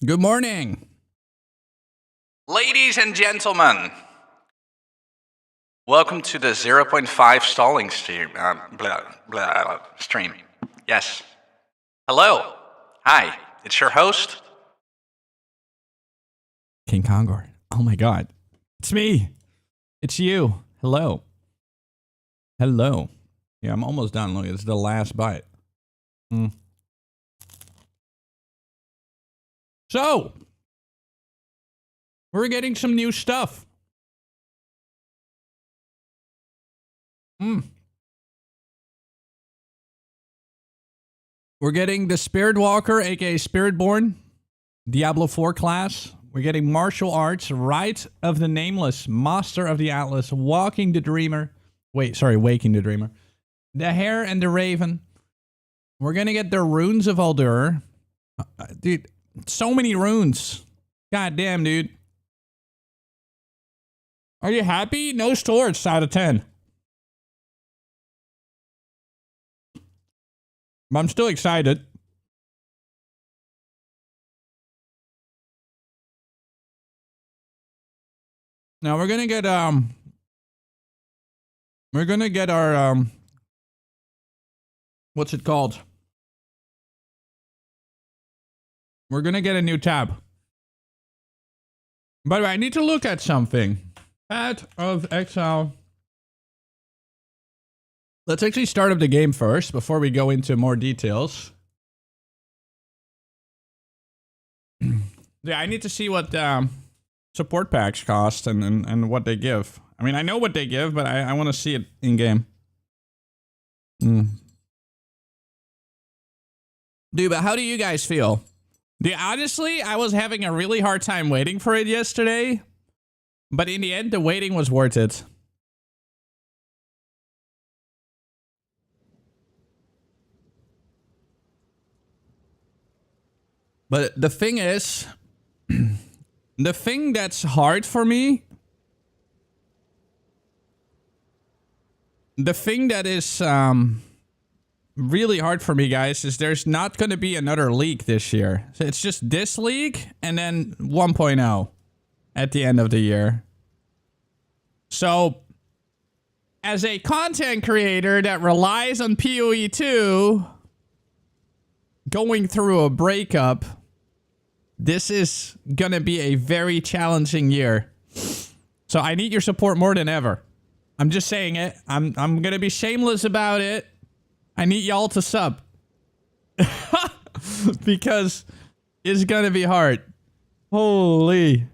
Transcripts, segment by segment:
Good morning. Ladies and gentlemen, welcome to the 0.5 stalling stream. Stream. Yes. Hello. Hi. It's your host, KingKongor. Oh my god. It's me. It's you. Hello. Hello. Yeah, I'm almost done. Look, it's the last bite. So, we're getting some new stuff. We're getting the Spirit Walker, aka Spiritborn, Diablo 4 class. We're getting Martial Arts, Rite of the Nameless, Master of the Atlas, Waking the Dreamer. Waking the Dreamer. The Hare and the Raven. We're gonna get the Runes of Aldur. Dude, so many runes. God damn, dude. Are you happy? No storage out of 10. But I'm still excited. Now we're gonna get our what's it called? We're gonna get a new tab. By the way, I need to look at something. Path of Exile. Let's actually start up the game first before we go into more details. Yeah, I need to see what support packs cost and what they give. I mean, I know what they give, but I want to see it in game. Dude, but how do you guys feel? Dude, honestly, I was having a really hard time waiting for it yesterday. But in the end, the waiting was worth it. But the thing is, the thing that's hard for me, the thing that is really hard for me, guys, is there's not going to be another leak this year. So it's just this leak and then 1.0 at the end of the year. So, as a content creator that relies on PoE 2, going through a breakup, this is going to be a very challenging year. So I need your support more than ever. I'm just saying it. I'm going to be shameless about it. I need y'all to sub. Because it's going to be hard. Holy.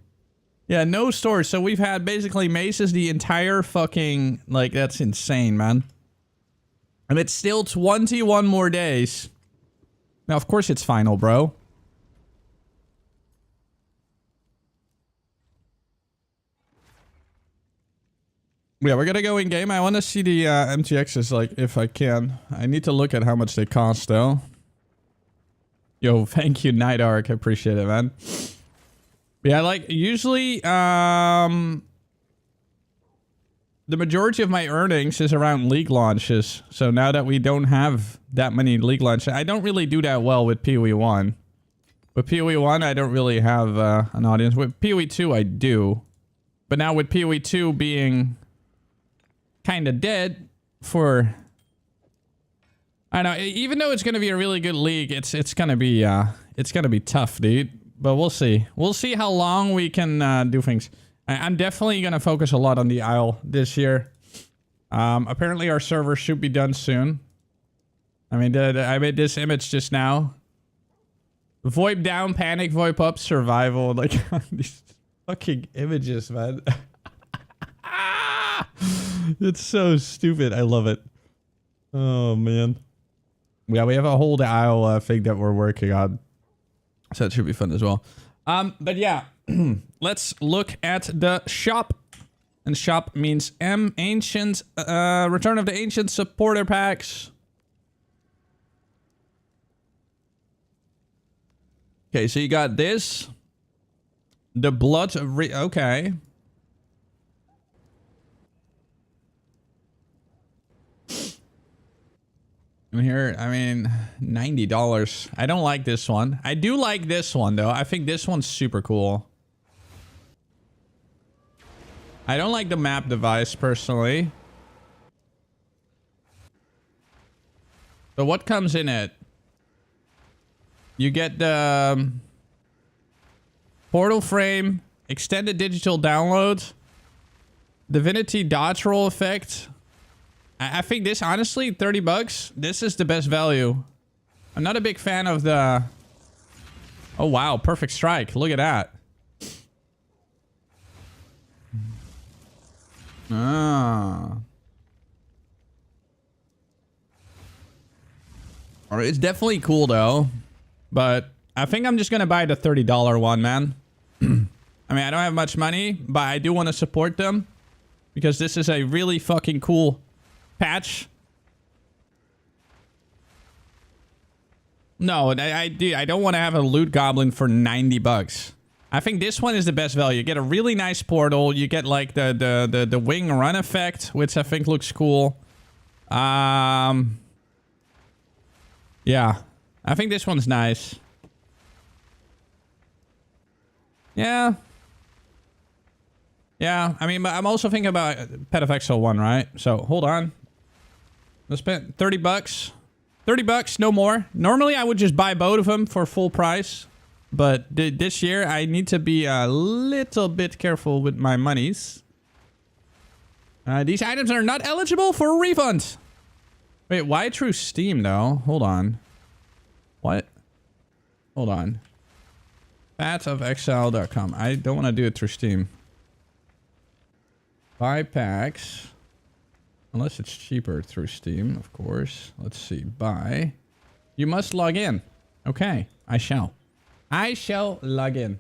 Yeah, no storage. So we've had basically Maces the entire fucking... Like, that's insane, man. And it's still 21 more days. Now, of course it's final, bro. Yeah, we're gonna go in game. I want to see the MTXs, like, if I can. I need to look at how much they cost, though. Yo, thank you, Night Arc. I appreciate it, man. Yeah, like, usually, the majority of my earnings is around League launches. So now that we don't have that many League launches, I don't really do that well with PoE 1. With PoE 1, I don't really have an audience. With PoE 2, I do. But now with PoE 2 being kind of dead for... I don't know, even though it's going to be a really good league, it's going to be tough, dude. But we'll see. We'll see how long we can do things. I'm definitely going to focus a lot on the Isle this year. Apparently our server should be done soon. I mean, I made this image just now. VoIP down, panic, VoIP up, survival. Like, these fucking images, man. It's so stupid. I love it. Oh, man. Yeah, we have a whole Isle thing that we're working on. So that should be fun as well. But yeah, let's look at the shop. And shop means Ancient, Return of the Ancient supporter packs. Okay, so you got this. The blood of okay. And here, I mean, $90. I don't like this one. I do like this one, though. I think this one's super cool. I don't like the map device, personally. So what comes in it? You get the portal frame, extended digital download, Divinity dodge roll effect. I think this, honestly, 30 bucks, this is the best value. I'm not a big fan of the... Oh, wow. Perfect strike. Look at that. Ah. Alright, it's definitely cool, though. But I think I'm just going to buy the $30 one, man. I mean, I don't have much money, but I do want to support them. Because this is a really fucking cool patch. No, I don't want to have a loot goblin for 90 bucks. I think this one is the best value. You get a really nice portal. You get like the wing run effect, which I think looks cool. Yeah. I think this one's nice. Yeah. Yeah, I mean, I'm also thinking about Petafexel 1, right? So, hold on. I spent 30 bucks. 30 bucks, no more. Normally, I would just buy both of them for full price. But this year, I need to be a little bit careful with my monies. These items are not eligible for a refund. Wait, why through Steam, though? Hold on. What? Hold on. Pathofexile.com. I don't want to do it through Steam. Buy packs. Unless it's cheaper through Steam, of course. Let's see. Buy. You must log in. Okay. I shall. I shall log in.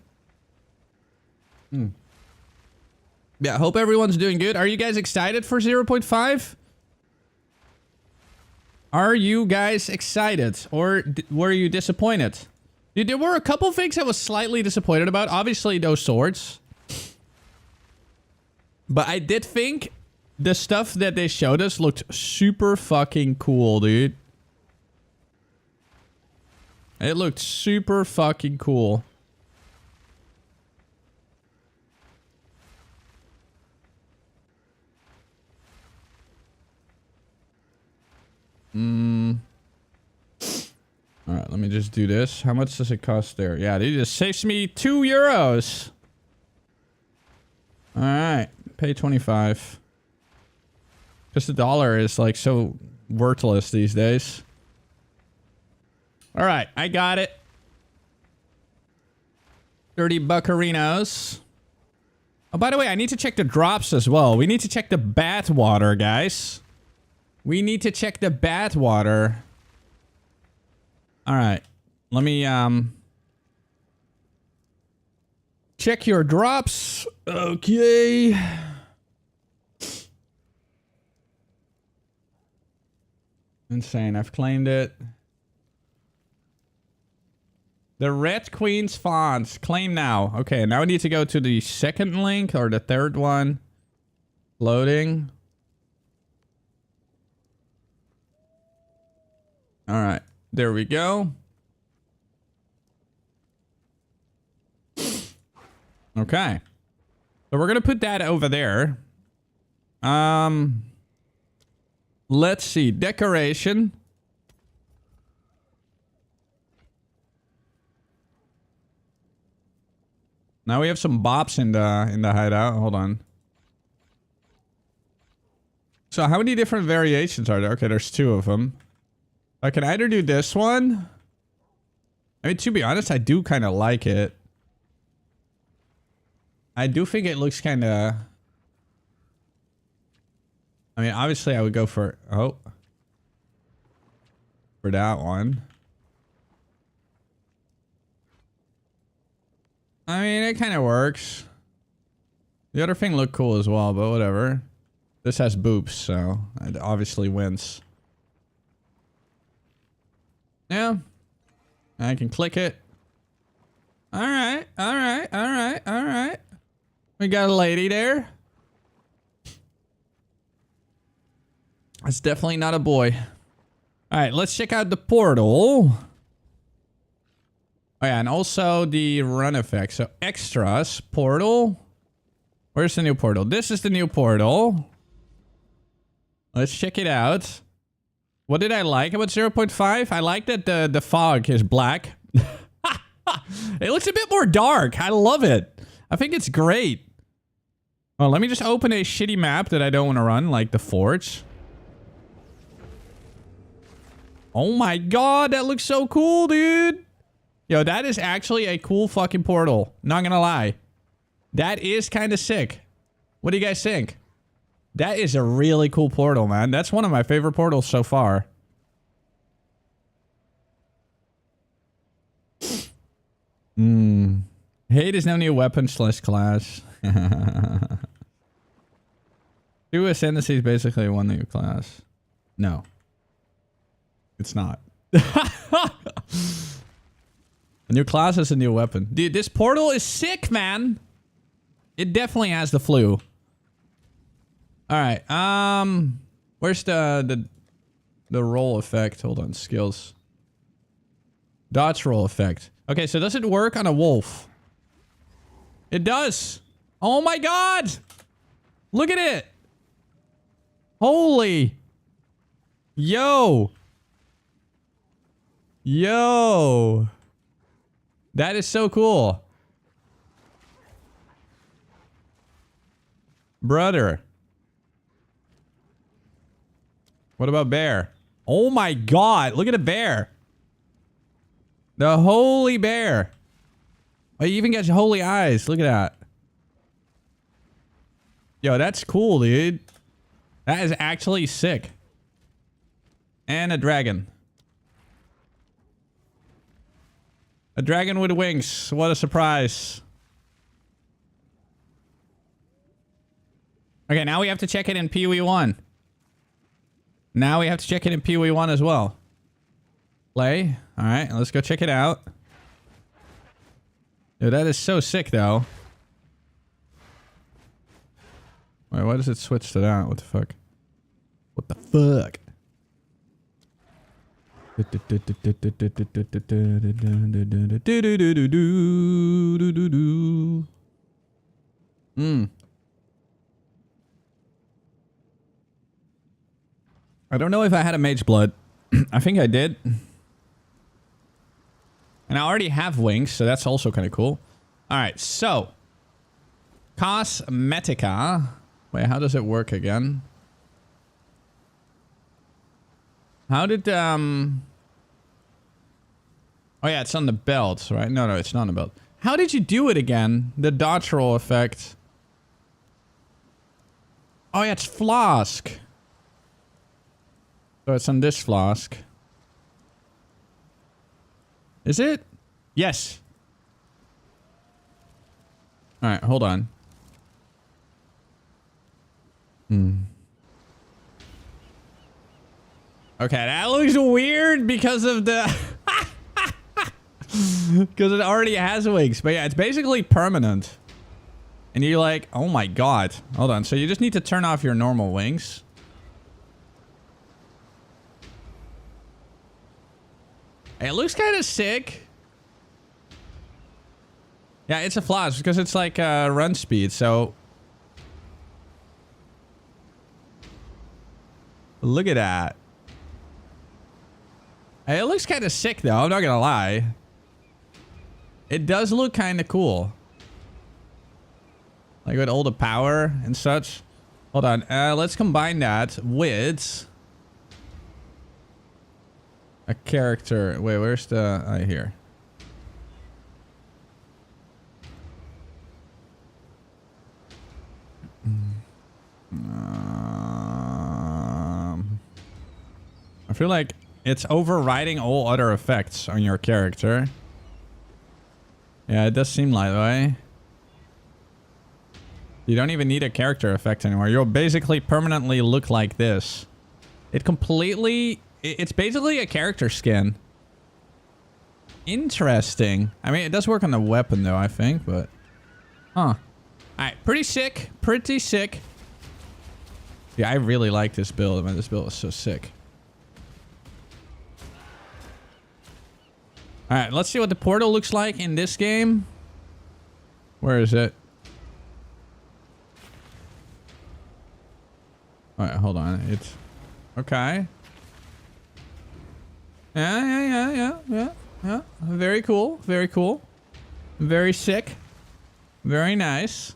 Yeah, hope everyone's doing good. Are you guys excited for 0.5? Are you guys excited? Or were you disappointed? Dude, there were a couple things I was slightly disappointed about. Obviously, those swords. But I did think the stuff that they showed us looked super fucking cool, dude. It looked super fucking cool. Alright, let me just do this. How much does it cost there? Yeah, it just saves me €2. Alright, pay 25. Because the dollar is like so worthless these days. Alright, I got it. 30 buccarinos. Oh, by the way, I need to check the drops as well. We need to check the bat water, guys. We need to check the bat water. Alright. Let me, check your drops. Okay. Insane. I've claimed it. The Red Queen's fonts. Claim now. Okay, now we need to go to the second link or the third one. Loading. Alright. There we go. Okay. So we're gonna put that over there. Let's see. Decoration. Now we have some bops in the hideout. Hold on. So how many different variations are there? Okay, there's 2 of them. I can either do this one. I mean, to be honest, I do kind of like it. I do think it looks kind of... I mean, obviously I would go for... Oh. For that one. I mean, it kind of works. The other thing looked cool as well, but whatever. This has boobs, so it obviously wins. Yeah. I can click it. Alright, alright, alright, alright. We got a lady there. It's definitely not a boy. right, let's check out the portal. Oh yeah, and also the run effect. So extras, portal. Where's the new portal? This is the new portal. Let's check it out. What did I like about 0.5? I like that the fog is black. It looks a bit more dark. I love it. I think it's great. Oh, let me just open a shitty map that I don't want to run, like the Forge. Oh my god, that looks so cool, dude. Yo, that is actually a cool fucking portal. Not gonna lie. That is kind of sick. What do you guys think? That is a really cool portal, man. That's one of my favorite portals so far. Hate is no new weapon / class. 2 ascendancy is basically one new class. No. It's not. A new class is a new weapon. Dude, this portal is sick, man. It definitely has the flu. Alright, where's the roll effect? Hold on, skills. Dodge roll effect. Okay, so does it work on a wolf? It does! Oh my god! Look at it! Holy! Yo! Yo! That is so cool. Brother. What about bear? Oh my god, look at the bear. The holy bear. Oh, you even got your holy eyes. Look at that. Yo, that's cool, dude. That is actually sick. And a dragon. A dragon with wings. What a surprise. Okay, now we have to check it in PoE 1. Now we have to check it in PoE 1 as well. Play. Alright, let's go check it out. Dude, that is so sick, though. Wait, why does it switch to that? What the fuck? What the fuck? I don't know if I had a mage blood. I think I did. And I already have wings, so that's also kind of cool. Alright, so. Cosmetica. Wait, how does it work again? How did, Oh yeah, it's on the belt, right? No, it's not on the belt. How did you do it again? The dodge roll effect. Oh yeah, it's flask. So it's on this flask. Is it? Yes. Alright, hold on. Okay, that looks weird because of the... Because it already has wings. But yeah, it's basically permanent. And you're like, oh my god. Hold on, so you just need to turn off your normal wings. It looks kind of sick. Yeah, it's a flash because it's like run speed, so... Look at that. Hey, it looks kind of sick, though. I'm not gonna lie. It does look kind of cool. Like with all the power and such. Hold on. Let's combine that with... a character. Wait, where's the... here. I feel like it's overriding all other effects on your character. Yeah, it does seem like that way. You don't even need a character effect anymore. You'll basically permanently look like this. It completely... It's basically a character skin. Interesting. I mean, it does work on the weapon, though, I think, but... Huh. Alright, pretty sick. Pretty sick. Yeah, I really like this build. I mean, this build is so sick. All right, let's see what the portal looks like in this game. Where is it? All right, hold on. It's okay. Yeah. Very cool. Very cool. Very sick. Very nice.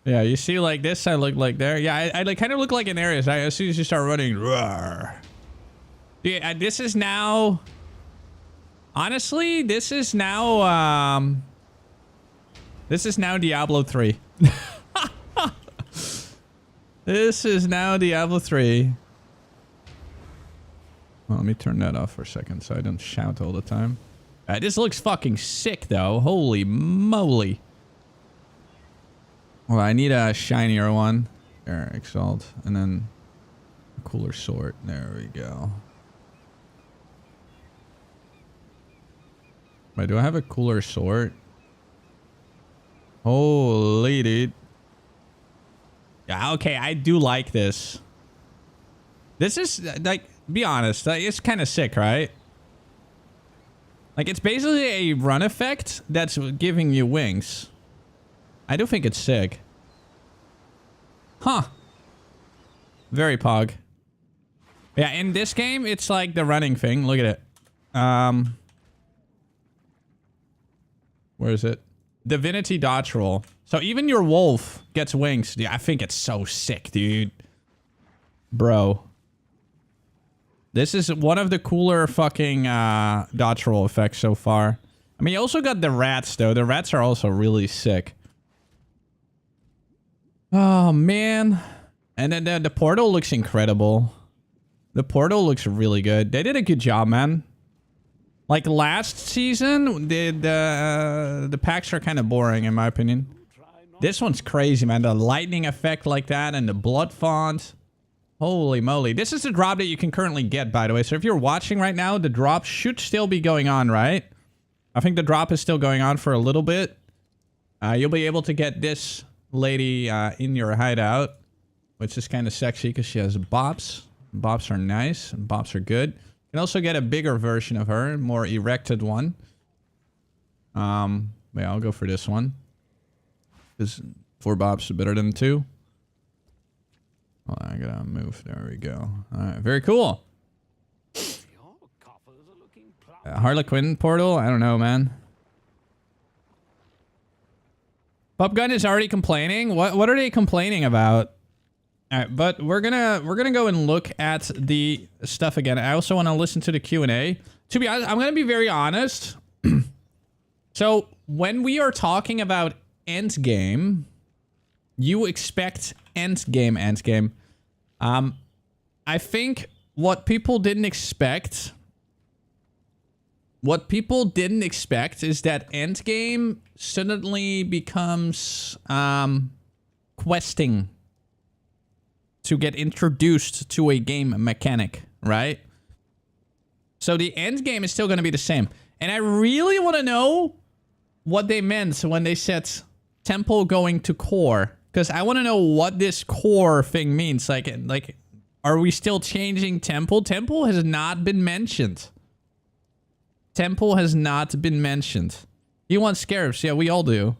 Yeah, you see like this, I look like there. Yeah, I like kind of look like in areas. As soon as you start running, roar. Yeah, this is now. Honestly, this is now Diablo 3. This is now Diablo 3. Well, let me turn that off for a second so I don't shout all the time. This looks fucking sick, though. Holy moly. Well, I need a shinier one. There, Exalt. And then a cooler sword. There we go. Wait, do I have a cooler sword? Holy dude. Yeah, okay, I do like this. This is, like, be honest, it's kind of sick, right? Like, it's basically a run effect that's giving you wings. I do think it's sick. Huh. Very pog. Yeah, in this game, it's like the running thing. Look at it. Where is it? Divinity dodge roll. So even your wolf gets wings. Yeah, I think it's so sick, dude. Bro. This is one of the cooler fucking dodge roll effects so far. I mean, you also got the rats, though. The rats are also really sick. Oh, man. And then the portal looks incredible. The portal looks really good. They did a good job, man. Like last season, the packs are kind of boring, in my opinion. This one's crazy, man. The lightning effect like that and the blood font. Holy moly. This is the drop that you can currently get, by the way. So if you're watching right now, the drop should still be going on, right? I think the drop is still going on for a little bit. You'll be able to get this lady in your hideout, which is kind of sexy because she has bops. Bops are nice and bops are good. You can also get a bigger version of her, more erected one. Yeah, I'll go for this one. Because 4 bops are better than 2. Oh, I gotta move. There we go. Alright, very cool. Harlequin portal? I don't know, man. Popgun is already complaining? What are they complaining about? Alright, but we're gonna go and look at the stuff again. I also want to listen to the Q&A. To be honest, I'm gonna be very honest. So, when we are talking about Endgame, you expect Endgame. I think what people didn't expect is that Endgame suddenly becomes questing to get introduced to a game mechanic, right? So the Endgame is still going to be the same. And I really want to know what they meant when they said temple going to core. Because I want to know what this core thing means. Like, are we still changing temple? Temple has not been mentioned. Temple has not been mentioned. You want scarabs? Yeah, we all do.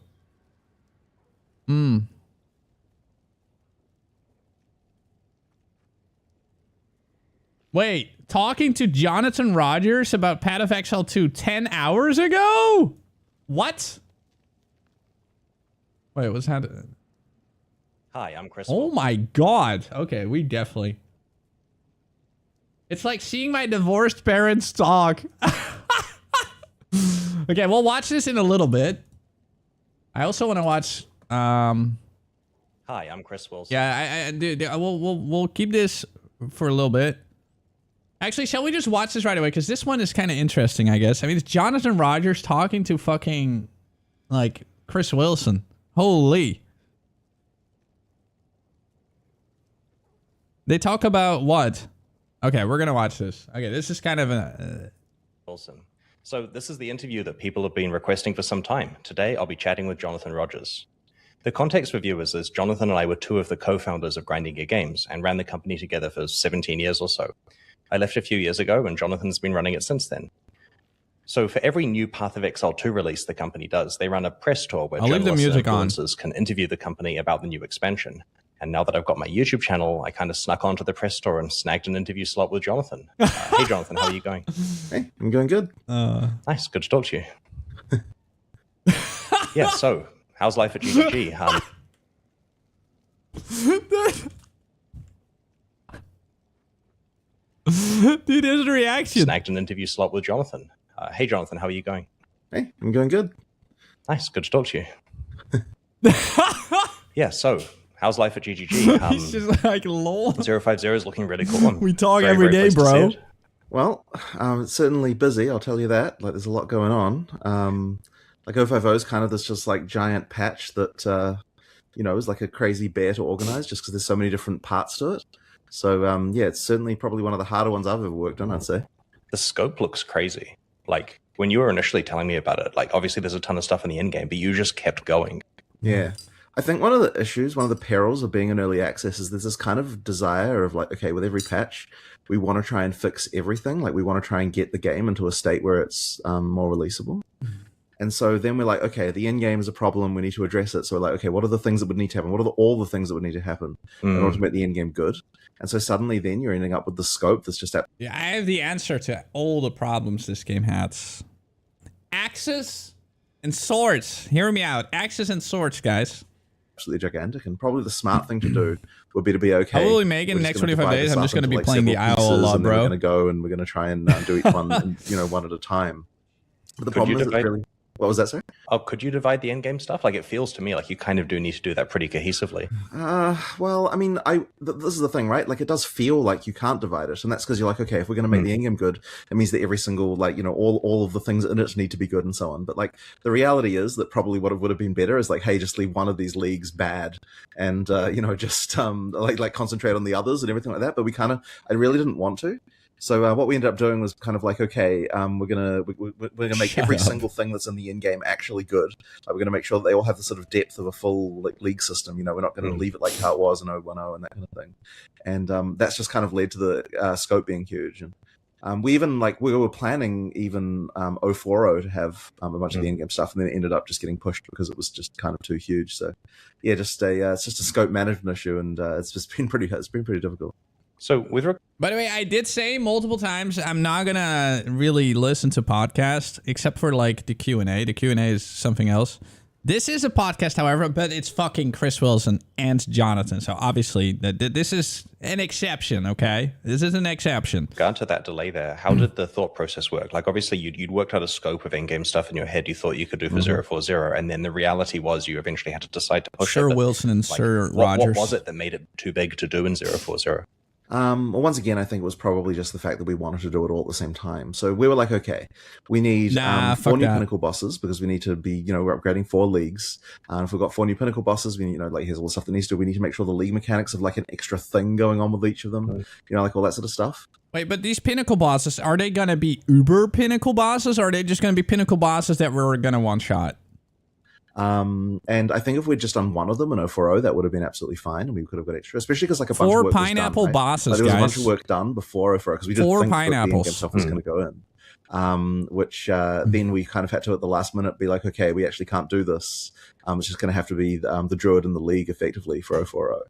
Wait, talking to Jonathan Rogers about Path of Exile 2 10 hours ago? What? Wait, what's happening? Hi, I'm Chris. Oh my god. Okay, we definitely... It's like seeing my divorced parents talk. Okay, we'll watch this in a little bit. I also want to watch... Hi, I'm Chris Wilson. Yeah, we'll keep this for a little bit. Actually, shall we just watch this right away? Because this one is kind of interesting, I guess. I mean, it's Jonathan Rogers talking to fucking, like, Chris Wilson. Holy. They talk about what? Okay, we're going to watch this. Okay, this is kind of a... Wilson. So this is the interview that people have been requesting for some time. Today, I'll be chatting with Jonathan Rogers. The context for viewers is Jonathan and I were 2 of the co-founders of Grinding Gear Games and ran the company together for 17 years or so. I left a few years ago and Jonathan's been running it since then. So for every new Path of Exile 2 release the company does, they run a press tour where I'll leave the journalists and music on. influencers can interview the company about the new expansion. And now that I've got my YouTube channel, I kind of snuck onto the press tour and snagged an interview slot with Jonathan. Hey, Jonathan, how are you going? Hey, I'm going good. Nice, good to talk to you. Yeah, so how's life at GGG? Dude, there's a reaction. Snagged an interview slot with Jonathan. Hey, Jonathan, how are you going? Hey, I'm going good. Nice, good to talk to you. Yeah, so how's life at GGG? He's just like, lol. 050 is looking really cool. We talk Very, every very day, pleased to bro. see it. Well, it's certainly busy, I'll tell you that. Like, there's a lot going on. Like, 050 is kind of this just, like, giant patch that, you know, is like a crazy bear to organize just because there's so many different parts to it. So, yeah, it's certainly probably one of the harder ones I've ever worked on, I'd say. The scope looks crazy. Like, when you were initially telling me about it, like, obviously there's a ton of stuff in the endgame, but you just kept going. Yeah. I think one of the issues, one of the perils of being in early access is there's this kind of desire of like, okay, with every patch, we want to try and fix everything. Like, we want to try and get the game into a state where it's more releasable. And so then we're like, okay, the end game is a problem. We need to address it. So we're like, okay, what are the things that would need to happen? What are all the things that would need to happen in order to make the end game good? And so suddenly then you're ending up with the scope that's just... Yeah, I have the answer to all the problems this game has. Axes and swords. Hear me out. Axes and swords, guys. Absolutely gigantic, and probably the smart thing to do would be to be okay. How will we make it in the next 25 days? I'm just going to be playing the IO a lot, bro. We're going to go and we're going to try and do each one, you know, one at a time. But the problem is, it's really... What was that, sir? Oh, could you divide the endgame stuff? Like, it feels to me like you kind of do need to do that pretty cohesively. Well, I mean, this is the thing, right? Like, it does feel like you can't divide it, and that's because you're like, okay, if we're going to make the endgame good, it means that every single, like, you know, all of the things in it need to be good and so on. But, like, the reality is that probably what would have been better is, like, hey, just leave one of these leagues bad and, you know, just, like concentrate on the others and everything like that. But I really didn't want to. So what we ended up doing was kind of like, okay, we're gonna make every single thing that's in the end game actually good. Like, we're gonna make sure that they all have the sort of depth of a full like league system. You know, we're not gonna leave it like how it was in 010 and that kind of thing. And that's just kind of led to the scope being huge. And we were planning even 040 to have a bunch of the end game stuff, and then it ended up just getting pushed because it was just kind of too huge. So yeah, it's just a scope management issue, and it's been pretty difficult. So by the way, I did say multiple times I'm not gonna really listen to podcasts except for like the Q&A. The Q&A is something else. This is a podcast, however, but it's fucking Chris Wilson and Jonathan. So obviously, this is an exception, okay? This is an exception. Gone to that delay there. How did the thought process work? Like, obviously, you'd worked out a scope of endgame stuff in your head you thought you could do for 040, and then the reality was you eventually had to decide to push Sir it. Wilson and like, Sir Rogers. What was it that made it too big to do in 040? Well, once again, I think it was probably just the fact that we wanted to do it all at the same time. So we were like, okay, we need 4 new pinnacle bosses because we need to be, you know, we're upgrading 4 leagues. If we've got 4 new pinnacle bosses, we, you know, like, here's all the stuff that needs to do. We need to make sure the league mechanics have like an extra thing going on with each of them, you know, like all that sort of stuff. Wait, but these pinnacle bosses, are they going to be uber pinnacle bosses, or are they just going to be pinnacle bosses that we're going to one-shot? And I think if we'd just done one of them in 040, that would have been absolutely fine, and we could have got extra, especially because like a bunch of work pineapple was done, bosses, like, there was guys. a bunch of work done before 040 because we didn't think that the in-game stuff was going to go in. Which then we kind of had to at the last minute be like, okay, we actually can't do this. It's just going to have to be the druid in the league effectively for 040.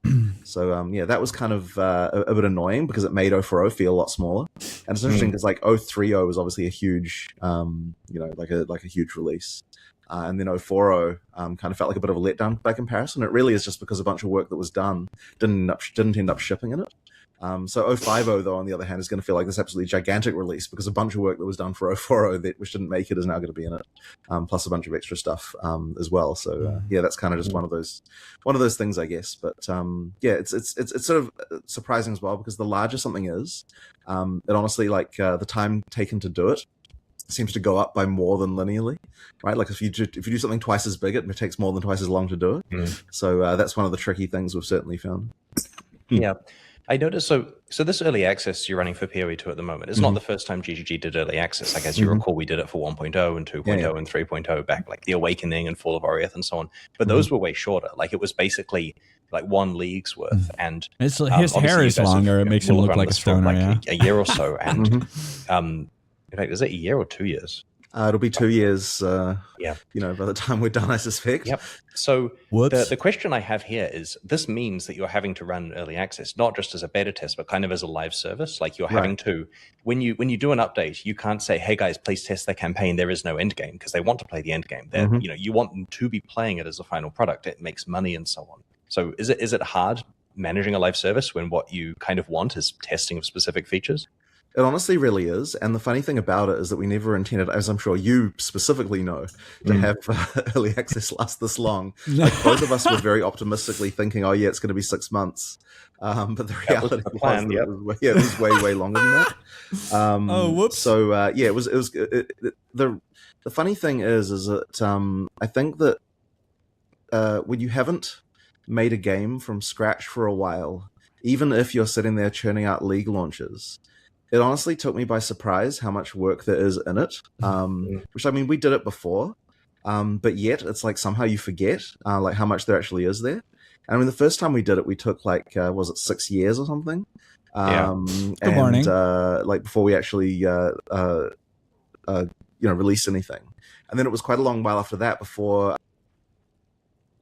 So yeah, that was kind of a bit annoying because it made 040 feel a lot smaller. And it's interesting because like 030 was obviously a huge, you know, like a huge release. And then 040 kind of felt like a bit of a letdown by comparison. It really is just because a bunch of work that was done didn't end up shipping in it. So 050, though, on the other hand, is going to feel like this absolutely gigantic release because a bunch of work that was done for 040 which didn't make it is now going to be in it, plus a bunch of extra stuff as well. So yeah, that's kind of just one of those things, I guess. But yeah, it's sort of surprising as well because the larger something is, it honestly, like, the time taken to do it seems to go up by more than linearly, right? Like if you do something twice as big, it takes more than twice as long to do it. So that's one of the tricky things we've certainly found. Yeah, I noticed. So this early access you're running for PoE 2 at the moment. It's not the first time GGG did early access. Like, as you recall, we did it for 1.0 and 2.0 and 3.0 back, like the Awakening and Fall of Oriath and so on. But those were way shorter. Like, it was basically like 1 league's worth. And his hair is longer. It makes him look like a stoner. Like a year or so. And in fact, is it a year or 2 years? It'll be 2 years. Yeah. You know, by the time we're done, I suspect. Yep. So the question I have here is, this means that you're having to run early access, not just as a beta test, but kind of as a live service. Like you're having to, when you do an update, you can't say, hey guys, please test the campaign. There is no end game, because they want to play the end game. You know, you want them to be playing it as a final product. It makes money and so on. So is it hard managing a live service when what you kind of want is testing of specific features? It honestly really is. And the funny thing about it is that we never intended, as I'm sure you specifically know, to have early access last this long. Like both of us were very optimistically thinking, oh yeah, it's going to be 6 months. But the reality was it was way longer than that. Oh, whoops. So yeah, it was the funny thing is that I think that when you haven't made a game from scratch for a while, even if you're sitting there churning out League launches, it honestly took me by surprise how much work there is in it. Which, I mean, we did it before, but yet it's like somehow you forget like how much there actually is there. I mean, the first time we did it, we took like, was it 6 years or something? Good morning. Like before we actually, you know, released anything. And then it was quite a long while after that before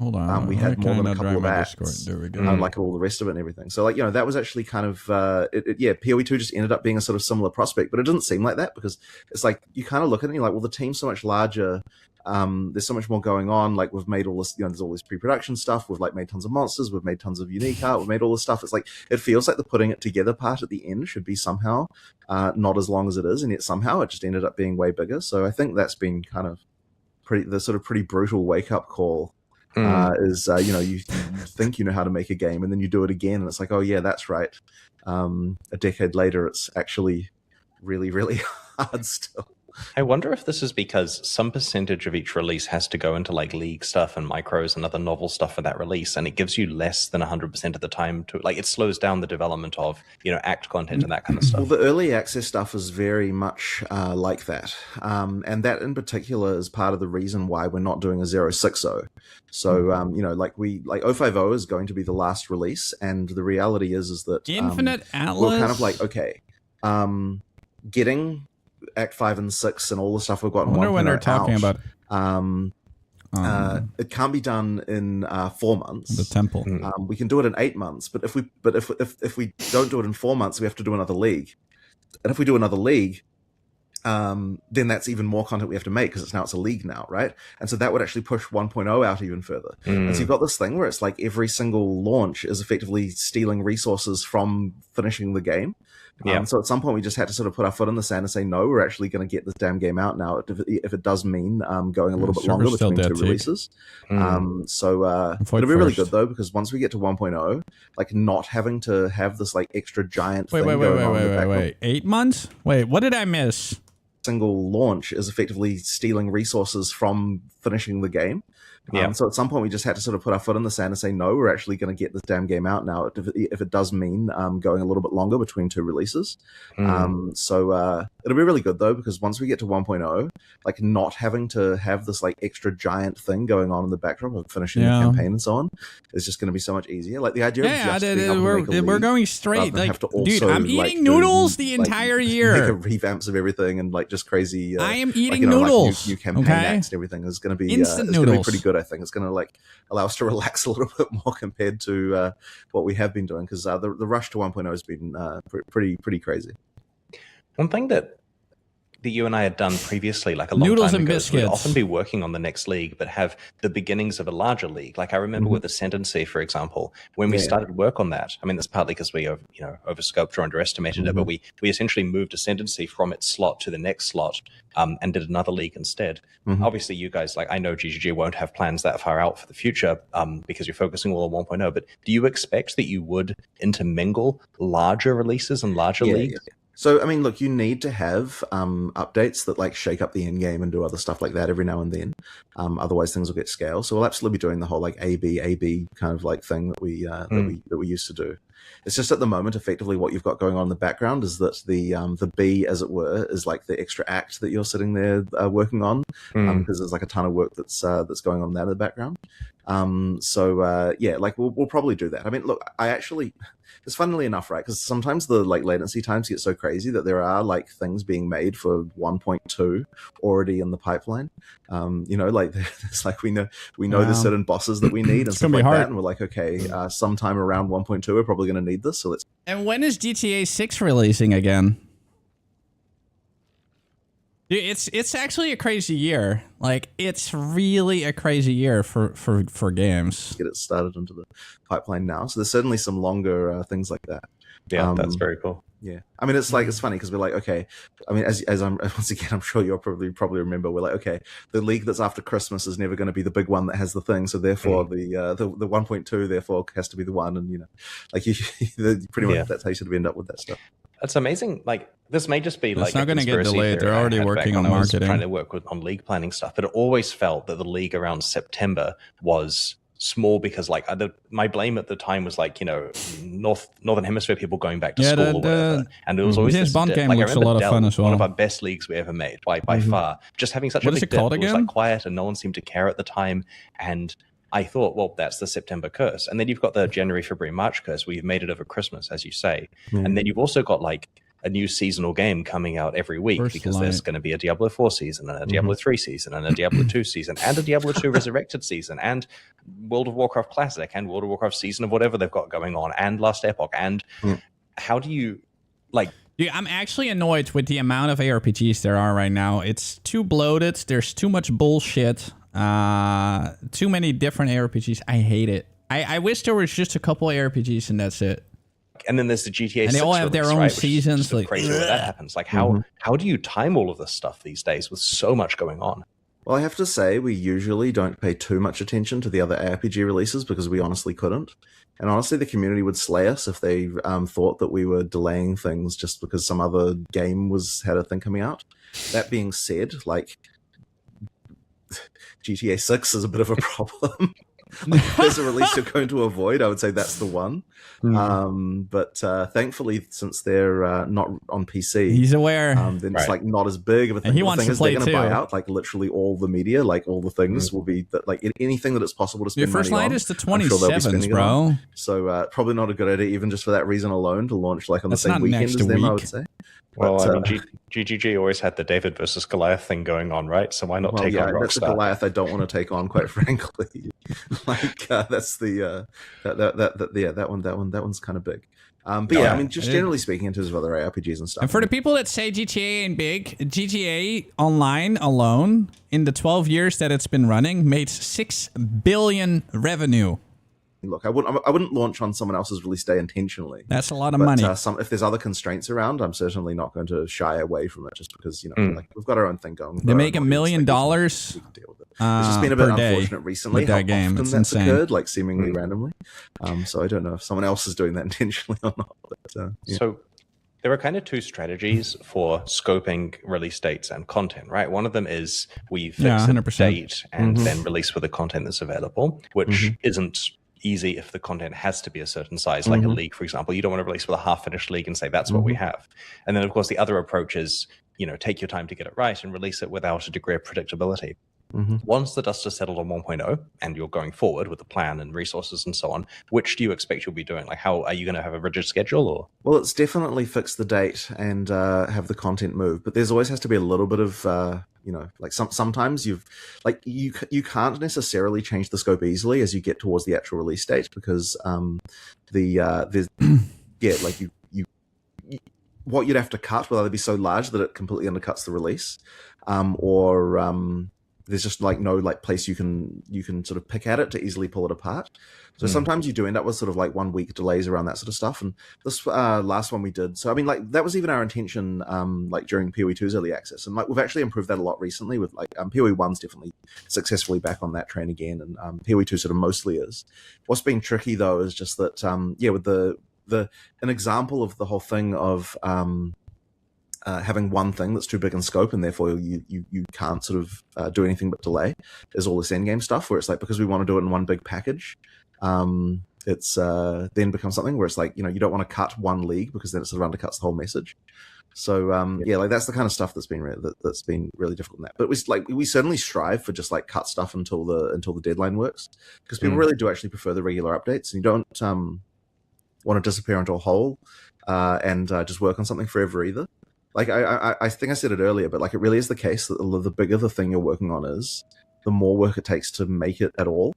Hold on. we had more than a couple of acts, there we go. like all the rest of it and everything. So, like, you know, that was actually kind of, yeah, PoE 2 just ended up being a sort of similar prospect, but it didn't seem like that, because it's like, you kind of look at it and you're like, well, the team's so much larger. There's so much more going on. Like, we've made all this, you know, there's all this pre-production stuff. We've like made tons of monsters. We've made tons of unique art. We've made all this stuff. It's like, it feels like the putting it together part at the end should be somehow not as long as it is. And yet somehow it just ended up being way bigger. So I think that's been kind of the sort of pretty brutal wake-up call. Is you know, you think you know how to make a game, and then you do it again, and it's like, oh yeah, that's right. A decade later, it's actually really hard still. I wonder if this is because some percentage of each release has to go into like League stuff and micros and other novel stuff for that release, and it gives you less than 100% of the time to, like, it slows down the development of, you know, act content and that kind of stuff. Well, the early access stuff is very much like that, and that in particular is part of the reason why we're not doing a 060. So you know, like 050 is going to be the last release, and the reality is that Infinite Atlas, we're kind of like, okay, getting Act 5 and 6 and all the stuff we've got. I wonder when they're talking about. It can't be done in 4 months. The temple. We can do it in 8 months, but if we don't do it in 4 months, we have to do another league. And if we do another league, then that's even more content we have to make, because it's a league now, right? And so that would actually push 1.0 out even further. And so you've got this thing where it's like every single launch is effectively stealing resources from finishing the game. So at some point we just had to sort of put our foot in the sand and say, no, we're actually going to get this damn game out now, if it does mean going a little bit longer between two releases. So it'll be really good though, because once we get to 1.0, like not having to have this like extra giant thing going on in the background. Wait, 8 months? Wait, what did I miss? Single launch is effectively stealing resources from finishing the game. So at some point we just had to sort of put our foot in the sand and say, no, we're actually going to get this damn game out now, if it does mean going a little bit longer between two releases. So it'll be really good though, because once we get to 1.0, like not having to have this like extra giant thing going on in the backdrop of finishing the campaign and so on is just going to be so much easier. Like the idea of just being able to make a league, we're going straight. Like, also, dude, I'm eating noodles the entire year. Make revamps of everything and like just crazy. I am eating noodles. Like, new campaign acts and everything is going to be instant noodles. Going to be pretty good. I think it's going to like allow us to relax a little bit more compared to what we have been doing, because the rush to 1.0 has been pretty crazy. One thing that you and I had done previously, like a long noodles time and ago, biscuits. we'd often be working on the next league, but have the beginnings of a larger league. Like I remember with Ascendancy, for example, when we started work on that. I mean, that's partly because we overscoped or underestimated it, but we essentially moved Ascendancy from its slot to the next slot, and did another league instead. Obviously, you guys, like I know GGG won't have plans that far out for the future, because you're focusing all on 1.0. But do you expect that you would intermingle larger releases and larger leagues? So, I mean, look, you need to have updates that like shake up the end game and do other stuff like that every now and then. Otherwise, things will get scale. So we'll absolutely be doing the whole like AB kind of like thing that we used to do. It's just at the moment, effectively, what you've got going on in the background is that the B, as it were, is like the extra act that you're sitting there working on, because there's like a ton of work that's going on there in the background. Yeah, like we'll probably do that. I mean, look, it's funnily enough, right? Because sometimes the like latency times get so crazy that there are like things being made for 1.2 already in the pipeline. You know, like it's like we know there's certain bosses that we need and stuff like that, and we're like, okay, sometime around 1.2 we're probably going to need this. So let's. And when is GTA 6 releasing again? It's actually a crazy year. Like, it's really a crazy year for games. Get it started into the pipeline now. So there's certainly some longer things like that. Yeah, that's very cool. Yeah, I mean, it's like, it's funny because we're like, okay, I mean, as I'm once again, I'm sure you'll probably remember, we're like, okay, the league that's after Christmas is never going to be the big one that has the thing, so therefore the 1.2 therefore has to be the one, and you know, like you pretty much that's how you sort of end up with that stuff. It's amazing. Like, this may just be it's not going to get delayed. They're already working on marketing. Trying to work on league planning stuff, but it always felt that the league around September was small because, like, my blame at the time was like, you know, northern hemisphere people going back to school or whatever, and it was always this Bond game looks a lot of fun as well. One of our best leagues we ever made by far. Just having such a big dip, it was like quiet and no one seemed to care at the time, and I thought, well, that's the September curse. And then you've got the January, February, March curse where you've made it over Christmas, as you say. And then you've also got like a new seasonal game coming out every week because there's going to be a Diablo 4 season and a Diablo 3 season and a Diablo 2 season and a Diablo 2 Resurrected season and World of Warcraft Classic and World of Warcraft season of whatever they've got going on and Last Epoch. And how do you, like... Dude, I'm actually annoyed with the amount of ARPGs there are right now. It's too bloated. There's too much bullshit. Too many different ARPGs. I hate it. I wish there was just a couple ARPGs and that's it. And then there's the GTA 6 and they all have their own seasons. Like, crazy where that happens. Like, how do you time all of this stuff these days with so much going on? Well, I have to say, we usually don't pay too much attention to the other ARPG releases because we honestly couldn't. And honestly, the community would slay us if they thought that we were delaying things just because some other game had a thing coming out. That being said, like, GTA 6 is a bit of a problem. Like, if there's a release you're going to avoid, I would say that's the one. But thankfully, since they're not on PC, he's aware. Then it's like not as big of a thing. And he wants to play they're going to buy out like literally all the media, like all the things will be that, like anything that it's possible to spend Your first money night on. Is the 27th, bro. So probably not a good idea, even just for that reason alone, to launch like on the same weekend as them. I would say. Well, I mean, GGG always had the David versus Goliath thing going on, right? So why not take on Rockstar? That's a Goliath I don't want to take on, quite frankly. Like that's the that one's kind of big. But yeah, I mean, just generally speaking, in terms of other ARPGs and stuff. And for the people that say GTA ain't big, GTA Online alone in the 12 years that it's been running made $6 billion revenue. Look, I wouldn't launch on someone else's release day intentionally. That's a lot of money. If there's other constraints around, I'm certainly not going to shy away from it just because, you know, like we've got our own thing going. They make $1 million. It's just been a bit unfortunate recently how often that's occurred, like seemingly randomly. So I don't know if someone else is doing that intentionally or not. But, yeah. So there are kind of two strategies for scoping release dates and content, right? One of them is we fix a date and then release with the content that's available, which isn't easy if the content has to be a certain size, like a league, for example. You don't want to release with a half-finished league and say that's what we have. And then, of course, the other approach is, you know, take your time to get it right and release it without a degree of predictability. Once the dust has settled on 1.0 and you're going forward with a plan and resources and so on, which do you expect you'll be doing? Like, how are you going to have a rigid schedule? Or well, it's definitely fix the date and have the content move, but there's always has to be a little bit of you know, like sometimes you can't necessarily change the scope easily as you get towards the actual release date because there's like you what you'd have to cut will either be so large that it completely undercuts the release, or there's just like no like place you can sort of pick at it to easily pull it apart. So sometimes you do end up with sort of like 1 week delays around that sort of stuff. And this last one we did, so I mean, like that was even our intention, like during PoE 2's early access, and like we've actually improved that a lot recently with like PoE 1's definitely successfully back on that train again, and PoE 2 sort of mostly is. What's been tricky though is just that with an example of the whole thing of having one thing that's too big in scope and therefore you can't sort of do anything but delay is all this endgame stuff where it's like, because we want to do it in one big package, it's then becomes something where it's like, you don't want to cut one league because then it sort of undercuts the whole message. So yeah, like that's the kind of stuff that's been really difficult in that. But we certainly strive for just like cut stuff until the deadline works, because people really do actually prefer the regular updates, and you don't want to disappear into a hole and just work on something forever either. Like I think I said it earlier, but like it really is the case that the bigger the thing you're working on is, the more work it takes to make it at all.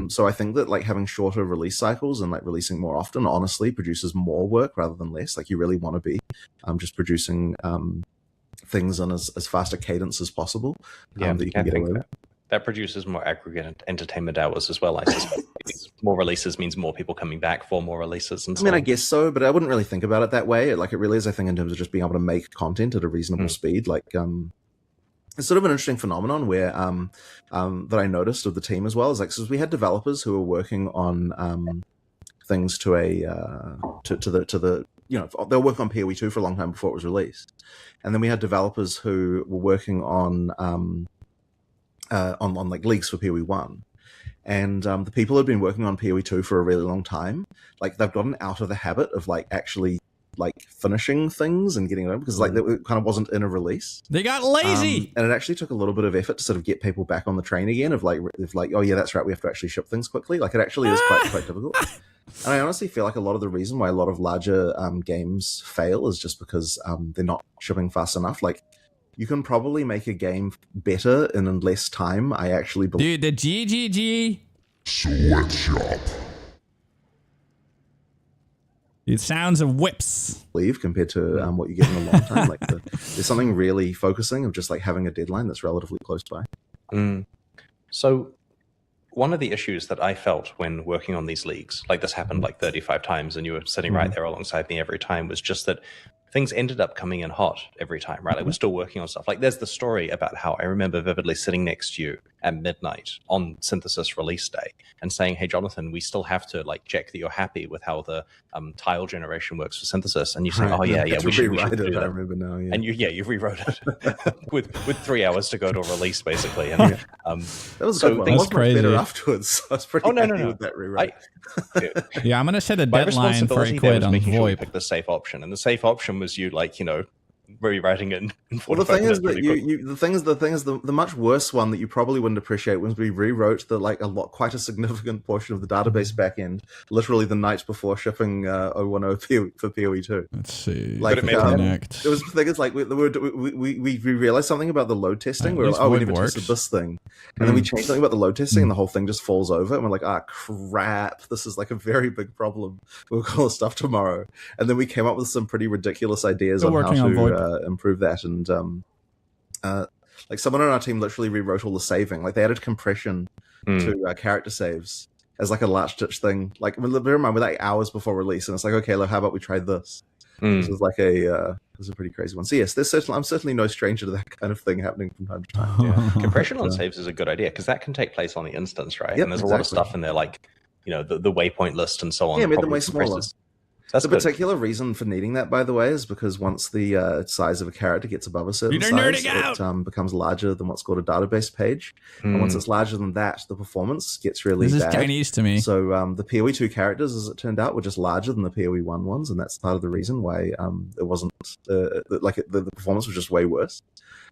So I think that like having shorter release cycles and like releasing more often honestly produces more work rather than less. Like you really want to be just producing things on as fast a cadence as possible that you can get away with. That produces more aggregate entertainment hours as well, I suspect. More releases means more people coming back for more releases and so on. I guess so, but I wouldn't really think about it that way. Like it really is, I think, in terms of just being able to make content at a reasonable speed. Like it's sort of an interesting phenomenon where that I noticed of the team as well, is like, so we had developers who were working on things to the they were working on PoE 2 for a long time before it was released, and then we had developers who were working on like leagues for PoE 1, and the people who'd been working on PoE 2 for a really long time, like they've gotten out of the habit of like actually like finishing things and getting it over, because like it kind of wasn't in a release. They got lazy, and it actually took a little bit of effort to sort of get people back on the train again of like oh yeah, that's right, we have to actually ship things quickly. Like it actually is quite difficult. And I honestly feel like a lot of the reason why a lot of larger games fail is just because they're not shipping fast enough. Like you can probably make a game better in less time, I actually believe. Dude, the GGG Sweatshop. It sounds of whips. Compared to what you get in a long time. Like there's something really focusing of just like having a deadline that's relatively close by. So one of the issues that I felt when working on these leagues, like this happened like 35 times and you were sitting right there alongside me every time, was just that things ended up coming in hot every time, right? Like we're still working on stuff. Like there's the story about how I remember vividly sitting next to you at midnight on Synthesis release day and saying, hey, Jonathan, we still have to like check that you're happy with how the tile generation works for Synthesis. And you say, oh yeah, we should do that. I remember now, yeah. And you rewrote it with 3 hours to go to release basically. And that was a good one. It was much better afterwards. I was pretty happy with that rewrite. Yeah, I'm gonna set a deadline for a quit on VoIP. Sure pick the safe option, and the safe option was you like rewriting it in 45 Well, the thing is that the much worse one that you probably wouldn't appreciate was we rewrote quite a significant portion of the database backend literally the night before shipping 010 for PoE 2. Let's see. Like it was the thing is like we realized something about the load testing. We were like, we never tested this thing, and then we changed something about the load testing, and the whole thing just falls over, and we're like, crap, this is like a very big problem. We'll call this stuff tomorrow, and then we came up with some pretty ridiculous ideas on how to improve that, and like someone on our team literally rewrote all the saving. Like they added compression to character saves as like a last ditch thing. Like bear in mind, we're like hours before release, and it's like, okay, look, how about we try this? This was like a pretty crazy one. So yes, I'm certainly no stranger to that kind of thing happening from time to time. Yeah. Compression on saves is a good idea because that can take place on the instance, right? Yep, and there's a lot of stuff in there, like the waypoint list and so on. Yeah, made them way smaller. That's the particular reason for needing that, by the way, is because once the size of a character gets above a certain size, it becomes larger than what's called a database page. And once it's larger than that, the performance gets really bad. This is Chinese to me. So the PoE 2 characters, as it turned out, were just larger than the PoE 1 ones, and that's part of the reason why it wasn't the performance was just way worse.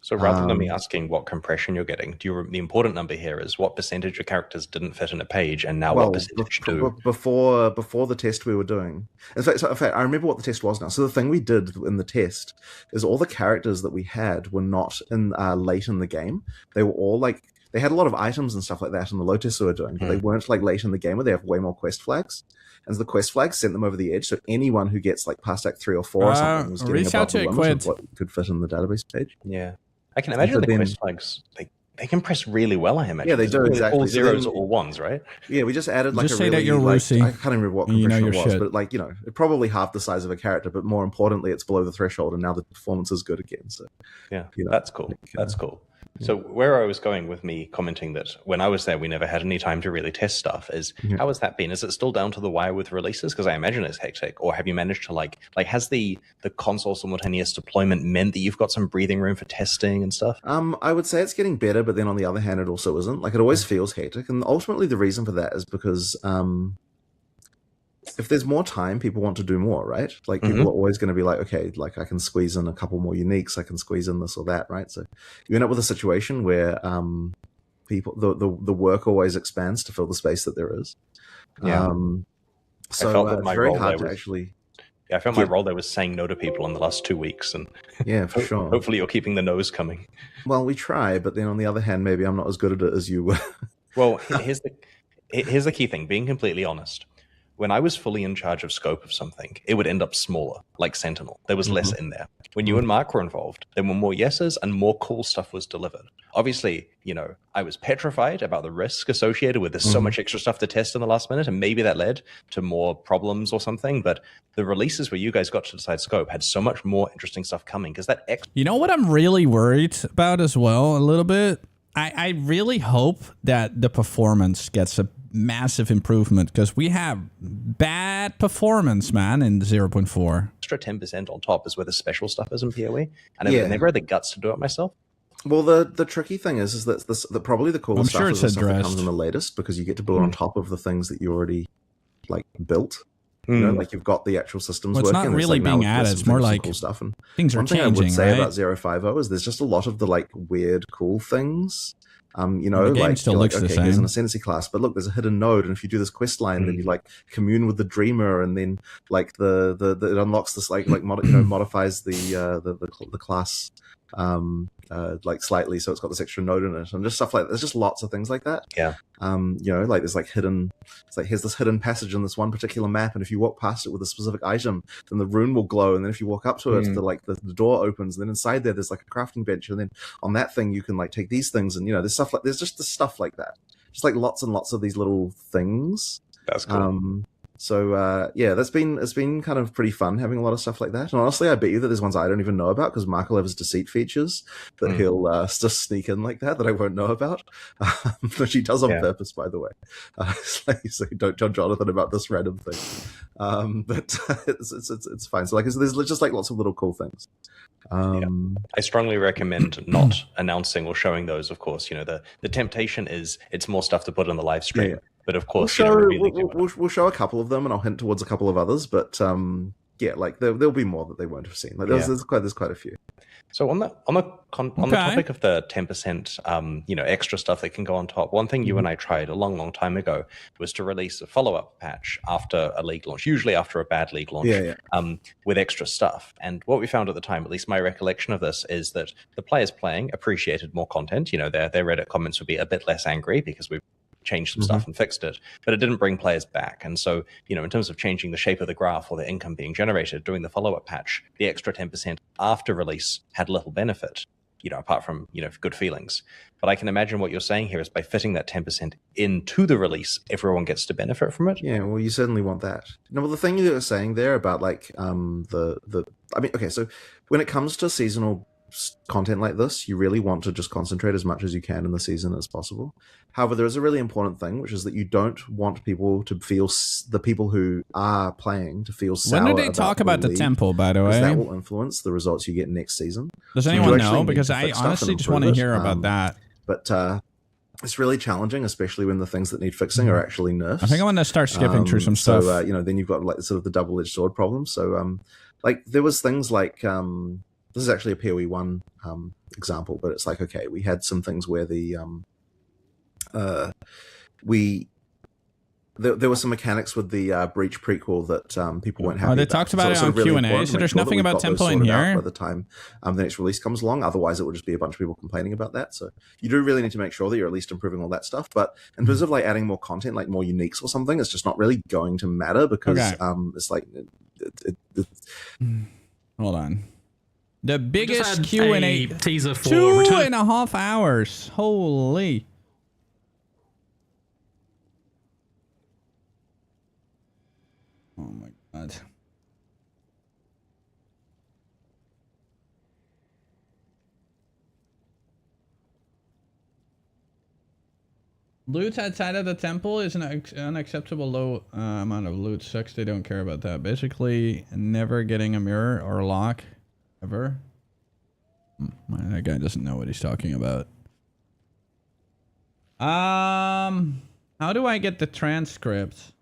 So rather than me asking what compression you're getting, the important number here is what percentage of characters didn't fit in a page, and now what percentage do? Before the test we were doing. In fact, I remember what the test was now. So the thing we did in the test is all the characters that we had were not in late in the game. They were all like, they had a lot of items and stuff like that in the load tests we were doing, but they weren't like late in the game where they have way more quest flags. And so the quest flags sent them over the edge. So anyone who gets like past Act 3 or 4 or something was getting above the limit of what could fit in the database page. Yeah. I can imagine the quest flags, they compress really well, I imagine. Yeah, they do, exactly. All zeros or all ones, right? Yeah, we just added like just a say really, that you're Rusy. I can't remember what compression was, shit. but like, probably half the size of a character, but more importantly, it's below the threshold, and now the performance is good again. So yeah, that's cool. That's cool. So where I was going with me commenting that when I was there, we never had any time to really test stuff is how has that been? Is it still down to the wire with releases? Because I imagine it's hectic. Or have you managed to like has the console simultaneous deployment meant that you've got some breathing room for testing and stuff? I would say it's getting better, but then on the other hand, it also isn't. Like it always feels hectic. And ultimately the reason for that is because if there's more time, people want to do more, right? Like people are always going to be like, okay, like I can squeeze in a couple more uniques, I can squeeze in this or that, right? So you end up with a situation where people the work always expands to fill the space that there is. Yeah. So it's very hard to actually. Yeah, I felt my role there was saying no to people in the last 2 weeks, and yeah, for sure. Hopefully, you're keeping the no's coming. Well, we try, but then on the other hand, maybe I'm not as good at it as you were. Well, here's the key thing. Being completely honest, when I was fully in charge of scope of something, it would end up smaller, like Sentinel. There was less in there. When you and Mark were involved, there were more yeses and more cool stuff was delivered. Obviously, you know, I was petrified about the risk associated with there's so much extra stuff to test in the last minute, and maybe that led to more problems or something. But the releases where you guys got to decide scope had so much more interesting stuff coming because that extra. You know what I'm really worried about as well, a little bit? I really hope that the performance gets a massive improvement because we have bad performance, man, in 0.4. Extra 10% on top is where the special stuff is in PoE, and I never had the guts to do it myself. Well, the tricky thing is that probably the coolest stuff is the stuff that comes in the latest because you get to build on top of the things that you already like built. You know, like you've got the actual systems working. It's not really being added. It's more like cool stuff. And things are changing. One thing I would say right? about 050 is there's just a lot of the like weird, cool things. You know, the game like still looks okay, the same. Here's an ascendancy class, but look, there's a hidden node, and if you do this quest line, then you like commune with the dreamer, and then like it unlocks this modifies the class like slightly, so it's got this extra node in it, and just stuff like that. There's just lots of things like that. Yeah. You know, like there's like hidden. It's like here's this hidden passage in this one particular map, and if you walk past it with a specific item, then the rune will glow, and then if you walk up to it, the door opens, and then inside there's like a crafting bench, and then on that thing you can like take these things, and you know, there's just the stuff like that, just like lots and lots of these little things. That's cool. So yeah, it's been kind of pretty fun having a lot of stuff like that. And honestly, I bet you that there's ones I don't even know about because Mark will have his deceit features that he'll just sneak in like that I won't know about. Which he does on purpose, by the way. So don't tell Jonathan about this random thing. But it's fine. So like there's just like lots of little cool things. I strongly recommend not announcing or showing those. Of course, you know the temptation is it's more stuff to put on the live stream. Yeah. But of course, we'll show a couple of them, and I'll hint towards a couple of others. But yeah, like there'll be more that they won't have seen. Like there's quite a few. So on the topic of the 10%, you know, extra stuff that can go on top. One thing you and I tried a long time ago was to release a follow-up patch after a league launch, usually after a bad league launch, with extra stuff. And what we found at the time, at least my recollection of this, is that the players playing appreciated more content. You know, their Reddit comments would be a bit less angry because we've changed some stuff and fixed it, but it didn't bring players back. And so, you know, in terms of changing the shape of the graph or the income being generated during the follow-up patch, the extra 10% after release had little benefit, you know, apart from, you know, good feelings. But I can imagine what you're saying here is by fitting that 10% into the release, everyone gets to benefit from it. Yeah, well, you certainly want that. No, well, the thing you were saying there about like I mean, okay, so when it comes to seasonal content like this, you really want to just concentrate as much as you can in the season as possible. However, there is a really important thing, which is that you don't want people to feel, the people who are playing to feel sour. When do they talk about the temple, by the way? That will influence the results you get next season. Does anyone know? Because I honestly just want to hear about that. But it's really challenging, especially when the things that need fixing are actually nerfs. I think I want to start skipping through some stuff. So, you know, then you've got like sort of the double-edged sword problem. So, like there was things like, this is actually a PoE 1 example, but it's like, okay, we had some things where there were some mechanics with the Breach prequel that people weren't happy about. They about. talked about it on Q&A, so there's nothing about tempo in here. By the time the next release comes along, otherwise it would just be a bunch of people complaining about that. So you do really need to make sure that you're at least improving all that stuff. But in terms of like adding more content, like more uniques or something, it's just not really going to matter because it's like... Hold on. The biggest Q&A teaser for 2.5 hours. Holy. Oh my god. Loot outside of the temple is an unacceptable low amount of loot. Sucks they don't care about that. Basically, never getting a mirror or a lock. Ever? That guy doesn't know what he's talking about. How do I get the transcript?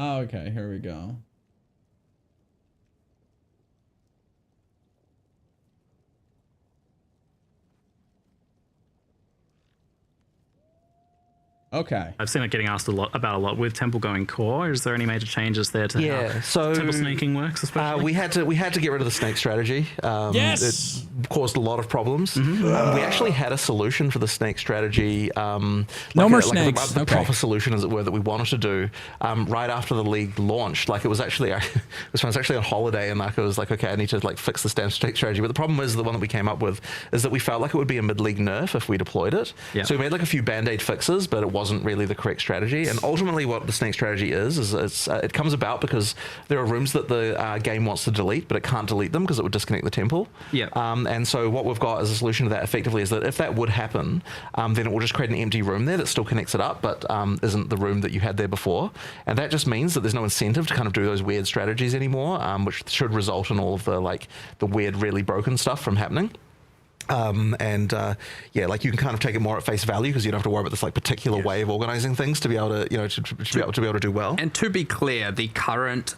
Oh, okay, here we go. Okay. I've seen it getting asked a lot with Temple going core. Is there any major changes there to how so Temple snaking works, especially? we had to get rid of the snake strategy. Yes! It caused a lot of problems. We actually had a solution for the snake strategy. No more snakes. The proper solution, as it were, that we wanted to do right after the league launched. Like, it was actually I was actually on holiday, and like I was like, okay, I need to like fix the snake strategy. But the problem is, the one that we came up with is that we felt like it would be a mid-league nerf if we deployed it. Yep. So we made like a few band-aid fixes, but it wasn't really the correct strategy. And ultimately what the snake strategy is it comes about because there are rooms that the game wants to delete, but it can't delete them because it would disconnect the temple. And so what we've got as a solution to that effectively is that if that would happen, then it will just create an empty room there that still connects it up, but isn't the room that you had there before. And that just means that there's no incentive to kind of do those weird strategies anymore, which should result in all of the weird, really broken stuff from happening. Yeah, like you can kind of take it more at face value because you don't have to worry about this like particular way of organizing things to be able to, to be able to do well. And to be clear, the current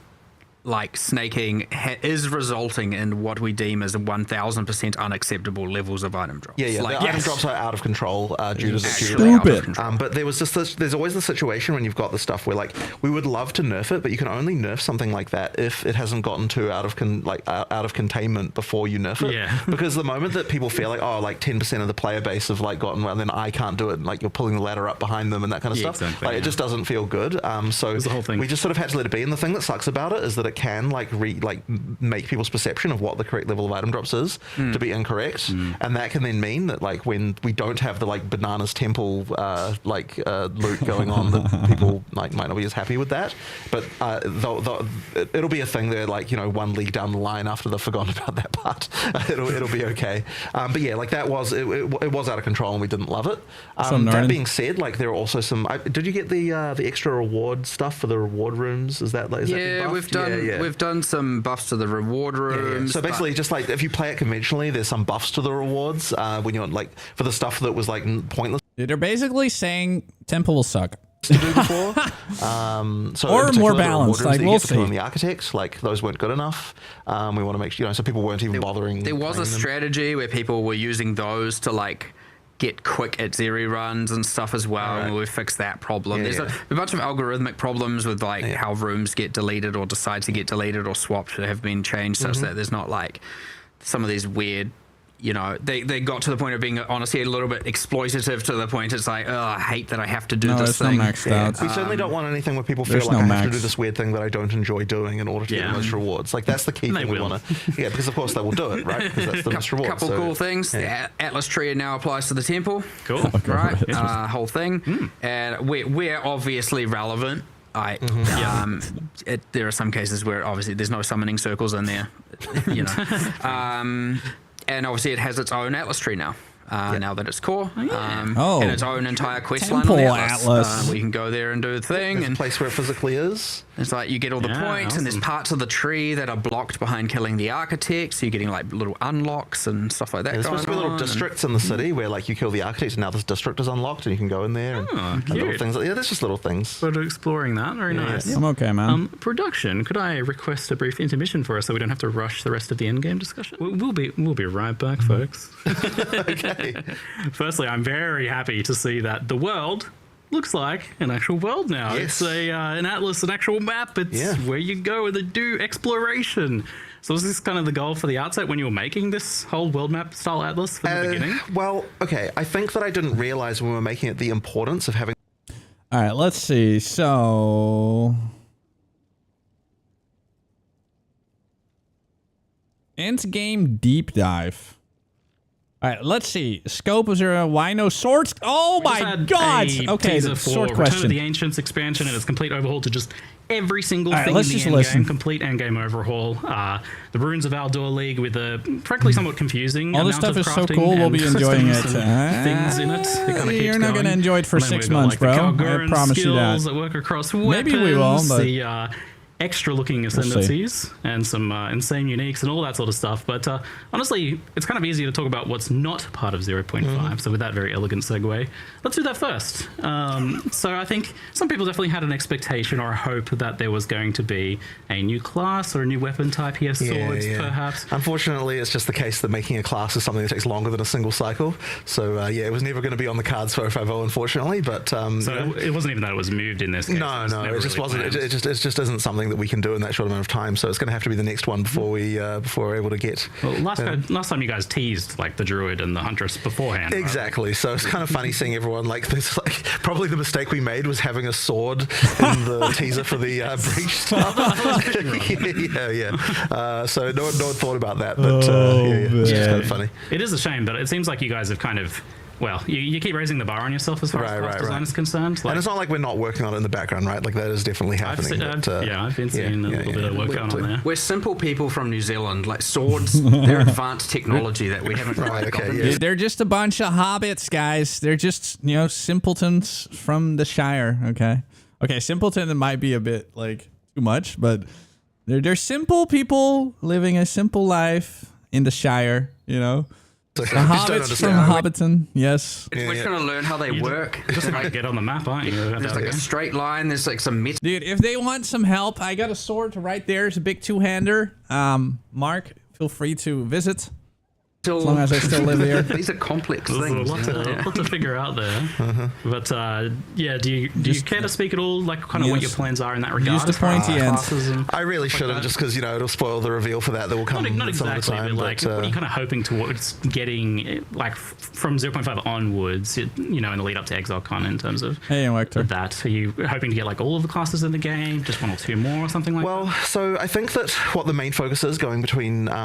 like snaking is resulting in what we deem as 1,000% unacceptable levels of item drops. Like, the item drops are out of control due to the stupid. But there was just there's always the situation when you've got the stuff where like we would love to nerf it, but you can only nerf something like that if it hasn't gotten too out of containment before you nerf it. Because the moment that people feel like 10% of the player base have like gotten, well, then I can't do it, and like you're pulling the ladder up behind them and that kind of stuff. Exactly, it just doesn't feel good. So the whole thing. We just sort of had to let it be. And the thing that sucks about it is that it can make people's perception of what the correct level of item drops is to be incorrect, and that can then mean that like when we don't have the like bananas temple loot going on, that people like might not be as happy with that. But it'll be a thing there, like one league down the line after they've forgotten about that part, it'll be okay. But yeah, like that was it was out of control and we didn't love it. That being said, like there are also some. Did you get the extra reward stuff for the reward rooms? Is that we've done some buffs to the reward rooms. So basically, just like if you play it conventionally, there's some buffs to the rewards when you're like for the stuff that was like pointless. They're basically saying Temple will suck. To do before, or more balanced. Like we'll see. The architects, like those weren't good enough. We want to make sure so people weren't even bothering. There was a strategy where people were using those to like get quick at zero runs and stuff as well, and we fixed that problem. There's a bunch of algorithmic problems with like how rooms get deleted or decide to get deleted or swapped that have been changed such that there's not like some of these weird, they got to the point of being honestly a little bit exploitative to the point it's like, I hate that I have to do this thing. No maxed out. We certainly don't want anything where people feel like I have to do this weird thing that I don't enjoy doing in order to get the most rewards. Like that's the key thing we want to. Yeah, because of course they will do it, right? Because that's the most reward. Couple cool things. The Atlas tree now applies to the temple. Cool. Right. Whole thing. And we're obviously relevant. There are some cases where obviously there's no summoning circles in there, and obviously it has its own Atlas tree now. Now that it's core, and its own entire quest line on the Atlas. We can go there and do the thing. There's a place where it physically is. It's like you get all the points, and there's parts of the tree that are blocked behind killing the architects. So you're getting like little unlocks and stuff like that. There's supposed to be little districts in the city where like you kill the architects, and now this district is unlocked, and you can go in there. And little things. There's just little things. So exploring that, very nice. I'm okay, man. Production, could I request a brief intermission for us so we don't have to rush the rest of the endgame discussion? We'll be right back, folks. Okay. Firstly, I'm very happy to see that the world looks like an actual world now. Yes. It's an atlas, an actual map. It's where you go and do exploration. So was this kind of the goal for the outset when you were making this whole world map style atlas from the beginning? Well, okay. I think that I didn't realize when we were making it the importance of having... All right, let's see. So... Endgame deep dive. All right, let's see. Scope of zero. Why no swords? Oh my God! Okay, the sword question. Return of the Ancients expansion and its complete overhaul to just every single thing in the endgame. Complete endgame overhaul. The Runes of Aldur League with a frankly somewhat confusing. All this stuff is so cool. We'll be enjoying it. Things in it. You're not going to enjoy it for 6 months, bro. I promise you that. That work across weapons, maybe we will, but. extra looking ascendancies and some insane uniques and all that sort of stuff. But honestly, it's kind of easy to talk about what's not part of 0.5. So with that very elegant segue, let's do that first. So I think some people definitely had an expectation or a hope that there was going to be a new class or a new weapon type here, swords perhaps. Unfortunately, it's just the case that making a class is something that takes longer than a single cycle. So yeah, it was never going to be on the cards for 050, unfortunately. But so it wasn't even that it was moved in this case. No, it just wasn't. It just isn't something that we can do in that short amount of time. So it's going to have to be the next one before we're able to get. Well, last time you guys teased like the druid and the huntress beforehand. Exactly. Right? So it's kind of funny seeing everyone like this. Like probably the mistake we made was having a sword in the teaser for the breach stuff. So no one thought about that, but it's just kind of funny. It is a shame, but it seems like you guys have kind of. Well, you keep raising the bar on yourself as far as class design is concerned. Like, and it's not like we're not working on it in the background, right? Like that is definitely happening. I've been seeing a little bit of work going on there. We're simple people from New Zealand. Like swords, they're advanced technology that we haven't quite gotten. They're just a bunch of hobbits, guys. They're just, simpletons from the Shire, okay? Okay, simpleton might be a bit, like, too much, but they're simple people living a simple life in the Shire, The hobbits from Hobbiton, yes. We're just going to learn how they work. Just like get on the map, aren't you? There's like a straight line. There's like some meta. Dude, if they want some help, I got a sword right there. It's a big two-hander. Mark, feel free to visit. As long as I still live here. These are complex things. There's a lot to figure out there. But do you care to speak at all, like kind of what your plans are in that regard? Use the pointy ends. I really shouldn't, just because it'll spoil the reveal for that will come not some exactly, of the time. But like, what are you kind of hoping towards getting, like from 0.5 onwards, in the lead up to ExileCon in terms of that? Are you hoping to get like all of the classes in the game, just one or two more or something like that? Well, so I think that what the main focus is going between 050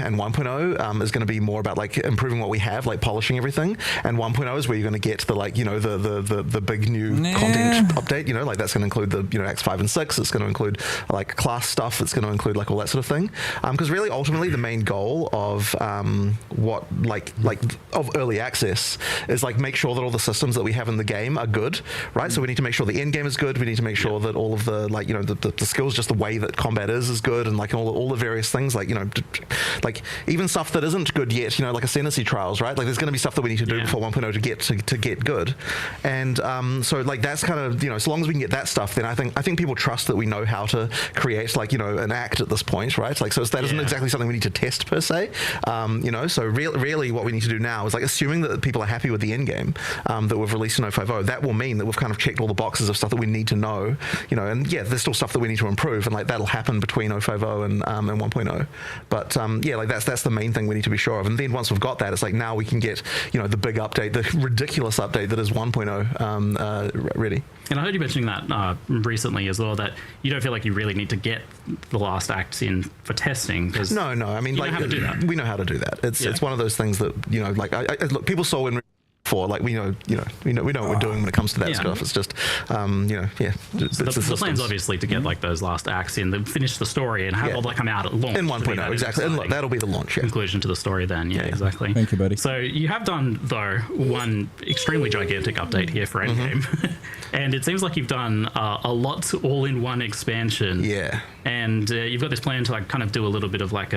and 1.0 is going to be more about like improving what we have, like polishing everything, and 1.0 is where you're going to get the like the big new content update, like that's going to include the Acts 5 and 6. It's going to include like class stuff. It's going to include like all that sort of thing, because really ultimately the main goal of of early access is like make sure that all the systems that we have in the game are good, right? So we need to make sure the end game is good. We need to make sure that all of the like the skills, just the way that combat is good, and like all the various things, like like even stuff that isn't good yet, like ascendancy trials, right? Like there's going to be stuff that we need to do before 1.0 to get good, and so like that's kind of so long as we can get that stuff, then I think people trust that we know how to create like an act at this point, right? Like so that isn't exactly something we need to test per se, so really what we need to do now is like assuming that people are happy with the end game that we've released in 050. That will mean that we've kind of checked all the boxes of stuff that we need to know, and there's still stuff that we need to improve, and like that'll happen between 050 and 1.0, but like that's the main thing we need to be sure of. And then once we've got that, it's like now we can get the big update, the ridiculous update that is 1.0 ready. And I heard you mentioning that recently as well, that you don't feel like you really need to get the last acts in for testing. No. I mean, like, know how to do that. We know how to do that. It's one of those things that like look, people saw in. Like we know what we're doing when it comes to that stuff. It's just the plan's obviously to get like those last acts in, finish the story, and have all that come out at launch. In 1.0, exactly. And look, that'll be the launch. Conclusion to the story then. Yeah, exactly. Thank you, buddy. So you have done though one extremely gigantic update here for Endgame, and it seems like you've done a lot all in one expansion. Yeah. And you've got this plan to like kind of do a little bit of like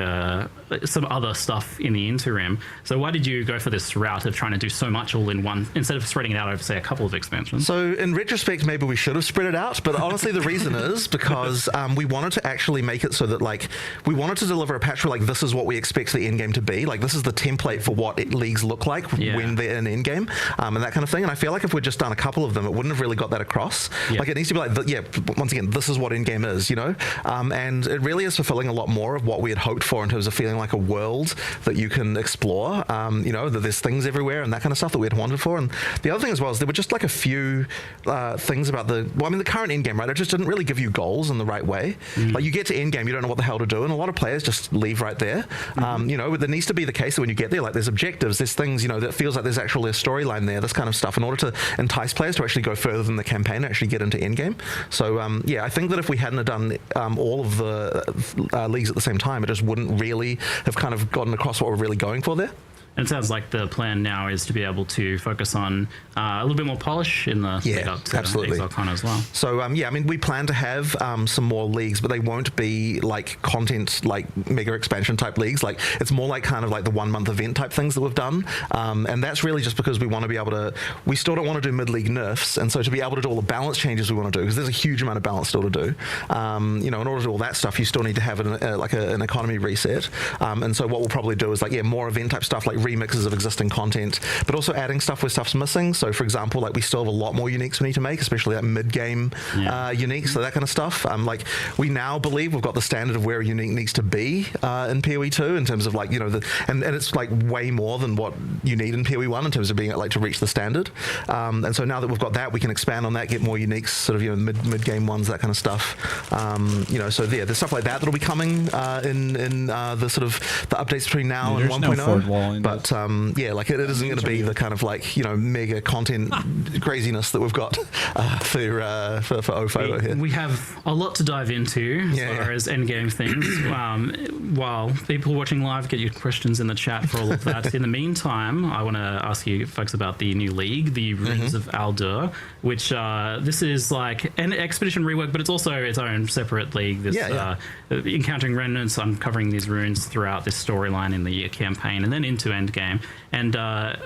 some other stuff in the interim. So why did you go for this route of trying to do so much all in one instead of spreading it out over say a couple of expansions? So in retrospect, maybe we should have spread it out, but honestly the reason is because we wanted to actually make it so that like we wanted to deliver a patch where like this is what we expect the end game to be, like this is the template for what leagues look like when they're in end game, and that kind of thing. And I feel like if we'd just done a couple of them, it wouldn't have really got that across. Like it needs to be like once again, this is what end game is, and it really is fulfilling a lot more of what we had hoped for in terms of feeling like a world that you can explore, that there's things everywhere and that kind of stuff that we had wanted for. And the other thing as well is there were just like a few things about the current end game, right? It just didn't really give you goals in the right way. Like you get to end game, you don't know what the hell to do, and a lot of players just leave right there. There needs to be the case that when you get there, like there's objectives, there's things, that feels like there's actually a storyline there, this kind of stuff, in order to entice players to actually go further than the campaign and actually get into end game. So I think that if we hadn't have done all of the leagues at the same time, it just wouldn't really have kind of gotten across what we're really going for there. And it sounds like the plan now is to be able to focus on a little bit more polish in the lead up to ExileCon as well. So yeah, I mean, we plan to have some more leagues, but they won't be like content, like mega expansion type leagues. Like it's more like kind of like the 1 month event type things that we've done. And that's really just because we want to be able to, we still don't want to do mid-league nerfs. And so to be able to do all the balance changes we want to do, because there's a huge amount of balance still to do. You know, in order to do all that stuff, you still need to have an economy reset. And so what we'll probably do is like, yeah, more event type stuff, like remixes of existing content, but also adding stuff where stuff's missing. So for example, like we still have a lot more uniques we need to make, especially that mid-game uniques, so that kind of stuff. Like we now believe we've got the standard of where a unique needs to be in PoE 2 in terms of like, you know, and it's like way more than what you need in PoE 1 in terms of being like to reach the standard. And so now that we've got that, we can expand on that, get more uniques, sort of, you know, mid-game ones, that kind of stuff. You know, so yeah, there's stuff like that that'll be coming in the sort of the updates between now and 1.0. But yeah, like it isn't going to be the kind of like, you know, mega content craziness that we've got for OFO here. We have a lot to dive into as far as endgame things. While people watching live, get your questions in the chat for all of that. In the meantime, I want to ask you folks about the new league, the Runes of Aldur, which this is like an expedition rework, but it's also its own separate league. This encountering remnants, uncovering these runes throughout this storyline in the campaign, and then into endgame. And I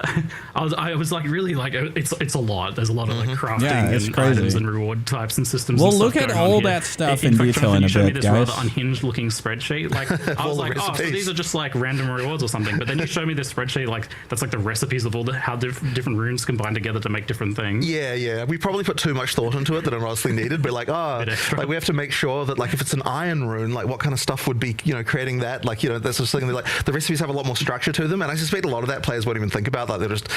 was like, really, like, it's a lot. There's a lot of like crafting and items and reward types and systems. We'll look at all that stuff in detail in a bit, guys. You showed me this rather unhinged looking spreadsheet. Like I was like, oh, so these are just like random rewards or something. But then you show me this spreadsheet, like that's like the recipes of all how different runes combine together to make different things. Yeah. We probably put too much thought into it that honestly needed. But like, like we have to make sure that like if it's an iron rune, like what kind of stuff would be, you know, creating that, like, you know, that's just something that, like the recipes have a lot more structure to them, and I suspect a lot of that players won't even think about. Like they'll just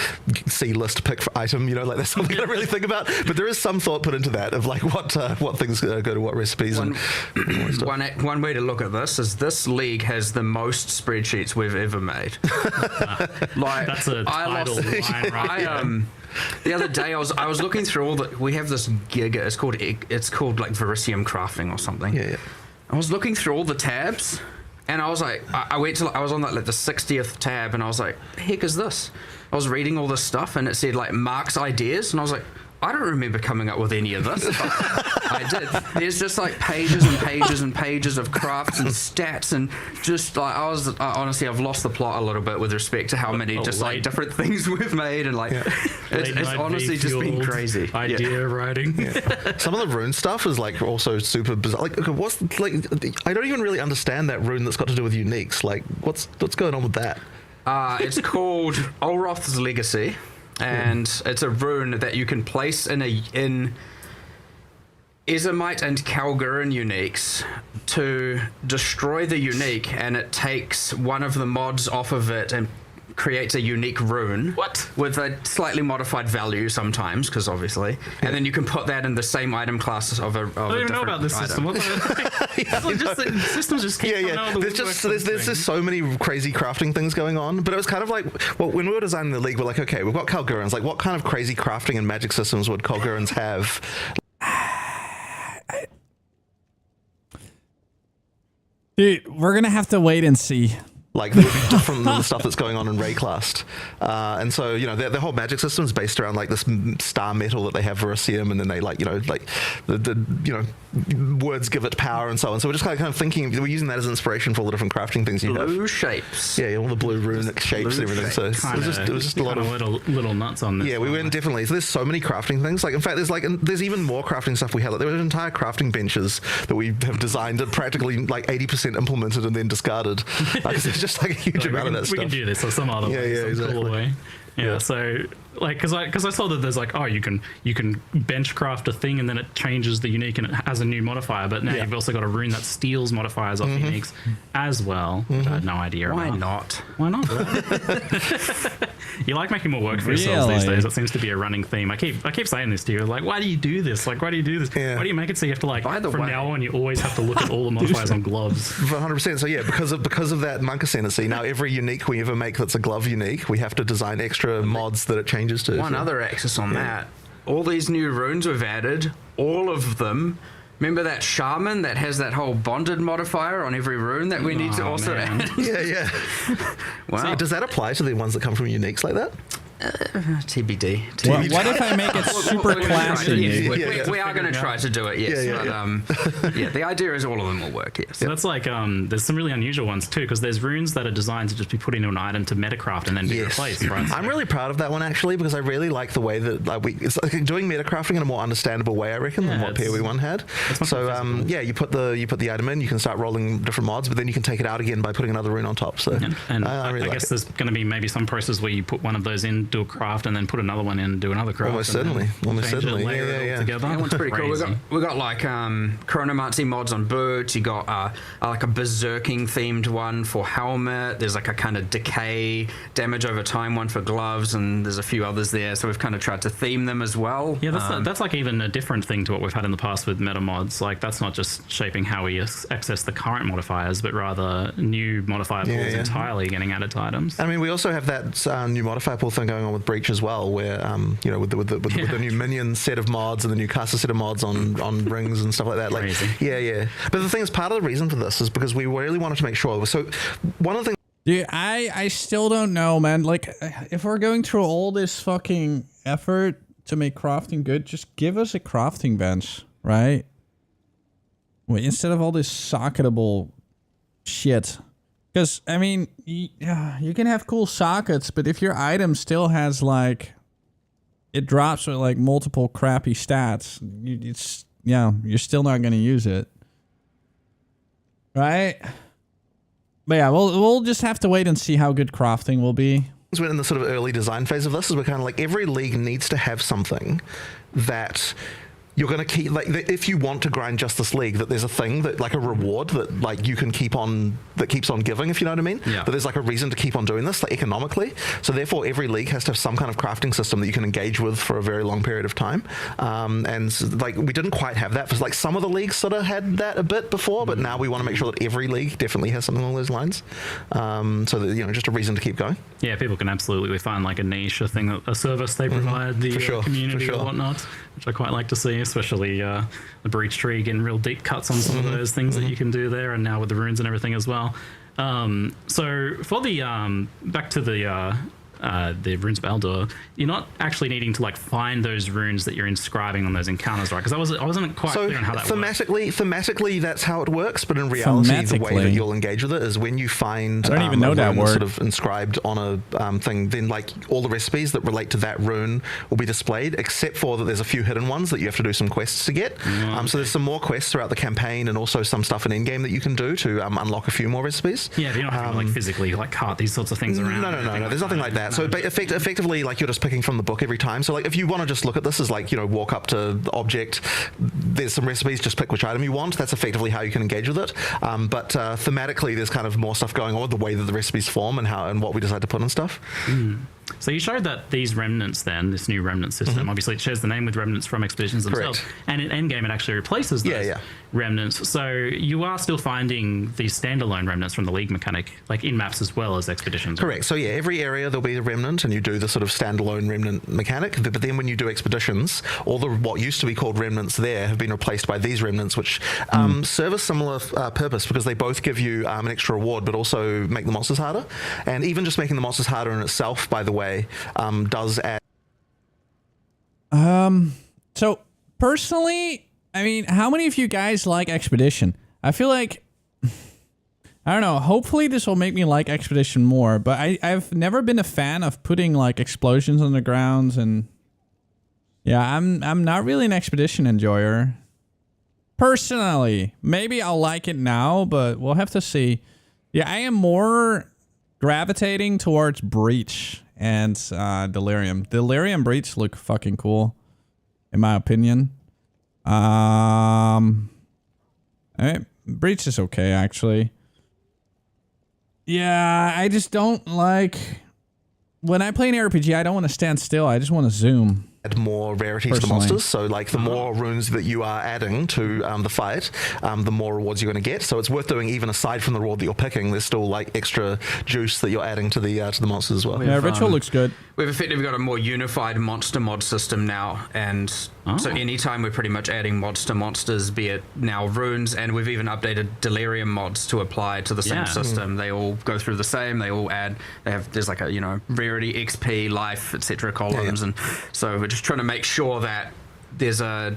see list pick for item, you know, like that's something they don't really think about. But there is some thought put into that of like what things go to what recipes. One way to look at this league has the most spreadsheets we've ever made. Like that's a title line, right? The other day I was looking through all we have this Giga. It's called like Verisium crafting or something. Yeah. I was looking through all the tabs, and I was like, I was on like the 60th tab, and I was like, the heck is this? I was reading all this stuff, and it said like Mark's ideas, and I was like, I don't remember coming up with any of this. I did. There's just like pages and pages and pages of crafts and stats, and just like honestly, I've lost the plot a little bit with respect to how many like different things we've made, and like it's honestly just been crazy. Idea writing. Yeah. Some of the rune stuff is like also super bizarre. Like what's like I don't even really understand that rune that's got to do with uniques. Like what's going on with that? It's called Olroth's Legacy. And it's a rune that you can place in Izomite and Kalgurin uniques to destroy the unique, and it takes one of the mods off of it and creates a unique rune. What? With a slightly modified value sometimes, because obviously. And then you can put that in the same item class of a different I don't even know about this system. The systems just keep coming out of the There's just so many crazy crafting things going on. But it was kind of like, well, when we were designing the league, we're like, okay, we've got Kalgurans. Like, what kind of crazy crafting and magic systems would Kalgurans have? Dude, we're going to have to wait and see. Like that would be different than the stuff that's going on in Rayclast. And so, you know, the whole magic system is based around like this star metal that they have Verisium, and then they like, you know, like the you know, words give it power and so on. So we're just kind of thinking, we're using that as inspiration for all the different crafting things you have. Blue shapes. Yeah, all the blue runic shapes and everything. So it was just a lot of little nuts on this. Yeah, we went definitely. So there's so many crafting things. Like in fact, there's even more crafting stuff we had. Like, there were entire crafting benches that we have designed and practically like 80% implemented and then discarded. Like, it's just like a huge amount of that stuff. We can do this or some other way, some cool way. Yeah, so like because I saw that there's like, oh, you can bench craft a thing and then it changes the unique and it has a new modifier, but now you've also got a rune that steals modifiers off uniques as well, which I had no idea Why about. Why not? You like making more work for yourselves these days. That seems to be a running theme. I keep saying this to you, like, why do you do this? Like, why do you do this? Why do you make it so you have to like from now on you always have to look at all the modifiers on gloves? 100%. So yeah, because of that monk ascendancy, now every unique we ever make that's a glove unique, we have to design extra mods that it changes to. One other axis on that, all these new runes we've added, all of them Remember that shaman that has that whole bonded modifier on every rune that we need to also add? Yeah. Wow. So does that apply to the ones that come from uniques like that? TBD. What if I make it super classy? We are going to try to do it, yes. But, the idea is all of them will work, yes. So that's like, there's some really unusual ones too, because there's runes that are designed to just be put into an item to metacraft and then be replaced, right? I'm really proud of that one, actually, because I really like the way that it's like doing metacrafting in a more understandable way, I reckon, than what PoE 1 had. So, you put the item in, you can start rolling different mods, but then you can take it out again by putting another rune on top. So, I guess there's going to be maybe some process where you put one of those in, do a craft, and then put another one in, do another craft. Almost certainly. Together. That one's pretty cool. We got like chronomancy mods on boots. You got like a berserking themed one for helmet. There's like a kind of decay damage over time one for gloves, and there's a few others there. So we've kind of tried to theme them as well. Yeah, that's like even a different thing to what we've had in the past with meta mods. Like that's not just shaping how we access the current modifiers, but rather new modifier pools entirely getting added to items. I mean, we also have that new modifier pool thing going on with Breach as well, where with the new minion set of mods and the new caster set of mods on rings and stuff like that. Like, But the thing is, part of the reason for this is because we really wanted to make sure. So one of the things. Dude, I still don't know, man. Like, if we're going through all this fucking effort to make crafting good, just give us a crafting bench, right? Wait, instead of all this socketable shit. Because, I mean, you can have cool sockets, but if your item still has, like, it drops with, like, multiple crappy stats, you're still not going to use it. Right? But yeah, we'll just have to wait and see how good crafting will be. We're in the sort of early design phase of this, is we're kind of like, every league needs to have something that you're going to keep, like, if you want to grind just this league, that there's a thing that, like, a reward that, like, you can keep on, that keeps on giving, if you know what I mean? Yeah. That there's, like, a reason to keep on doing this, like, economically. So therefore, every league has to have some kind of crafting system that you can engage with for a very long period of time. And, like, we didn't quite have that. For, like, some of the leagues sort of had that a bit before, but now we want to make sure that every league definitely has something along those lines. So that, just a reason to keep going. Yeah, people can absolutely find, like, a niche, a thing, a service they provide the community or whatnot, which I quite like to see, especially the breach tree, getting real deep cuts on some of those things that you can do there, and now with the runes and everything as well. So for the back to the runes of Aldur, you're not actually needing to, like, find those runes that you're inscribing on those encounters, right? Because I wasn't quite clear on how that works. Thematically, that's how it works, but in reality, the way that you'll engage with it is when you find I don't even know that word sort of inscribed on a thing, then, like, all the recipes that relate to that rune will be displayed, except for that there's a few hidden ones that you have to do some quests to get. So there's some more quests throughout the campaign, and also some stuff in Endgame that you can do to unlock a few more recipes. Yeah, but you don't have to, like, physically, like, cart these sorts of things around. No, there's nothing like that. So effectively, like, you're just picking from the book every time. So, like, if you want to just look at this as, like, walk up to the object, there's some recipes, just pick which item you want. That's effectively how you can engage with it. But thematically, there's kind of more stuff going on with the way that the recipes form and what we decide to put in stuff. So you showed that these remnants then, this new remnant system, obviously it shares the name with remnants from expeditions themselves. Correct. And in Endgame it actually replaces those remnants. So you are still finding these standalone remnants from the League mechanic, like in maps as well as expeditions. Correct. So yeah, every area there'll be a remnant, and you do the sort of standalone remnant mechanic. But then when you do expeditions, all the what used to be called remnants there have been replaced by these remnants, which serve a similar purpose, because they both give you an extra reward, but also make the monsters harder. And even just making the monsters harder in itself, by the way, does add. So personally, I mean, how many of you guys like Expedition? I feel like, I don't know, hopefully this will make me like Expedition more, but I've never been a fan of putting, like, explosions on the grounds, and yeah, I'm not really an Expedition enjoyer. Personally, maybe I'll like it now, but we'll have to see. Yeah, I am more gravitating towards Breach and Delirium. Delirium Breach look fucking cool, in my opinion. Breach is okay, actually. Yeah, I just don't like... When I play an RPG, I don't want to stand still. I just want to zoom. Add more rarities to the monsters. So, like, the more runes that you are adding to the fight, the more rewards you're going to get. So it's worth doing, even aside from the reward that you're picking. There's still, like, extra juice that you're adding to the monsters as well. Yeah, Ritual looks good. we've effectively got a more unified monster mod system now, and so anytime we're pretty much adding mods to monsters, be it now runes, and we've even updated delirium mods to apply to the same system. They all go through the same. They all add. There's like a rarity, XP, life, etc. columns, and so we're just trying to make sure that there's a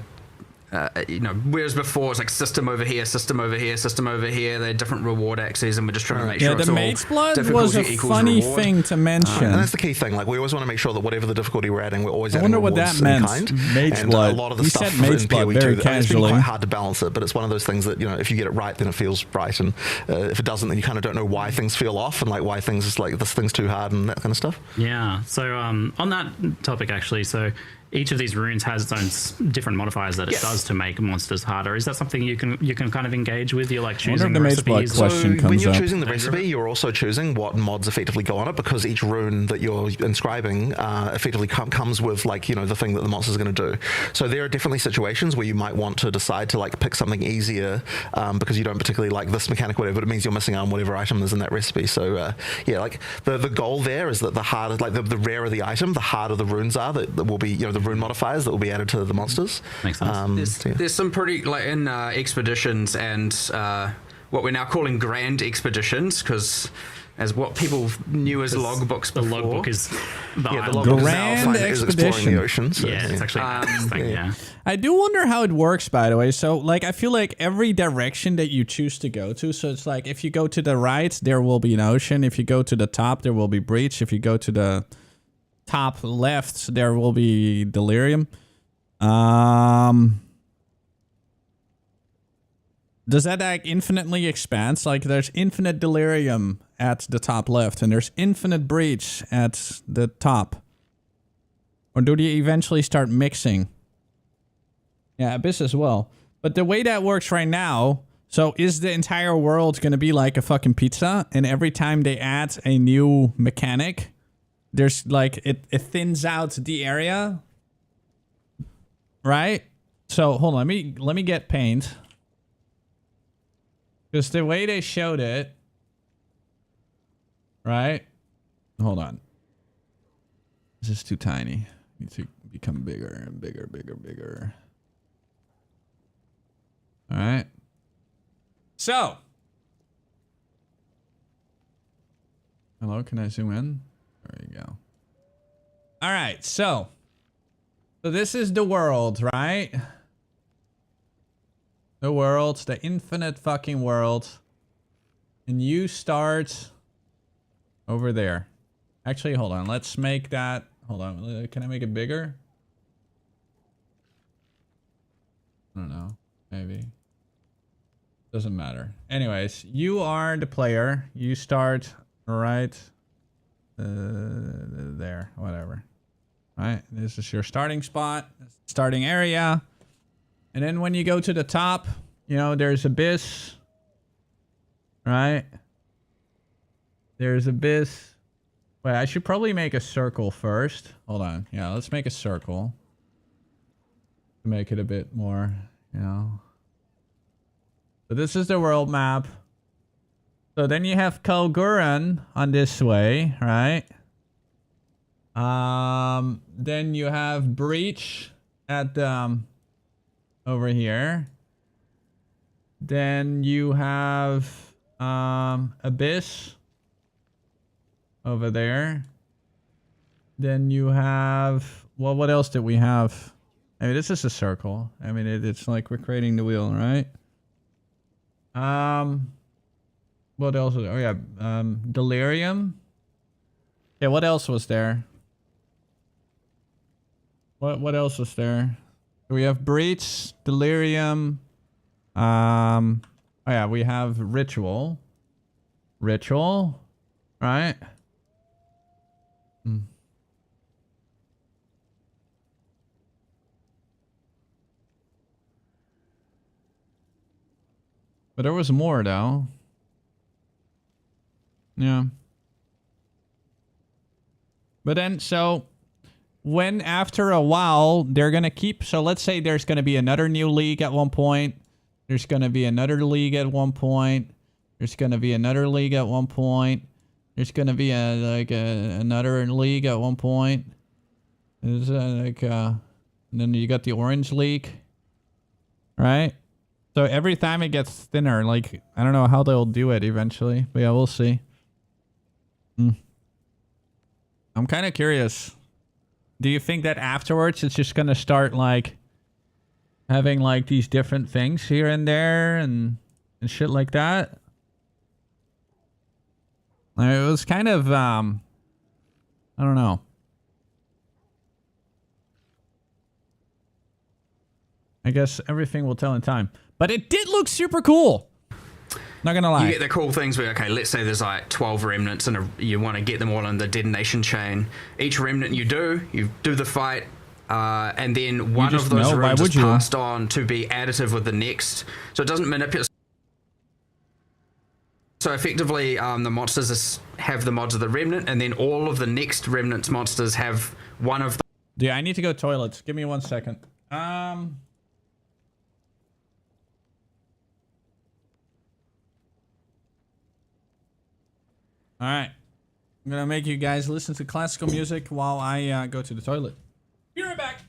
whereas before it's like system over here, system over here, system over here. They're different reward axes, and we're just trying to make sure it's the all Mage's Blood was a funny thing to mention. And that's the key thing. Like, we always want to make sure that whatever the difficulty we're adding, we're always adding what that meant. Mage's Blood. A lot of the He stuff said Mage's in Blood PoE very 2, casually. it's been quite hard to balance it, but it's one of those things that, if you get it right, then it feels right, and if it doesn't, then you kind of don't know why things feel off, and like why things like this thing's too hard and that kind of stuff. Yeah. So on that topic, actually, so each of these runes has its own different modifiers that it does to make monsters harder. Is that something you can kind of engage with? You're like choosing the recipes. So when you're choosing the recipe, you're also choosing what mods effectively go on it, because each rune that you're inscribing effectively comes with the thing that the monster's going to do. So there are definitely situations where you might want to decide to like pick something easier because you don't particularly like this mechanic, whatever, but it means you're missing out on whatever item is in that recipe. So like the goal there is that the harder, like the rarer the item, the harder the runes are that will be, the rune modifiers that will be added to the monsters. Makes sense. There's some pretty, like in expeditions and what we're now calling grand expeditions, because as what people knew as logbooks before. The logbook is the grand expedition. The ocean, so, it's actually a thing, I do wonder how it works, by the way. So, like, I feel like every direction that you choose to go to, so it's like if you go to the right, there will be an ocean. If you go to the top, there will be breach. If you go to the top left, there will be delirium. Does that like infinitely expand? Like there's infinite delirium at the top left, and there's infinite breach at the top. Or do they eventually start mixing? Yeah, Abyss as well. But the way that works right now, so is the entire world going to be like a fucking pizza? And every time they add a new mechanic, there's like, it thins out the area, right? So hold on, let me get paint. Because the way they showed it, right? Hold on. This is too tiny. Need to become bigger and bigger, bigger, bigger. All right. So. Hello, can I zoom in? There you go. All right, so this is the world, right? The world, the infinite fucking world. And you start over there. Actually, hold on. Let's make that. Hold on. Can I make it bigger? I don't know. Maybe. Doesn't matter. Anyways, you are the player. You start right there. Whatever. Right? This is your starting spot. Starting area. And then when you go to the top, you know, there's Abyss. Right? There's Abyss. Wait, I should probably make a circle first. Hold on. Yeah, let's make a circle. To make it a bit more, you know. So this is the world map. So then you have Kalguran on this way, right? Then you have Breach at over here. Then you have Abyss over there. Then you have, well, what else did we have? I mean, this is a circle. I mean, it's like we're creating the wheel, right? What else? Oh yeah, Delirium. Yeah, what else was there? What else was there? We have Breach, Delirium. Oh yeah, we have Ritual. Right? But there was more though. Yeah. But then, so when after a while they're gonna keep, so let's say there's gonna be another new league at one point. There's gonna be another league at one point. There's gonna be another league at one point. There's gonna be another league at one point. There's and then you got the orange league, right? So every time it gets thinner, like I don't know how they'll do it eventually, but yeah, we'll see. I'm kind of curious. Do you think that afterwards it's just gonna start like having like these different things here and there and shit like that? It was kind of I don't know. I guess everything will tell in time. But it did look super cool. Not gonna lie. You get the cool things where, okay, let's say there's like 12 remnants and you want to get them all in the detonation chain. Each remnant you do the fight, and then one of those rooms is passed on to be additive with the next. So it doesn't manipulate. So effectively, the monsters have the mods of the remnant, and then all of the next remnant's monsters have one of the... Yeah, I need to go toilets. Give me 1 second. All right, I'm gonna make you guys listen to classical music while I go to the toilet. Be right back.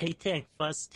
Hey, take first.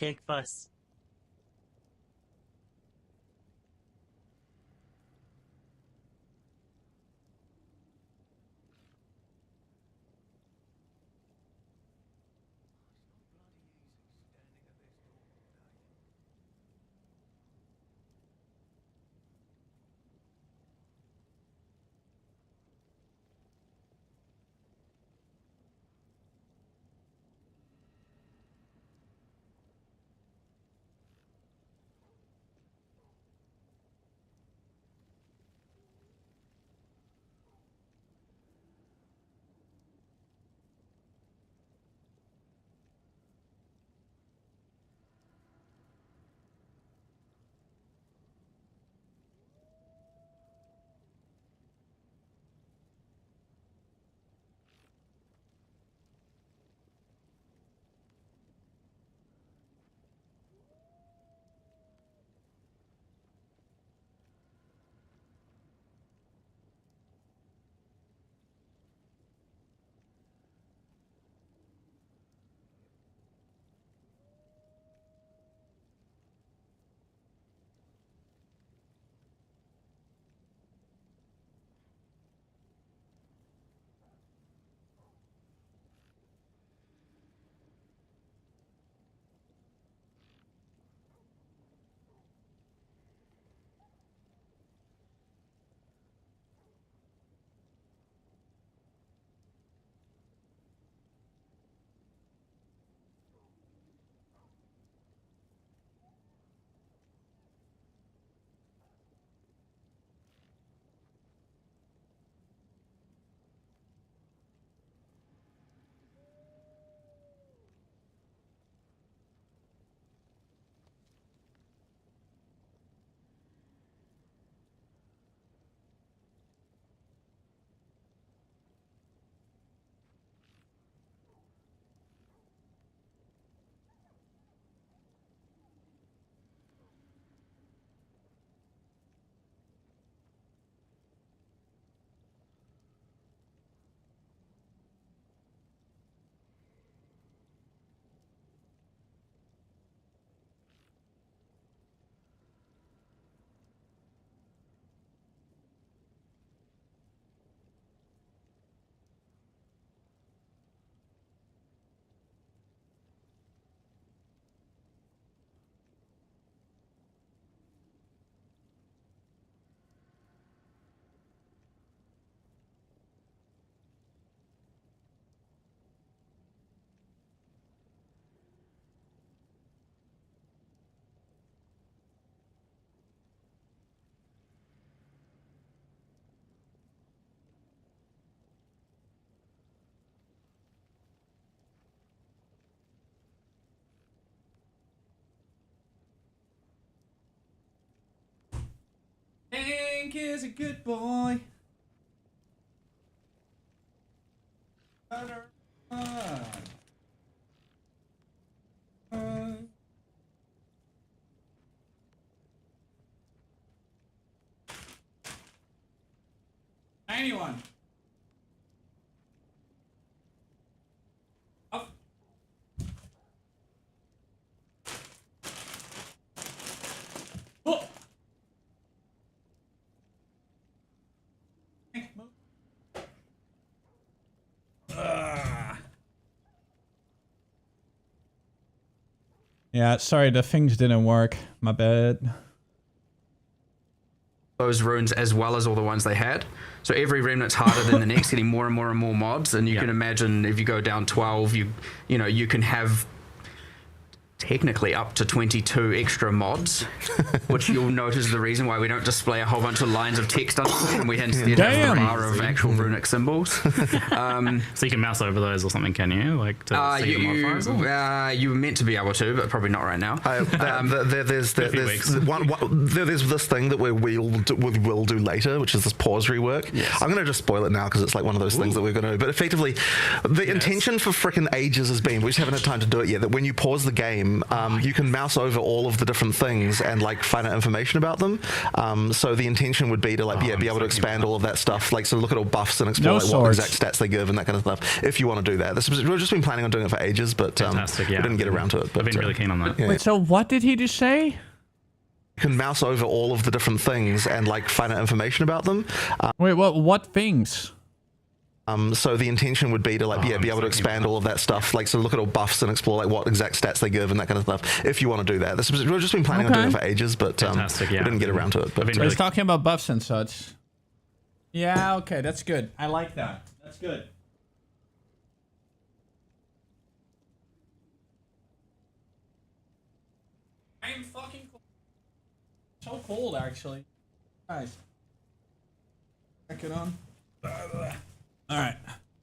Hank is a good boy. Anyone? Up. Oh. Yeah, sorry, the things didn't work. My bad. Those runes as well as all the ones they had. So every remnant's harder than the next, getting more and more and more mods. And you can imagine if you go down 12, you know, you can have technically up to 22 extra mods, which you'll notice the reason why we don't display a whole bunch of lines of text on it, and we instead have a bar of actual runic symbols. So you can mouse over those or something, can you? Like to see the modifiers? You were meant to be able to, but probably not right now. There's this thing that we'll do later, which is this pause rework. Yes. I'm going to just spoil it now because it's like one of those things that we're going to do. But effectively, the intention for frickin' ages has been, we just haven't had time to do it yet, that when you pause the game, you can mouse over all of the different things and like find out information about them. So the intention would be to like be able to expand all of that stuff, like so look at all buffs and explore what exact stats they give and that kind of stuff. If you want to do that, we've just been planning on doing it for ages, but we didn't get around to it. But I've been really keen on that. Wait, so what did he just say? You can mouse over all of the different things and like find out information about them. Wait, what things? So the intention would be to like be able to expand all of that stuff, like so look at all buffs and explore like what exact stats they give and that kind of stuff. If you want to do that, we've just been planning on doing it for ages, but we didn't get around to it. But he's talking about buffs and such. Yeah, okay, that's good. I like that. That's good. I'm fucking cold. So cold, actually. Nice. Check it on. Alright.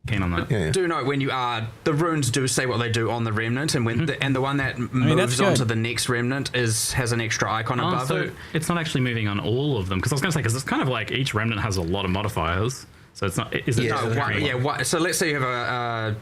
Keen on that. Do note when you are, the runes do say what they do on the remnant, and when the one that moves on to the next remnant has an extra icon above it. It's not actually moving on all of them, because I was going to say, because it's kind of like each remnant has a lot of modifiers, so it's not. Is it? So let's say you have a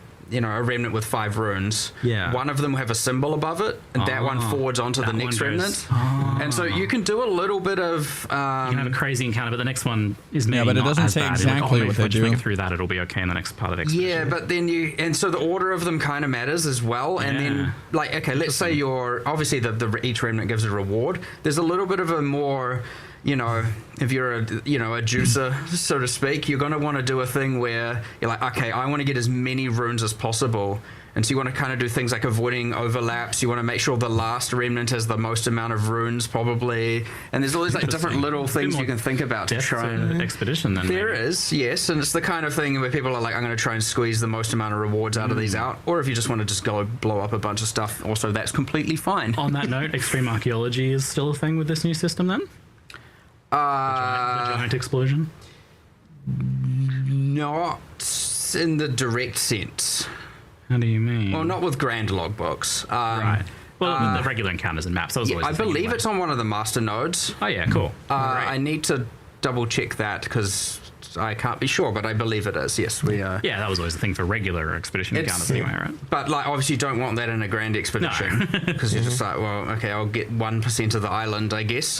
remnant with 5 runes. Yeah. One of them will have a symbol above it, and that one forwards onto the next remnant. And so you can do a little bit of. You can have a crazy encounter, but the next one is maybe but it not doesn't as say bad. exactly what they do. If I make it through that, it'll be okay in the next part of the expedition. Yeah, but then and so the order of them kind of matters as well. And then, like, okay, let's say obviously each remnant gives a reward. There's a little bit of a more. If you're a juicer, so to speak, you're going to want to do a thing where you're like, okay, I want to get as many runes as possible. And so you want to kind of do things like avoiding overlaps. You want to make sure the last remnant has the most amount of runes, probably. And there's all these like different little things you can think about to try and expedition. Then there is, yes, and it's the kind of thing where people are like, I'm going to try and squeeze the most amount of rewards out of these out. Or if you just want to just go blow up a bunch of stuff, also that's completely fine. On that note, extreme archaeology is still a thing with this new system, then. The giant explosion? Not in the direct sense. How do you mean? Well, not with grand logbooks. Right. Well, the regular encounters and maps. I believe it's on one of the master nodes. Oh, yeah, cool. I need to double check that because I can't be sure, but I believe it is. Yes, we are. Yeah, that was always the thing for regular expedition encounters anyway, right? But like, obviously, you don't want that in a grand expedition because you're just like, well, okay, I'll get 1% of the island, I guess.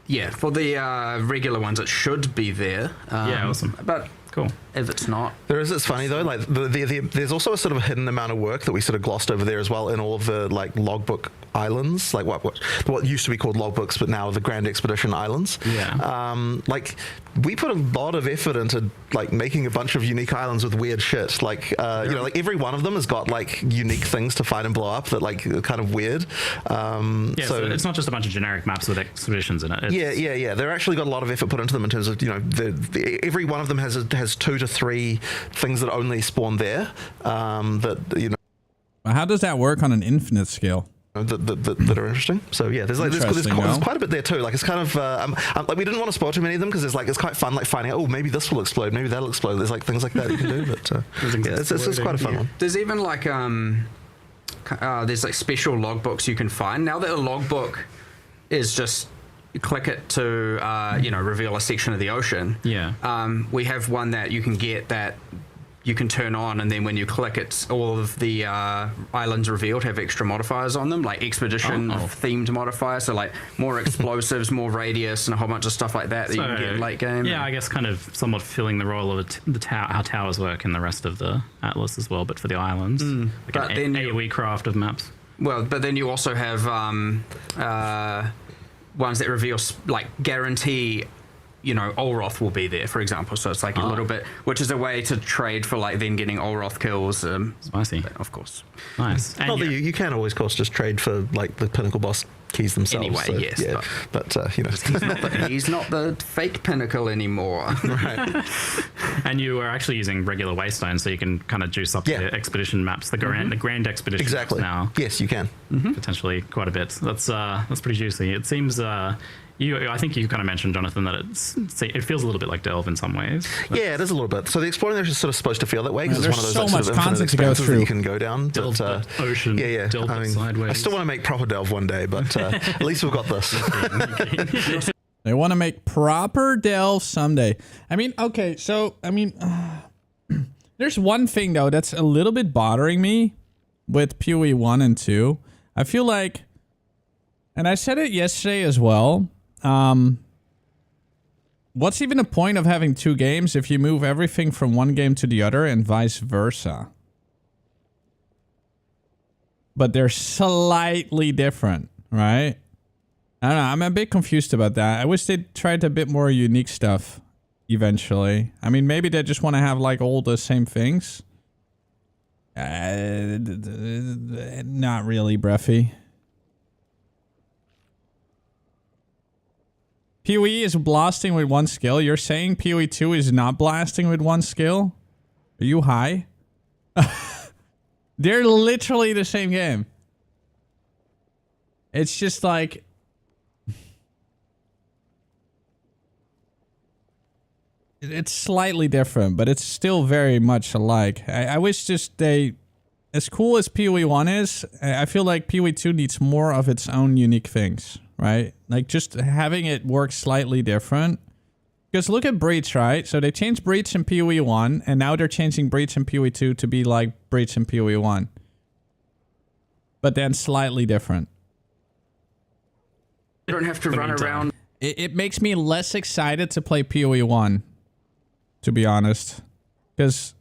Yeah, for the regular ones, it should be there. Yeah, awesome. But cool. If it's not, it's funny though. Like there's also a sort of hidden amount of work that we sort of glossed over there as well in all of the like logbook islands, like what used to be called logbooks, but now the Grand Expedition Islands. Yeah. Like we put a lot of effort into like making a bunch of unique islands with weird shit. Like like every one of them has got like unique things to find and blow up that like are kind of weird. So it's not just a bunch of generic maps with expeditions in it. Yeah. They're actually got a lot of effort put into them in terms of every one of them has 2 to 3 things that only spawn there. How does that work on an infinite scale? That are interesting. So yeah, there's quite a bit there too. Like it's kind of like we didn't want to spoil too many of them because it's quite fun like finding out, oh, maybe this will explode, maybe that'll explode. There's like things like that you can do, but it's quite a fun one. There's even like there's like special logbooks you can find now that a logbook is just click it to, reveal a section of the ocean. Yeah. We have one that you can get that you can turn on, and then when you click, it's all of the islands revealed have extra modifiers on them, like expedition themed modifiers, so like more explosives, more radius, and a whole bunch of stuff like that you can get in late game. Yeah, I guess kind of somewhat filling the role of how towers work in the rest of the Atlas as well, but for the islands. Like but an then AoE craft of maps. Well, but then you also have ones that reveal, like, guarantee, Olroth will be there, for example. So it's like a little bit, which is a way to trade for, like, then getting Olroth kills. Spicy. Of course. Nice. And you can always, of course, just trade for, like, the pinnacle boss keys themselves. Anyway, so, yes. Yeah, but he's not the fake pinnacle anymore. Right. And you are actually using regular Waystone, so you can kind of juice up the expedition maps, the grand expedition maps now. Yes, you can. Potentially quite a bit. That's pretty juicy. It seems I think you kind of mentioned, Jonathan, that it feels a little bit like Delve in some ways. Yeah, it is a little bit. So the exploring there is sort of supposed to feel that way because it's one of those so much sort of content to go expanses through. that you can go down. Delve but, ocean. Yeah. Delve sideways. I still want to make proper Delve one day, but at least we've got this. They want to make proper Delve someday. I mean, okay, so there's one thing though that's a little bit bothering me with PoE 1 and 2. I feel like, and I said it yesterday as well. What's even the point of having two games if you move everything from one game to the other and vice versa? But they're slightly different, right? I don't know. I'm a bit confused about that. I wish they tried a bit more unique stuff eventually. I mean, maybe they just want to have like all the same things. Not really, Breffy. PoE is blasting with one skill. You're saying PoE 2 is not blasting with one skill? Are you high? They're literally the same game. It's just like... It's slightly different, but it's still very much alike. I wish just they... As cool as PoE 1 is, I feel like PoE 2 needs more of its own unique things. Right? Like just having it work slightly different. Because look at Breach, right? So they changed Breach in PoE 1, and now they're changing Breach in PoE 2 to be like Breach in PoE 1. But then slightly different. You don't have to run around. It makes me less excited to play PoE 1, to be honest. Because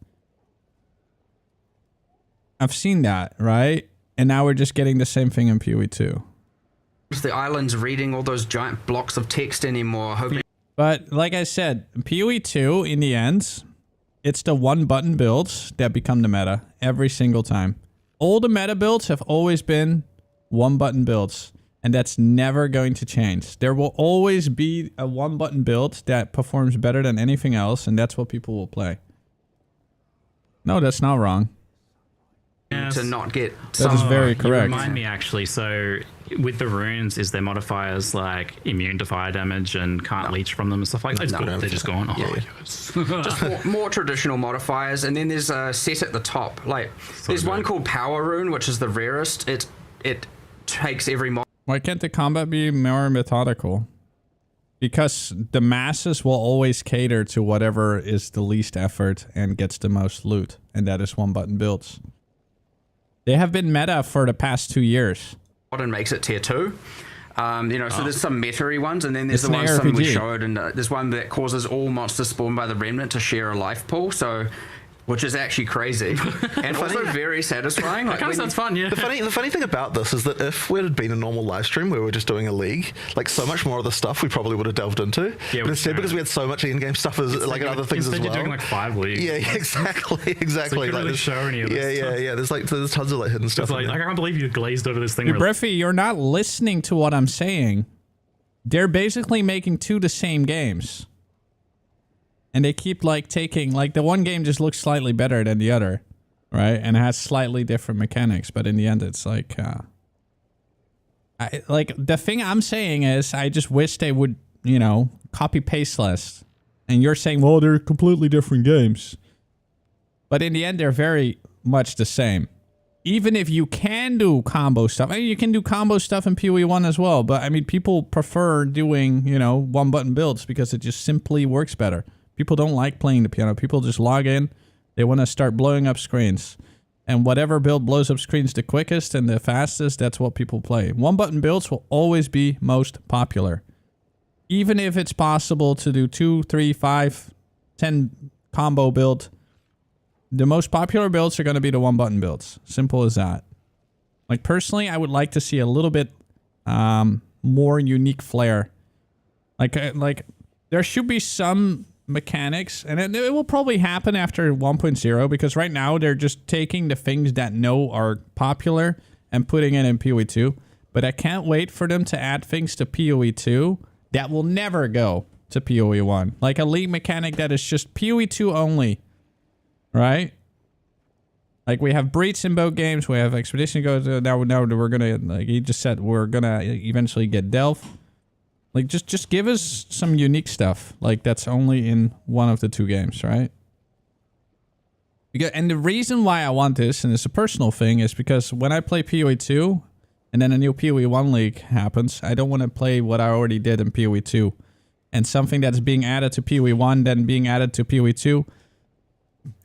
I've seen that, right? And now we're just getting the same thing in PoE 2. The islands reading all those giant blocks of text anymore. But like I said, PoE 2 in the end, it's the one button builds that become the meta every single time. All the meta builds have always been one button builds, and that's never going to change. There will always be a one button build that performs better than anything else, and that's what people will play. No, that's not wrong. Yes. To not get that is very correct. You remind me actually, so with the runes, is their modifiers like immune to fire damage and can't leech from them and stuff like that? No, they're just gone. Yes. Just more traditional modifiers, and then there's a set at the top. Like there's one called Power Rune, which is the rarest. It takes every mod. Why can't the combat be more methodical? Because the masses will always cater to whatever is the least effort and gets the most loot, and that is one button builds. They have been meta for the past 2 years. And makes it tier 2. So there's some meta-y ones, and then there's the ones we showed, and there's one that causes all monsters spawned by the remnant to share a life pool, which is actually crazy and also very satisfying. Like, kind of sounds fun, yeah. The funny thing about this is that if we had been a normal live stream where we were just doing a league, like so much more of the stuff we probably would have delved into. Yeah, but instead, because we had so much in-game stuff as like other things as well. You're doing like 5 leagues. Yeah, exactly. So you can't really show any of this stuff. Yeah. There's tons of like hidden stuff. It's like, I can't believe you glazed over this thing. Breffy, you're not listening to what I'm saying. They're basically making two the same games. And they keep like taking, like the one game just looks slightly better than the other, right? And it has slightly different mechanics, but in the end it's like, the thing I'm saying is I just wish they would, copy paste less. And you're saying, well, they're completely different games. But in the end, they're very much the same. even if you can do combo stuff, I mean, you can do combo stuff in PoE 1 as well, but I mean, people prefer doing, you know, one-button builds because it just simply works better. People don't like playing the piano. People just log in, they want to start blowing up screens. And whatever build blows up screens the quickest and the fastest, that's what people play. One-button builds will always be most popular. Even if it's possible to do 2, 3, 5, 10 combo build, the most popular builds are going to be the one-button builds. Simple as that. Like, personally, I would like to see a little bit more unique flair. Like there should be some mechanics, and it will probably happen after 1.0, because right now they're just taking the things that are popular and putting it in PoE 2. But I can't wait for them to add things to PoE 2 that will never go to PoE 1. Like a league mechanic that is just PoE 2 only. Right? Like, we have breach in both games. We have expedition goes. Now we're gonna, like he just said, we're gonna eventually get Delph. Like, just give us some unique stuff. Like, that's only in one of the two games, right? And the reason why I want this, and it's a personal thing, is because when I play PoE 2, and then a new PoE 1 league happens, I don't want to play what I already did in PoE 2. And something that's being added to PoE 1, then being added to PoE 2,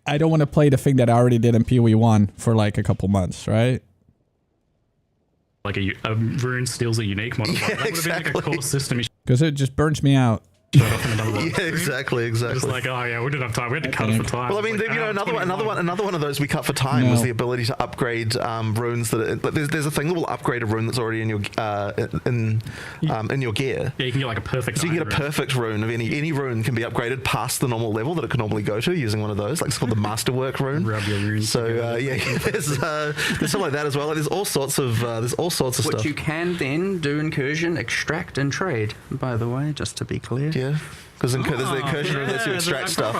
I don't want to play the thing that I already did in PoE 1 for like a couple months, right? Like a rune steals a unique modifier. That would have been like a core system. Because it just burns me out. Yeah, exactly. It's like, oh yeah, we didn't have time. We had to cut it for time. Well, I mean, like, you know, another one of those we cut for time was the ability to upgrade runes. There's a thing that will upgrade a rune that's already in your in your gear. Yeah, you can get like a perfect. So you get a perfect rune of any rune can be upgraded past the normal level that it could normally go to using one of those. Like, it's called the Masterwork rune. Rub your runes. So there's something like that as well. Like, there's all sorts of stuff. Which you can then do incursion, extract, and trade. By the way, just to be clear. Yeah, because there's the incursion rune that lets you extract stuff.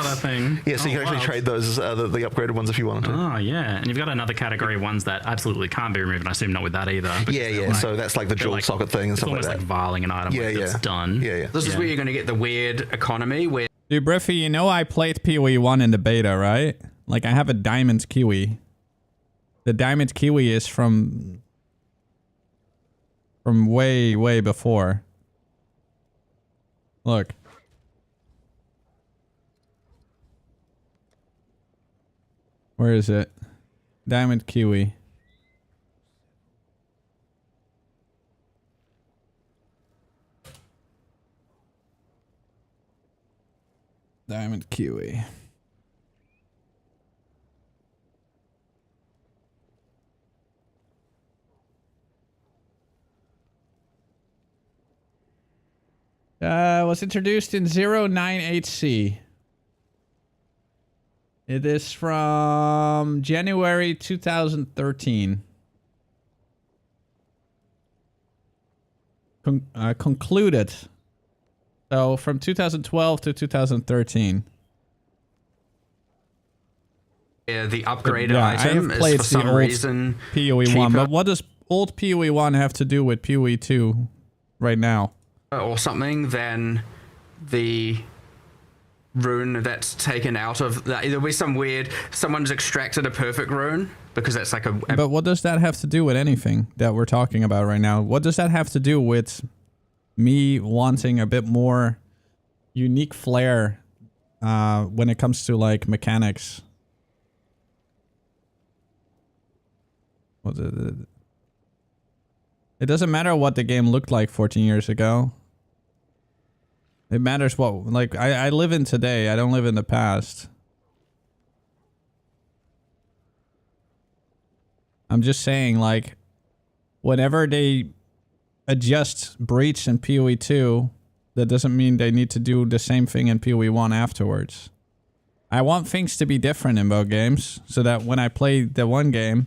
Yeah, so you can actually trade those, the upgraded ones if you wanted to. Oh, yeah. And you've got another category ones that absolutely can't be removed, and I assume not with that either. Yeah. Like, so that's like the dual socket thing and stuff like that. It's almost like vialing an item that's done. Yeah. This is where you're going to get the weird economy where... Dude, Briffy, you know I played PoE 1 in the beta, right? Like, I have a Diamond Kiwi. The Diamond Kiwi is from way, way before. Look. Where is it? Diamond Kiwi. Diamond Kiwi. Was introduced in 098C. It is from January 2013. Concluded. So from 2012 to 2013. Yeah, the upgraded item is for some reason PoE 1, but what does old PoE 1 have to do with PoE 2 right now? Or something than the rune that's taken out of that. There'll be some weird, someone's extracted a perfect rune because that's like a... But what does that have to do with anything that we're talking about right now? What does that have to do with me wanting a bit more unique flair when it comes to like mechanics? It doesn't matter what the game looked like 14 years ago. It matters what, like, I live in today. I don't live in the past. I'm just saying, like, whenever they adjust breach in PoE 2, that doesn't mean they need to do the same thing in PoE 1 afterwards. I want things to be different in both games, so that when I play the one game,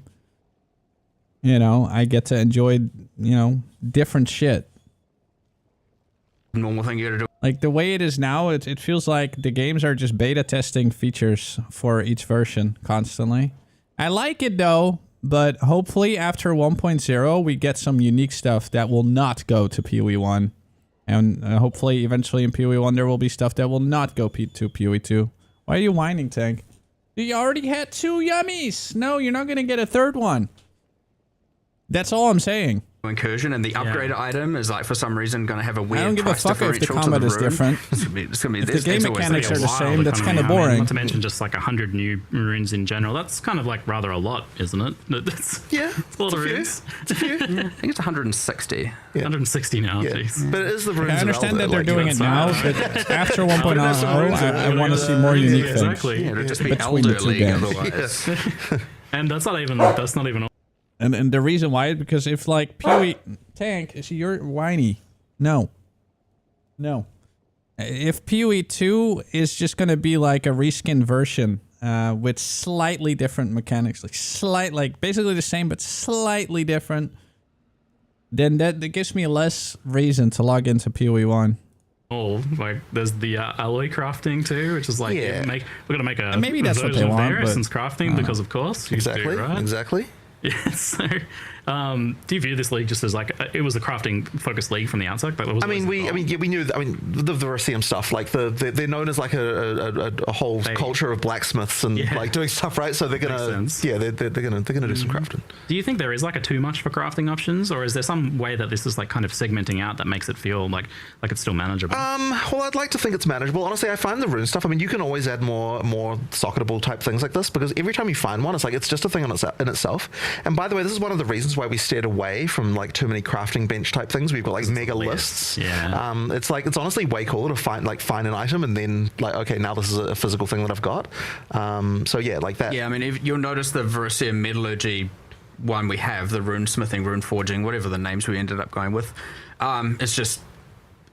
you know, I get to enjoy, you know, different shit. Normal thing you gotta do. Like, the way it is now, it feels like the games are just beta testing features for each version constantly. I like it though, but hopefully after 1.0 we get some unique stuff that will not go to PoE 1. And hopefully eventually in PoE 1 there will be stuff that will not go to PoE 2. Why are you whining, Tank? You already had 2 yummies! No, you're not gonna get a third one. That's all I'm saying. Incursion, and the upgraded item is like for some reason going to have a weird. I don't give a fuck if the combat is different. It's gonna be if the game mechanics are the same, that's kind of boring. Not to mention just like 100 new runes in general. That's kind of like rather a lot, isn't it? Yeah, it's a lot of runes. It's a few. Yeah, I think it's 160. Yeah. 160 now. Yeah. But it is the runes. I understand that they're doing it now, but after 1.0, I want to see more unique things. Exactly. Yeah, it'll just be Aldur League otherwise. And that's not even all. And the reason why is because if like PoE tank, you're whiny. No. If PoE 2 is just gonna be like a reskin version with slightly different mechanics, like basically the same but slightly different, then that gives me less reason to log into PoE 1. Oh, like there's the alloy crafting too, which is like we're gonna make a maybe that's what they want, there, essence crafting because of course exactly. Yeah, so do you view this league just as like it was a crafting focused league from the outset? But we knew. The Verisium stuff, like they're known as like a whole culture of blacksmiths and like doing stuff, right? So they're gonna they're gonna do some crafting. Do you think there is like a too much for crafting options, or is there some way that this is like kind of segmenting out that makes it feel like it's still manageable? Well, I'd like to think it's manageable. Honestly, I find the rune stuff. I mean, you can always add more socketable type things like this because every time you find one, it's just a thing in itself. And by the way, this is one of the reasons why we steered away from like too many crafting bench type things. We've got like mega lists. Yeah. It's honestly way cooler to find an item and then like, okay, now this is a physical thing that I've got. So yeah, like that. Yeah, I mean, if you'll notice the Verisium metallurgy one we have, the rune smithing, rune forging, whatever the names we ended up going with. It's just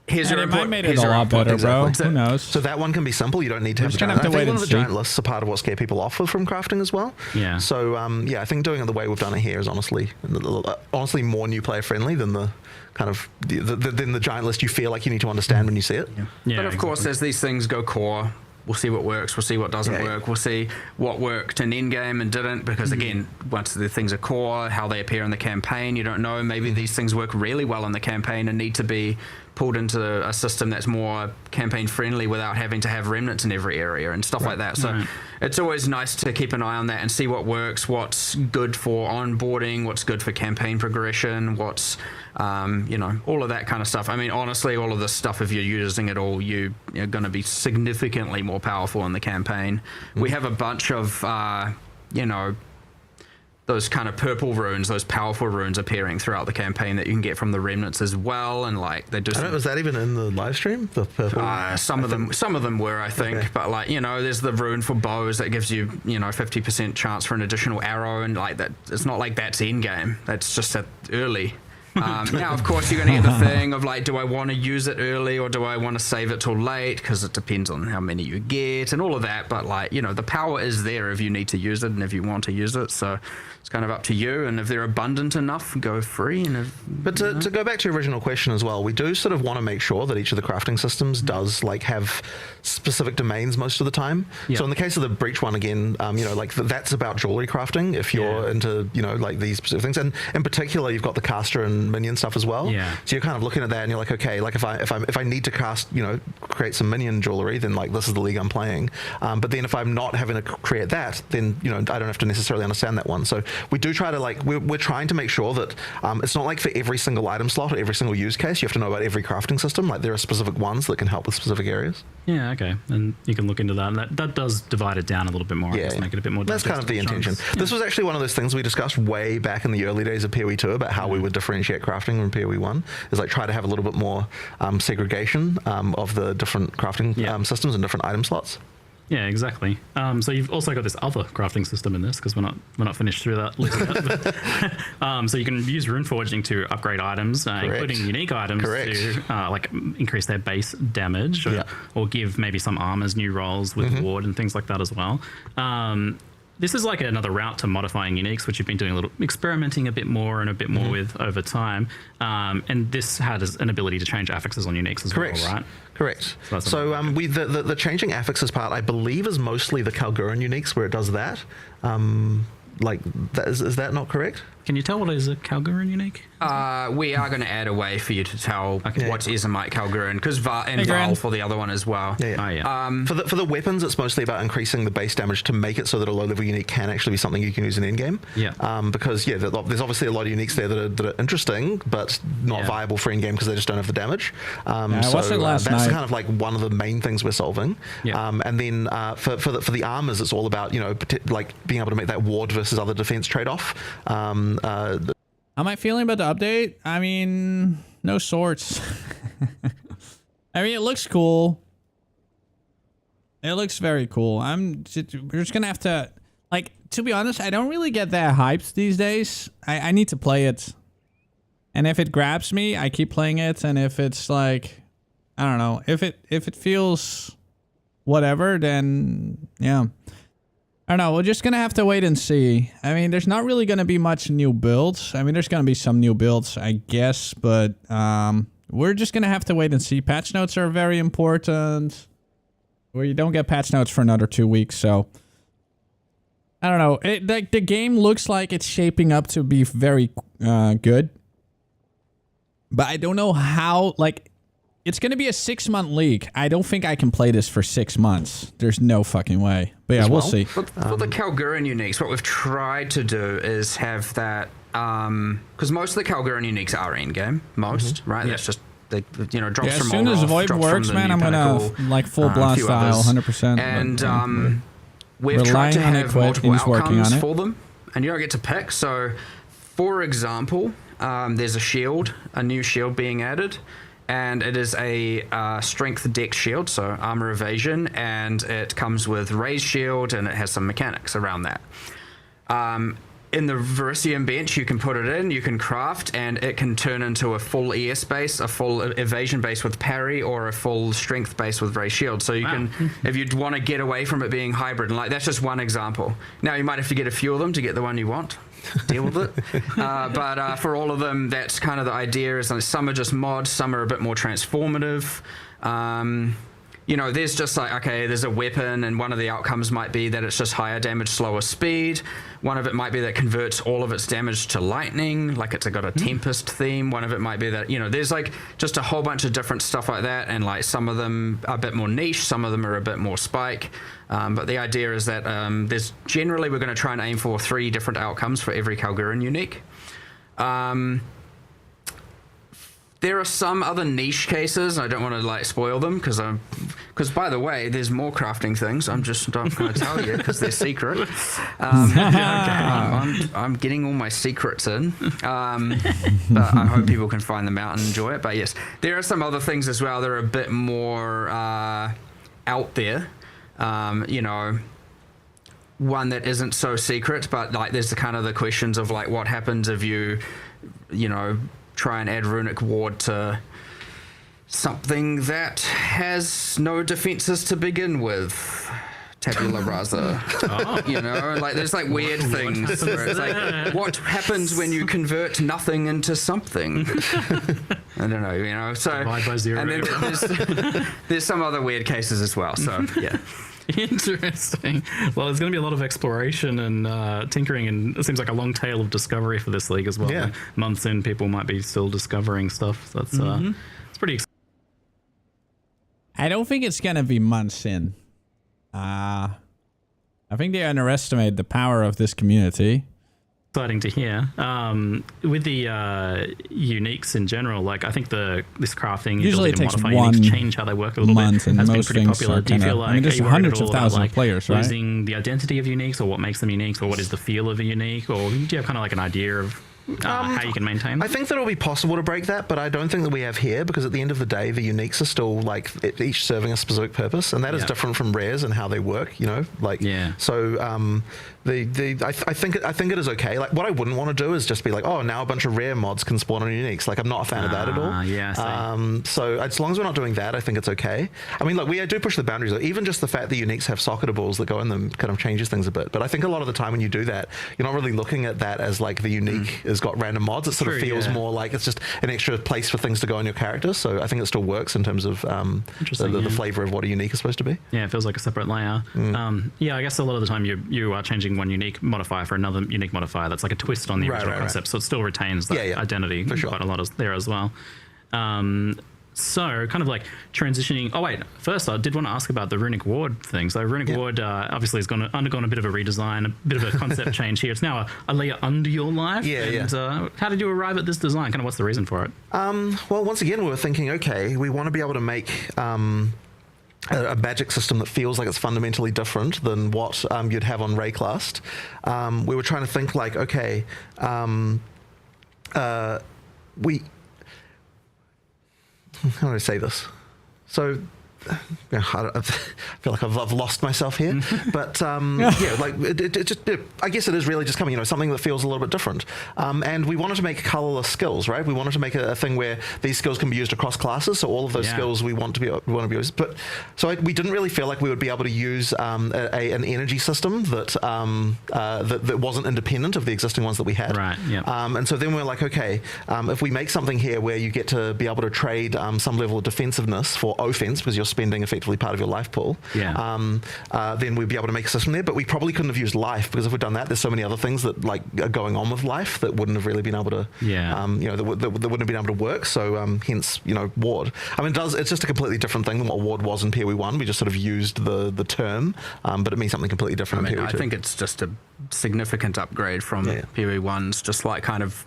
here's your input. Made it a lot better, bro. Who knows? So that one can be simple. You don't need to have a giant. I think one of the giant lists are part of what scare people off from crafting as well. Yeah. So I think doing it the way we've done it here is honestly more new player friendly than the kind of than the giant list you feel like you need to understand when you see it. Yeah. But of course, as these things go core, we'll see what works, we'll see what doesn't work, we'll see what worked in Endgame and didn't, because again, once the things are core, how they appear in the campaign, you don't know. Maybe these things work really well in the campaign and need to be pulled into a system that's more campaign friendly without having to have remnants in every area and stuff like that. So it's always nice to keep an eye on that and see what works, what's good for onboarding, what's good for campaign progression, what's all of that kind of stuff. I mean, honestly, all of this stuff, if you're using it all, you're going to be significantly more powerful in the campaign. We have a bunch of those kind of purple runes, those powerful runes appearing throughout the campaign that you can get from the remnants as well, and like they do. Was that even in the live stream? The purple. Some of them were, I think, but like there's the rune for bows that gives you 50% chance for an additional arrow, and like that. It's not like that's end game. That's just early. Now, of course, you're going to get the thing of like, do I want to use it early or do I want to save it till late? Because it depends on how many you get and all of that. But like, the power is there if you need to use it and if you want to use it. So it's kind of up to you. And if they're abundant enough, go free. But to go back to your original question as well, we do sort of want to make sure that each of the crafting systems does like have specific domains most of the time. So in the case of the breach one again, like that's about jewelry crafting. If you're into like these specific things, and in particular, you've got the caster and minion stuff as well. So you're kind of looking at that and you're like, okay, like if I need to cast, create some minion jewelry, then like this is the league I'm playing. But then if I'm not having to create that, then I don't have to necessarily understand that one. So we do try to like we're trying to make sure that it's not like for every single item slot or every single use case you have to know about every crafting system. Like there are specific ones that can help with specific areas. Yeah, okay, and you can look into that. And that does divide it down a little bit more. Yeah, make it a bit more. That's kind of the intention. This was actually one of those things we discussed way back in the early days of PoE 2 about how we would differentiate crafting from PoE 1. Is like try to have a little bit more segregation of the different crafting systems and different item slots. Yeah, exactly. So you've also got this other crafting system in this because we're not finished through that list yet. So you can use rune forging to upgrade items, including unique items to like increase their base damage or give maybe some armors new rolls with ward and things like that as well. This is like another route to modifying uniques, which you've been doing a little experimenting a bit more with over time. And this has an ability to change affixes on uniques as well, right? Correct. So the changing affixes part, I believe, is mostly the Kalguran uniques where it does that. Like, is that not correct? Can you tell what is a Kalgurun unique? We are going to add a way for you to tell what's Ezomite Kalgurun, because Val for the other one as well. For the weapons, it's mostly about increasing the base damage to make it so that a low-level unique can actually be something you can use in endgame. Because there's obviously a lot of uniques there that are interesting, but not viable for endgame because they just don't have the damage. That's kind of like one of the main things we're solving. And then for the armors, it's all about like being able to make that ward versus other defense trade-off. How am I feeling about the update? I mean, no swords. I mean, it looks cool. It looks very cool. We're just gonna have to, like, to be honest, I don't really get that hyped these days. I need to play it. And if it grabs me, I keep playing it. And if it's like, I don't know, if it feels whatever, then yeah. I don't know, we're just gonna have to wait and see. I mean, there's not really gonna be much new builds. I mean, there's gonna be some new builds, I guess, but we're just gonna have to wait and see. Patch notes are very important. Well, you don't get patch notes for another 2 weeks, so I don't know. The game looks like it's shaping up to be very good, but I don't know how. Like, it's going to be a 6-month league. I don't think I can play this for 6 months. There's no fucking way. But yeah, we'll see. For the Kalgurun uniques, what we've tried to do is have that, because most of the Kalgurun uniques are in-game. Most, right? That's just, they, drops from as soon as Void works, man, I'm going to, like, full blast style, 100%. And we've tried to have multiple outcomes for them, and you don't get to pick. So, for example, there's a new shield being added. And it is a strength dex shield, so armor evasion, and it comes with raised shield, and it has some mechanics around that. In the Verisium bench, you can put it in, you can craft, and it can turn into a full ES base, a full evasion base with parry, or a full strength base with raised shield. So you can, if you want to get away from it being hybrid, and like that's just one example. Now you might have to get a few of them to get the one you want. Deal with it. But for all of them, that's kind of the idea. Is like some are just mods, some are a bit more transformative. There's just like, okay, there's a weapon, and one of the outcomes might be that it's just higher damage, slower speed. One of it might be that converts all of its damage to lightning, like it's got a Tempest theme. One of it might be that, there's like just a whole bunch of different stuff like that, and like some of them are a bit more niche, some of them are a bit more spike. But the idea is that there's generally, we're going to try and aim for 3 different outcomes for every Kalgurun unique. There are some other niche cases. I don't want to like spoil them because by the way, there's more crafting things. I'm just not going to tell you because they're secret. I'm getting all my secrets in, but I hope people can find them out and enjoy it. But yes, there are some other things as well that are a bit more out there. One that isn't so secret, but like there's the questions of like what happens if you try and add runic ward to something that has no defenses to begin with. Tabula rasa. Like there's like weird things where it's like, what happens when you convert nothing into something? I don't know, so divide by 0. And then there's some other weird cases as well. So yeah. Interesting. Well, there's going to be a lot of exploration and tinkering, and it seems like a long tail of discovery for this league as well. Yeah. Months in, people might be still discovering stuff. So that's it's pretty exciting. I don't think it's going to be months in. I think they underestimate the power of this community. Exciting to hear. With the uniques in general, like I think this crafting usually ability takes to modify one uniques, change how they work a little bit, and has been most pretty things popular. Do you feel like there's are you hundreds of thousands about, of players, right? Losing the identity of uniques, or what makes them unique, or what is the feel of a unique, or do you have kind of like an idea of how you can maintain? I think that it'll be possible to break that, but I don't think that we have here, because at the end of the day, the uniques are still like each serving a specific purpose, and that is different from rares and how they work. So I think it is okay. Like what I wouldn't want to do is just be like, oh, now a bunch of rare mods can spawn on uniques. Like I'm not a fan of that at all. So as long as we're not doing that, I think it's okay. I mean, like we do push the boundaries. Even just the fact that uniques have socketables that go in them kind of changes things a bit. But I think a lot of the time when you do that, you're not really looking at that as like the unique is has got random mods. It sort of feels more like it's just an extra place for things to go on your character. So I think it still works in terms of the flavor of what a unique is supposed to be. Yeah, it feels like a separate layer. Yeah, I guess a lot of the time you are changing one unique modifier for another unique modifier that's like a twist on the original concept, so it still retains that identity quite a lot there as well. So kind of like transitioning. Oh wait, first I did want to ask about the Runic Ward thing. So Runic Ward obviously has undergone a bit of a redesign, a bit of a concept change here. It's now a layer under your life. How did you arrive at this design? Kind of what's the reason for it? Well, once again, we were thinking, okay, we want to be able to make a magic system that feels like it's fundamentally different than what you'd have on Rayclast. We were trying to think like, okay, how do I say this? So, I feel like I've lost myself here, but like I guess it is really just coming, something that feels a little bit different. And we wanted to make colorless skills, right? We wanted to make a thing where these skills can be used across classes. So all of those skills we want to be used. But we didn't really feel like we would be able to use an energy system that wasn't independent of the existing ones that we had. Right. Yeah. And so then we're like, okay, if we make something here where you get to be able to trade some level of defensiveness for offense because you're spending effectively part of your life pool, then we'd be able to make a system there. But we probably couldn't have used life, because if we'd done that, there's so many other things that like are going on with life that wouldn't have really been able to, that wouldn't have been able to work. So hence, Ward. I mean, it's just a completely different thing than what Ward was in PoE 1. We just sort of used the term, but it means something completely different in PoE 2. I think it's just a significant upgrade from PoE 1's, just like kind of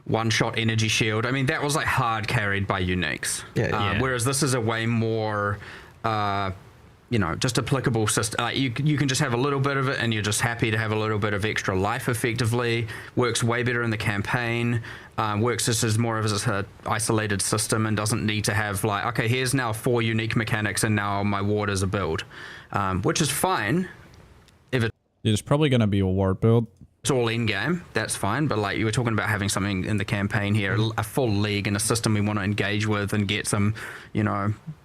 one-shot energy shield. I mean, that was like hard carried by uniques. Whereas this is a way more, just applicable system. You can just have a little bit of it, and you're just happy to have a little bit of extra life. Effectively, works way better in the campaign. Works just as more of an isolated system, and doesn't need to have like, okay, here's now 4 unique mechanics, and now my ward is a build, which is fine. It's probably going to be a ward build. It's all in game, that's fine, but like you were talking about having something in the campaign here, a full league and a system we want to engage with and get some,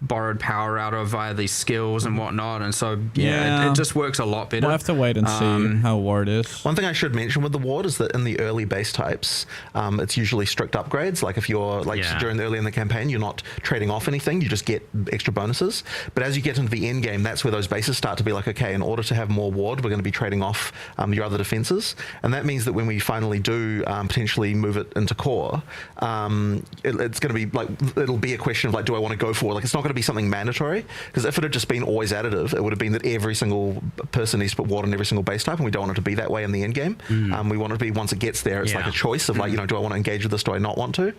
borrowed power out of via these skills and whatnot, and so it just works a lot better. We'll have to wait and see how ward is. One thing I should mention with the ward is that in the early base types, it's usually strict upgrades. Like if you're early in the campaign, you're not trading off anything, you just get extra bonuses. But as you get into the end game, that's where those bases start to be like, okay, in order to have more ward, we're going to be trading off your other defenses. And that means that when we finally do potentially move it into core, it's going to be like, it'll be a question of like, do I want to go for it? Like, it's not going to be something mandatory, because if it had just been always additive, it would have been that every single person needs to put ward on every single base type, and we don't want it to be that way in the end game. We want it to be, once it gets there, it's like a choice of like, do I want to engage with this? Do I not want to?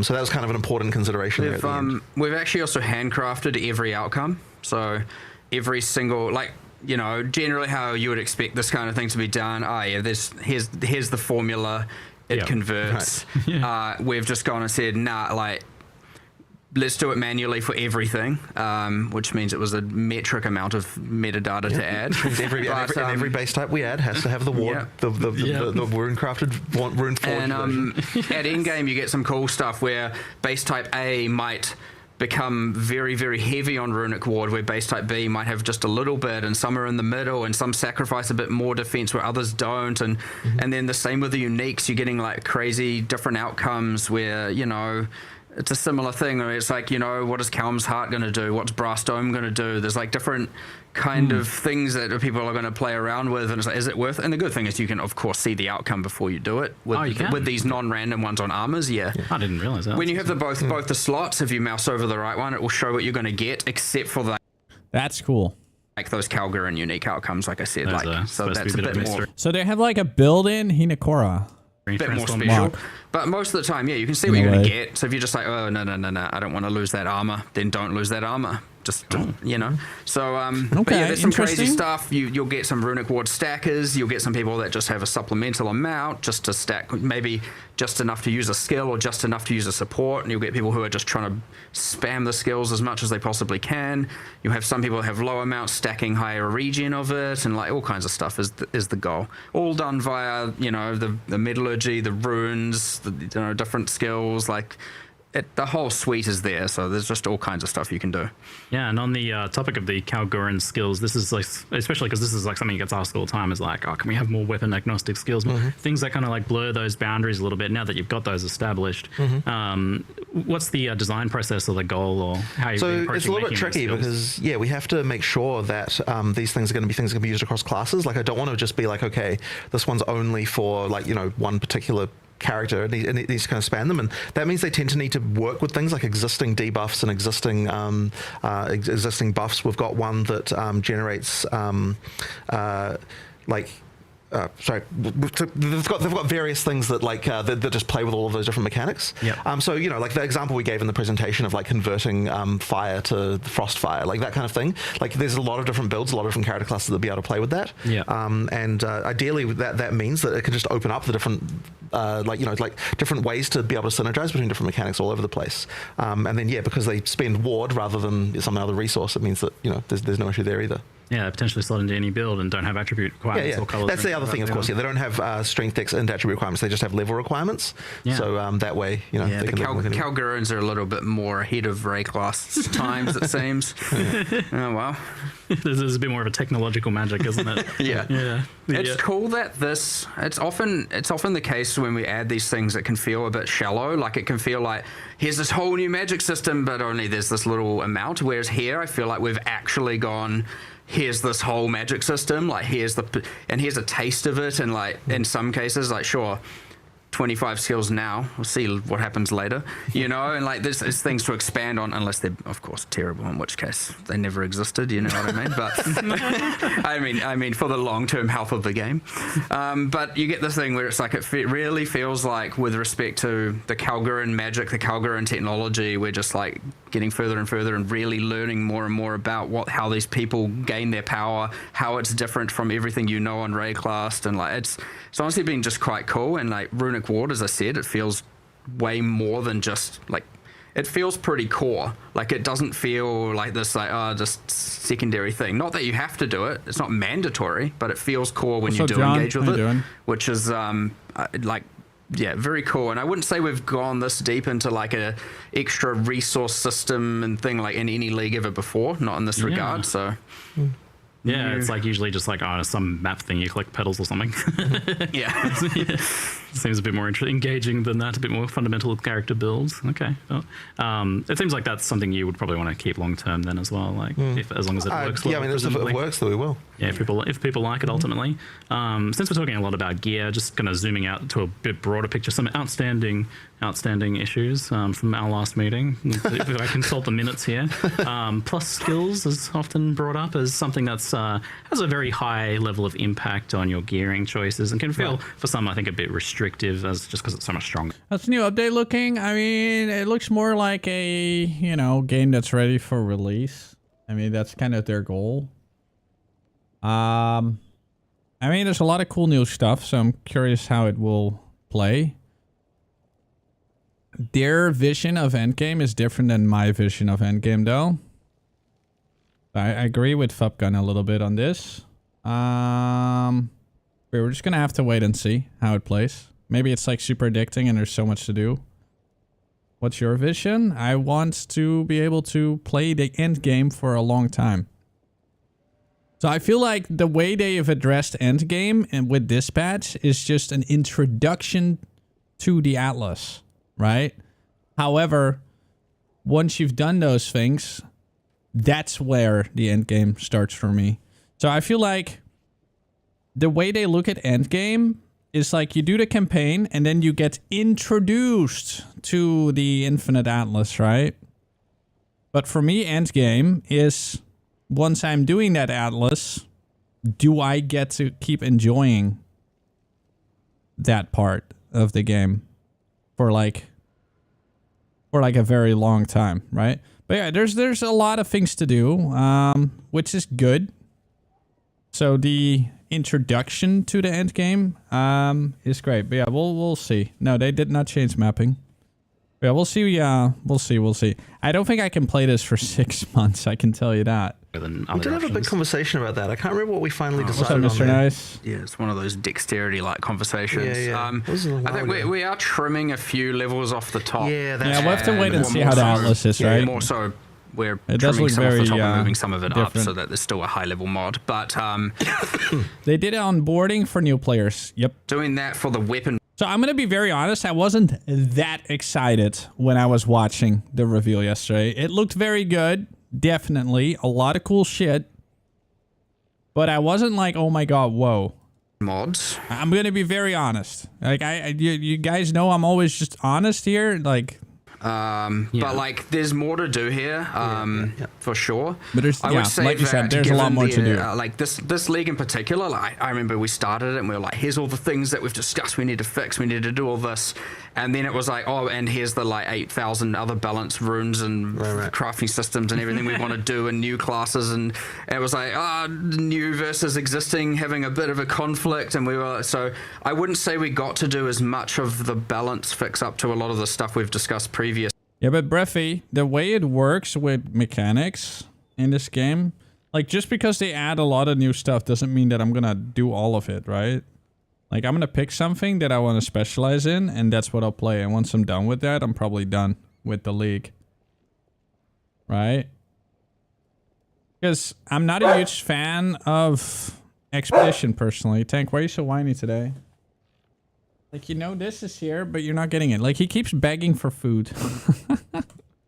So that was kind of an important consideration there at the end. We've actually also handcrafted every outcome. So every single, like, generally how you would expect this kind of thing to be done. Here's the formula. It converts. Right. We've just gone and said, nah, like, let's do it manually for everything, which means it was a metric amount of metadata to add. Every base type we add has to have the ward, the rune-crafted rune forge version. At endgame, you get some cool stuff where base type A might become very, very heavy on runic ward, where base type B might have just a little bit, and some are in the middle, and some sacrifice a bit more defense where others don't, and then the same with the uniques. You're getting like crazy different outcomes where it's a similar thing where it's like, what is Calm's Heart going to do? What's Brass Dome going to do? There's like different kind of things that people are going to play around with, and it's like, is it worth it? And the good thing is you can, of course, see the outcome before you do it with these non-random ones on armors. I didn't realize that. When you have both the slots, if you mouse over the right one, it will show what you're going to get, except for the... That's cool. Like those Calgar and unique outcomes, like I said. So that's a bit more... So they have like a build-in Hinekora. A bit more special. But most of the time, you can see what you're going to get. So if you're just like, oh, no, I don't want to lose that armor, then don't lose that armor. Just, So, but there's some crazy stuff. You'll get some runic ward stackers. You'll get some people that just have a supplemental amount just to stack, maybe just enough to use a skill or just enough to use a support. And you'll get people who are just trying to spam the skills as much as they possibly can. You'll have some people that have low amounts stacking higher regen of it, and like all kinds of stuff is the goal. All done via, the metallurgy, the runes, the different skills, like... the whole suite is there, so there's just all kinds of stuff you can do. Yeah, and on the topic of the Kalguran skills, this is like, especially because this is like something that gets asked all the time, is like, oh, can we have more weapon agnostic skills? Things that kind of like blur those boundaries a little bit now that you've got those established. What's the design process or the goal, or how you're So it's a little bit tricky because, yeah, we have to make sure that these things are going to be things that can be used across classes. Like, I don't want to just be like, okay, this one's only for like, you know, one particular character, and it needs to kind of span them, and that means they tend to need to work with things like existing debuffs and existing buffs. We've got one that generates they've got various things that like that just play with all of those different mechanics. So you know, like the example we gave in the presentation of like converting fire to frost fire, like that kind of thing. Like there's a lot of different builds, a lot of different character classes that'll be able to play with that. And ideally that means that it can just open up the different different ways to be able to synergize between different mechanics all over the place. And then because they spend ward rather than some other resource, it means that, you know, there's no issue there either. Yeah, potentially slot into any build and don't have attribute requirements or colors. That's the other thing, of course. Yeah, they don't have strength, dex, and attribute requirements. They just have level requirements. So that way, you know, the Kalgurans are a little bit more ahead of Rayclass times, it seems. Oh well, there's a bit more of a technological magic, isn't it? It's cool that it's often the case when we add these things, it can feel a bit shallow. Like it can feel like here's this whole new magic system, but only there's this little amount. Whereas here, I feel like we've actually gone, here's this whole magic system, like here's a taste of it, and like in some cases, like sure, 25 skills now, we'll see what happens later, you know, and like there's things to expand on, unless they're of course terrible, in which case they never existed, you know what I mean? But I mean for the long-term health of the game. But you get this thing where it's like it really feels like, with respect to the Kalguran magic, the Kalguran technology, we're just like getting further and further and really learning more and more about how these people gain their power, how it's different from everything you know on Rayclass, and like it's honestly been just quite cool. And like Runic Ward, as I said, it feels way more than just like, it feels pretty core. Like it doesn't feel like this like just secondary thing. Not that you have to do it, it's not mandatory, but it feels core when you do engage with it, which is very cool. And I wouldn't say we've gone this deep into like a extra resource system and thing like in any league ever before, not in this regard. So yeah, it's like usually just like some map thing, you collect petals or something. Seems a bit more engaging than that, a bit more fundamental character builds. Okay. Well, it seems like that's something you would probably want to keep long term then as well, like as long as it works well. Yeah, I mean, if it works, then we will. Yeah, if people like it ultimately. Since we're talking a lot about gear, just kind of zooming out to a bit broader picture, some outstanding issues from our last meeting. If I consult the minutes here, plus skills is often brought up as something that's has a very high level of impact on your gearing choices and can feel for some, I think, a bit restrictive as just because it's so much stronger. That's new update looking. I mean, it looks more like a game that's ready for release. I mean, that's kind of their goal. I mean, there's a lot of cool new stuff, so I'm curious how it will play. Their vision of Endgame is different than my vision of Endgame, though. I agree with Fupgun a little bit on this. We're just gonna have to wait and see how it plays. Maybe it's like super addicting and there's so much to do. What's your vision? I want to be able to play the Endgame for a long time. So I feel like the way they have addressed Endgame and with this patch is just an introduction to the Atlas, right? However, once you've done those things, that's where the Endgame starts for me. So I feel like the way they look at Endgame is like you do the campaign and then you get introduced to the Infinite Atlas, right? But for me, Endgame is once I'm doing that Atlas, do I get to keep enjoying that part of the game for like a very long time, right? But yeah, there's a lot of things to do, which is good. So the introduction to the end game is great. But yeah, we'll see. No, they did not change mapping. Yeah, we'll see. We'll see. I don't think I can play this for 6 months. I can tell you that. We did have a big conversation about that. I can't remember what we finally decided What's up, Mr. on. Nice? Yeah, it's one of those dexterity-like conversations. Yeah. I think we are trimming a few levels off the top. Yeah, that's we'll have to wait and see how the Atlas is, right? More so, we're it does trimming look some off very the top and moving some of it different. up so that there's still a high-level mod. But they did onboarding for new players. Yep. Doing that for the weapon. So I'm going to be very honest. I wasn't that excited when I was watching the reveal yesterday. It looked very good. Definitely. A lot of cool shit. But I wasn't like, oh my god, whoa. Mods. I'm going to be very honest. Like, you guys know I'm always just honest here. Like... But like, there's more to do here, for sure. But there's, I would say like you said, there's a lot more to do. Like this league in particular, like I remember we started it and we were like, here's all the things that we've discussed. We need to fix. We need to do all this, and then it was like, oh, and here's the like 8,000 other balance runes and crafting systems and everything we want to do and new classes, and it was like, new versus existing having a bit of a conflict, and we were so I wouldn't say we got to do as much of the balance fix up to a lot of the stuff we've discussed previously. Yeah, but Breffy, the way it works with mechanics in this game, like just because they add a lot of new stuff doesn't mean that I'm gonna do all of it, right? Like I'm gonna pick something that I want to specialize in, and that's what I'll play. And once I'm done with that, I'm probably done with the league. Right? Because I'm not a huge fan of Expedition personally. Tank, why are you so whiny today? Like, you know this is here, but you're not getting it. Like, he keeps begging for food.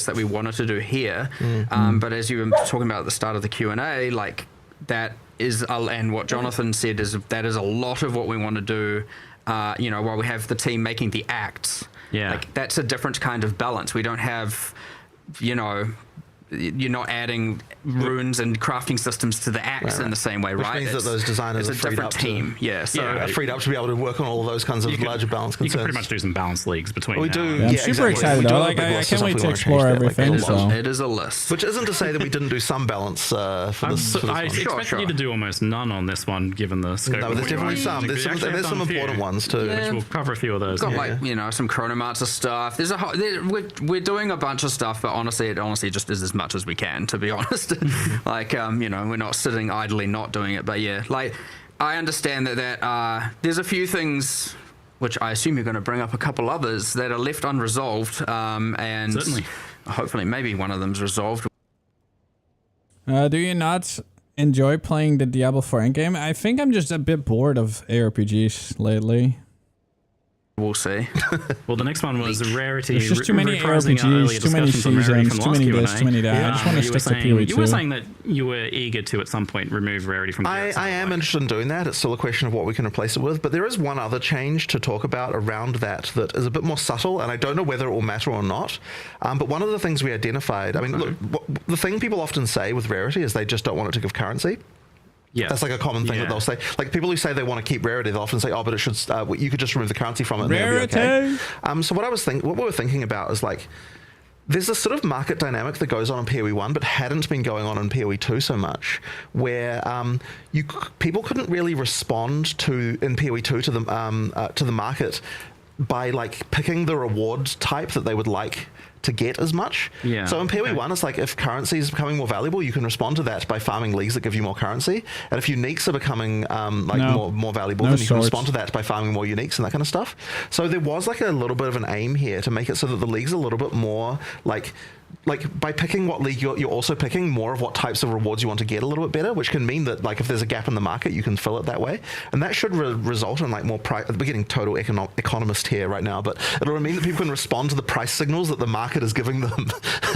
That we wanted to do here. But as you were talking about at the start of the Q&A, like, that is, and what Jonathan said is that is a lot of what we want to do, you know, while we have the team making the acts. Yeah. Like, that's a different kind of balance. We don't have, you know... You're not adding runes and crafting systems to the acts in the same way, right? Which means that those designers are freed up team. Freed up to be able to work on all of those kinds of larger balance concerns. You can pretty much do some balance leagues between. We do. I'm super excited though. Like, I can't wait to explore everything. So it is a list. Which isn't to say that we didn't do some balance for this. I expected you to do almost none on this one, given the scope. No, there's definitely some. There's some important ones too. Which we'll cover a few of those. Got like, you know, some Chronomancer stuff. There's we're doing a bunch of stuff, but honestly, it just is as much as we can, to be honest. Like, you know, we're not sitting idly not doing it, but yeah, like, I understand that there's a few things which I assume you're going to bring up a couple others that are left unresolved, and certainly, hopefully, maybe one of them's resolved. Do you not enjoy playing the Diablo 4 Endgame? I think I'm just a bit bored of ARPGs lately. We'll see. Well, the next one was Rarity. There's just too many ARPGs, too many seasons, too many this, too many that. I just want to stick to PoE 2. You were saying that you were eager to, at some point, remove Rarity from the I am interested in doing that. It's still a question of what we can replace it with. But there is one other change to talk about around that is a bit more subtle, and I don't know whether it will matter or not. But one of the things we identified, I mean, look, the thing people often say with Rarity is they just don't want it to give currency. Yeah, that's like a common thing that they'll say. Like people who say they want to keep Rarity, they'll often say, "Oh, but it should. You could just remove the currency from it, and it'll be okay." So what we were thinking about is like, there's a sort of market dynamic that goes on in PoE 1, but hadn't been going on in PoE 2 so much, where people couldn't really respond in PoE 2 to the market by like picking the reward type that they would like to get as much. Yeah. So in PoE 1, it's like if currency is becoming more valuable, you can respond to that by farming leagues that give you more currency. And if uniques are becoming more valuable, then you can respond to that by farming more uniques and that kind of stuff. So there was like a little bit of an aim here to make it so that the league's a little bit more like by picking what league you're also picking more of what types of rewards you want to get a little bit better, which can mean that like if there's a gap in the market, you can fill it that way, and that should result in like more price. We're getting total economist here right now, but it'll mean that people can respond to the price signals that the market is giving them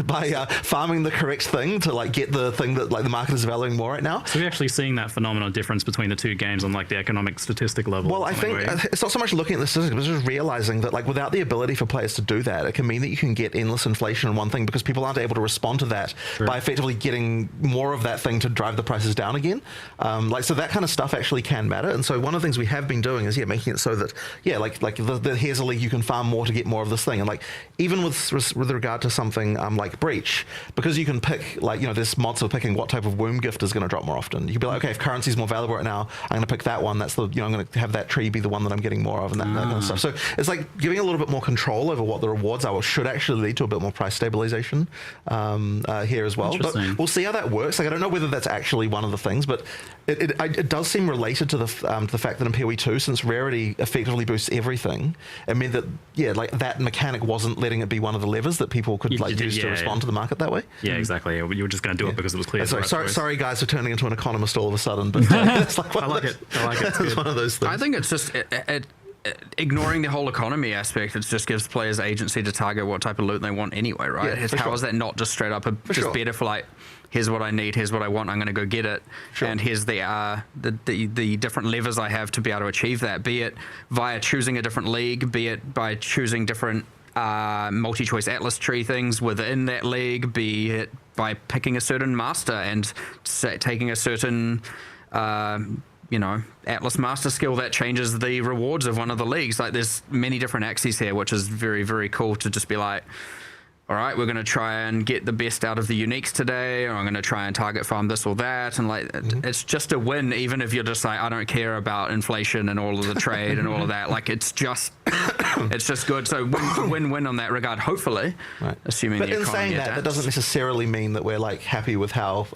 by farming the correct thing to like get the thing that like the market is valuing more right now. So we're actually seeing that phenomenal difference between the two games on like the economic statistic level. Well, I think it's not so much looking at the statistics, but just realizing that like without the ability for players to do that, it can mean that you can get endless inflation in one thing because people people aren't able to respond to that by effectively getting more of that thing to drive the prices down again. Like, so that kind of stuff actually can matter. And so one of the things we have been doing is, making it so that, here's a league you can farm more to get more of this thing. And like, even with regard to something like Breach, because you can pick, like, there's mods for picking what type of womb gift is going to drop more often. You can be like, okay, if currency is more valuable right now, I'm going to pick that one. That's the, I'm going to have that tree be the one that I'm getting more of, and that kind of stuff. So it's like giving a little bit more control over what the rewards are, which should actually lead to a bit more price stabilization here as well. But we'll see how that works. Like, I don't know whether that's actually one of the things, but it does seem related to the fact that in PoE 2, since rarity effectively boosts everything, it meant that that mechanic wasn't letting it be one of the levers that people could use to respond to the market that way. Yeah, exactly. You were just going to do it because it was clear. Sorry, guys, for turning into an economist all of a sudden, but it's like I like it. It's one of those things. I think it's just ignoring the whole economy aspect. It just gives players agency to target what type of loot they want anyway, right? How is that not just straight up better for like, here's what I need, here's what I want, I'm going to go get it, and here's the different levers I have to be able to achieve that, be it via choosing a different league, be it by choosing different multi-choice atlas tree things within that league, be it by picking a certain master and taking a certain Atlas Master skill that changes the rewards of one of the leagues. Like, there's many different axes here, which is very, very cool to just be like, all right, we're going to try and get the best out of the uniques today, or I'm going to try and target farm this or that. And like, it's just a win, even if you're just like, I don't care about inflation and all of the trade and all of that. Like, it's just good. So win-win on that regard, hopefully, assuming but the in economy saying that doesn't necessarily mean that we're like happy with how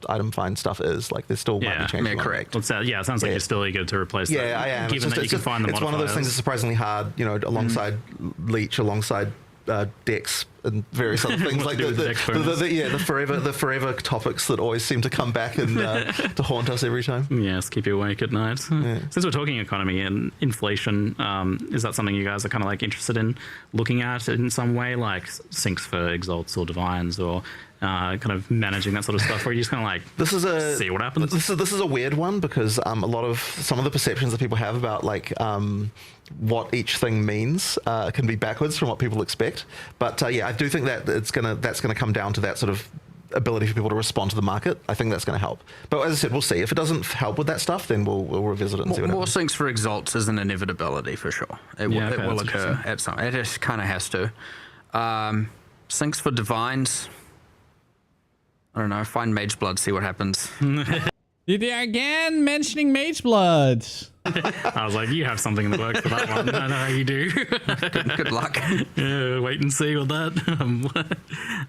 item find stuff is. Like, there still might be changes. Yeah, correct. It sounds like you're still eager to replace that. Yeah, I am. Given that you can find the modifiers. It's one of those things that's surprisingly hard, alongside Leech, alongside Dex and various other things like the forever topics that always seem to come back and to haunt us every time. Yes, keep you awake at night. Since we're talking economy and inflation, is that something you guys are kind of like interested in looking at in some way, like sinks for exalts or divines, or kind of managing that sort of stuff, or you just kind of like see what happens? This is a weird one, because some of the perceptions that people have about like what each thing means can be backwards from what people expect. But I do think that that's gonna come down to that sort of ability for people to respond to the market. I think that's going to help. But as I said, we'll see. If it doesn't help with that stuff, then we'll revisit it and see what happens. More sinks for exalts is an inevitability for sure. It will occur at some. It just kind of has to. Sinks for divines. I don't know. Find Mage Blood, see what happens. Again, mentioning Mage Bloods. I was like, you have something in the works for that one. I know how you do. Good luck. Yeah, wait and see with that.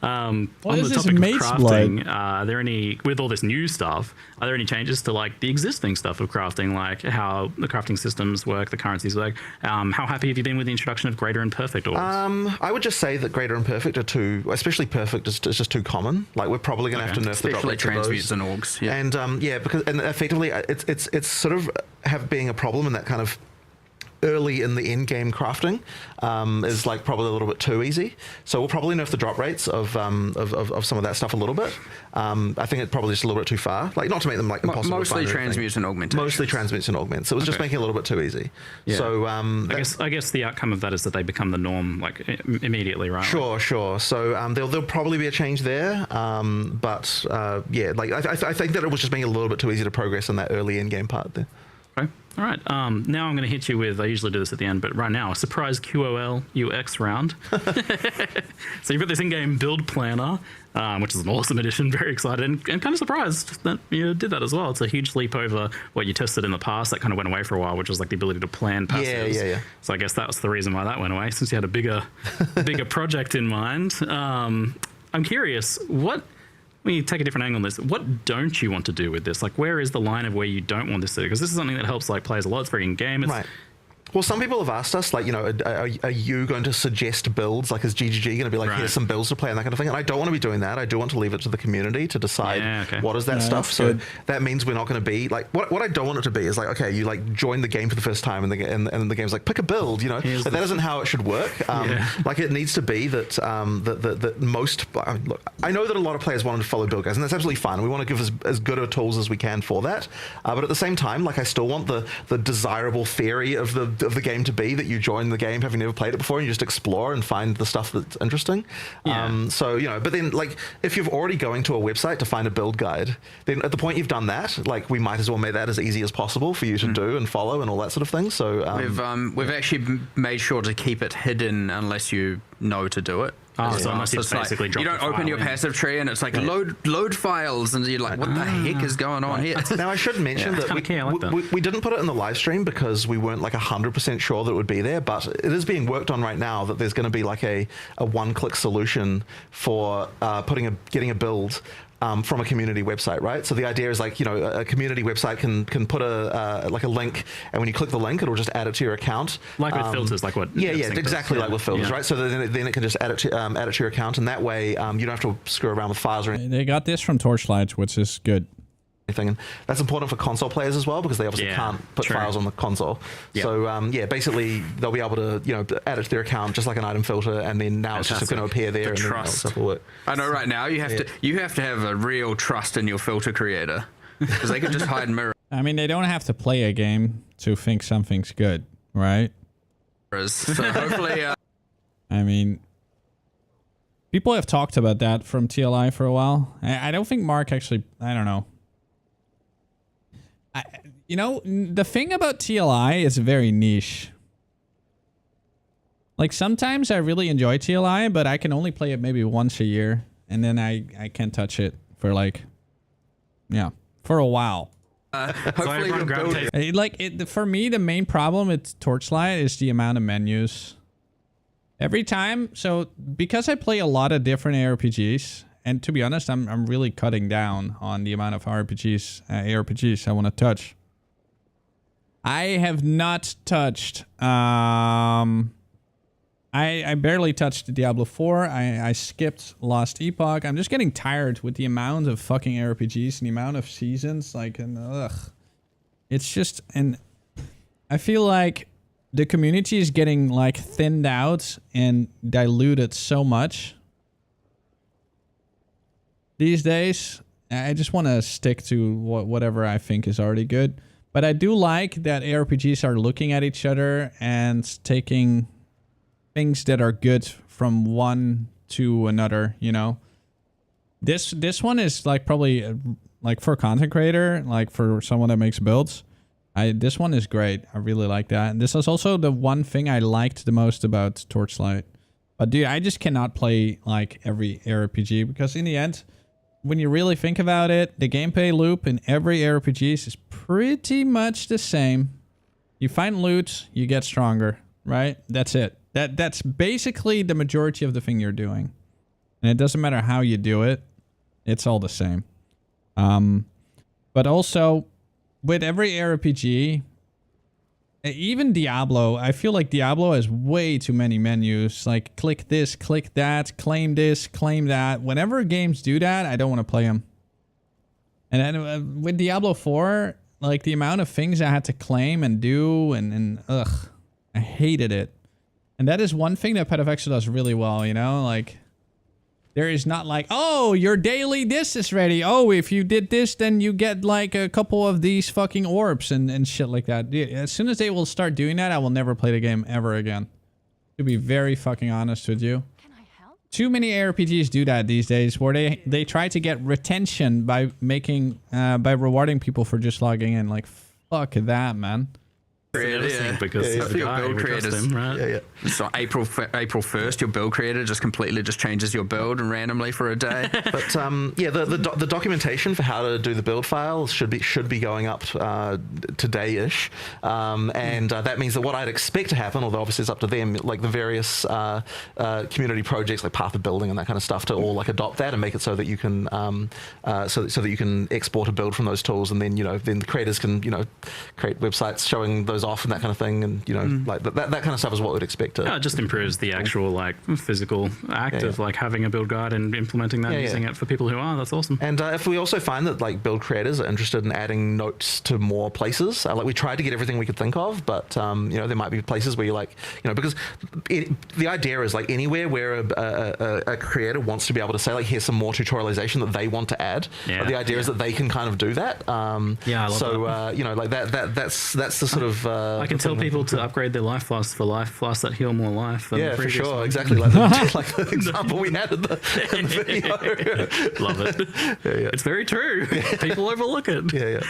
On is the this topic of Mage crafting, are there any, with all this new stuff, are there any changes to like the existing stuff of crafting, like how the crafting systems work, the currencies work? How happy have you been with the introduction of Greater and Perfect orbs? I would just say that Greater and Perfect are too, especially Perfect is just too common. Like, we're probably going to have to nerf the drop rates of those. Transmutes and orgs. Yeah. And because effectively it's sort of being a problem in that kind of early in the endgame crafting is like probably a little bit too easy. So we'll probably nerf the drop rates of some of that stuff a little bit. I think it probably just a little bit too far. Like, not to make them like impossible. Mostly transmutes and augments. Mostly transmutes and augments. It was just making it a little bit too easy. Yeah. So I guess the outcome of that is that they become the norm like immediately, right? Sure. So there'll probably be a change there. But like I think that it was just being a little bit too easy to progress in that early endgame part there. Okay. All right. Now I'm going to hit you with, I usually do this at the end, but right now, a surprise QOL UX round. So you've got this in-game build planner, which is an awesome addition. Very excited and kind of surprised that you did that as well. It's a huge leap over what you tested in the past. That kind of went away for a while, which was like the ability to plan passives. Yeah. So I guess that's the reason why that went away, since you had a bigger project in mind. I'm curious, when you take a different angle on this, what don't you want to do with this? Like, where is the line of where you don't want this to? Because this is something that helps like players a lot. It's very in-game. Right. Well, some people have asked us, like, are you going to suggest builds? Like, is GGG going to be like, here's some builds to play and that kind of thing? And I don't want to be doing that. I do want to leave it to the community to decide what is that stuff. So that means we're not going to be like, what I don't want it to be is like, okay, you like join the game for the first time and the game's like, pick a build, like, that isn't how it should work. Like, it needs to be that that most, look, I know that a lot of players want to follow build guides, and that's absolutely fine. We want to give as good of tools as we can for that. But at the same time, like, I still want the desirable theory of the of the game to be that you join the game having never played it before and you just explore and find the stuff that's interesting. So, you know, but then like if you're already going to a website to find a build guide, then at the point you've done that, like we might as well make that as easy as possible for you to do and follow and all that sort of thing. So we've actually made sure to keep it hidden unless you know to do it. So unless it's basically like, you don't open your passive tree and it's like load files and you're like, what the heck is going on here? Now I should mention that we didn't put it in the live stream because we weren't like 100% sure that it would be there, but it is being worked on right now that there's going to be like a one-click solution for getting a build from a community website, right? So the idea is like, you know, a community website can put a link, and when you click the link, it'll just add it to your account. Like with filters, like what? Yeah, exactly like with filters, right? So then it can just add it to your account, and that way you don't have to screw around with files or anything. They got this from Torchlight, which is good. And that's important for console players as well because they obviously can't put files on the console. So basically they'll be able to, you know, add it to their account just like an item filter, and then now it's just going to appear there. The trust. I know right now you have to have a real trust in your filter creator because they can just hide and mirror. I mean, they don't have to play a game to think something's good, right? So hopefully, I mean, people have talked about that from TLI for a while. I don't think Mark actually. I don't know. You know, the thing about TLI is very niche. Like, sometimes I really enjoy TLI, but I can only play it maybe once a year, and then I can't touch it for, like, for a while. Hopefully you'll go for me, the main problem with Torchlight is the amount of menus. Every time, so because I play a lot of different ARPGs, and to be honest, I'm really cutting down on the amount of ARPGs I want to touch. I have not touched. I barely touched Diablo 4. I skipped Lost Epoch. I'm just getting tired with the amount of fucking ARPGs and the amount of seasons. Like, it's just, and I feel like the community is getting like thinned out and diluted so much these days. I just want to stick to whatever I think is already good. But I do like that ARPGs are looking at each other and taking things that are good from one to another, you know. This one is like probably like for a content creator, like for someone that makes builds. This one is great. I really like that. And this is also the one thing I liked the most about Torchlight. But dude, I just cannot play like every ARPG because in the end, when you really think about it, the gameplay loop in every RPG is pretty much the same. You find loot, you get stronger, right? That's it. That's basically the majority of the thing you're doing. And it doesn't matter how you do it. It's all the same. But also, with every RPG, even Diablo, I feel like Diablo has way too many menus. Like, click this, click that, claim this, claim that. Whenever games do that, I don't want to play them. And then with Diablo 4, like, the amount of things I had to claim and do, and I hated it. And that is one thing that Petafexo does really well, you know? Like, there is not like, oh, your daily this is ready. Oh, if you did this, then you get like a couple of these fucking orbs and shit like that. As soon as they will start doing that, I will never play the game ever again. To be very fucking honest with you. Can I help? Too many ARPGs do that these days, where they try to get retention by making by rewarding people for just logging in. Like, fuck that, man. Because the guy we trust him, right? So April 1st, your build creator just completely changes your build and randomly for a day. But the documentation for how to do the build file should be going up today-ish, and that means that what I'd expect to happen, although obviously it's up to them, like the various community projects like Path of Building and that kind of stuff, to all like adopt that and make it so that you can so that you can export a build from those tools, and then then the creators can create websites showing those off and that kind of thing, and like that kind of stuff is what we'd expect to. Yeah, it just improves the actual like physical act of like having a build guide and implementing that, using it for people who are. That's awesome. And if we also find that like build creators are interested in adding notes to more places, like we tried to get everything we could think of, but there might be places where you're like, because the idea is like anywhere where a creator wants to be able to say like, here's some more tutorialization that they want to add. The idea is that they can kind of do that. I love that. Like that's the sort of I can tell people to upgrade their life flasks for life flasks that heal more life. Yeah, for sure. One. Exactly like the example we had in the video. Love it. Yeah. It's very true. People overlook it. Yeah.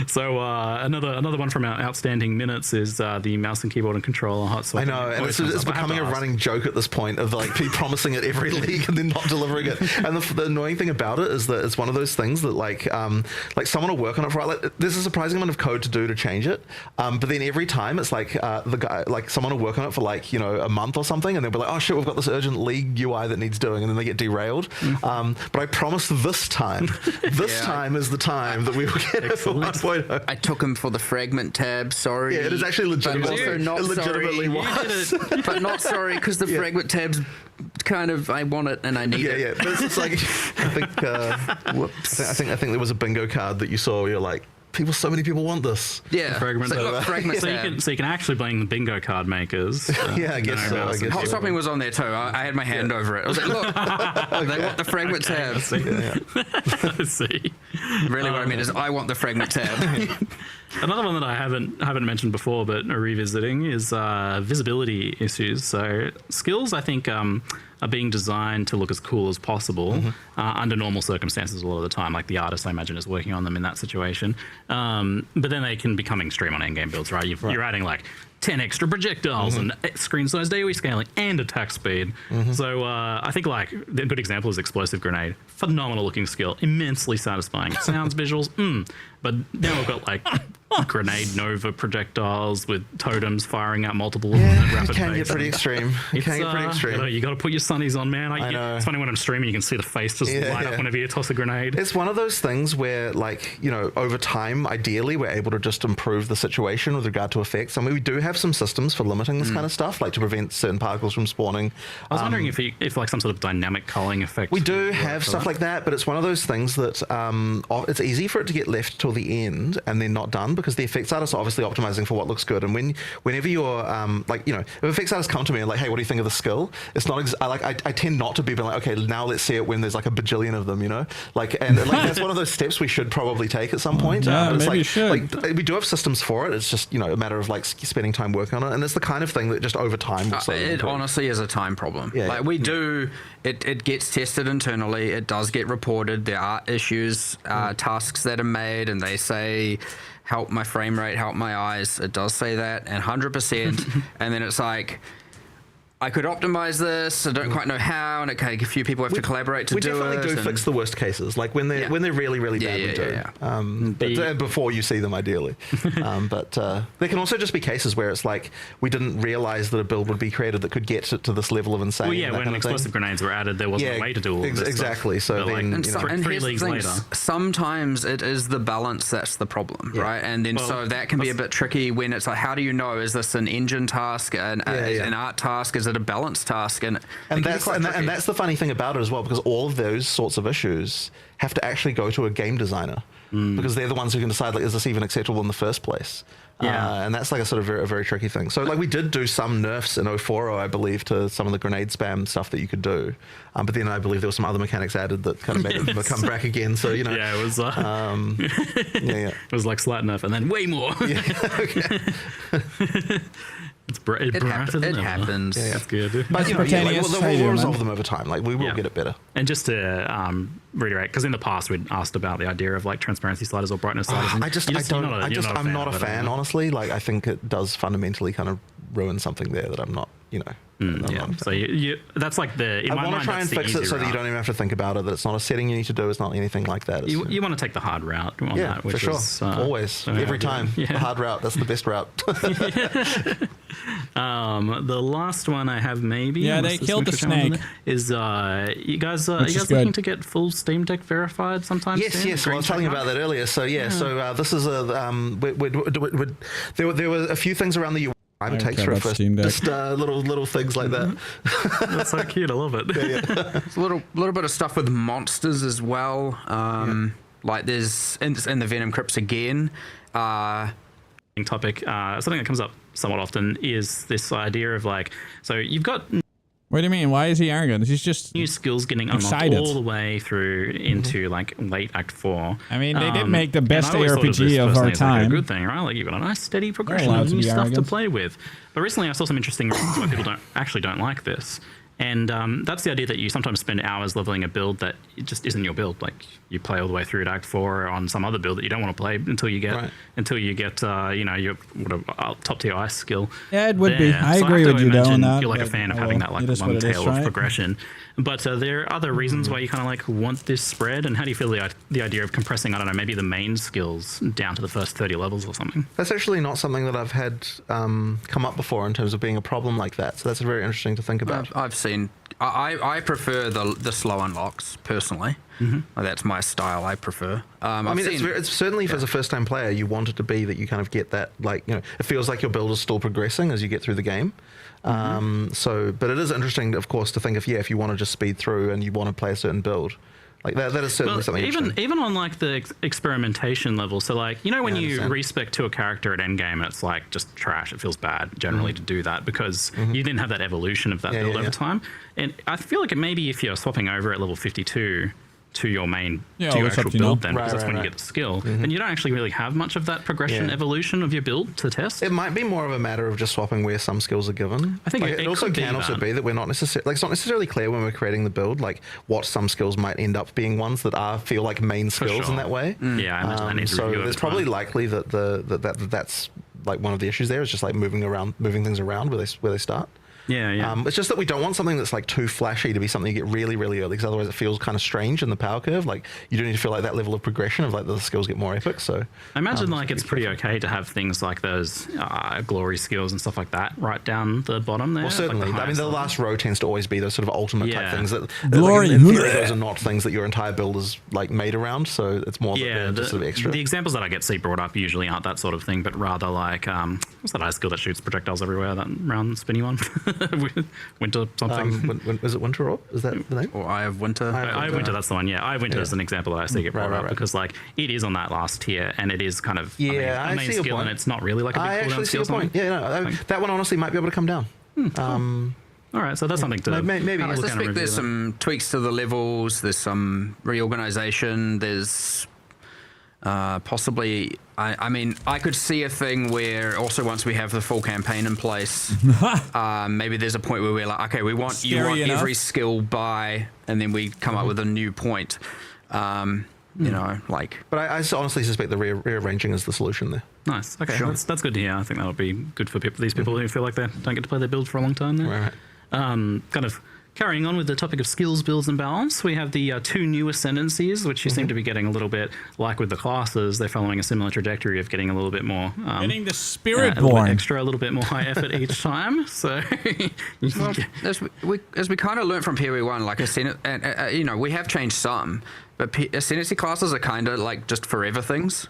So another one from our outstanding minutes is the mouse and keyboard and controller hot swap. I know, and it's becoming a running joke at this point of like people promising it every league and then not delivering it. And the annoying thing about it is that it's one of those things that like someone will work on it for like there's a surprising amount of code to do to change it, but then every time it's like the guy like someone will work on it for like a month or something, and they'll be like, oh shit, we've got this urgent league UI that needs doing, and then they get derailed. But I promise this time is the time that we will get it for 1.0. I took him for the fragment tab. Sorry. Yeah, it is actually legitimately. Not legitimately sorry. Was. But not sorry because the fragment tab's kind of I want it and I need it. Yeah. But it's like I think whoops. I think there was a bingo card that you saw where you're like, so many people want this. Yeah. Fragment so you can actually blame the bingo card makers. Yeah, I guess so. Hot swapping was on there too. I had my hand over it. I was like, look, they want the fragment tab. I see. Really what I mean is I want the fragment tab. Another one that I haven't mentioned before, but revisiting is visibility issues. So skills, I think, are being designed to look as cool as possible under normal circumstances a lot of the time. Like the artist, I imagine, is working on them in that situation. But then they can become extreme on endgame builds, right? You're adding like 10 extra projectiles and screen size AoE scaling and attack speed. So I think like a good example is Explosive Grenade. Phenomenal looking skill, immensely satisfying. Sounds, visuals, but now we've got like grenade nova projectiles with totems firing out multiple rapid it can get pretty extreme. You got to put your sunnies on, man. I know. It's funny when I'm streaming, you can see the face just light up whenever you toss a grenade. It's one of those things where, like, over time, ideally, we're able to just improve the situation with regard to effects. I mean, we do have some systems for limiting this kind of stuff, like to prevent certain particles from spawning. I was wondering if like some sort of dynamic culling effect. We do have stuff like that, but it's one of those things that it's easy for it to get left till the end and then not done, because the effects artists are obviously optimizing for what looks good. And whenever you're if effects artists come to me and like, hey, what do you think of the skill? It's not I tend not to be like, okay, now let's see it when there's like a bajillion of them, like that's one of those steps we should probably take at some point. Yeah, it's maybe you should. Like we do have systems for it. It's just a matter of like spending time working on it, and it's the kind of thing that just over time will slowly it improve. honestly is a time problem. We do it gets tested internally, it does get reported, there are issues, tasks that are made, and they say help my frame rate, help my eyes. It does say that, and 100%. And then it's like, I could optimize this. I don't quite know how, and a few people have to collaborate to do it. We definitely do fix the worst cases, like when they're really, really bad. We do. But before you see them, ideally. But there can also just be cases where it's like we didn't realize that a build would be created that could get to this level of insane. Well, yeah, when explosive grenades were added, there wasn't a way to do all this exactly. Stuff. So then, three leagues later, sometimes it is the balance that's the problem, right? And then so that can be a bit tricky when it's like, how do you know, is this an engine task, an art task, is it a balance task? And that's the funny thing about it as well, because all of those sorts of issues have to actually go to a game designer, because they're the ones who can decide, like, is this even acceptable in the first place? And that's like a sort of a very tricky thing. So like we did do some nerfs in 040, I believe, to some of the grenade spam stuff that you could do, but then I believe there were some other mechanics added that kind of made it come back again. So it was it was like slight nerf and then way more. It happens. Yeah. That's good. But we'll resolve them over time. Like we will get it better. And just to reiterate, because in the past we'd asked about the idea of like transparency sliders or brightness sliders. I'm not a fan, honestly. Like I think it does fundamentally kind of ruin something there that I'm not. So that's like I want to try and fix it so that you don't even have to think about it. That it's not a setting you need to do. It's not anything like that. You want to take the hard route on that, which for sure. Always, every time. The hard route. That's the best route. The last one I have, maybe. Yeah, they killed the snake. Is you guys looking to get full Steam Deck verified sometime? Yes. Well, I was telling you about that earlier. So so this is a there were a few things around the UI. It takes for just little things like that. That's so cute. I love it. It's a little bit of stuff with monsters as well. Like there's in the Venom Crypts again. Topic. Something that comes up somewhat often is this idea of like, so you've got What do you mean? Why is he arrogant? He's just new skills getting unlocked all the way through into like late Act 4. I mean, they did make the best ARPG of our time. Like a good thing, right? Like you've got a nice steady progression of new stuff to play with. But recently, I saw some interesting reasons why people don't like this. And that's the idea that you sometimes spend hours leveling a build that it just isn't your build. Like you play all the way through to Act 4 on some other build that you don't want to play until you get you know, your top tier ice skill. Yeah, it would be. I agree with you though on that. You're like a fan of having that like long tail of progression. But there are other reasons why you kind of like want this spread. And how do you feel the idea of compressing, I don't know, maybe the main skills down to the first 30 levels or something? That's actually not something that I've had come up before in terms of being a problem like that. So that's very interesting to think about. I've seen. I prefer the slow unlocks personally. Like, that's my style. I prefer. I mean, it's certainly as a first-time player, you want it to be that you kind of get that, like, you know, it feels like your build is still progressing as you get through the game. But it is interesting, of course, to think if you want to just speed through and you want to play a certain build. Like that is certainly something even on like the experimentation level. So like, you know, when you respec to a character at Endgame, it's like just trash. It feels bad generally to do that because you didn't have that evolution of that build over time. And I feel like it maybe if you're swapping over at level 52 to your main to your actual build then because that's when you get the skill then you don't actually really have much of that progression evolution of your build to test. It might be more of a matter of just swapping where some skills are given. I think like, it also can also be that we're not necessarily like it's not necessarily clear when we're creating the build like what some skills might end up being ones that feel like main skills in that way. Yeah, I imagine I need to so it's probably likely that that's like one of the issues there is just like moving things around where they start. Yeah. It's just that we don't want something that's like too flashy to be something you get really, really early because otherwise it feels kind of strange in the power curve. Like you do need to feel like that level of progression of like the skills get more epic. So I imagine like it's pretty okay to have things like those glory skills and stuff like that right down the bottom there. Well, certainly. Like I mean, the last row tends to always be those sort of ultimate type things that glory. Like, in theory, those are not things that your entire build is like made around. So it's more just sort of extra. The examples that I get see brought up usually aren't that sort of thing, but rather like what's that ice skill that shoots projectiles everywhere? That round spinny one. Winter something. Is it Winter Orb? Is that the name? Or Eye of Winter? Eye of Winter, that's the one. Yeah, Eye of Winter is an example that I see get brought up because like it is on that last tier and it is kind of a main skill and it's not really like a big cooldown skill. That one honestly might be able to come down. All right, so that's something to maybe. I suspect there's some tweaks to the levels. There's some reorganization. There's possibly. I mean, I could see a thing where also once we have the full campaign in place, maybe there's a point where we're like, okay, you want every skill by, and then we come up with a new point. You know, like. But I honestly suspect the rearranging is the solution there. Nice. Okay, sure. That's good to hear. I think that'll be good for these people who feel like they don't get to play their build for a long time. There. Right. Kind of. Carrying on with the topic of skills, builds, and balance, we have the two new ascendancies, which you seem to be getting a little bit like with the classes. They're following a similar trajectory of getting a little bit more... getting the spirit born. A little bit more high effort each time. So, well, as we kind of learned from PoE 1, like you know, we have changed some, but ascendancy classes are kind of like just forever things.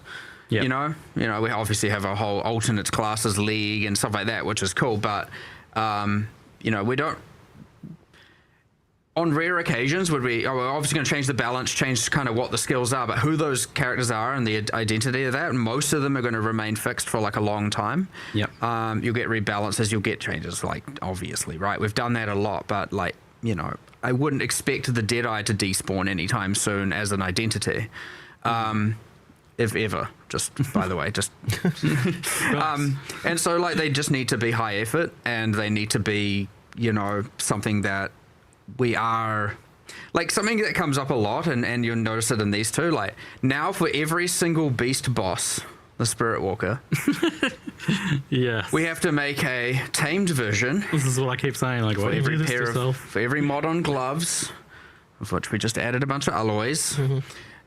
Yep. You know, we obviously have a whole alternate classes league and stuff like that, which is cool, but you know, we don't. On rare occasions, we're obviously going to change the balance, change kind of what the skills are, but who those characters are and the identity of that, and most of them are going to remain fixed for like a long time. Yep. You'll get rebalances, you'll get changes, like obviously, right? We've done that a lot, but like, you know, I wouldn't expect the Deadeye to despawn anytime soon as an identity. If ever, just by the way, just and so like they just need to be high effort and they need to be, you know, something that we are like something that comes up a lot and you'll notice it in these two. Like now for every single beast boss, the Spirit Walker, yes, we have to make a tamed version. This is what I keep saying. Like for every for every mod on gloves, of which we just added a bunch of alloys.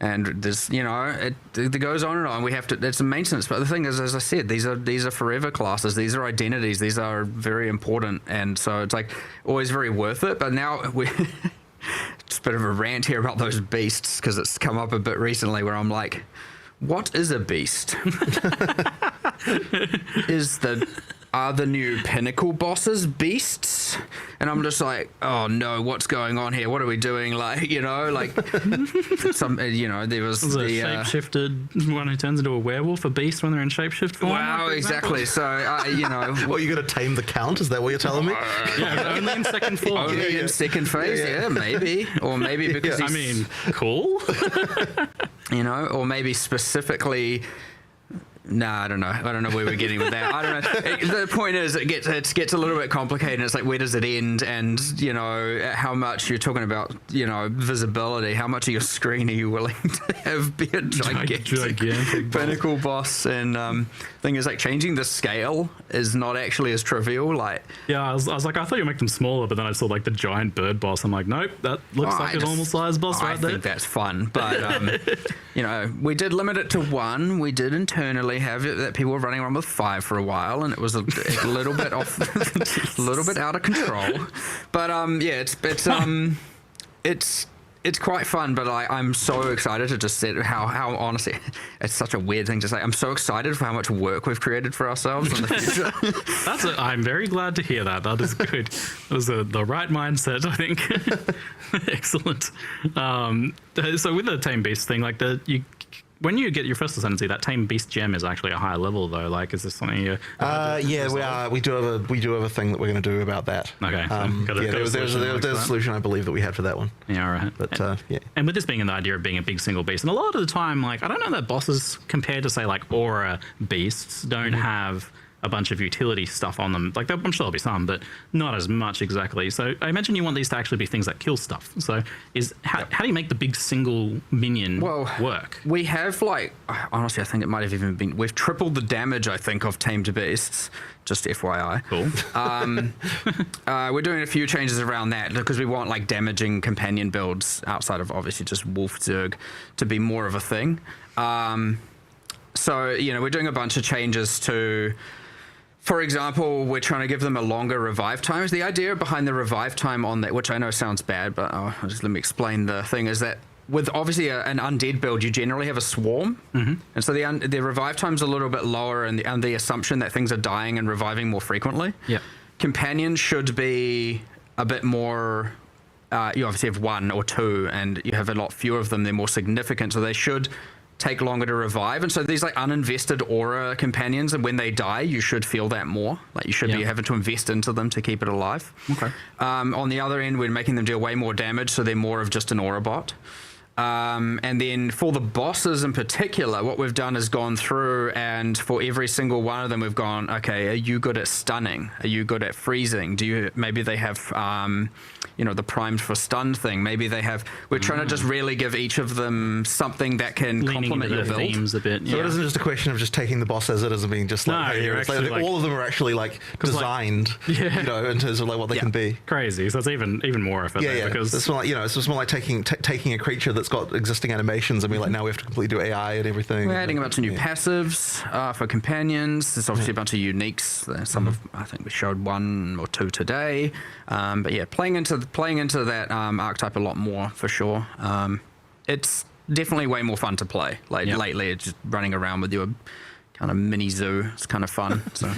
And there's, you know, it goes on and on. We have to. It's a maintenance. But the thing is, as I said, these are forever classes. These are identities. These are very important. And so it's like always very worth it. But now we just a bit of a rant here about those beasts because it's come up a bit recently where I'm like, what is a beast? Is the are the new pinnacle bosses beasts? And I'm just like, oh no, what's going on here? What are we doing? Like, you know, like some, you know, there was the shapeshifted one who turns into a werewolf, a beast when they're in shapeshift form. Wow, exactly. So, you know, well, you're gonna tame the count? Is that what you're telling me? Yeah, only in second form. Only in second phase, yeah, maybe, or maybe because I mean, cool. You know, or maybe specifically. Nah, I don't know. I don't know where we're getting with that. I don't know. The point is, it gets a little bit complicated. It's like, where does it end? And, you know, how much you're talking about, you know, visibility. How much of your screen are you willing to have be a gigantic pinnacle boss? And thing is, like, changing the scale is not actually as trivial. Like, yeah, I was like, I thought you make them smaller, but then I saw like the giant bird boss. I'm like, nope, that looks like a normal size boss right there. I think that's fun, but you know, we did limit it to 1. We did internally have it that people were running around with 5 for a while, and it was a little bit off, a little bit out of control. But yeah, it's quite fun. But I'm so excited to just see how honestly, it's such a weird thing to say. I'm so excited for how much work we've created for ourselves in the future. I'm very glad to hear that. That is good. That was the right mindset, I think. Excellent. So with the Tame Beast thing, like when you get your first ascendancy, that Tame Beast gem is actually a higher level, though. Like, is this something you? Yeah, we do have a thing that we're going to do about that. Okay. There's a solution, I believe, that we had for that one. Yeah, all right. But yeah. And with this being the idea of being a big single beast, and a lot of the time, like, I don't know that bosses compared to say like aura beasts don't have a bunch of utility stuff on them. Like, I'm sure there'll be some, but not as much exactly. So I imagine you want these to actually be things that kill stuff. So how do you make the big single minion work? We have, like, honestly, I think it might have even been, we've tripled the damage, I think, of tamed beasts. Just FYI. Cool. We're doing a few changes around that because we want, like, damaging companion builds outside of obviously just Wolf Zerg to be more of a thing. So, you know, we're doing a bunch of changes to... For example, we're trying to give them a longer revive time. The idea behind the revive time on that, which I know sounds bad, but just let me explain the thing, is that with obviously an undead build, you generally have a swarm. And so the revive time's a little bit lower, and the assumption that things are dying and reviving more frequently. Yeah. Companions should be a bit more... you obviously have 1 or 2, and you have a lot fewer of them. They're more significant, so they should take longer to revive. And so these, like, uninvested aura companions, and when they die, you should feel that more. Like, you should be having to invest into them to keep it alive. Okay. On the other end, we're making them deal way more damage, so they're more of just an aura bot. And then for the bosses in particular, what we've done is gone through, and for every single one of them, we've gone, okay, are you good at stunning? Are you good at freezing? Maybe they have, you know, the primed for stun thing. Maybe they have, we're trying to just really give each of them something that can complement your build. Themes a bit. So it isn't just a question of just taking the boss as it is and being just like, hey, it's like all of them are actually like designed, you know, in terms of like what they can be. Crazy. So it's even more effort. Yeah, because it's more like, you know, it's just more like taking a creature that's got existing animations and be like, now we have to completely do AI and everything. We're adding a bunch of new passives for companions. There's obviously a bunch of uniques. Some of, I think we showed 1 or 2 today. But yeah, playing into that archetype a lot more for sure. It's definitely way more fun to play. Like lately, it's just running around with your kind of mini zoo. It's kind of fun. So.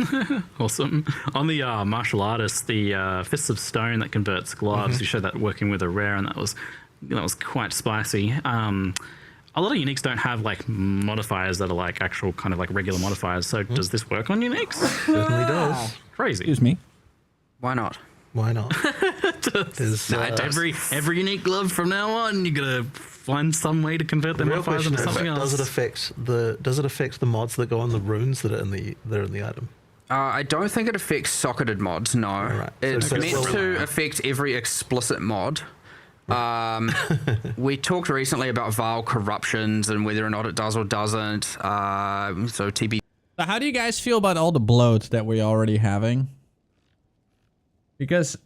Awesome. On the martial artist, the Fists of Stone that converts gloves, you showed that working with a rare, and that was quite spicy. A lot of uniques don't have like modifiers that are like actual kind of like regular modifiers. So does this work on uniques? Certainly does. Crazy. Excuse me. Why not? Why not? Every unique glove from now on, you gotta find some way to convert the modifiers into something else. Does it affect the mods that go on the runes that are in the item? I don't think it affects socketed mods. No, right. It's meant to affect every explicit mod. We talked recently about vile corruptions and whether or not it does or doesn't. So TB. So how do you guys feel about all the bloat that we're already having? Because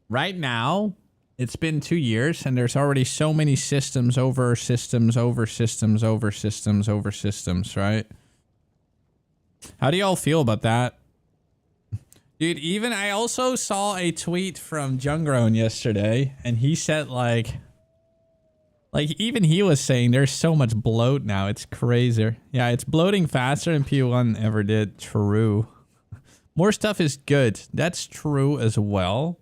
right now, it's been 2 years and there's already so many systems over systems over systems over systems over systems, right? How do y'all feel about that? Dude, even I also saw a tweet from Jungrown yesterday, and he said like even he was saying there's so much bloat now, it's crazy. Yeah, it's bloating faster than P1 ever did. True. More stuff is good. That's true as well.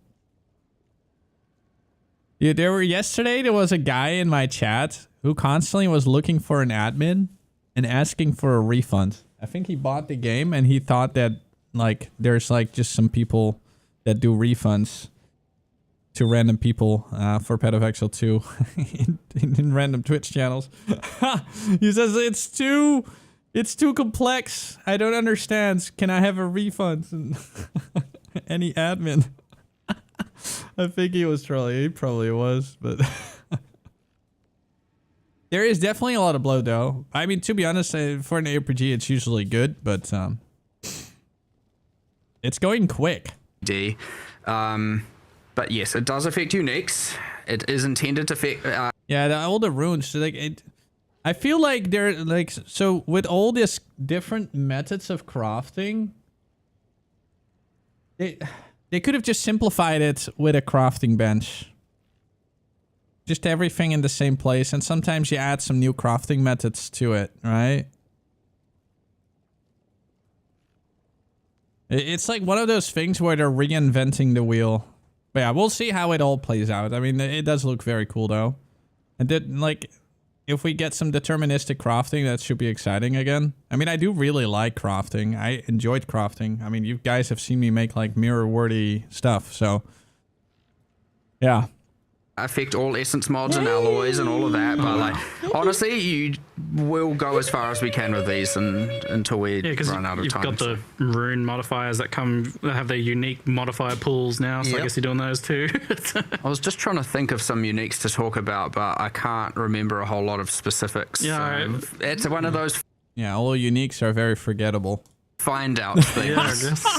Yeah, there was a guy in my chat who constantly was looking for an admin and asking for a refund. I think he bought the game and he thought that like there's like just some people that do refunds to random people for Path of Exile 2 in random Twitch channels. He says it's too complex. I don't understand. Can I have a refund? Any admin? I think he was trolling. He probably was, but there is definitely a lot of bloat though. I mean, to be honest, for an ARPG, it's usually good, but it's going quick. But yes, it does affect uniques. It is intended to affect. Yeah, all the runes. Like I feel like they're like so with all these different methods of crafting. They could have just simplified it with a crafting bench. Just everything in the same place, and sometimes you add some new crafting methods to it, right? It's like one of those things where they're reinventing the wheel. But yeah, we'll see how it all plays out. I mean, it does look very cool though. And then, like, if we get some deterministic crafting, that should be exciting again. I mean, I do really like crafting. I enjoyed crafting. I mean, you guys have seen me make like mirror-worthy stuff, so yeah. Affect all essence mods and alloys and all of that, but like honestly, you will go as far as we can with these until we run out of time. You've got the rune modifiers that have their unique modifier pools now, so I guess you're doing those too. I was just trying to think of some uniques to talk about, but I can't remember a whole lot of specifics. Yeah, so it's one of those. Yeah, all uniques are very forgettable. Find out things. Yeah,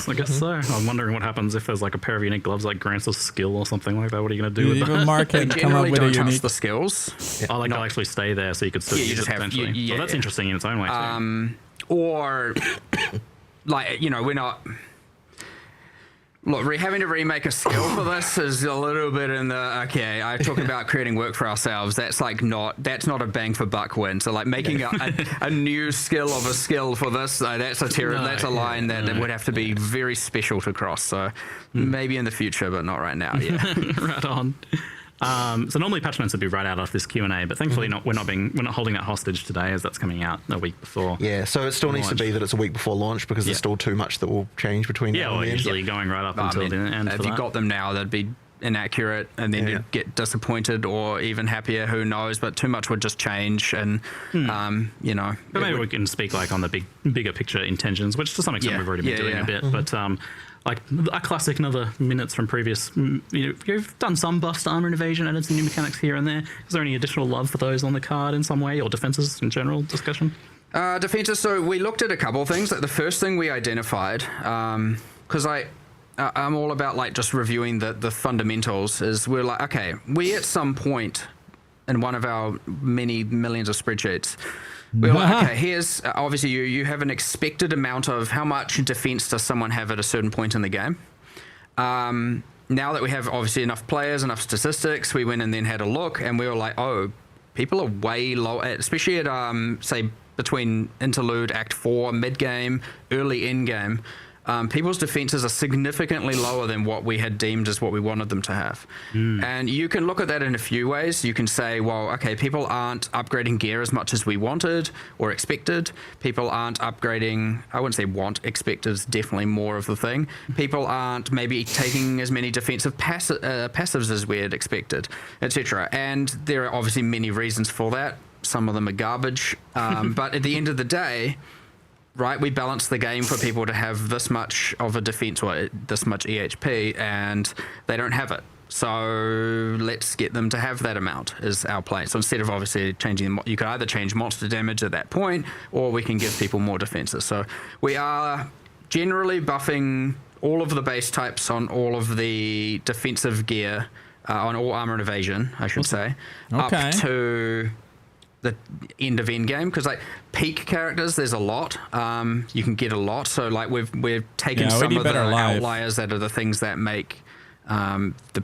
I guess so. I'm wondering what happens if there's like a pair of unique gloves like grants a skill or something like that. What are you going to do with that? Even Mark can come up with a unique. The skills. Oh, like they'll actually stay there, so you could still use it potentially. So that's interesting in its own way too. Or like, you know, we're not. Look, having to remake a skill for this is a little bit in the, okay, I talk about creating work for ourselves. That's like that's not a bang for buck win. So like making a new skill of a skill for this, that's a line that would have to be very special to cross. So maybe in the future, but not right now. Yeah. Right on. So normally patch notes would be right out of this Q&A, but thankfully we're not holding that hostage today, as that's coming out a week before. Yeah, so it still needs to be that it's a week before launch because there's still too much that will change between now and then. Usually going right up until the end. If you got them now, that'd be inaccurate, and then you'd get disappointed or even happier. Who knows? But too much would just change, and you know. But maybe we can speak like on the bigger picture intentions, which to some extent we've already been doing a bit, but. Like a classic, another minutes from previous. You've done some buffs to armor and evasion, added some new mechanics here and there. Is there any additional love for those on the card in some way, or defenses in general discussion? Defenses. So we looked at a couple of things. Like the first thing we identified, because I'm all about like just reviewing the fundamentals. Is we're like, okay, we at some point in one of our many millions of spreadsheets. We're like, okay, here's obviously you have an expected amount of how much defense does someone have at a certain point in the game. Now that we have obviously enough players, enough statistics, we went and then had a look, and we were like, oh, people are way low, especially at say between interlude, Act 4, mid game, early end game. People's defenses are significantly lower than what we had deemed as what we wanted them to have. And you can look at that in a few ways. You can say, well, okay, people aren't upgrading gear as much as we wanted or expected. People aren't upgrading, I wouldn't say expected is definitely more of the thing. People aren't maybe taking as many defensive passives as we had expected, etc. And there are obviously many reasons for that. Some of them are garbage. But at the end of the day, right, we balance the game for people to have this much of a defense or this much EHP, and they don't have it. So let's get them to have that amount is our play. So instead of obviously changing, you could either change monster damage at that point, or we can give people more defenses. So we are generally buffing all of the base types on all of the defensive gear, on all armor and evasion, I should say, up to the end of endgame, because like peak characters, there's a lot. You can get a lot. So like we've taken some of the outliers that are the things that make the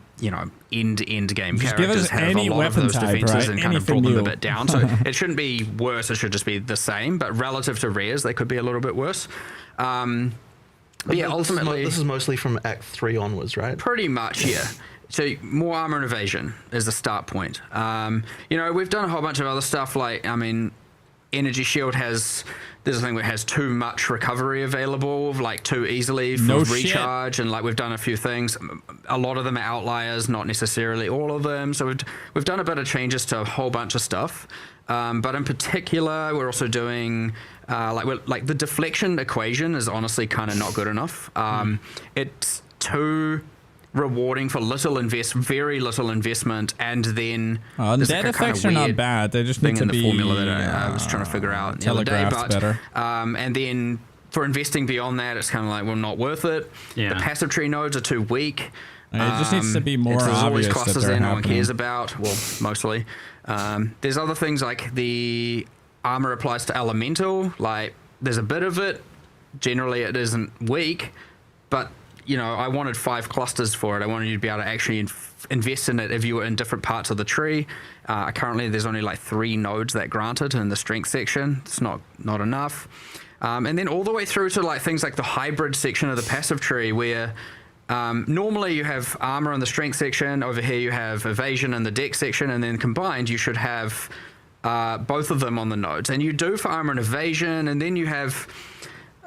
end game characters have a lot of those defenses and kind of brought them a bit down. So it shouldn't be worse. It should just be the same. But relative to rares, they could be a little bit worse. But yeah, ultimately, this is mostly from Act 3 onwards, right? Pretty much, yeah. So more armor and evasion is the start point. You know, we've done a whole bunch of other stuff. Like, I mean, Energy Shield there's a thing where it has too much recovery available, like too easily for recharge, and like we've done a few things. A lot of them are outliers, not necessarily all of them. So we've done a bit of changes to a whole bunch of stuff. But in particular, we're also doing like the deflection equation is honestly kind of not good enough. It's too rewarding for very little investment, and then the dead effects are not bad. They just need to be the formula that I was trying to figure out the other day. But better. And then for investing beyond that, it's kind of like, well, not worth it. Yeah. The passive tree nodes are too weak. It just needs to be more obvious. There's always clusters there no one cares about. Well, mostly. There's other things like the armor applies to elemental. Like there's a bit of it. Generally, it isn't weak, but you know, I wanted 5 clusters for it. I wanted you to be able to actually invest in it if you were in different parts of the tree. Currently, there's only like 3 nodes that granted in the strength section. It's not enough. And then all the way through to like things like the hybrid section of the passive tree, where normally you have armor in the strength section. Over here you have evasion in the dex section, and then combined you should have both of them on the nodes. And you do for armor and evasion, and then you have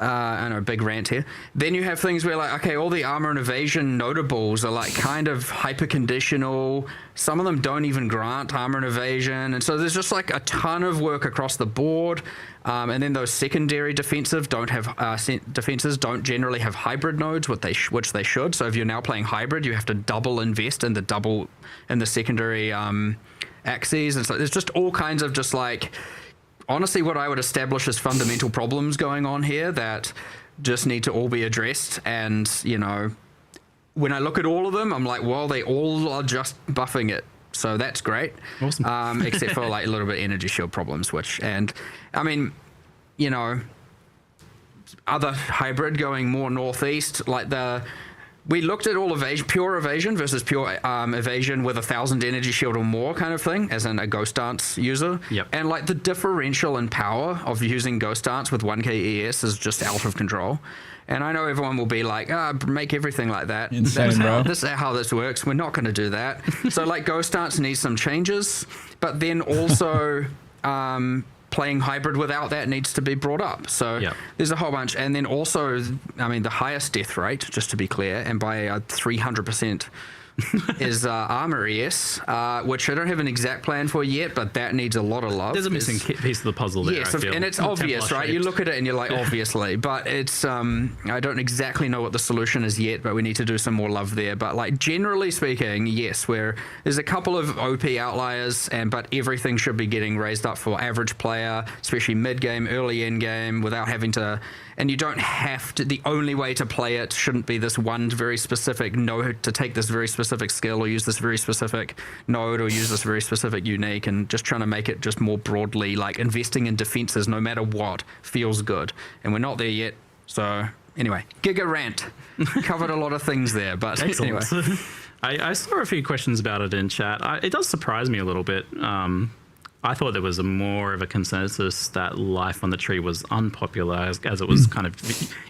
I know, big rant here. Then you have things where like, okay, all the armor and evasion notables are like kind of hyper conditional. Some of them don't even grant armor and evasion. And so there's just like a ton of work across the board. And then those secondary defenses don't generally have hybrid nodes, which they should. So if you're now playing hybrid, you have to double invest in the secondary axes. And so there's just all kinds of just like, honestly, what I would establish as fundamental problems going on here that just need to all be addressed. And, you know, when I look at all of them, I'm like, well, they all are just buffing it. So that's great. Awesome. Except for like a little bit of energy shield problems, and I mean, you know, other hybrid going more northeast, like we looked at all pure evasion versus pure evasion with 1,000 energy shield or more kind of thing, as in a ghost dance user. Yep. And like the differential in power of using ghost dance with 1k ES is just out of control. And I know everyone will be like, make everything like that. Insane, bro. This is how this works. We're not going to do that. So like ghost dance needs some changes, but then also playing hybrid without that needs to be brought up. So there's a whole bunch. And then also, I mean, the highest death rate, just to be clear, and by 300% is armor ES, which I don't have an exact plan for yet, but that needs a lot of love. There's a missing piece of the puzzle there. Yes, and it's obvious, right? You look at it and you're like, obviously, but it's I don't exactly know what the solution is yet, but we need to do some more love there. But like generally speaking, yes, there's a couple of OP outliers, but everything should be getting raised up for average player, especially mid game, early end game, without having to. And you don't have to. The only way to play it shouldn't be this one very specific node to take this very specific skill or use this very specific node or use this very specific unique, and just trying to make it just more broadly like investing in defenses no matter what feels good. And we're not there yet. So anyway, Giga rant. Covered a lot of things there, but anyway. I saw a few questions about it in chat. It does surprise me a little bit. I thought there was more of a consensus that life on the tree was unpopular as it was kind of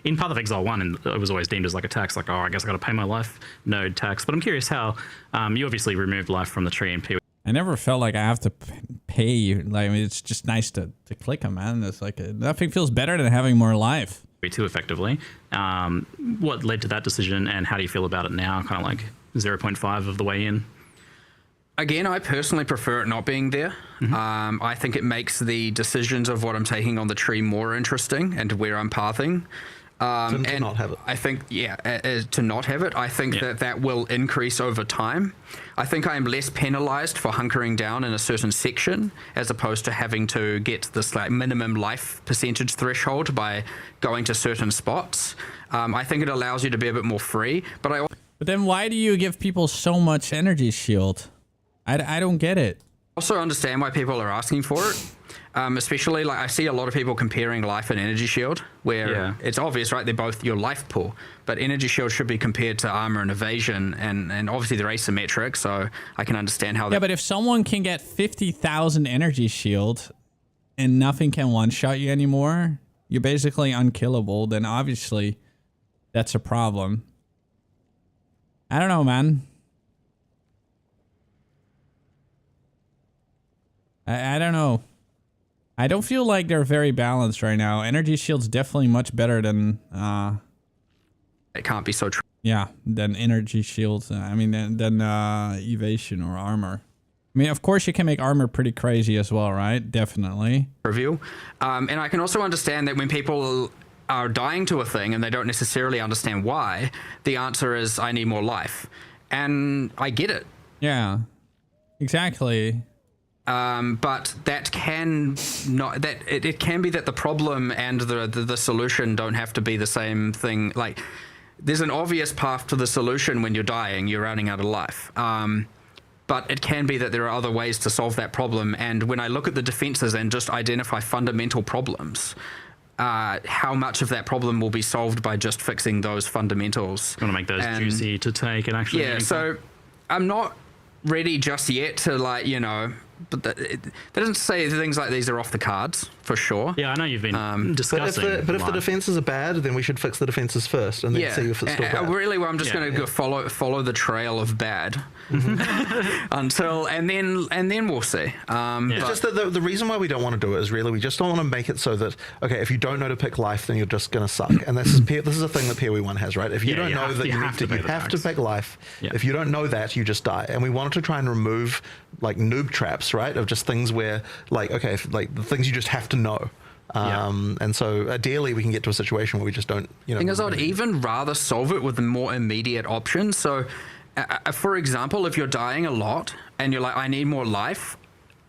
in Path of Exile 1, and it was always deemed as like a tax, like, oh, I guess I got to pay my life node tax. But I'm curious how you obviously removed life from the tree in PoE. I never felt like I have to pay you. Like, I mean, it's just nice to click them, man. It's like nothing feels better than having more life. Too effectively. What led to that decision, and how do you feel about it now? Kind of like 0.5 of the way in. Again, I personally prefer it not being there. Mm-hmm. I think it makes the decisions of what I'm taking on the tree more interesting and where I'm pathing. To not have it. I think, to not have it. I think that will increase over time. I think I am less penalized for hunkering down in a certain section as opposed to having to get this like minimum life percentage threshold by going to certain spots. I think it allows you to be a bit more free. But then why do you give people so much energy shield? I don't get it. Also understand why people are asking for it. Especially like I see a lot of people comparing life and energy shield, where it's obvious, right? They're both your life pool, but energy shield should be compared to armor and evasion, and obviously they're asymmetric, so I can understand how. Yeah, but if someone can get 50,000 energy shield and nothing can one-shot you anymore, you're basically unkillable. Then obviously that's a problem. I don't know, man. I don't know. I don't feel like they're very balanced right now. Energy shield's definitely much better than it can't be so true. Yeah, than energy shields. I mean, than evasion or armor. I mean, of course, you can make armor pretty crazy as well, right? Definitely. Review. And I can also understand that when people are dying to a thing and they don't necessarily understand why, the answer is, I need more life. And I get it. Yeah, exactly. But that can not, that it can be that the problem and the solution don't have to be the same thing. Like, there's an obvious path to the solution when you're dying, you're running out of life. But it can be that there are other ways to solve that problem. And when I look at the defenses and just identify fundamental problems, how much of that problem will be solved by just fixing those fundamentals? You want to make those juicy to take and actually... Yeah, so I'm not ready just yet to, like, you know... But that doesn't say things like these are off the cards, for sure. Yeah, I know you've been discussing. But if the defenses are bad, then we should fix the defenses first and then see if it's still bad. Really, well, I'm just going to go follow the trail of bad until, and then we'll see. It's just that the reason why we don't want to do it is really we just don't want to make it so that, okay, if you don't know to pick life, then you're just going to suck. And this is a thing that PoE 1 has, right? If you don't know that you have to pick life. Yeah. If you don't know that, you just die. And we wanted to try and remove like noob traps, right? Of just things where, like, okay, like the things you just have to know. And so ideally we can get to a situation where we just don't, you know. Thing is, I'd even rather solve it with a more immediate option. So, for example, if you're dying a lot and you're like, I need more life,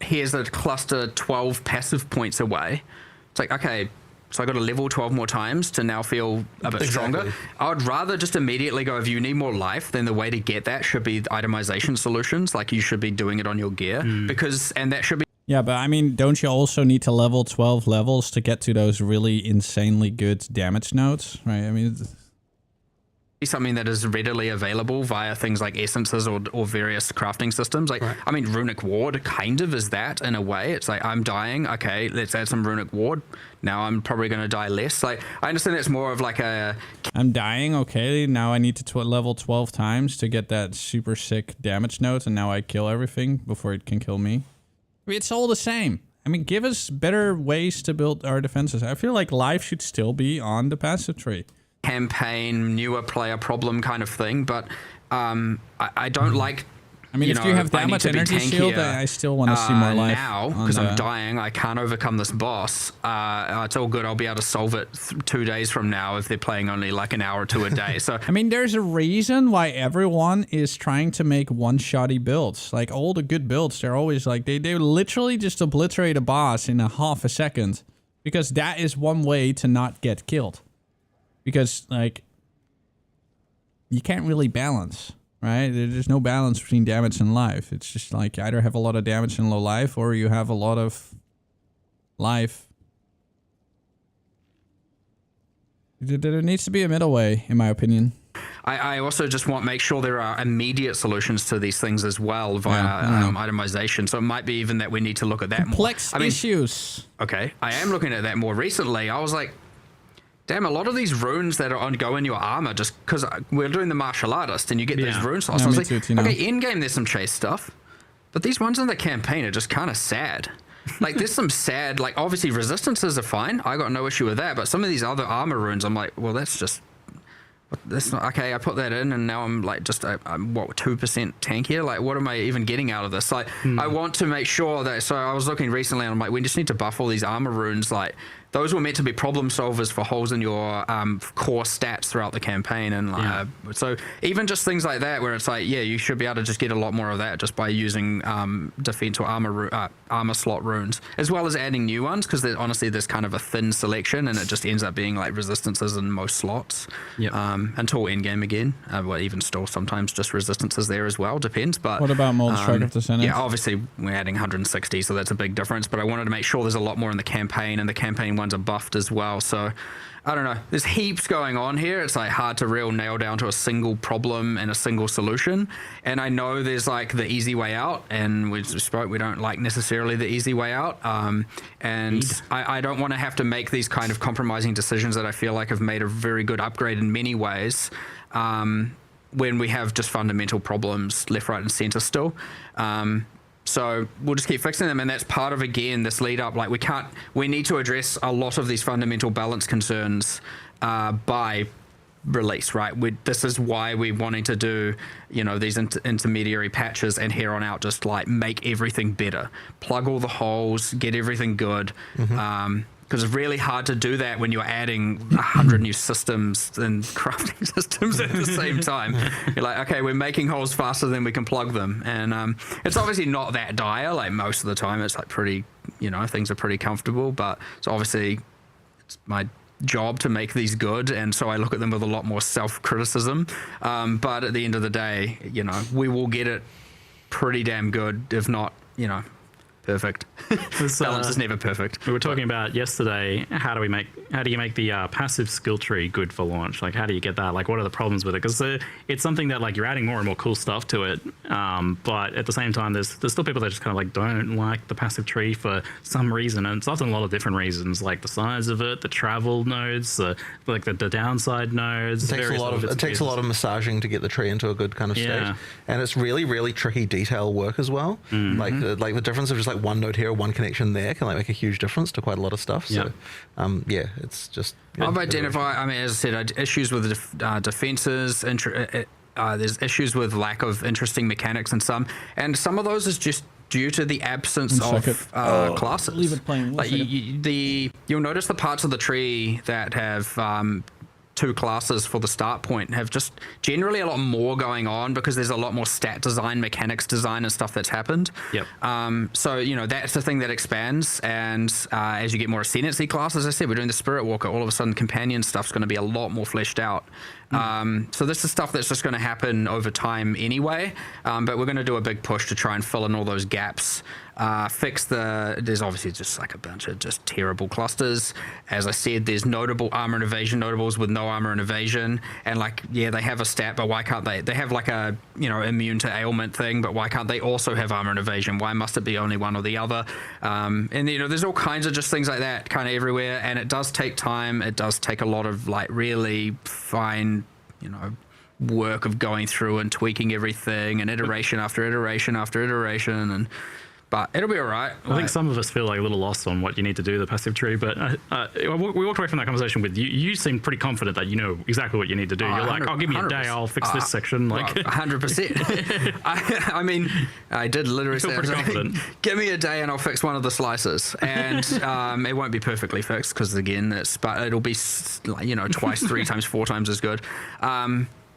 here's a cluster 12 passive points away. It's like, okay, so I got to level 12 more times to now feel a bit stronger. I would rather just immediately go, if you need more life, then the way to get that should be itemization solutions. Like, you should be doing it on your gear because, and that should be. Yeah, but I mean, don't you also need to level 12 levels to get to those really insanely good damage nodes, right? I mean, something that is readily available via things like essences or various crafting systems. Like, I mean, Runic Ward kind of is that in a way. It's like, I'm dying. Okay, let's add some Runic Ward. Now I'm probably going to die less. Like, I understand it's more of like a... I'm dying. Okay, now I need to level 12 times to get that super sick damage node, and now I kill everything before it can kill me. It's all the same. I mean, give us better ways to build our defenses. I feel like life should still be on the passive tree. Campaign, newer player problem kind of thing, but I don't like... I mean, if you have that much energy shield, I still want to see more life. Now, because I'm dying, I can't overcome this boss. It's all good. I'll be able to solve it 2 days from now if they're playing only like an hour or two a day. So I mean, there's a reason why everyone is trying to make one-shotty builds. Like, all the good builds, they're always like, they literally just obliterate a boss in a half a second. Because that is one way to not get killed. Because, like, you can't really balance. Right? There's no balance between damage and life. It's just like you either have a lot of damage and low life, or you have a lot of life. There needs to be a middle way, in my opinion. I also just want to make sure there are immediate solutions to these things as well via itemization. So it might be even that we need to look at that complex issues. Okay, I am looking at that more recently. I was like, damn, a lot of these runes that go in your armor, just because we're doing the martial artist and you get these rune slots. I was like, okay, in-game there's some chase stuff, but these ones in the campaign are just kind of sad. Like, there's some sad, like, obviously resistances are fine. I got no issue with that, but some of these other armor runes, I'm like, well, that's just... That's not okay. I put that in, and now I'm like just I'm what 2% tankier. Like, what am I even getting out of this? Like, I want to make sure that. So I was looking recently, and I'm like, we just need to buff all these armor runes. Like, those were meant to be problem solvers for holes in your core stats throughout the campaign, and so even just things like that, where it's like, yeah, you should be able to just get a lot more of that just by using defense or armor slot runes, as well as adding new ones, because honestly, there's kind of a thin selection, and it just ends up being like resistances in most slots. Until endgame again. Well, even still sometimes just resistances there as well. Depends. But what about Mold Strike of the Senate? Yeah, obviously we're adding 160, so that's a big difference. But I wanted to make sure there's a lot more in the campaign, and the campaign ones are buffed as well. So I don't know. There's heaps going on here. It's like hard to nail down to a single problem and a single solution. And I know there's like the easy way out, and we don't like necessarily the easy way out. And I don't want to have to make these kind of compromising decisions that I feel like have made a very good upgrade in many ways. When we have just fundamental problems left, right, and center still. So we'll just keep fixing them, and that's part of, again, this lead up. Like we need to address a lot of these fundamental balance concerns by release, right? This is why we're wanting to do, these intermediary patches, and here on out just like make everything better, plug all the holes, get everything good. Because it's really hard to do that when you're adding 100 new systems and crafting systems at the same time. You're like, okay, we're making holes faster than we can plug them. And it's obviously not that dire. Like most of the time, it's like pretty, things are pretty comfortable. But it's obviously it's my job to make these good. And so I look at them with a lot more self-criticism. But at the end of the day, we will get it pretty damn good, if not, perfect. Balance is never perfect. We were talking about yesterday, how do you make the passive skill tree good for launch? Like, how do you get that? Like, what are the problems with it? Because it's something that like you're adding more and more cool stuff to it, but at the same time, there's still people that just kind of like don't like the passive tree for some reason, and it's often a lot of different reasons, like the size of it, the travel nodes, like the downside nodes. It takes a lot of massaging to get the tree into a good kind of state, and it's really, really tricky detail work as well. Like the difference of just like one node here, one connection there can like make a huge difference to quite a lot of stuff. So it's just I've identified, as I said, issues with defenses, there's issues with lack of interesting mechanics and some of those is just due to the absence of classes. Leave it plain. Like you'll notice the parts of the tree that have 2 classes for the start point have just generally a lot more going on, because there's a lot more stat design, mechanics design, and stuff that's happened. So that's the thing that expands, and as you get more ascendancy classes, as I said, we're doing the Spirit Walker, all of a sudden companion stuff's going to be a lot more fleshed out. So this is stuff that's just going to happen over time anyway, but we're going to do a big push to try and fill in all those gaps. There's obviously just like a bunch of just terrible clusters. As I said, there's notable armor and evasion notables with no armor and evasion, and they have a stat, but why can't they have like a immune to ailment thing, but why can't they also have armor and evasion? Why must it be only one or the other? And there's all kinds of just things like that kind of everywhere, and it does take time. It does take a lot of like really fine work of going through and tweaking everything, and iteration after iteration after iteration, but it'll be all right. I think some of us feel like a little lost on what you need to do, the passive tree, but we walked away from that conversation with you. You seem pretty confident that you know exactly what you need to do. You're like, give me a day, I'll fix this section. 100%. I did literally say, pretty confident. Give me a day and I'll fix one of the slices. And it won't be perfectly fixed, because again, but it'll be twice, 3 times, 4 times as good.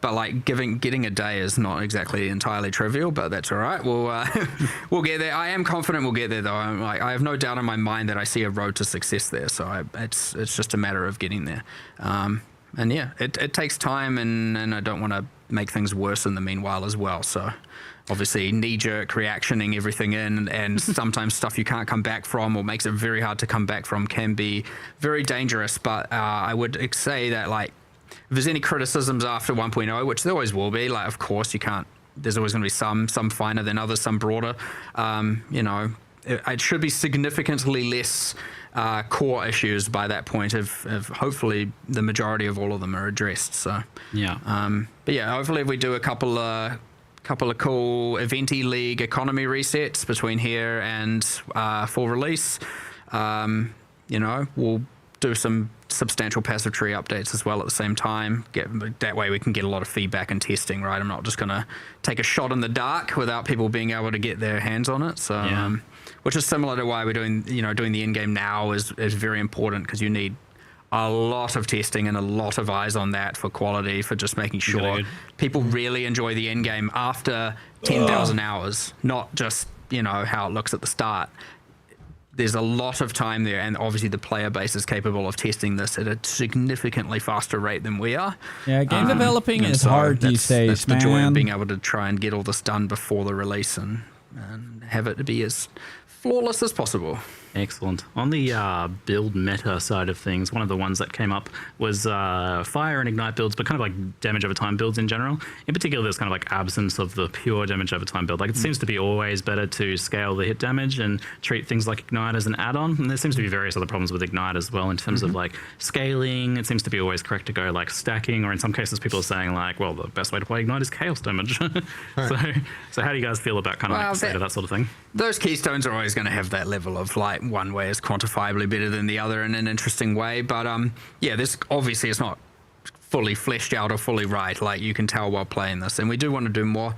But like getting a day is not exactly entirely trivial, but that's all right. We'll get there. I am confident we'll get there, though. I have no doubt in my mind that I see a road to success there. So it's just a matter of getting there. And yeah, it takes time, and I don't want to make things worse in the meanwhile as well. So obviously knee-jerk reactioning everything in, and sometimes stuff you can't come back from, or makes it very hard to come back from, can be very dangerous. But I would say that like, if there's any criticisms after 1.0, which there always will be, like, of course, you can't, there's always going to be some finer than others, some broader. It should be significantly less core issues by that point, if hopefully the majority of all of them are addressed. So, but yeah, hopefully if we do a couple of cool Eventy League economy resets between here and full release, we'll do some substantial passive tree updates as well at the same time. That way we can get a lot of feedback and testing, right? I'm not just going to take a shot in the dark without people being able to get their hands on it. So, which is similar to why we're doing the Endgame now is very important, because you need a lot of testing and a lot of eyes on that for quality, for just making sure people really enjoy the Endgame after 10,000 hours, not just, how it looks at the start. There's a lot of time there, and obviously the player base is capable of testing this at a significantly faster rate than we are. Yeah, game developing is hard these days, that's the joy of being able to try and get all this done before the release and have it be as flawless as possible. Excellent. On the build meta side of things, one of the ones that came up was fire and ignite builds, but kind of like damage over time builds in general. In particular, there's kind of like absence of the pure damage over time build. Like it seems to be always better to scale the hit damage and treat things like ignite as an add-on. And there seems to be various other problems with ignite as well in terms of like scaling. It seems to be always correct to go like stacking, or in some cases people are saying like, well, the best way to play ignite is chaos damage. So how do you guys feel about kind of like the state of that sort of thing? Those keystones are always going to have that level of like one way is quantifiably better than the other in an interesting way, but yeah, this obviously it's not fully fleshed out or fully right, like you can tell while playing this, and we do want to do more.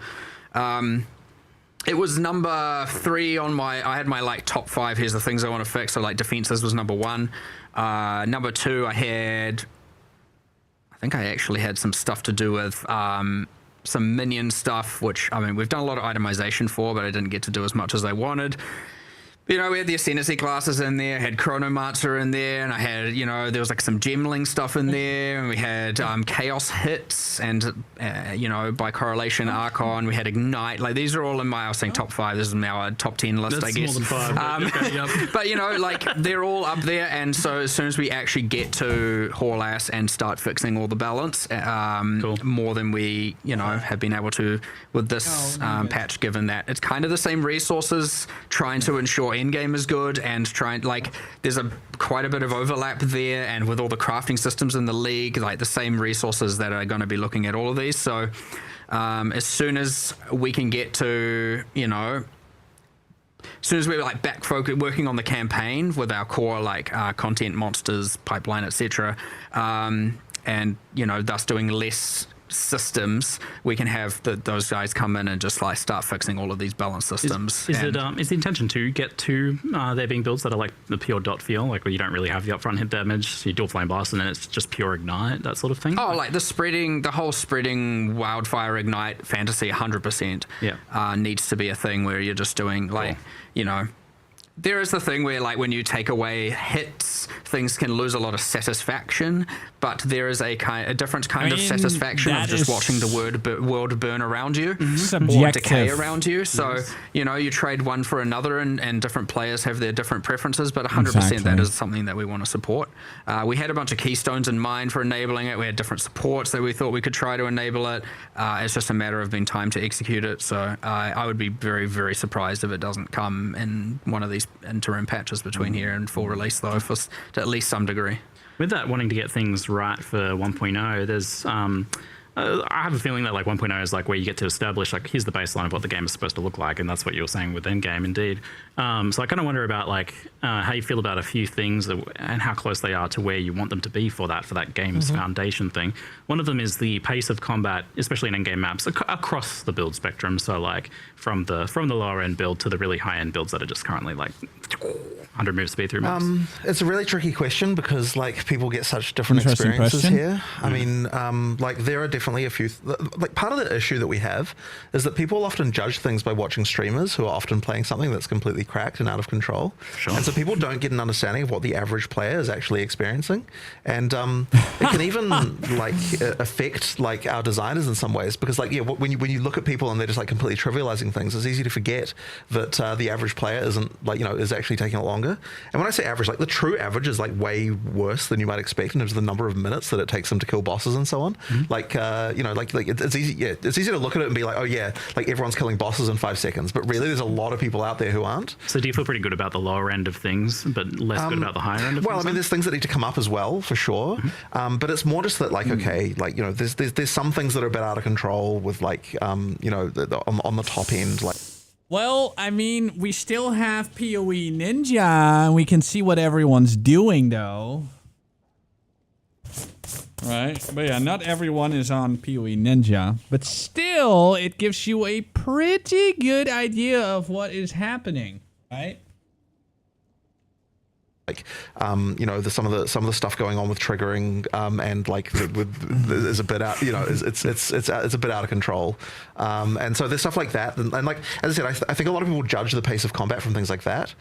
It was number 3 on I had my like top 5, here's the things I want to fix. So like defenses was number 1. Number 2, I think I actually had some stuff to do with some minion stuff, which, I mean, we've done a lot of itemization for, but I didn't get to do as much as I wanted. You know, we had the ascendancy classes in there, had Chronomancer in there, and I had, you know, there was like some gemling stuff in there, and we had chaos hits, and, you know, by correlation, Archon, we had Ignite. Like, these are all in my, I was saying top 5, this is now a top 10 list, I guess. More than 5. But, you know, like, they're all up there, and so as soon as we actually get to haul ass and start fixing all the balance, more than we, you know, have been able to with this patch, given that it's kind of the same resources, trying to ensure Endgame is good, and trying, like, there's quite a bit of overlap there, and with all the crafting systems in the league, like the same resources that are going to be looking at all of these. So as soon as we can get to, you know, as soon as we're like back focused working on the campaign with our core like content, monsters, pipeline, etc., and, you know, thus doing less systems, we can have those guys come in and just like start fixing all of these balance systems. Is the intention to get to there being builds that are like the pure dot feel, like where you don't really have the upfront hit damage, so you dual flame blast and then it's just pure ignite, that sort of thing? Oh, like the whole spreading wildfire ignite fantasy 100% needs to be a thing where you're just doing like, you know, there is the thing where, like, when you take away hits, things can lose a lot of satisfaction, but there is a different kind of satisfaction of just watching the world burn around you or decay around you. So, you know, you trade one for another, and different players have their different preferences, but 100% that is something that we want to support. We had a bunch of keystones in mind for enabling it. We had different supports that we thought we could try to enable it. It's just a matter of being time to execute it. So I would be very, very surprised if it doesn't come in one of these interim patches between here and full release, though, to at least some degree. With that wanting to get things right for 1.0, there's I have a feeling that like 1.0 is like where you get to establish like here's the baseline of what the game is supposed to look like, and that's what you were saying with Endgame, indeed. So I kind of wonder about like how you feel about a few things and how close they are to where you want them to be for that game's foundation thing. One of them is the pace of combat, especially in Endgame maps across the build spectrum. So like from the lower end build to the really high end builds that are just currently like 100 move speed through maps. It's a really tricky question because like people get such different experiences here. I mean, like there are definitely a few, like part of the issue that we have is that people often judge things by watching streamers who are often playing something that's completely cracked and out of control. And so people don't get an understanding of what the average player is actually experiencing. And it can even like affect like our designers in some ways, because like, when you look at people and they're just like completely trivializing things, it's easy to forget that the average player isn't like, you know, is actually taking it longer. And when I say average, like the true average is like way worse than you might expect in terms of the number of minutes that it takes them to kill bosses and so on. Like, you know, like it's easy. Yeah, it's easy to look at it and be like, oh yeah, like everyone's killing bosses in 5 seconds, but really there's a lot of people out there who aren't. So do you feel pretty good about the lower end of things, but less good about the higher end of things? Well, I mean, there's things that need to come up as well, for sure. But it's more just that, like, okay, like, you know, there's some things that are a bit out of control with, like, you know, on the top end, like. Well, I mean, we still have PoE Ninja, and we can see what everyone's doing, though. Right? But yeah, not everyone is on PoE Ninja. But still, it gives you a pretty good idea of what is happening, right? you know, some of the stuff going on with triggering and like is a bit out, you know, it's a bit out of control, and so there's stuff like that, and like as I said, I think a lot of people judge the pace of combat from things like that.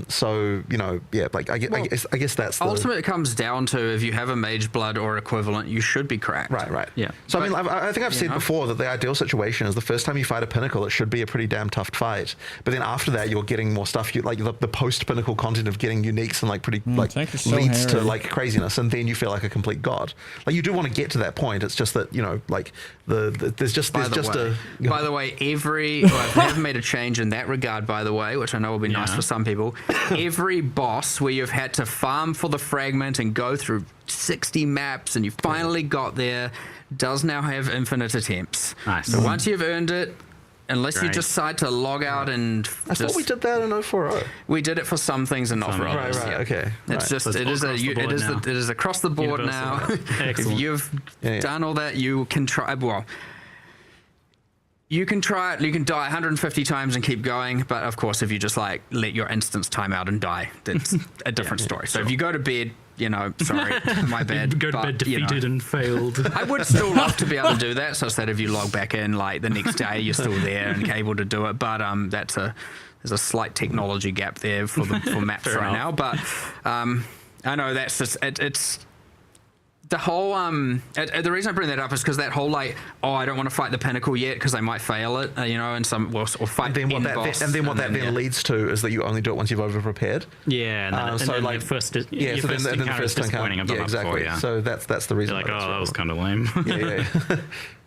So you know, yeah, like I guess that's ultimately it comes down to if you have a mage blood or equivalent, you should be cracked. Right. Yeah. So I mean, I think I've said before that the ideal situation is the first time you fight a pinnacle, it should be a pretty damn tough fight, but then after that you're getting more stuff. You like the post pinnacle content of getting uniques and like pretty leads to like craziness, and then you feel like a complete god. Like you do want to get to that point. It's just that, you know, like there's just by the way, I have made a change in that regard, by the way, which I know will be nice for some people. Every boss where you've had to farm for the fragment and go through 60 maps and you finally got there does now have infinite attempts. Nice. So once you've earned it, unless you decide to log out and I thought we did that in 040. We did it for some things and not for others. Right. Okay. It's just it is across the board now. If you've done all that, you can try. Well, you can try it. You can die 150 times and keep going. But of course, if you just like let your instance time out and die, that's a different story. So if you go to bed, you know, sorry, my bad. Go to bed defeated and failed. I would still love to be able to do that, such that if you log back in, like the next day, you're still there and able to do it. But there's a slight technology gap there for maps right now. But I know that's just it's. The whole the reason I bring that up is because that whole like, oh, I don't want to fight the pinnacle yet because I might fail it, you know, and or fight the end boss. And then what that leads to is that you only do it once you've over prepared. Yeah, and then like first encounter is disappointing. I've done that exactly. Before, yeah. So that's the reason. You're like, oh, that was kind of lame. Yeah.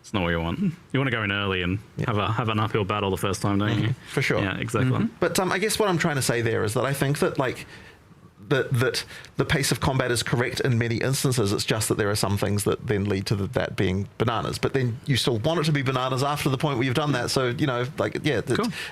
It's not what you want. You want to go in early and have an uphill battle the first time, don't you? For sure. Yeah, exactly. But I guess what I'm trying to say there is that I think that like. That the pace of combat is correct in many instances. It's just that there are some things that then lead to that being bananas. But then you still want it to be bananas after the point where you've done that. So, you know, like, yeah,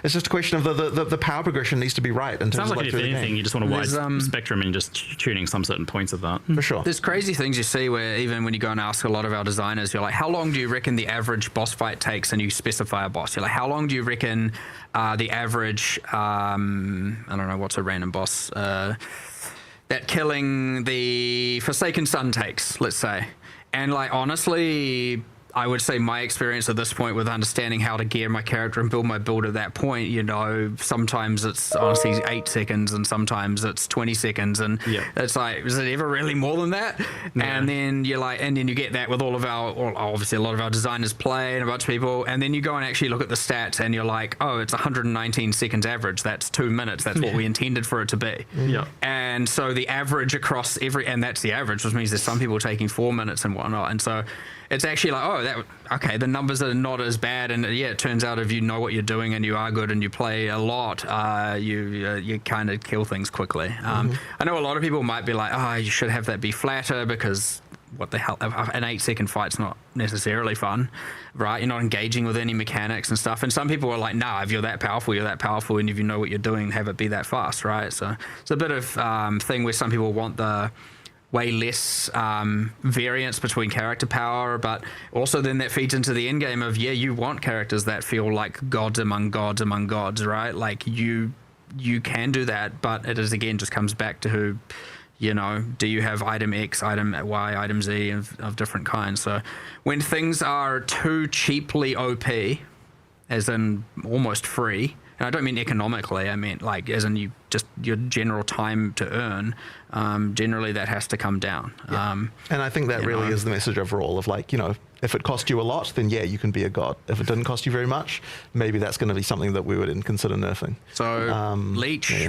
it's just a question of the power progression needs to be right. In terms Sounds of like if anything, you just want a wide spectrum and just tuning some certain points of that. For sure. There's crazy things you see where even when you go and ask a lot of our designers, you're like, how long do you reckon the average boss fight takes? And you specify a boss. You're like, how long do you reckon the average, I don't know, what's a random boss, that killing the Forsaken Sun takes, let's say. And like, honestly, I would say my experience at this point with understanding how to gear my character and build my build at that point, you know, sometimes it's honestly 8 seconds and sometimes it's 20 seconds. And it's like, is it ever really more than that? Yeah. And then you're like, and then you get that with all of our, obviously a lot of our designers play and a bunch of people. And then you go and actually look at the stats and you're like, oh, it's 119 seconds average. That's 2 minutes. That's what we intended for it to be. Yeah. And so the average across and that's the average, which means there's some people taking 4 minutes and whatnot. And so it's actually like, okay, the numbers are not as bad, and it turns out if you know what you're doing and you are good and you play a lot, you kind of kill things quickly. I know a lot of people might be like, oh, you should have that be flatter because what the hell, an 8-second fight's not necessarily fun, right? You're not engaging with any mechanics and stuff. And some people are like, nah, if you're that powerful, you're that powerful, and if you know what you're doing, have it be that fast, right? So it's a bit of thing where some people want the way less variance between character power, but also then that feeds into the end game of, you want characters that feel like gods among gods, right? Like you can do that, but it is, again, just comes back to who, you know, do you have item X, item Y, item Z of different kinds? So when things are too cheaply OP, as in almost free, and I don't mean economically, I mean like as in your general time to earn, generally that has to come down. And I think that really is the message overall of like, you know, if it cost you a lot, then you can be a god. If it didn't cost you very much, maybe that's going to be something that we would consider nerfing. So leech.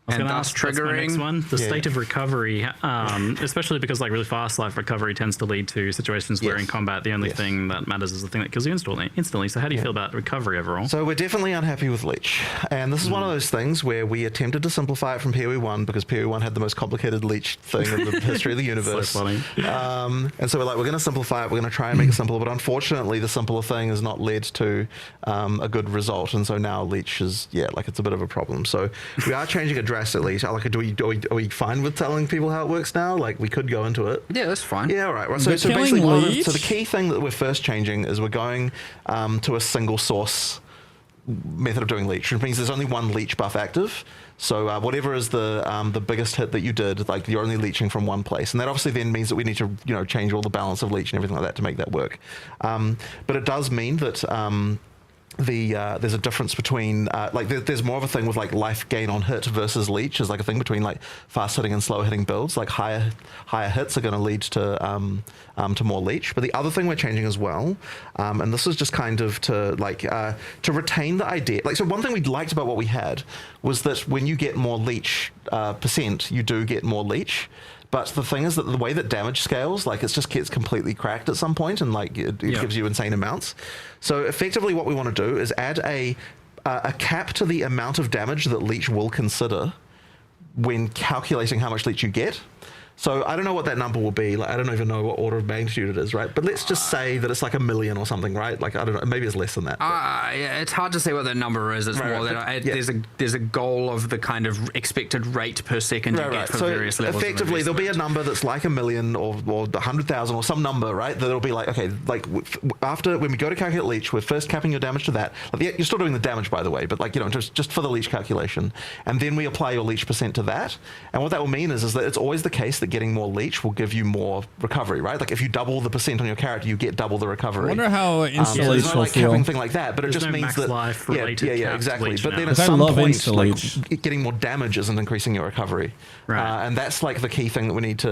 I was going to ask, triggering. That's my next one. The state of recovery, especially because like really fast life recovery tends to lead to situations where in combat the only thing that matters is the thing that kills you instantly. So how do you feel about recovery overall? So we're definitely unhappy with leech, and this is one of those things where we attempted to simplify it from PoE 1 because PoE 1 had the most complicated leech thing in the history of the universe. So funny. And so we're like, we're going to simplify it. We're going to try and make it simple, but unfortunately the simpler thing has not led to a good result, and so now leech is like it's a bit of a problem. So we are changing it drastically. Like, are we fine with telling people how it works now? Like, we could go into it. Yeah, that's fine. Yeah, all right. So basically, so the key thing that we're first changing is we're going to a single source method of doing leech, which means there's only one leech buff active. So whatever is the biggest hit that you did, like you're only leeching from one place, and that obviously then means that we need to change all the balance of leech and everything like that to make that work. But it does mean that there's a difference between there's more of a thing with like life gain on hit versus leech is like a thing between like fast hitting and slow hitting builds. Like higher hits are going to lead to more leech. But the other thing we're changing as well, and this is just kind of to retain the idea. Like, so one thing we liked about what we had was that when you get more leech percent, you do get more leech. But the thing is that the way that damage scales, like it just gets completely cracked at some point, and like it gives you insane amounts. So effectively what we want to do is add a cap to the amount of damage that leech will consider when calculating how much leech you get. So I don't know what that number will be. Like, I don't even know what order of magnitude it is, right? But let's just say that it's like 1 million or something, right? Like, I don't know, maybe it's less than that. Yeah, it's hard to say what that number is. It's more than there's a goal of the kind of expected rate per second you get for various levels. Effectively, there'll be a number that's like 1 million or 100,000 or some number, right? That'll be like, okay, like after when we go to calculate leech, we're first capping your damage to that. Like, you're still doing the damage, by the way, but like just for the leech calculation, and then we apply your leech percent to that. And what that will mean is that it's always the case that getting more leech will give you more recovery, right? Like if you double the percent on your character, you get double the recovery. I wonder how instantly so there's no like capping thing like that, but it just means that life exactly. But then now. at some point, like, getting more damage isn't increasing your recovery, right? And that's like the key thing that we need to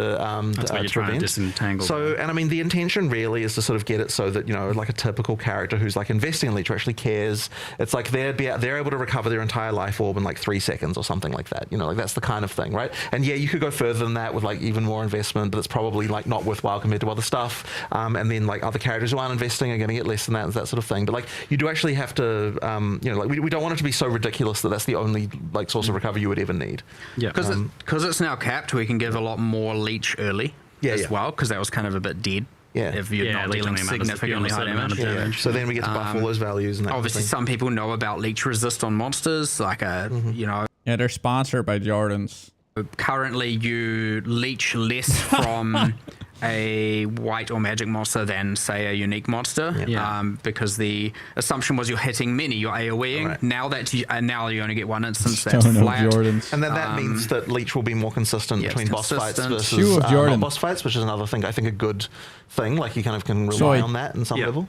that's what you're trying to disentangle. So, and I mean, the intention really is to sort of get it so that like a typical character who's like investing in leech actually cares. It's like they're able to recover their entire life orb in like 3 seconds or something like that. Like that's the kind of thing, right? And yeah, you could go further than that with like even more investment, but it's probably like not worthwhile compared to other stuff. And then like other characters who aren't investing are going to get less than that sort of thing. But like you do actually have to, like we don't want it to be so ridiculous that that's the only like source of recovery you would ever need. Yeah, because it's now capped, we can give a lot more leech early as well, because that was kind of a bit dead. Yeah. If you're not dealing significantly high damage. Yeah. So then we get to buff all those values. And that obviously, some people know about leech resist on monsters, like Yeah, they're sponsored by Jordan's. Currently, you leech less from a white or magic monster than, say, a unique monster, because the assumption was you're hitting many, you're AoEing. Right. Now you only get one instance that's flat. And then that means that leech will be more consistent between boss fights versus not boss fights, which is another thing, I think a good thing. Like you kind of can rely on that in some level.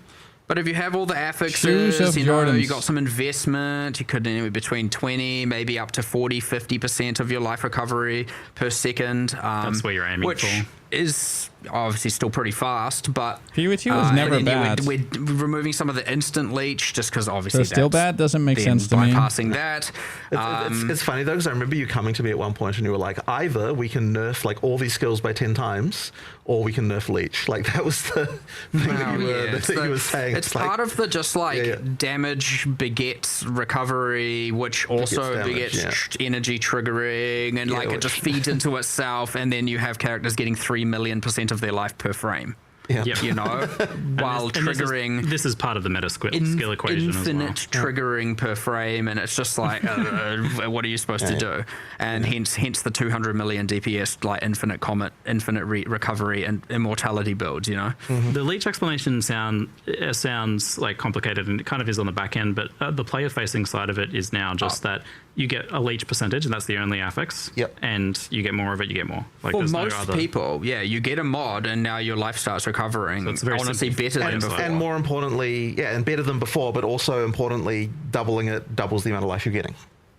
But if you have all the affixes, you got some investment, you could between 20, maybe up to 40, 50% of your life recovery per second. That's where you're aiming for. Is obviously still pretty fast, but PoE 2 is never bad. We're removing some of the instant leech just because obviously so still bad doesn't make sense to me. Bypassing that. It's funny though, because I remember you coming to me at one point and you were like, either we can nerf like all these skills by 10 times or we can nerf leech. Like that was the thing that you were saying. It's part of the just like damage begets recovery, which also begets energy triggering, and like it just feeds into itself, and then you have characters getting 3 million% of their life per frame. Yeah. While triggering. This is part of the meta skill equation infinite as well. Triggering per frame, and it's just like, what are you supposed to do? And hence the 200 million DPS, like infinite recovery and immortality builds. The leech explanation sounds like complicated, and it kind of is on the back end, but the player facing side of it is now just that you get a leech percentage, and that's the only affix. Yep. And you get more of it, you get more. Like, for most people, you get a mod, and now your life starts recovering. So it's honestly better than before. And more importantly, and better than before, but also importantly, doubling it doubles the amount of life you're getting.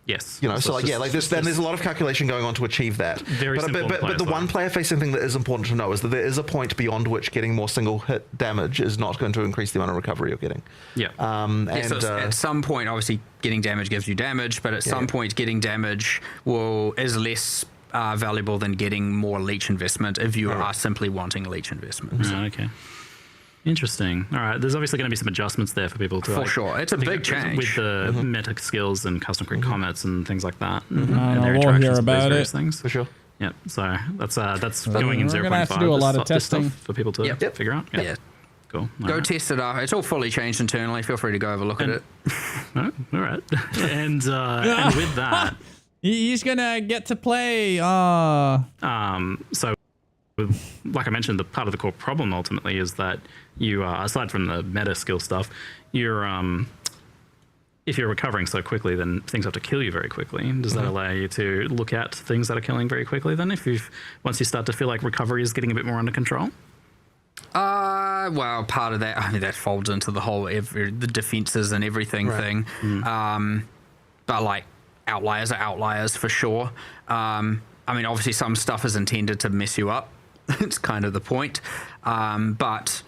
Yes. So there's a lot of calculation going on to achieve that. But the one player facing thing that is important to know is that there is a point beyond which getting more single hit damage is not going to increase the amount of recovery you're getting. Yeah. So at some point, obviously, getting damage gives you damage, but at some point, getting damage is less valuable than getting more leech investment if you are simply wanting leech investment. Okay. Interesting. All right. There's obviously going to be some adjustments there for people to. For sure. It's a big change. With the meta skills and custom crit comets and things like that. And their interactions with these things. For sure. Yep. So that's going in 0.5. We're going to have to do a lot of testing for people to figure out. Yeah. Cool. Go test it out. It's all fully changed internally. Feel free to go have a look at it. All right. And with that, he's gonna get to play. So, like I mentioned, the part of the core problem ultimately is that you, aside from the meta skill stuff, you're if you're recovering so quickly, then things have to kill you very quickly. Does that allow you to look at things that are killing very quickly then, once you start to feel like recovery is getting a bit more under control? Well, part of that, I mean, that folds into the whole the defenses and everything thing. But like outliers are outliers for sure. I mean, obviously some stuff is intended to mess you up. It's kind of the point. But,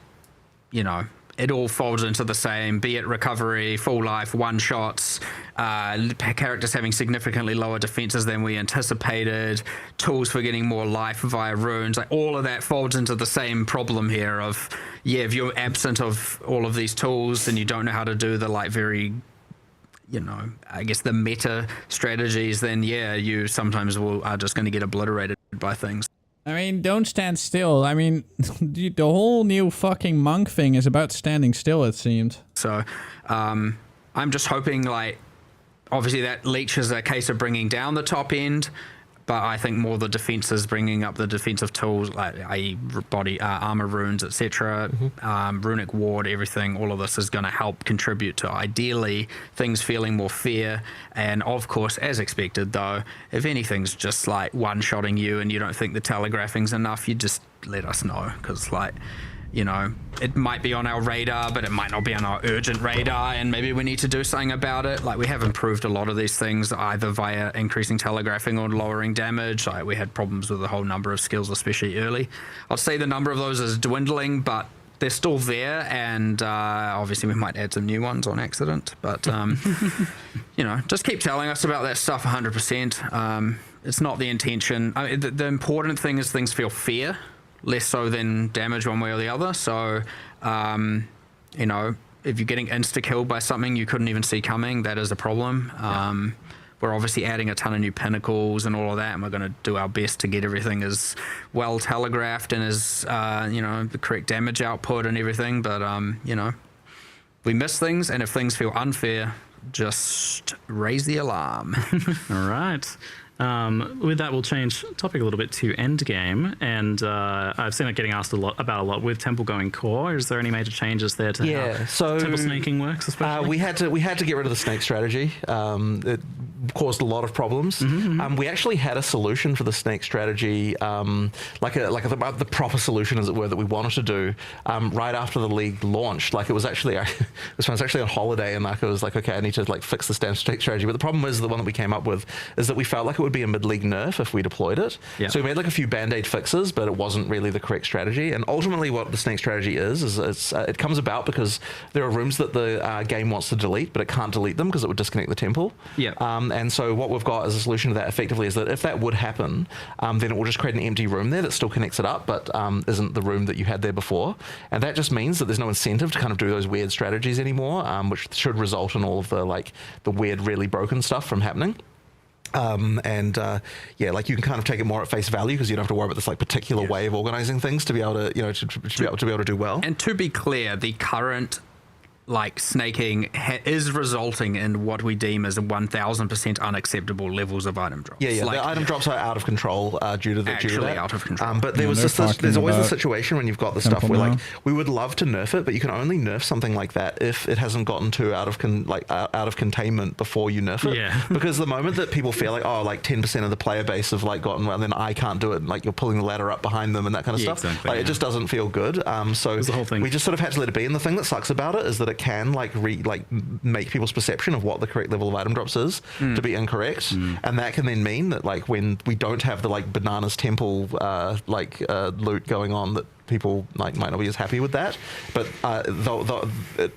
you know, it all folds into the same, be it recovery, full life, one-shots, characters having significantly lower defenses than we anticipated, tools for getting more life via runes. Like, all of that folds into the same problem here of, yeah, if you're absent of all of these tools and you don't know how to do the, like, very, you know, I guess the meta strategies, then, yeah, you sometimes are just going to get obliterated by things. I mean, don't stand still. I mean, the whole new fucking monk thing is about standing still, it seems. So, I'm just hoping, like, obviously that leech is a case of bringing down the top end, but I think more the defense is bringing up the defensive tools, like i.e. body, armor runes, etc., runic ward, everything. All of this is going to help contribute to, ideally, things feeling more fair. And of course, as expected, though, if anything's just like one-shotting you and you don't think the telegraphing's enough, you just let us know, because, like, you know, it might be on our radar, but it might not be on our urgent radar, and maybe we need to do something about it. Like, we have improved a lot of these things, either via increasing telegraphing or lowering damage. Like, we had problems with a whole number of skills, especially early. I'll say the number of those is dwindling, but they're still there, and obviously we might add some new ones on accident. But, you know, just keep telling us about that stuff 100%. It's not the intention. I mean, the important thing is things feel fair, less so than damage one way or the other. So, you know, if you're getting insta-killed by something you couldn't even see coming, that is a problem. We're obviously adding a ton of new pinnacles and all of that, and we're going to do our best to get everything as well telegraphed and as, you know, the correct damage output and everything. But, you know, we miss things, and if things feel unfair, just raise the alarm. All right. With that, we'll change topic a little bit to Endgame, and I've seen it getting asked a lot with Temple going core. Is there any major changes there to how Temple snaking works, especially? We had to get rid of the snake strategy. It caused a lot of problems. We actually had a solution for the snake strategy, the proper solution, as it were, that we wanted to do right after the league launched. Like, it was actually this one's actually on holiday, and like, I was like, okay, I need to like fix the snake strategy. But the problem is, the one that we came up with is that we felt like it would be a mid-league nerf if we deployed it. So we made like a few band-aid fixes, but it wasn't really the correct strategy. And ultimately what the snake strategy is it comes about because there are rooms that the game wants to delete, but it can't delete them because it would disconnect the temple. And so what we've got as a solution to that effectively is that if that would happen, then it will just create an empty room there that still connects it up, but isn't the room that you had there before. And that just means that there's no incentive to kind of do those weird strategies anymore, which should result in all of the weird, really broken stuff from happening. Yeah, like, you can kind of take it more at face value because you don't have to worry about this like particular way of organizing things to be able to, you know, to be able to do well. And to be clear, the current like snaking is resulting in what we deem as 1,000% unacceptable levels of item drops. Like, the item drops are out of control due to that. Out of control. But there's always a situation when you've got the stuff where, like, we would love to nerf it, but you can only nerf something like that if it hasn't gotten too out of containment before you nerf it. Because the moment that people feel like, oh, like 10% of the player base have like gotten, and then I can't do it, and like you're pulling the ladder up behind them and that kind of stuff. Exactly, it just doesn't feel good. So the whole thing. We just sort of had to let it be. And the thing that sucks about it is that it can make people's perception of what the correct level of item drops is to be incorrect, and that can then mean that, like, when we don't have the like bananas temple loot going on, that people might not be as happy with that. But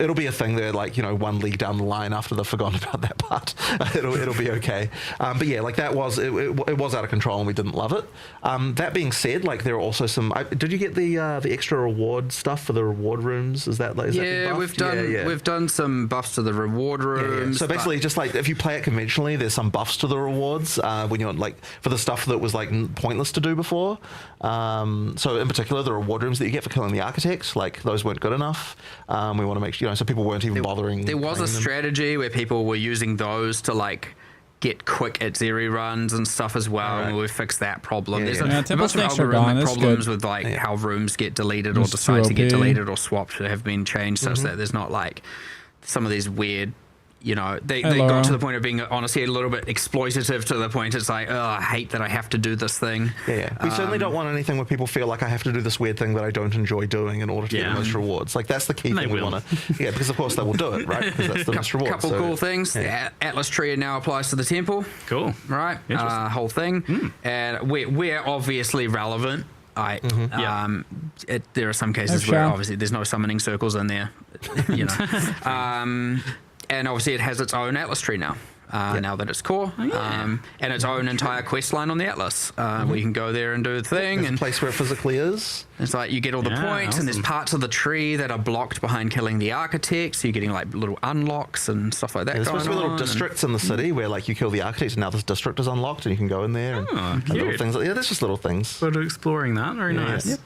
it'll be a thing there, like, you know, one league down the line after they've forgotten about that part. it'll be okay. But yeah, like, that was it was out of control and we didn't love it. That being said, like, there are also some. Did you get the extra reward stuff for the reward rooms? Is that we've done some buffs to the reward rooms. So basically, just like if you play it conventionally, there's some buffs to the rewards when you're like for the stuff that was like pointless to do before. So in particular, the reward rooms that you get for killing the architects, like, those weren't good enough. We want to make sure, you know, so people weren't even bothering. There was a strategy where people were using those to like get quick at zero runs and stuff as well, and we fixed that problem. There's a bunch of algorithmic problems with like how rooms get deleted or decide to get deleted or swapped have been changed such that there's not like some of these weird you know, they got to the point of being honestly a little bit exploitative to the point it's like, oh, I hate that I have to do this thing. Yeah. We certainly don't want anything where people feel like I have to do this weird thing that I don't enjoy doing in order to get the most rewards. Like, that's the key thing we want to... Yeah, because of course they will do it, right? Because that's the most reward. Couple cool things. Yeah. The Atlas tree now applies to the temple. Cool. Right? Whole thing. And we're obviously relevant. There are some cases where obviously there's no summoning circles in there, you know. And obviously it has its own Atlas tree now. Now that it's core, and its own entire quest line on the Atlas, where you can go there and do the thing. There's a place where it physically is. It's like you get all the points, and there's parts of the tree that are blocked behind killing the architects. So you're getting like little unlocks and stuff like that. There's supposed to be little districts in the city where like you kill the architects, and now this district is unlocked, and you can go in there and little things. Yeah, there's just little things. Sort of exploring that. Very nice. Yep.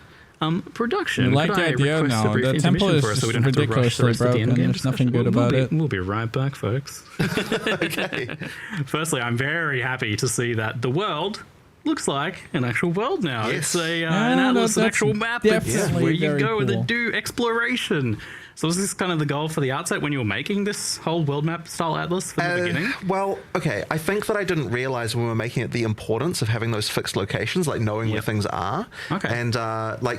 Production. Like the idea now. The temple is just ridiculously broken. There's nothing good about it. We'll be right back, folks. Okay. Firstly, I'm very happy to see that the world looks like an actual world now. Yes. It's an Atlas, an actual map. It's where you go and do exploration. So was this kind of the goal for the outset when you were making this whole world map style Atlas from the beginning? Well, okay. I think that I didn't realize when we were making it the importance of having those fixed locations, like knowing where things are. Okay. And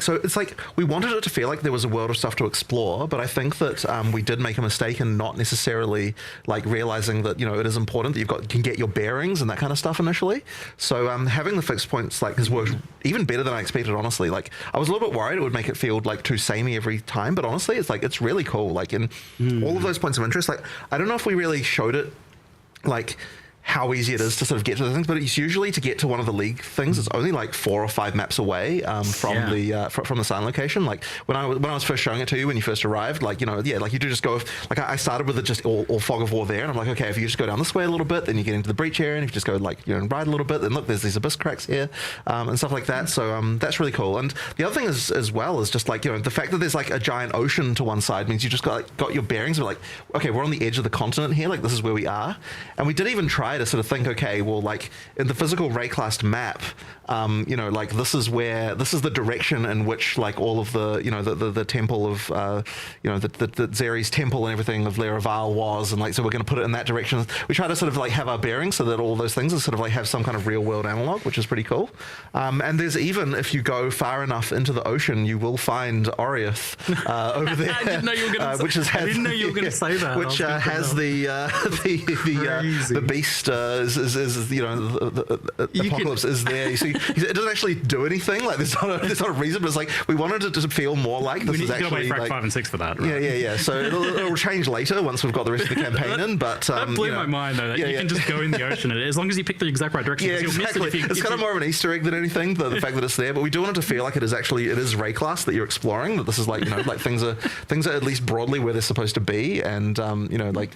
so it's like we wanted it to feel like there was a world of stuff to explore, but I think that we did make a mistake in not necessarily like realizing that, you know, it is important that you can get your bearings and that kind of stuff initially. So having the fixed points like has worked even better than I expected, honestly. Like I was a little bit worried it would make it feel like too samey every time, but honestly, it's really cool. Like in all of those points of interest, like I don't know if we really showed it like how easy it is to sort of get to the things, but it's usually to get to one of the league things. It's only like 4 or 5 maps away from the sign location. Like when I was first showing it to you when you first arrived, like, you know, like you do just go. Like I started with it just all fog of war there, and I'm like, okay, if you just go down this way a little bit, then you get into the breach area, and if you just go like, you know, and ride a little bit, then look, there's these abyss cracks here and stuff like that. So that's really cool. And the other thing is as well is just like, you know, the fact that there's like a giant ocean to one side means you just got your bearings. We're like, okay, we're on the edge of the continent here. Like this is where we are, and we did even try to sort of think, okay, well, like in the physical Rayclast map, you know, like this is the direction in which like all of the, you know, the temple of, you know, the Zeri's temple and everything of Laraval was, and like, so we're going to put it in that direction. We try to sort of like have our bearings so that all those things are sort of like have some kind of real world analog, which is pretty cool. And there's even, if you go far enough into the ocean, you will find Oriath over there. I didn't know you were going to say that. Which has the beast. Is you know, the apocalypse is there. You see, it doesn't actually do anything. Like there's not a reason, but it's like we wanted it to feel more like this is actually. We need to go by 5 and 6 for that. Right? Yeah. So it'll change later once we've got the rest of the campaign in. But that blew my mind though. That you can just go in the ocean as long as you pick the exact right direction. Yeah, exactly. It's kind of more of an Easter egg than anything. The fact that it's there, but we do want it to feel like it is Rayclast that you're exploring. That this is like, you know, like things are at least broadly where they're supposed to be, and you know, like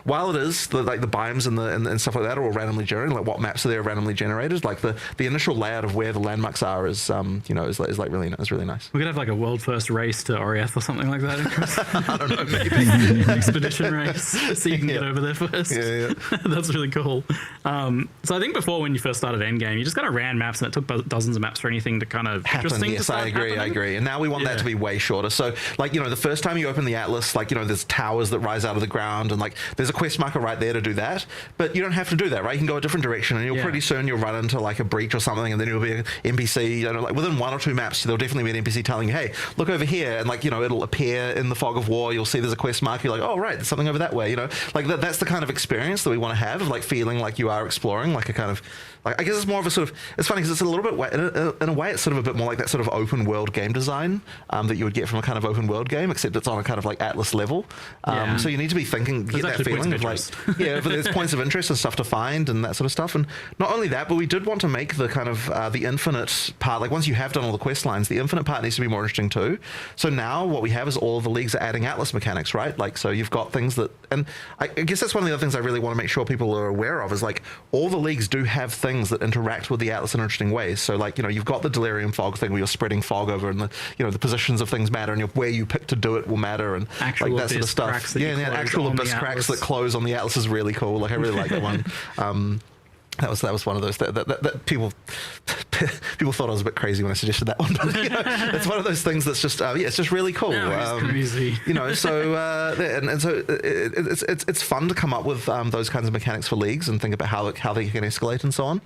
while it is like the biomes and stuff like that are all randomly generated, like what maps are there randomly generated, like the initial layout of where the landmarks are is you know, is like really nice. We could have like a world first race to Oriath or something like that. I don't know, maybe expedition race so you can get over there first. Yeah. That's really cool. So I think before when you first started Endgame, you just kind of ran maps and it took dozens of maps for anything to kind of happen. Yes, I agree. And now we want that to be way shorter. So like, you know, the first time you open the Atlas, like, you know, there's towers that rise out of the ground, and like there's a quest marker right there to do that, but you don't have to do that, right? You can go a different direction, and you'll pretty soon you'll run into like a breach or something, and then you'll be an NPC, you know, like within 1 or 2 maps there'll definitely be an NPC telling you, hey, look over here, and like, you know, it'll appear in the fog of war. You'll see there's a quest marker, you're like, oh right, there's something over that way, you know, like that's the kind of experience that we want to have, of like feeling like you are exploring, like a kind of like, I guess it's more of a sort of, it's funny because it's a little bit, in a way it's sort of a bit more like that sort of open world game design that you would get from a kind of open world game, except it's on a kind of like Atlas level. So you need to be thinking, get that feeling of like, but there's points of interest and stuff to find and that sort of stuff. And not only that, but we did want to make the kind of the infinite part, like once you have done all the quest lines, the infinite part needs to be more interesting too. So now what we have is all of the leagues are adding Atlas mechanics, right? Like, so you've got things that, and I guess that's one of the other things I really want to make sure people are aware of, is like all the leagues do have things that interact with the Atlas in interesting ways. So like, you know, you've got the delirium fog thing where you're spreading fog over, and the, you know, the positions of things matter, and where you pick to do it will matter, and actual like that sort of stuff. Yeah, and actual abyss cracks that close on the Atlas is really cool. Like I really like that one. That was one of those that people thought I was a bit crazy when I suggested that one. But, it's one of those things that's just it's just really cool. No, it's crazy. So and so it's fun to come up with those kinds of mechanics for leagues and think about how they can escalate and so on.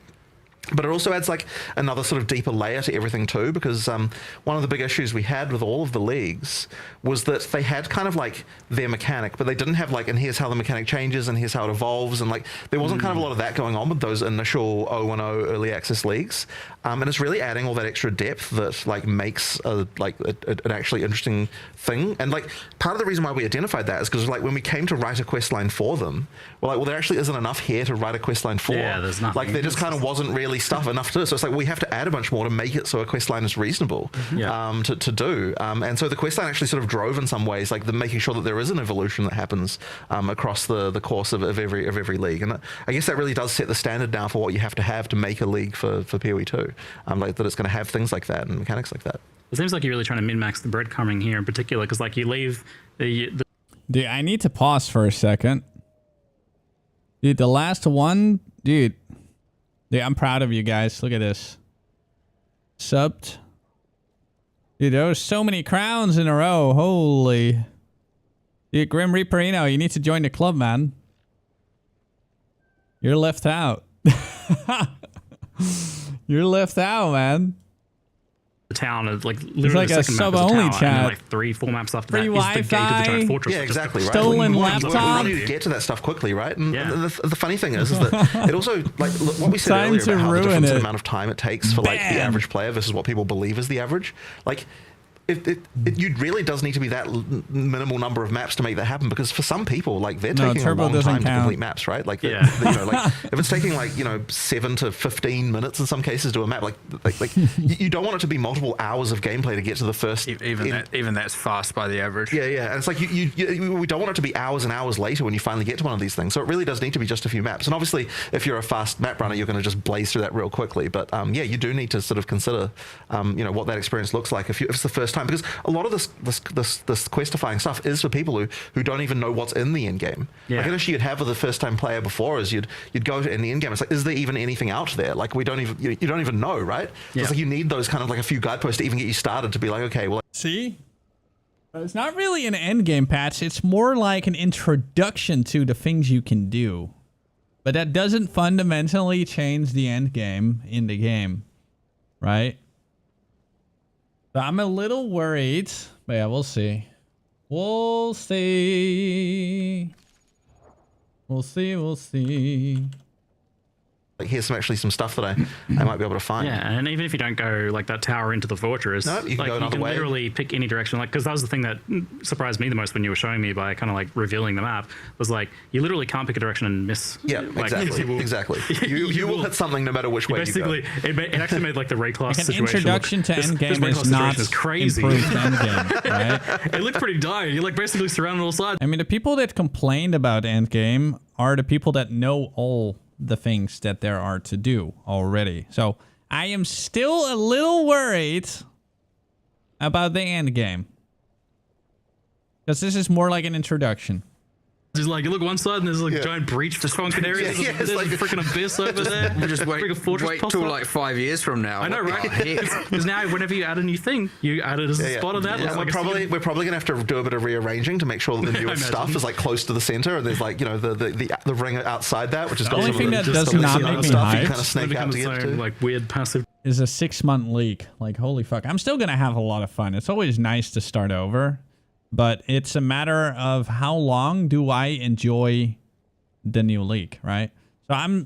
But it also adds like another sort of deeper layer to everything too, because one of the big issues we had with all of the leagues was that they had kind of like their mechanic, but they didn't have like, and here's how the mechanic changes and here's how it evolves, and like there wasn't kind of a lot of that going on with those initial 0.10 early access leagues, and it's really adding all that extra depth that like makes an actually interesting thing. And like part of the reason why we identified that is because like when we came to write a quest line for them, we're like, well, there actually isn't enough here to write a quest line for. Yeah, there's nothing. Like there just kind of wasn't really stuff enough to do. So it's like we have to add a bunch more to make it so a quest line is reasonable to do. And so the quest line actually sort of drove in some ways like the making sure that there is an evolution that happens across the course of every league. And I guess that really does set the standard now for what you have to make a league for PoE 2. Like that it's going to have things like that and mechanics like that. It seems like you're really trying to min-max the breadcrumbing here in particular, because like you leave the Dude, I need to pause for a second. Dude, the last one, dude, I'm proud of you guys. Look at this. Subbed. Dude, there were so many crowns in a row. Holy. Dude, Grim Reaperino, you need to join the club, man. You're left out. You're left out, man. the town is like literally like the a second sub map is a only town, chat. and then like 3-4 maps after Free that is the gate of the Wi-Fi. giant fortress. Yeah, exactly. Right. Stolen We laptop. want you to get to that stuff quickly, right? And the funny thing is that it also, like what we said Time earlier to about how the ruin different it. amount of time it takes for like the Bam. average player versus what people believe is the average. Like, it really does need to be that minimal number of maps to make that happen, because for some people, like they're taking a long time to complete maps, right? Like, you know, like if it's taking like 7 to 15 minutes in some cases to do a map, like you don't want it to be multiple hours of gameplay to get to the first. Even that's fast by the average. Yeah, and it's like we don't want it to be hours and hours later when you finally get to one of these things. So it really does need to be just a few maps. And obviously, if you're a fast map runner, you're going to just blaze through that real quickly. But yeah, you do need to sort of consider, what that experience looks like if it's the first time, because a lot of this questifying stuff is for people who don't even know what's in the end game. Like an issue you'd have with a first time player before is you'd go in the end game. It's like, is there even anything out there? Like you don't even know, right? So it's like you need those kind of like a few guideposts to even get you started to be like, okay, well. See? But it's not really an end game patch. It's more like an introduction to the things you can do. But that doesn't fundamentally change the end game in the game, right? So I'm a little worried, but yeah, we'll see. We'll see. We'll see. Like here's some stuff that I might be able to find. Yeah, and even if you don't go like that tower into the fortress, no, you can go another way. Literally pick any direction. Like, because that was the thing that surprised me the most when you were showing me by kind of like revealing the map, was like you literally can't pick a direction and miss. Yeah, like, exactly. You will hit something no matter which way basically, you go. It actually made like the raid class Like an situation. introduction to endgame is not crazy. Improved endgame, right? It looked pretty dire. You're like basically surrounded on all sides. I mean, the people that complained about endgame are the people that know all the things that there are to do already. So I am still a little worried about the end game, because this is more like an introduction. Just like you look one side and there's like a giant breach for sunken areas. There's like a freaking abyss over there. Just wait till like 5 years from now. I know, right? Because now whenever you add a new thing, you add it as a spot of that. Yeah, we're probably gonna have to do a bit of rearranging to make sure that the newest stuff is like close to the center, and there's like the ring outside that, which is the only thing that does not make me hyped. Kind of snake out to get to. Like weird passive. Is a 6-month leak. Like, holy fuck. I'm still gonna have a lot of fun. It's always nice to start over, but it's a matter of how long do I enjoy the new leak, right? So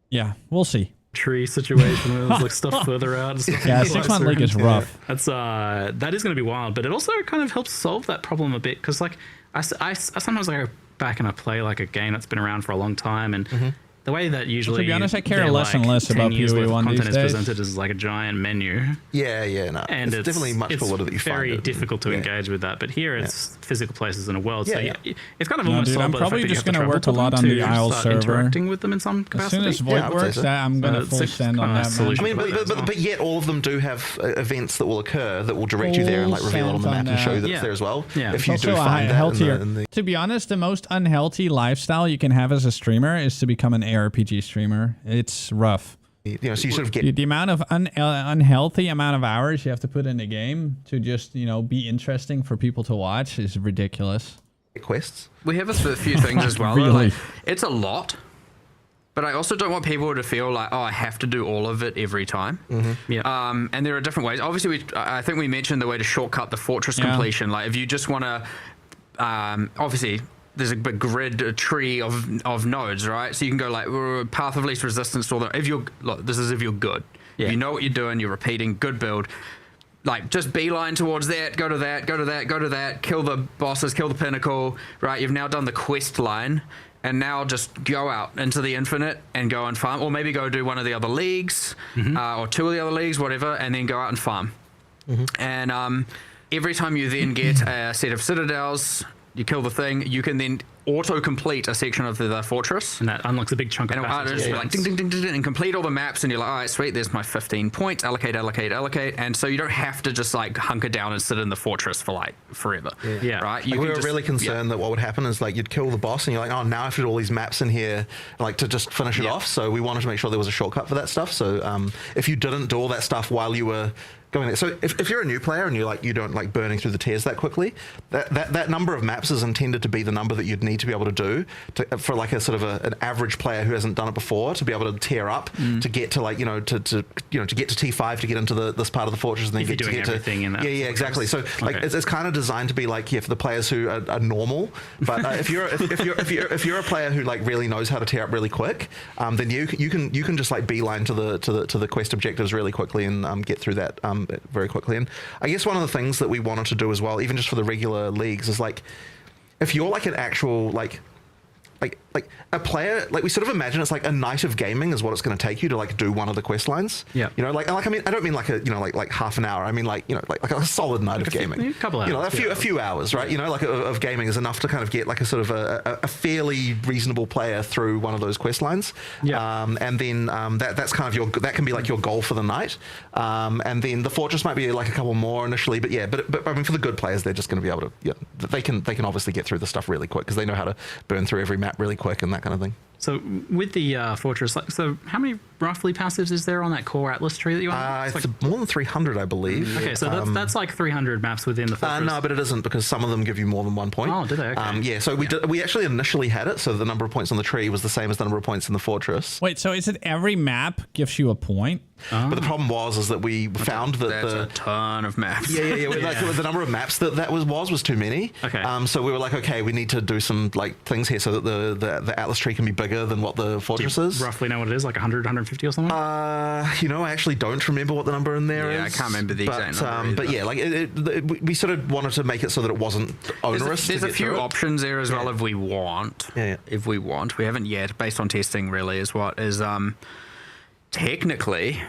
yeah, we'll see. Tree situation where there's like stuff further out. And stuff. Yeah, 6-month leak is rough. That's that is going to be wild, but it also kind of helps solve that problem a bit, because like I sometimes I go back and I play like a game that's been around for a long time, and the way that usually, to be honest, I care less and less about PoE 1 these days. Content is presented as like a giant menu. Yeah, no. And it's definitely much cooler that you find very it. difficult to engage with that. But here it's physical places in a world. So it's kind of No, almost dude, solved I'm by the probably fact that just you have going to work a lot on the ISLE server. Interacting with them in some capacity. As soon as Void works, I'm going to full send on that. I mean, but yet all of them do have events that will occur that will direct you there and like reveal it on the map and show you that it's there as well. Yeah, if you do find that. To be honest, the most unhealthy lifestyle you can have as a streamer is to become an ARPG streamer. It's rough. So you sort of get the amount of unhealthy amount of hours you have to put in a game to just, be interesting for people to watch is ridiculous. quests. We have a few things as well. Really? Like, it's a lot, but I also don't want people to feel like, I have to do all of it every time. Yeah. And there are different ways. Obviously, I think we mentioned the way to shortcut the fortress completion. Like, if you just want to, obviously, there's a big grid, a tree of nodes, right? So you can go like path of least resistance to all that. If you're, look, this is if you're good. Yeah. You know what you're doing. You're repeating. Good build. Like, just beeline towards that. Go to that. Go to that. Go to that. Kill the bosses. Kill the pinnacle. Right. You've now done the quest line, and now just go out into the infinite and go and farm, or maybe go do one of the other leagues, or two of the other leagues, whatever, and then go out and farm. And every time you then get a set of citadels, you kill the thing, you can then auto-complete a section of the fortress. And that unlocks a big chunk of and passages. like ding, ding, ding, ding, ding, and complete all the maps, and you're like, all right, sweet, there's my 15 points, allocate, allocate, allocate. And so you don't have to just like hunker down and sit in the fortress for like forever. Yeah. Right? We were really concerned that what would happen is like you'd kill the boss and you're like, oh, now I have to do all these maps in here like to just finish it off. So we wanted to make sure there was a shortcut for that stuff. So if you didn't do all that stuff while you were going there, so if you're a new player and you don't like burning through the tiers that quickly, that number of maps is intended to be the number that you'd need to be able to do for like a sort of an average player who hasn't done it before to be able to tear up to get to like to get to T5 to get into this part of the fortress and then get everything in that yeah exactly. So like it's kind of designed to be like for the players who are normal, but if you're a player who like really knows how to tear up really quick, then you can just like beeline to the quest objectives really quickly and get through that very quickly. And I guess one of the things that we wanted to do as well, even just for the regular leagues, is like if you're like an actual like a player, like we sort of imagine it's like a night of gaming is what it's going to take you to like do one of the quest lines. Yeah. Like I mean, I don't mean like a like half an hour. I mean like like a solid night of gaming. A couple hours. A few hours, right? Like of gaming is enough to kind of get like a sort of a fairly reasonable player through one of those quest lines. Yeah. And then that's kind of that can be like your goal for the night. And then the fortress might be like a couple more initially, but I mean for the good players, they're just going to be able to they can obviously get through the stuff really quick because they know how to burn through every map really quick and that kind of thing. So with the fortress, so how many roughly passives is there on that core atlas tree that you want? It's more than 300, I believe. Okay, so that's like 300 maps within the fortress. No, but it isn't because some of them give you more than 1 point. Oh, do they? Okay. Yeah, so we actually initially had it, so the number of points on the tree was the same as the number of points in the fortress. Wait, so is it every map gives you a point? But the problem was that we found that That's a ton of maps. Yeah. Like the number of maps that was too many. Okay. So we were like, okay, we need to do some like things here so that the atlas tree can be bigger than what the fortress is. Roughly know what it is, like 100, 150 or something? I actually don't remember what the number in there is. Yeah, I can't remember the exact number. But yeah, like we sort of wanted to make it so that it wasn't onerous. There's a few options there as well if we want. Yeah. If we want. We haven't yet, based on testing really, is what is technically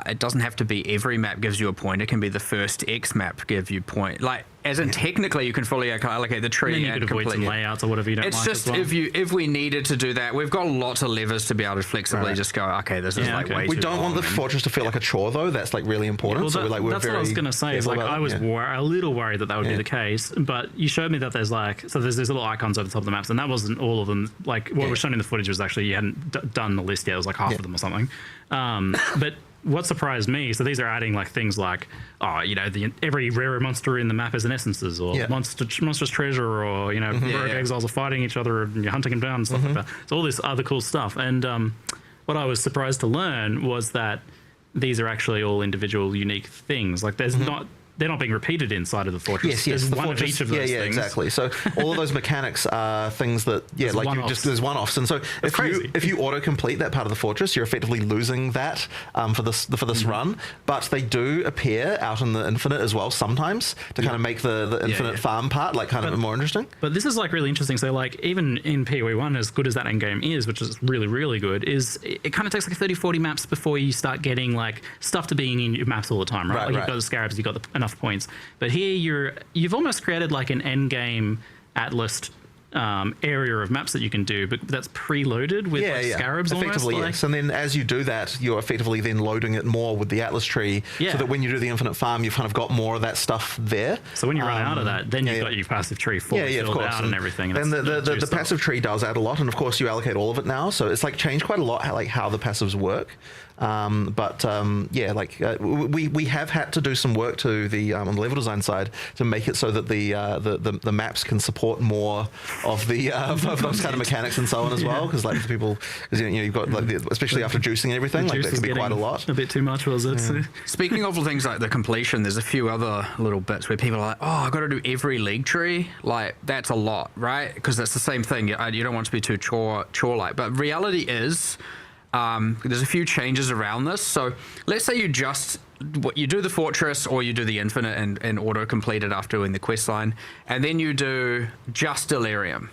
it doesn't have to be every map gives you a point. It can be the first X map give you point. Like, as in technically you can fully allocate the tree and then you could avoid some layouts or whatever you don't it's like just as well. if we needed to do that, we've got lots of levers to be able to flexibly just go, okay, this is like way we too don't want the fortress to feel like a chore though. That's like really important. Well, so we're that's very what I was going to say. Is like I was a little worried that would be the case, but you showed me that there's there's little icons over the top of the maps, and that wasn't all of them. Like what was shown in the footage was actually you hadn't done the list yet. It was like half of them or something. But what surprised me, so these are adding like things like, every rare monster in the map is an essences, or monstrous treasure, or rogue exiles are fighting each other and you're hunting them down and stuff like that. So all this other cool stuff. And what I was surprised to learn was that these are actually all individual unique things. Like there's they're not being repeated inside of the fortress. Yes, there's one of each of those things. Exactly. So all of those mechanics are things that, there's one-offs. And so if you auto-complete that part of the fortress, you're effectively losing that for this run. But they do appear out in the infinite as well sometimes to kind of make the infinite farm part like kind of more interesting. But this is like really interesting. So like even in PoE 1, as good as that endgame is, which is really, really good, is it kind of takes like 30, 40 maps before you start getting like stuff to being in your maps all the time, right? You've got the scarabs, you've got enough points, but here you've almost created like an end game atlas area of maps that you can do, but that's preloaded with scarabs effectively, almost. Yes. And then as you do that, you're effectively then loading it more with the Atlas tree, so that when you do the infinite farm, you've kind of got more of that stuff there. So when you run out of that, then you've got your passive tree fully filled out and everything. And the passive tree does add a lot, and of course you allocate all of it now, so it's like changed quite a lot how the passives work. We have had to do some work to the on the level design side to make it so that the maps can support more of the of those kind of mechanics and so on as well, because like you've got like especially after juicing and everything, like that can be quite a lot. A bit too much, was it? Yeah. Speaking of things like the completion, there's a few other little bits where people are like, oh, I've got to do every league tree. Like that's a lot, right? Because that's the same thing. You don't want to be too chore-like, but reality is. There's a few changes around this. So let's say you do the fortress or you do the infinite and auto complete it after doing the quest line, and then you do just delirium.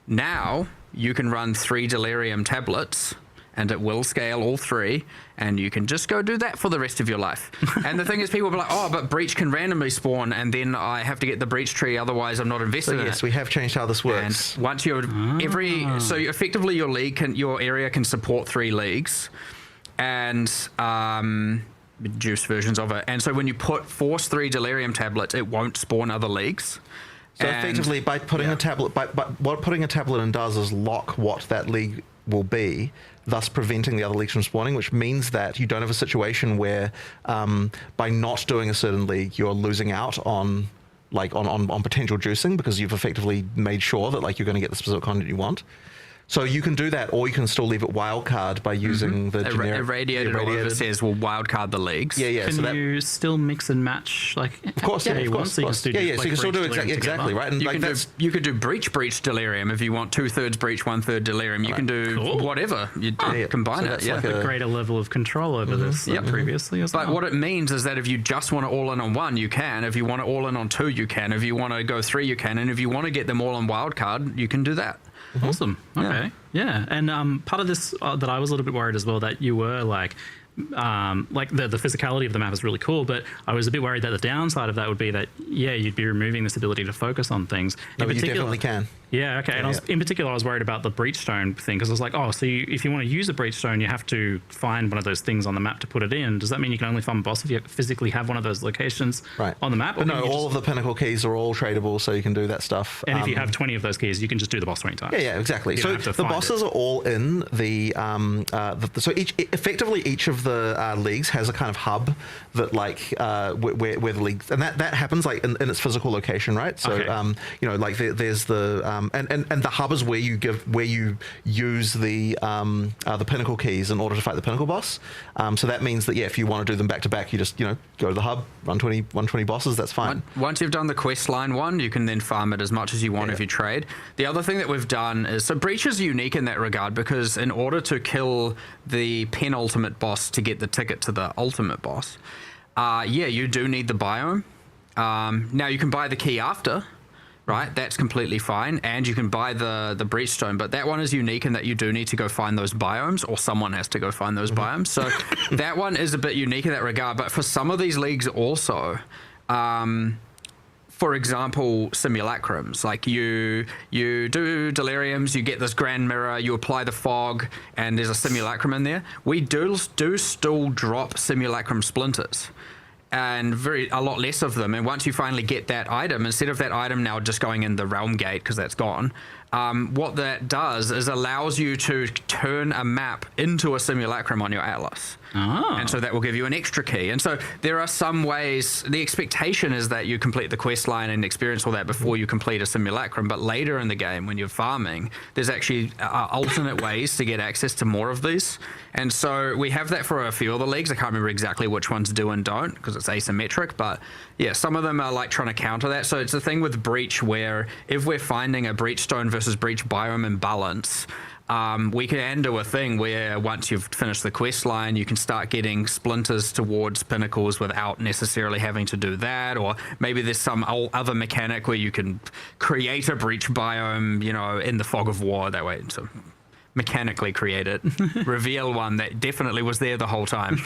Now you can run 3 delirium tablets and it will scale all 3, and you can just go do that for the rest of your life. And the thing is, people will be like, oh, but breach can randomly spawn, and then I have to get the breach tree, otherwise I'm not invested in it. Yes, we have changed how this works. And once you're so effectively your area can support 3 leagues, and juice versions of it. And so when you force 3 delirium tablets, it won't spawn other leagues. So effectively, by putting a tablet, what putting a tablet in does is lock what that league will be, thus preventing the other leagues from spawning, which means that you don't have a situation where by not doing a certain league, you're losing out on potential juicing, because you've effectively made sure that like you're going to get the specific content you want. So you can do that, or you can still leave it wildcard by using the generic... Irradiated or whatever says will wildcard the leagues. Yeah. Can you still mix and match? Like, of course, yeah, of course. So you can still do exactly, right? And you could do breach delirium if you want 2/3 breach, 1/3 delirium. You can do whatever. You combine it. Like a greater level of control over this previously as well. But what it means is that if you just want to all in on 1, you can. If you want to all in on 2, you can. If you want to go 3, you can. And if you want to get them all on wildcard, you can do that. Awesome. Okay. Yeah. And part of this that I was a little bit worried as well, that you were like the physicality of the map is really cool, but I was a bit worried that the downside of that would be that you'd be removing this ability to focus on things. No, but you definitely can. Yeah, okay. And in particular, I was worried about the breachstone thing, because I was like, oh, so if you want to use a breachstone, you have to find one of those things on the map to put it in. Does that mean you can only farm a boss if you physically have one of those locations on the map? But no, all of the pinnacle keys are all tradable, so you can do that stuff. And if you have 20 of those keys, you can just do the boss 20 times. Yeah, exactly. So the bosses are all in the so each of the leagues has a kind of hub that where the leagues, and that happens like in its physical location, right? So there's the and the hub is where you use the pinnacle keys in order to fight the pinnacle boss. So that means that if you want to do them back to back, you just go to the hub, run 120 bosses. That's fine. Once you've done the quest line 1, you can then farm it as much as you want if you trade. The other thing that we've done is, so breach is unique in that regard, because in order to kill the penultimate boss to get the ticket to the ultimate boss, you do need the biome. Now you can buy the key after. Right, that's completely fine, and you can buy the breachstone, but that one is unique in that you do need to go find those biomes, or someone has to go find those biomes. So that one is a bit unique in that regard. But for some of these leagues also, for example, simulacrums, like you do deliriums, you get this grand mirror, you apply the fog, and there's a simulacrum in there. We do still drop simulacrum splinters. And a lot less of them. And once you finally get that item, instead of that item now just going in the realm gate because that's gone, what that does is allows you to turn a map into a simulacrum on your atlas. And so that will give you an extra key. And so there are some ways, the expectation is that you complete the quest line and experience all that before you complete a simulacrum, but later in the game when you're farming, there's actually alternate ways to get access to more of these. And so we have that for a few of the leagues. I can't remember exactly which ones do and don't because it's asymmetric, but some of them are like trying to counter that. So it's a thing with breach where if we're finding a breachstone versus breach biome imbalance, we can do a thing where once you've finished the quest line, you can start getting splinters towards pinnacles without necessarily having to do that. Or maybe there's some other mechanic where you can create a breach biome, in the fog of war that way. So mechanically create it, reveal one that definitely was there the whole time,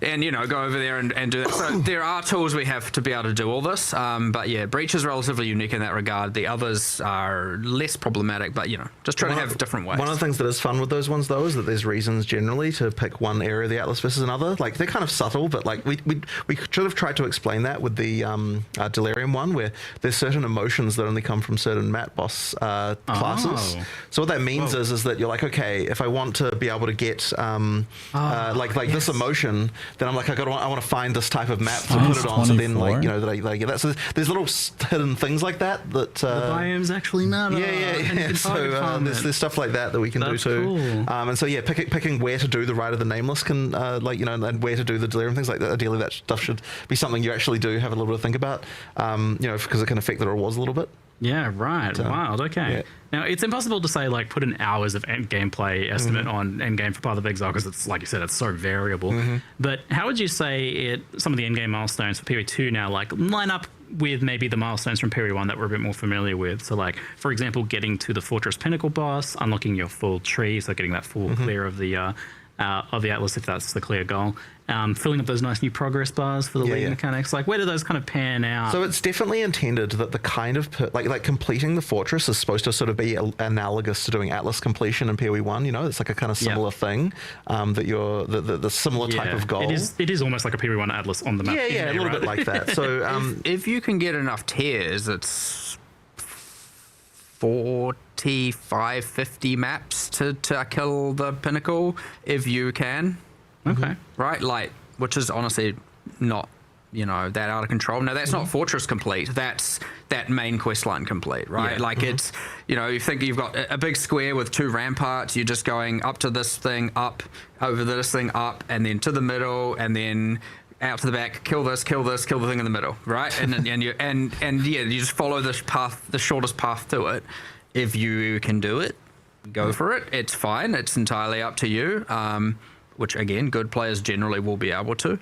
and you know, go over there and do that. So there are tools we have to be able to do all this, but yeah, Breach is relatively unique in that regard. The others are less problematic, but you know, just trying to have different ways. One of the things that is fun with those ones though is that there's reasons generally to pick one area of the Atlas versus another. Like they're kind of subtle, but like we should have tried to explain that with the Delirium one, where there's certain emotions that only come from certain map boss classes. So what that means is that you're like, okay, if I want to be able to get this emotion, then I'm like, I want to find this type of map to put it on. So then, like, you know, that I get that. So there's little hidden things like that the biomes actually matter. Yeah. So there's stuff like that we can do too. Cool. And so yeah, picking where to do the Rite of the Nameless can like, you know, and where to do the Delirium, things like that. Ideally, that stuff should be something you actually do have a little bit to think about. You know, because it can affect the rewards a little bit. Yeah, right. Wild. Okay. Yeah. Now, it's impossible to say, like, put an hours of end gameplay estimate on Endgame for Path of Exile because it's, like you said, it's so variable. But how would you say some of the endgame milestones for PoE 2 now, like, line up with maybe the milestones from PoE 1 that we're a bit more familiar with? So, like, for example, getting to the Fortress Pinnacle boss, unlocking your full tree, so getting that full clear of the Atlas if that's the clear goal. Filling up those nice new progress bars for the league mechanics. Like, where do those kind of pan out? So it's definitely intended that the kind of like completing the fortress is supposed to sort of be analogous to doing Atlas completion in PoE 1. You know, it's like a kind of similar thing. That you're the similar type of goal. It is almost like a PoE 1 Atlas on the map. Yeah, a little bit like that. So if you can get enough tiers, it's 45, 50 maps to kill the pinnacle if you can. Okay. Right, like, which is honestly not, you know, that out of control. No, that's not Fortress complete. That's that main quest line complete, right? Yeah. Like it's, you know, you think you've got a big square with 2 ramparts. You're just going up to this thing, up, over this thing, up, and then to the middle, and then out to the back, kill the thing in the middle, right? And you just follow this path, the shortest path to it. If you can do it, go for it. It's fine. It's entirely up to you. Which again, good players generally will be able to.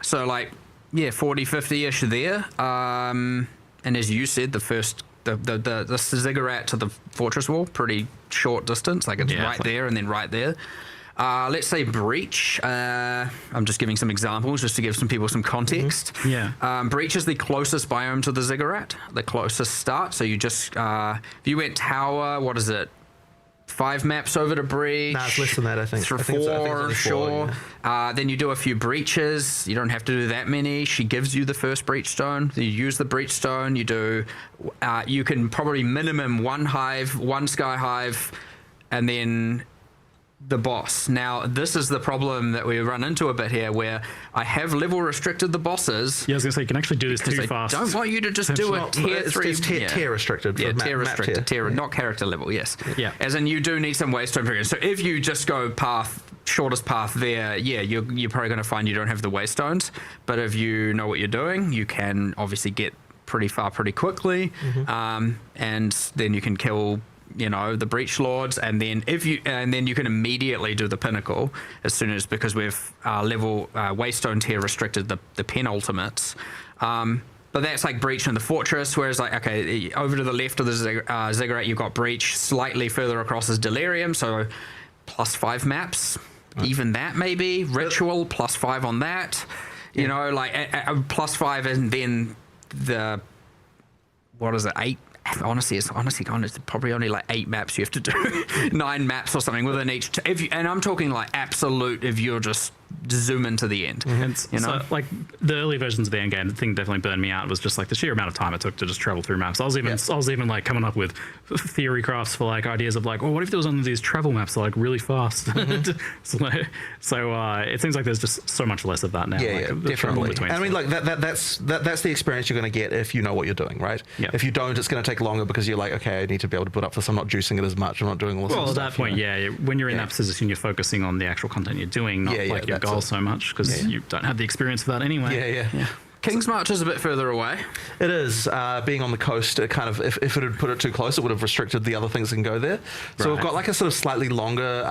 So like, yeah, 40, 50-ish there. And as you said, the ziggurat to the fortress wall, pretty short distance. Like it's right there and then right there. Let's say Breach. I'm just giving some examples just to give some people some context. Breach is the closest biome to the ziggurat, the closest start. So you just, if you went tower, what is it? 5 maps over to Breach. No, it's less than that, I think. It's 4, sure. Yeah. Then you do a few breaches. You don't have to do that many. She gives you the first breach stone. You use the breach stone. You do. You can probably minimum 1 hive, 1 sky hive, and then the boss. Now, this is the problem that we run into a bit here, where I have level restricted the bosses. Yeah, I was going to say, you can actually do this too fast. I don't want you to just do a tier 3. It's tier restricted. Yeah, tier restricted. Tier, not character level, yes. Yeah. As in, you do need some waystone period. So if you just go shortest path there, yeah, you're probably going to find you don't have the waystones. But if you know what you're doing, you can obviously get pretty far pretty quickly. And then you can kill, you know, the breach lords, and then you can immediately do the pinnacle as soon as, because we've level waystone tier restricted the penultimates. But that's like breach in the fortress, whereas like, okay, over to the left of the ziggurat you've got breach, slightly further across is delirium, so +5 maps, even that maybe ritual +5 on that, you know, like +5, and then the, what is it, 8. Honestly, it's probably only like 8 maps you have to do, 9 maps or something within each. And I'm talking like absolute. If you're just zoom into the end, you know, so, like the early versions of the end game, the thing definitely burned me out was just like the sheer amount of time it took to just travel through maps. I was even like coming up with theory crafts for like ideas of like, well, what if there was one of these travel maps like really fast? So it seems like there's just so much less of that now. Yeah, like, definitely. And I mean, like that's the experience you're going to get if you know what you're doing, right? Yeah. If you don't, it's going to take longer because you're like, okay, I need to be able to put up this. I'm not juicing it as much. I'm not doing all this. Well, at that point, when you're in that position, you're focusing on the actual content you're doing, not like your goal so much, because you don't have the experience of that anyway. Yeah. King's March is a bit further away. It is. Being on the coast, it kind of, if it had put it too close, it would have restricted the other things that can go there. So we've got like a sort of slightly longer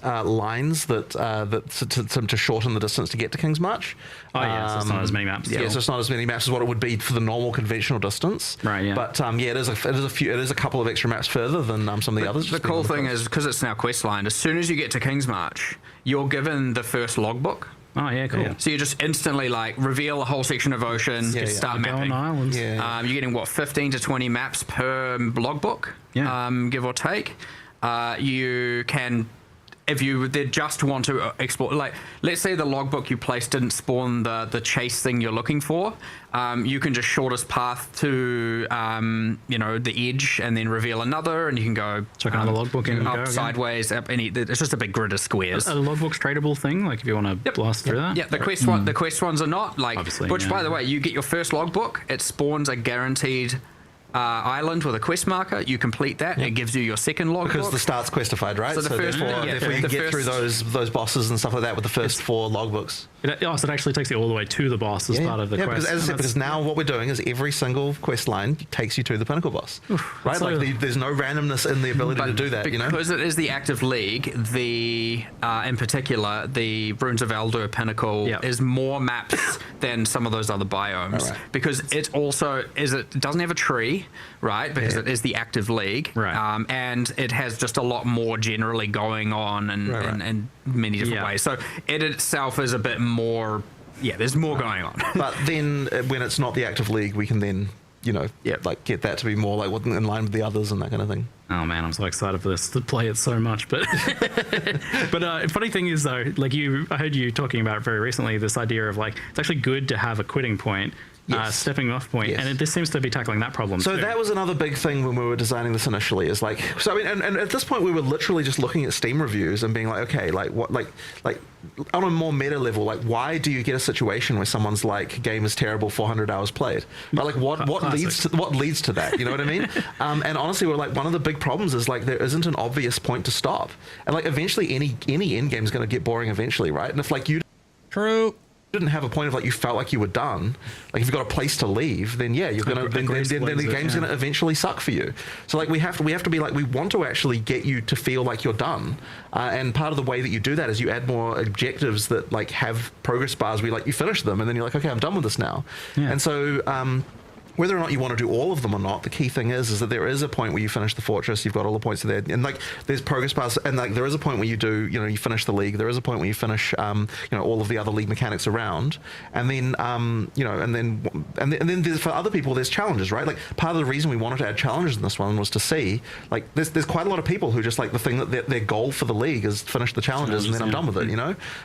lines that to shorten the distance to get to King's March. Oh yeah, so it's not as many maps. Yeah, so it's not as many maps as what it would be for the normal conventional distance. Right. Yeah. But yeah, it is a couple of extra maps further than some of the others. The cool thing is, because it's now questline, as soon as you get to King's March, you're given the first logbook. Oh yeah, cool. Yeah. So you just instantly like reveal a whole section of ocean, start mapping. Islands. You're getting what 15 to 20 maps per logbook, give or take. You can, if you just want to explore, like let's say the logbook you placed didn't spawn the chase thing you're looking for, you can just shortest path to the edge and then reveal another, and you can go check another logbook and up, sideways, up it's just a big grid of squares. A logbook's tradable thing, like if you want to blast through that. Yeah, the quest ones are not like. Obviously, which by the way, you get your first logbook, it spawns a guaranteed island with a quest marker. You complete that, it gives you your second logbook. Because the start's questified, right? So the first, therefore you get through those bosses and stuff like that with the first 4 logbooks. So it actually takes you all the way to the boss as part of the quest. Because, as I said, because now what we're doing is every single quest line takes you to the pinnacle boss. Right? So, there's no randomness in the ability to do that, Because it is the active league, in particular, the Runes of Aldur pinnacle is more maps than some of those other biomes. Because it also it doesn't have a tree, right? Because it is the active league. Right. And it has just a lot more generally going on in many different ways. So it itself is a bit more, there's more going on. But then when it's not the active league, we can then, like get that to be more like in line with the others and that kind of thing. Oh man, I'm so excited for this to play it so much. But funny thing is though, like I heard you talking about very recently this idea of like it's actually good to have a quitting point. Stepping off point, and this seems to be tackling that problem. So that was another big thing when we were designing this initially. Is like, so I mean, and at this point we were literally just looking at Steam reviews and being like, okay, like what, like on a more meta level, like why do you get a situation where someone's like game is terrible, 400 hours played? Right? Like what leads to that? You know what I mean? And honestly, we're like one of the big problems is like there isn't an obvious point to stop, and like eventually any end game is going to get boring eventually, right? And if like you didn't have a point of like you felt like you were done, like if you've got a place to leave, then you're gonna then the game's gonna eventually suck for you. So like we have to be like, we want to actually get you to feel like you're done, and part of the way that you do that is you add more objectives that like have progress bars where like you finish them and then you're like, okay, I'm done with this now. And so whether or not you want to do all of them or not, the key thing is that there is a point where you finish the fortress, you've got all the points there, and like there's progress bars, and like there is a point where you do, you finish the league, there is a point where you finish, all of the other league mechanics around, and then, and then there's, for other people, there's challenges, right? Like part of the reason we wanted to add challenges in this one was to see, like, there's quite a lot of people who just like the thing that their goal for the league is finish the challenges and then I'm done with it,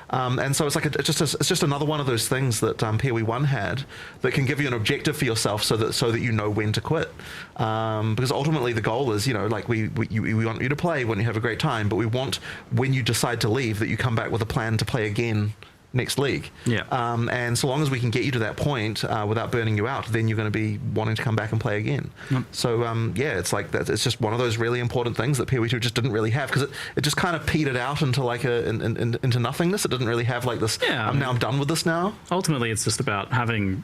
and so it's like it's just another one of those things that PoE 1 had that can give you an objective for yourself so that you know when to quit, because ultimately the goal is, like we want you to play when you have a great time, but we want when you decide to leave that you come back with a plan to play again next league. And so long as we can get you to that point without burning you out, then you're going to be wanting to come back and play again. So it's like that. It's just one of those really important things that PoE 2 just didn't really have, because it just kind of petered out into like into nothingness. It didn't really have like this. I'm done with this now. Ultimately, it's just about having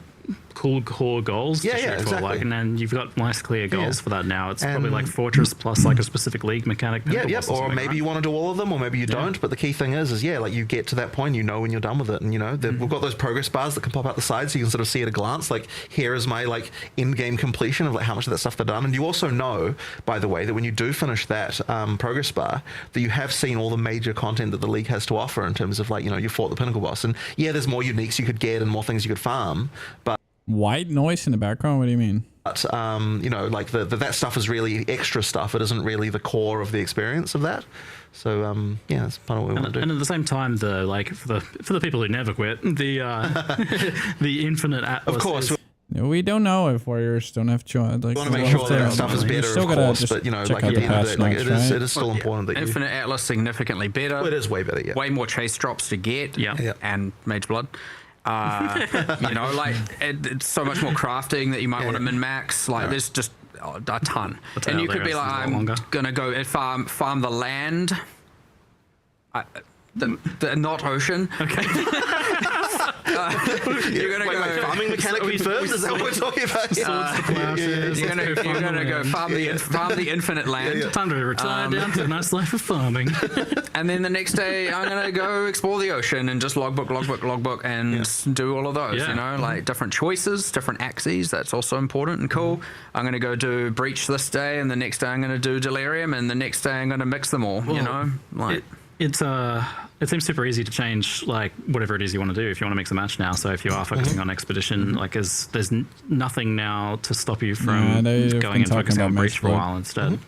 cool core goals. Exactly. Like, and then you've got nice clear goals for that now. It's probably like Fortress plus like a specific league mechanic. Or maybe you want to do all of them, or maybe you don't. But the key thing is like you get to that point, when you're done with it, and we've got those progress bars that can pop out the side, so you can sort of see at a glance, like here is my like end game completion of like how much of that stuff they've done. And you also know, by the way, that when you do finish that progress bar, that you have seen all the major content that the league has to offer in terms of like you fought the pinnacle boss, and there's more uniques you could get and more things you could farm, but white noise in the background, what do you mean? But like that stuff is really extra stuff. It isn't really the core of the experience of that. So that's part of what we want to do. And at the same time, for the people who never quit, the infinite Atlas. Of course. We don't know if warriors don't have choice. Like, we want to make sure that stuff is better, of course, but like at the end of it, like, it is still important that Infinite Atlas significantly better. Well, it is way better, Way more chase drops to get, and Mage Blood. Like it's so much more crafting that you might want to min-max. Like there's just a ton. And you could be like, I'm gonna go farm the land. The not ocean. Okay. You're gonna Wait, farming mechanic confirmed? Is that what we're talking about? You're gonna go farm the infinite land. Time to retire down to a nice life of farming. And then the next day, I'm gonna go explore the ocean and just logbook, and do all of those. You know, like different choices, different axes. That's also important and cool. I'm gonna go do Breach this day, and the next day I'm gonna do Delirium, and the next day I'm gonna mix them all. You know, like it seems super easy to change like whatever it is you want to do if you want to mix a match now. So if you are focusing on expedition, like there's nothing now to stop you from going and focusing on breach for a while instead.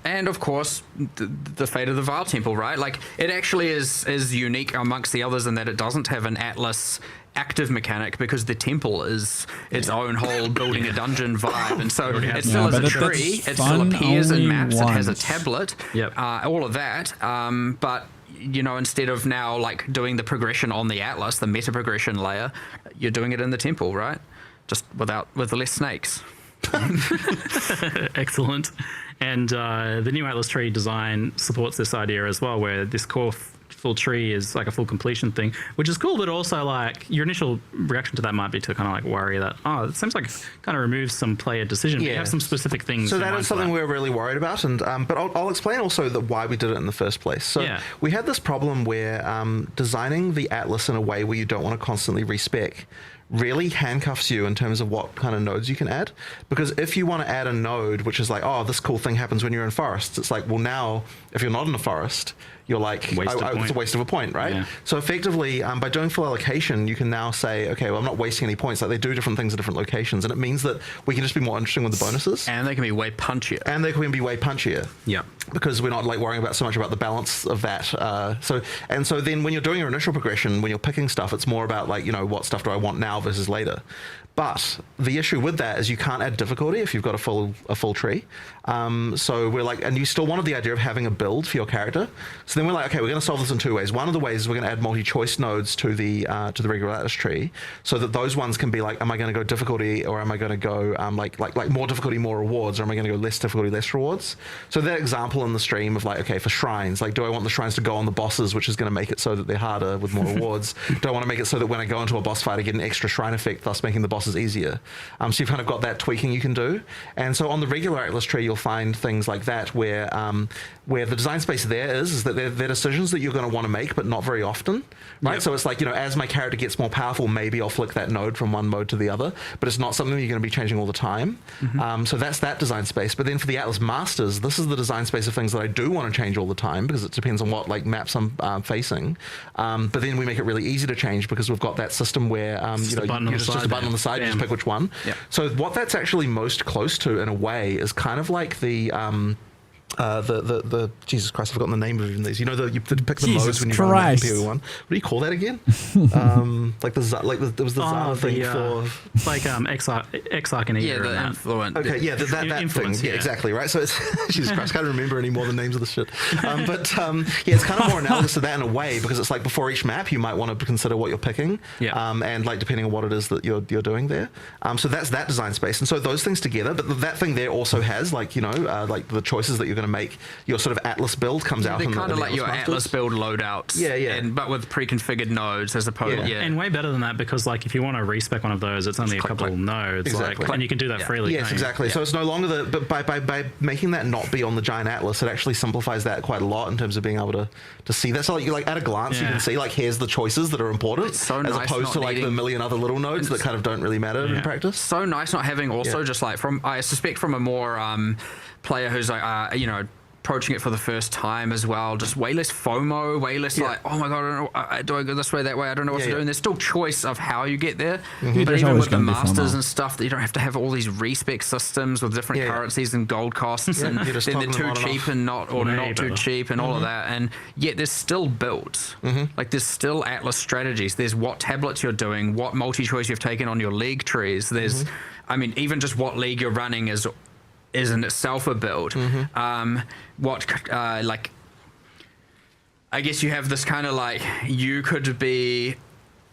And of course the fate of the Vile Temple, right? Like it actually is unique amongst the others in that it doesn't have an Atlas active mechanic because the temple is its own whole building a dungeon vibe, and so it still has a tree, it still appears in maps, it has a tablet, all of that, but you know, instead of now like doing the progression on the Atlas, the meta progression layer, you're doing it in the temple, right? Just with less snakes. Excellent. And the new Atlas tree design supports this idea as well, where this core full tree is like a full completion thing, which is cool, but also like your initial reaction to that might be to kind of like worry that, oh, it seems like it kind of removes some player decision. You have some specific things. So that is something we're really worried about, and but I'll explain also why we did it in the first place. So we had this problem where designing the Atlas in a way where you don't want to constantly respec really handcuffs you in terms of what kind of nodes you can add. Because if you want to add a node which is like, oh, this cool thing happens when you're in forests, it's like, well, now if you're not in a forest, you're like, it's a waste of a point, right? Yeah. So effectively, by doing full allocation, you can now say, okay, well, I'm not wasting any points. Like they do different things at different locations, and it means that we can just be more interesting with the bonuses. And they can be way punchier. Yeah. Because we're not like worrying about so much about the balance of that. So then when you're doing your initial progression, when you're picking stuff, it's more about like, you know, what stuff do I want now versus later. But the issue with that is you can't add difficulty if you've got a full tree. So we're like, and you still wanted the idea of having a build for your character. So then we're like, okay, we're going to solve this in two ways. One of the ways is we're going to add multi-choice nodes to the regular Atlas tree, so that those ones can be like, am I going to go difficulty, or am I going to go like more difficulty, more rewards, or am I going to go less difficulty, less rewards? So that example in the stream of like, okay, for shrines, like, do I want the shrines to go on the bosses, which is going to make it so that they're harder with more rewards? Do I want to make it so that when I go into a boss fight, I get an extra shrine effect, thus making the bosses easier? So you've kind of got that tweaking you can do. And so on the regular Atlas tree, you'll find things like that where the design space there is that they're decisions that you're going to want to make, but not very often, right? Yep. So it's like, you know, as my character gets more powerful, maybe I'll flick that node from one mode to the other, but it's not something that you're going to be changing all the time. So that's that design space. But then for the Atlas Masters, this is the design space of things that I do want to change all the time, because it depends on what like maps I'm facing. But then we make it really easy to change because we've got that system where you know, just a button on the side, you just pick which one. Yep. So what that's actually most close to in a way is kind of like the Jesus Christ, I've forgotten the name of these. You know, you pick the modes when you run PoE 1. What do you call that again? Like there was the Zara thing for like Exarchany. Yeah, the influence. Okay, yeah, that thing. Yeah, exactly, right. So it's Jesus Christ, I can't remember any more of the names of the shit. Yeah, it's kind of more analogous to that in a way, because it's like before each map you might want to consider what you're picking, and like depending on what it is that you're doing there. So that's that design space, and so those things together. But that thing there also has like, you know, like the choices that you're going to make. Your sort of Atlas build comes out. They're kind of like your Atlas build loadouts. But with pre-configured nodes as opposed. And way better than that, because like if you want to respec one of those, it's only a couple nodes. Exactly. And you can do that freely. Yes, exactly. So it's no longer but by making that not be on the giant Atlas, it actually simplifies that quite a lot in terms of being able to see that. So like at a glance, you can see like, here's the choices that are important, as opposed to like the million other little nodes that kind of don't really matter in practice. So nice not having also just like I suspect from a more player who's like you know, approaching it for the first time as well, just way less FOMO, way less like, oh my god, I don't know, do I go this way, that way, I don't know what to do. And there's still choice of how you get there, but even with the masters and stuff, that you don't have to have all these respec systems with different currencies and gold costs, and then they're too cheap and not too cheap and all of that, and yet there's still built like there's still Atlas strategies. There's what tablets you're doing, what multi-choice you've taken on your league trees. There's I mean, even just what league you're running is in itself a build. Like, I guess you have this kind of like, you could be,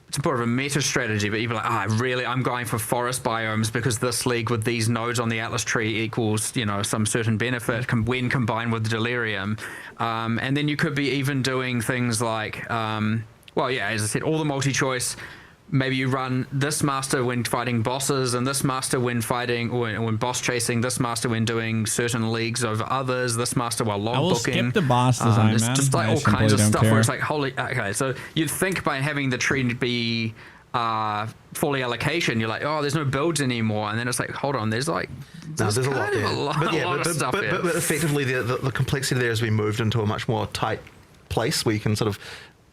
it's more of a meta strategy, but you'd be like, I'm going for forest biomes because this league with these nodes on the Atlas tree equals, you know, some certain benefit when combined with Delirium. And then you could be even doing things like, as I said, all the multi-choice, maybe you run this master when fighting bosses, and this master when fighting or when boss chasing, this master when doing certain leagues over others, this master while log I will booking. skip the boss design, There's man. just like I all kinds of simply stuff don't where it's care. like, holy, okay, so you'd think by having the tree be fully allocation, you're like, oh, there's no builds anymore, and then it's like, hold on, there's like there's a lot kind of there. a lot, But a lot of stuff here. but effectively, the complexity there has been moved into a much more tight place where you can sort of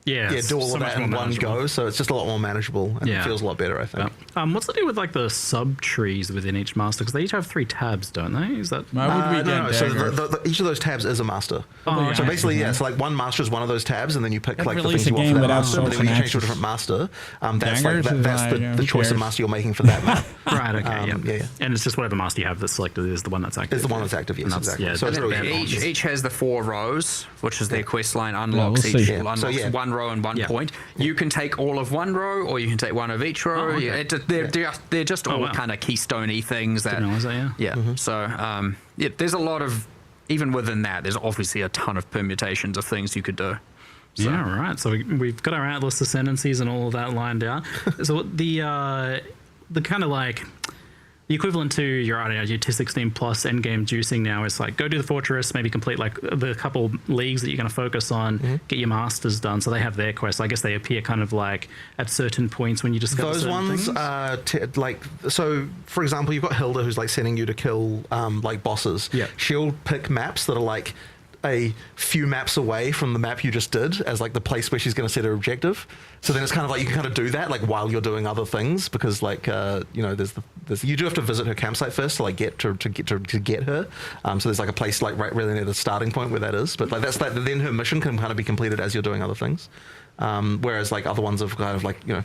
do all of that in one go. So it's just a lot more manageable and it feels a lot better, I think. What's the deal with like the sub trees within each master? Because they each have 3 tabs, don't they? Is that Why would we get no. So daggers? each of those tabs is a master. Oh, So yeah. basically, so like one master is one of those tabs, and then you pick like the release things a you want game for that without master. But then when you social change to a different master, that's Daggers is that's like, the who choice of cares? master you're making for that map. right? Okay, yeah. And it's just whatever master you have that's selected is the one that's active. Is the one that's active, yes, And that's- exactly. yeah, So it's that's really bad. Each has the 4 rows, which is their quest line we'll unlocks. see. Each Yeah. unlocks So, yeah. 1 row and 1 Yeah. point. You can take all of 1 row, or you can take 1 of each row. Oh, okay. They're just all wow. kind of keystone-y things that. Didn't realize that, Yeah. So there's a lot of, even within that, there's obviously a ton of permutations of things you could do. So. Yeah, right. So we've got our Atlas ascendancies and all of that lined out. So the kind of like the equivalent to your, I don't know, your tier 16 plus endgame juicing now is like go do the fortress, maybe complete like the couple leagues that you're going to focus on, get your masters done. So they have their quests. I guess they appear kind of like at certain points when you discover Those certain ones things. are like, so for example, you've got Hilda who's like sending you to kill like bosses. Yeah. She'll pick maps that are like a few maps away from the map you just did as like the place where she's going to set her objective. So then it's kind of like you can kind of do that like while you're doing other things, because like you know there's you do have to visit her campsite first to like get her. So there's like a place like right really near the starting point where that is. But like that's like then her mission can kind of be completed as you're doing other things. Whereas like other ones have kind of like, you know,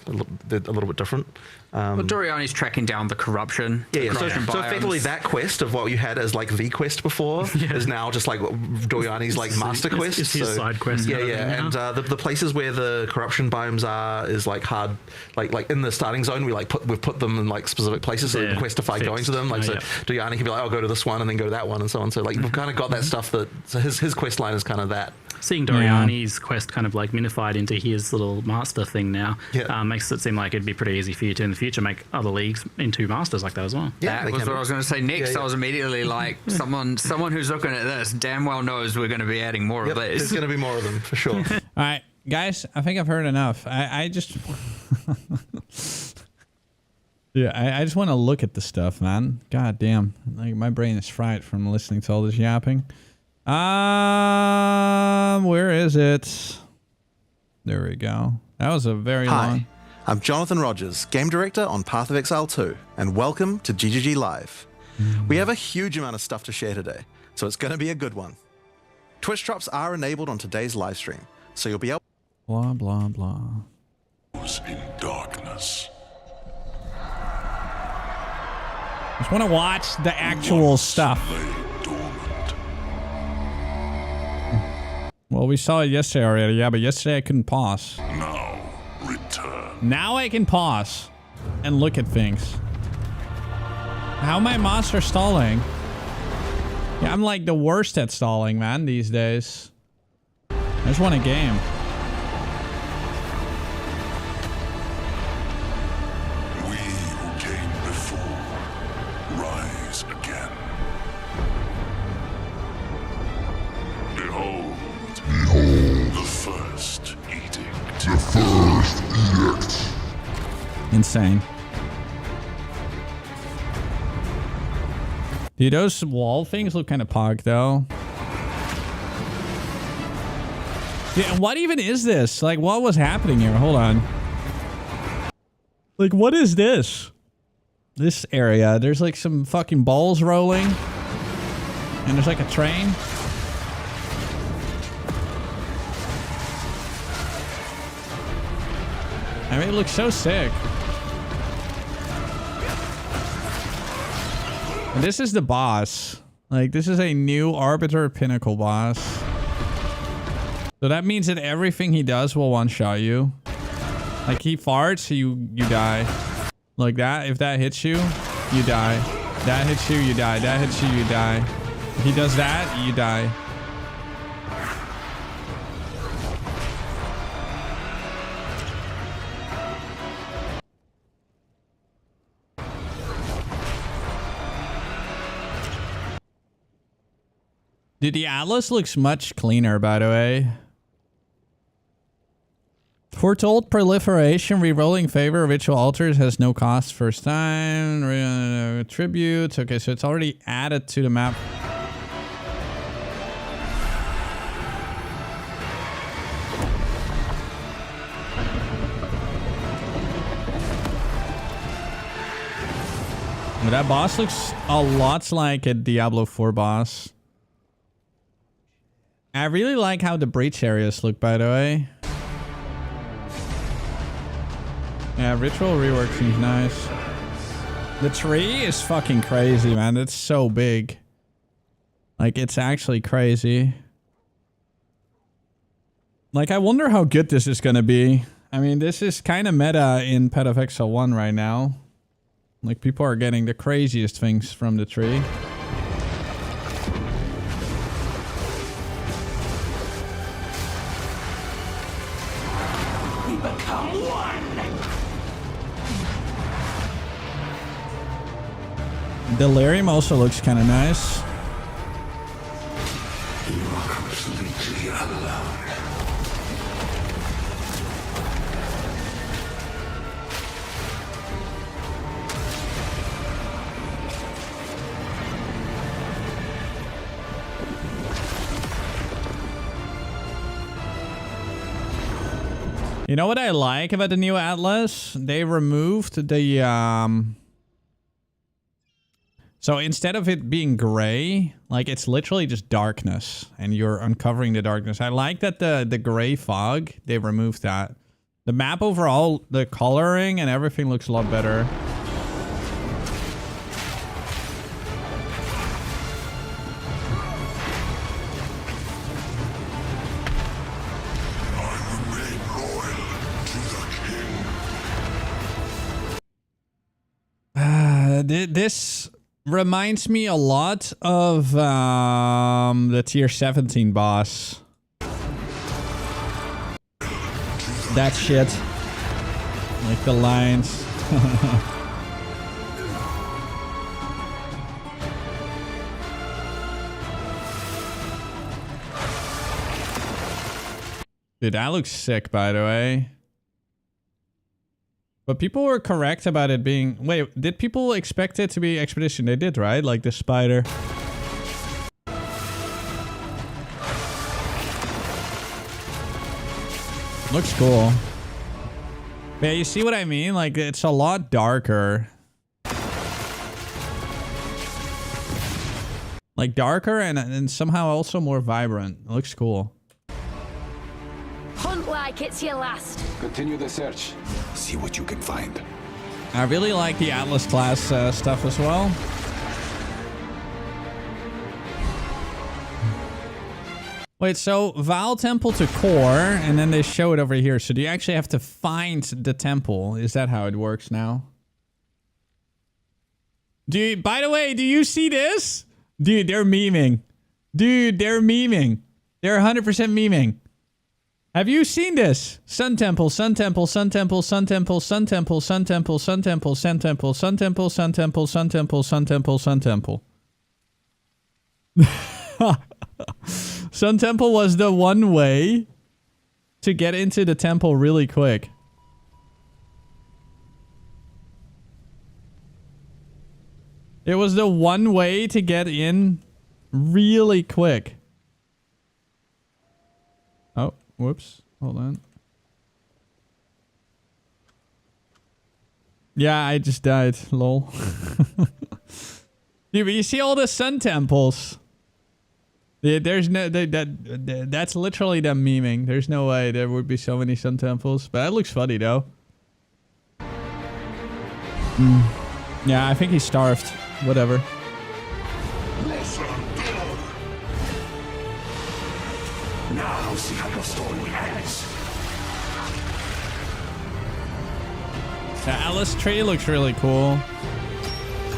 they're a little bit different. Well, Doriani's tracking down the corruption. Yeah. So Corruption effectively biomes. that quest of what you had as like the quest before is now just like Doriani's like master quest. It's his side quest. Yeah, kind of yeah. thing now. And the places where the corruption biomes are is like hard, like in the starting zone we've put them in like specific places so you can questify fixed. going to them. Like Oh, so yeah. Doriani can be like, oh, go to this one and then go to that one and so on. So like we've kind of got that stuff that so his quest line is kind of that. Seeing Doriani's quest kind of like minified into his little master thing now makes it seem like it'd be pretty easy for you to in the future make other leagues into masters like that as well. Yeah, That was what I was going to say next. Yeah. I was immediately like, someone who's looking at this damn well knows we're going to be adding more of There's these. going to be more of them for sure. All right, guys, I think I've heard enough. I just... yeah, I just want to look at the stuff, man. God damn. Like, my brain is fried from listening to all this yapping. Where is it? There we go. That was a very long... Hi, I'm Jonathan Rogers, Game Director on Path of Exile 2, and welcome to GGG Live. We have a huge amount of stuff to share today, so it's going to be a good one. Twitch drops are enabled on today's live stream, so you'll be able... Blah, blah, blah. In darkness. Just want to watch the actual stuff. Lay dormant. Well, we saw it yesterday already. Yeah, but yesterday I couldn't pause. Now return. Now I can pause and look at things. How am I monster stalling? Yeah, I'm like the worst at stalling, man, these days. I just want a game. We who came before rise again. Behold, the first edict. The first edict. Insane. Dude, those wall things look kind of pog, though. Yeah, what even is this? Like, what was happening here? Hold on. Like, what is this? This area. There's like some fucking balls rolling. And there's like a train. I mean, it looks so sick. And this is the boss. Like, this is a new Arbiter Pinnacle boss. So that means that everything he does will one-shot you. Like, he farts, you die. Like that, if that hits you, you die. That hits you, you die. That hits you, you die. If he does that, you die. Dude, the Atlas looks much cleaner, by the way. Foretold proliferation, re-rolling favor, ritual altars has no cost first time. Tributes. Okay, so it's already added to the map. That boss looks a lot like a Diablo 4 boss. I really like how the breach areas look, by the way. Yeah, ritual rework seems nice. The tree is fucking crazy, man. It's so big. Like, it's actually crazy. Like, I wonder how good this is gonna be. I mean, this is kind of meta in Path of Exile 1 right now. Like, people are getting the craziest things from the tree. We become one. Delirium also looks kind of nice. You are completely alone. You know what I like about the new Atlas? They removed the, so instead of it being gray, like it's literally just darkness and you're uncovering the darkness. I like that the gray fog, they removed that. The map overall, the coloring and everything looks a lot better. This reminds me a lot of the tier 17 boss. That shit. Like the lines. Dude, that looks sick, by the way. But people were correct about it being... Wait, did people expect it to be Expedition? They did, right? Like the spider. Looks cool. Yeah, you see what I mean? Like, it's a lot darker. Like, darker and somehow also more vibrant. It looks cool. Hunt like it's your last. Continue the search. See what you can find. I really like the Atlas class stuff as well. Wait, so Val Temple to Core, and then they show it over here. So do you actually have to find the temple? Is that how it works now? Dude, by the way, do you see this? Dude, they're memeing. Dude, they're memeing. They're 100% memeing. Have you seen this? Sun Temple, Sun Temple, Sun Temple, Sun Temple, Sun Temple, Sun Temple, Sun Temple, Sun Temple, Sun Temple, Sun Temple, Sun Temple, Sun Temple, Sun Temple. Sun Temple was the one way to get into the temple really quick. It was the one way to get in really quick. Oh, whoops. Hold on. Yeah, I just died. Lol. Dude, but you see all the sun temples. There's no... That's literally them memeing. There's no way there would be so many sun temples. But that looks funny, though. Yeah, I think he's starved. Whatever. Now see how your story ends. The Atlas tree looks really cool.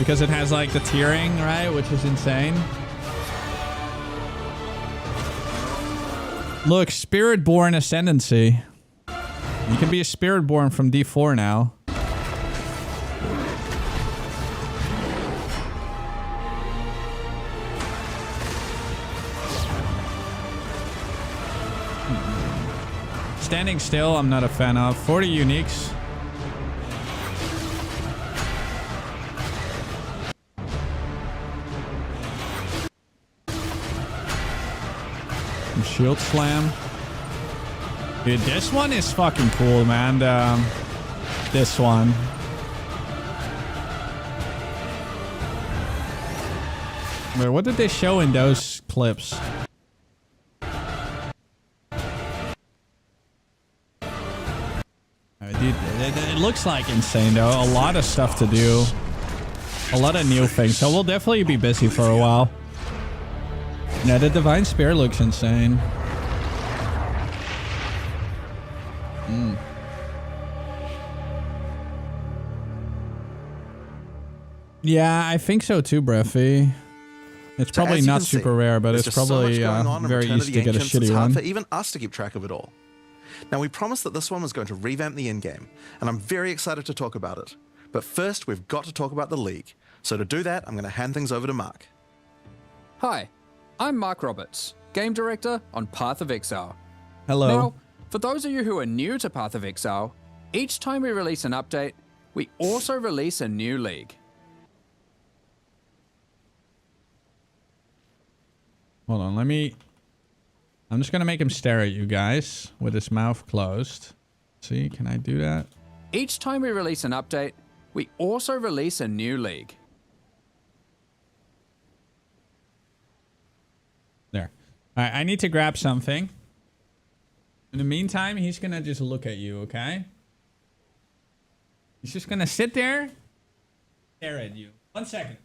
Because it has like the tiering, right? Which is insane. Look, Spiritborn Ascendancy. You can be a Spiritborn from D4 now. standing still, I'm not a fan of. 40 uniques. Shield slam. Dude, this one is fucking cool, man. This one. Wait, what did they show in those clips? Dude, it looks like insane, though. A lot of stuff to do. A lot of new things. So we'll definitely be busy for a while. Yeah, the Divine Spear looks insane. Yeah, I think so too, Breffy. It's probably not super rare, but it's probably very easy to get a shitty one. It's hard for even us to keep track of it all. Now, we promised that this one was going to revamp the endgame, and I'm very excited to talk about it. But first, we've got to talk about the League. So to do that, I'm going to hand things over to Mark. Hi, I'm Mark Roberts, Game Director on Path of Exile. Hello. Now, for those of you who are new to Path of Exile, each time we release an update, we also release a new League. Hold on, I'm just gonna make him stare at you guys with his mouth closed. See, can I do that? Each time we release an update, we also release a new League. There. All right, I need to grab something. In the meantime, he's gonna just look at you, okay? He's just gonna sit there, stare at you. 1 second.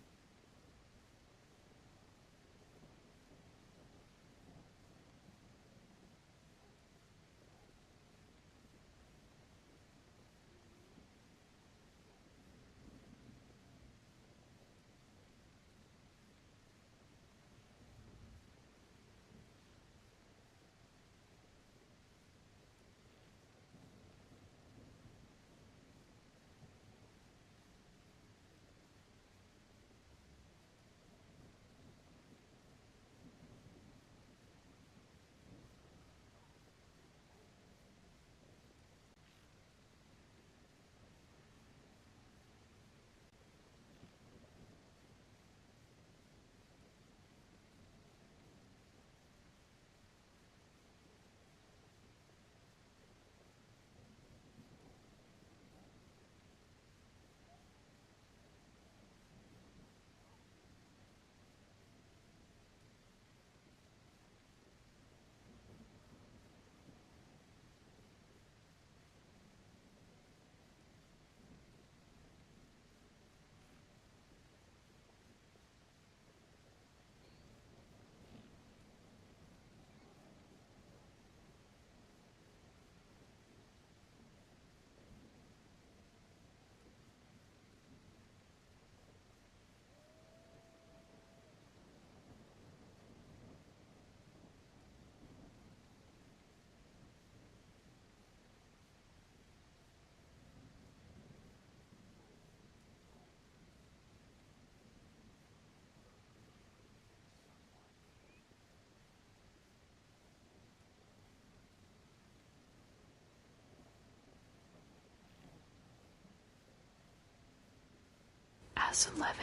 As 11.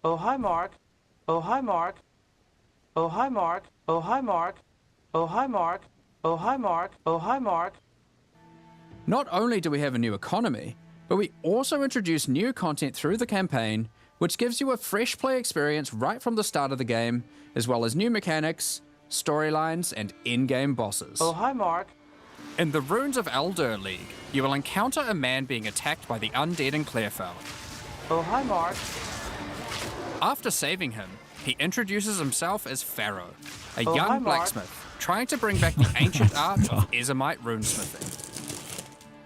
Oh, hi, Mark. Oh, hi, Mark. Oh, hi, Mark. Oh, hi, Mark. Oh, hi, Mark. Oh, hi, Mark. Oh, hi, Mark. Not only do we have a new economy, but we also introduce new content through the campaign, which gives you a fresh play experience right from the start of the game, as well as new mechanics, storylines, and in-game bosses. Oh, hi, Mark. In the Runes of Aldur League, you will encounter a man being attacked by the undead in Clearfell. Oh, hi, Mark. After saving him, he introduces himself as Pharaoh, a Oh, hi, young Mark. blacksmith trying to bring back the ancient art of Ezomite runesmithing.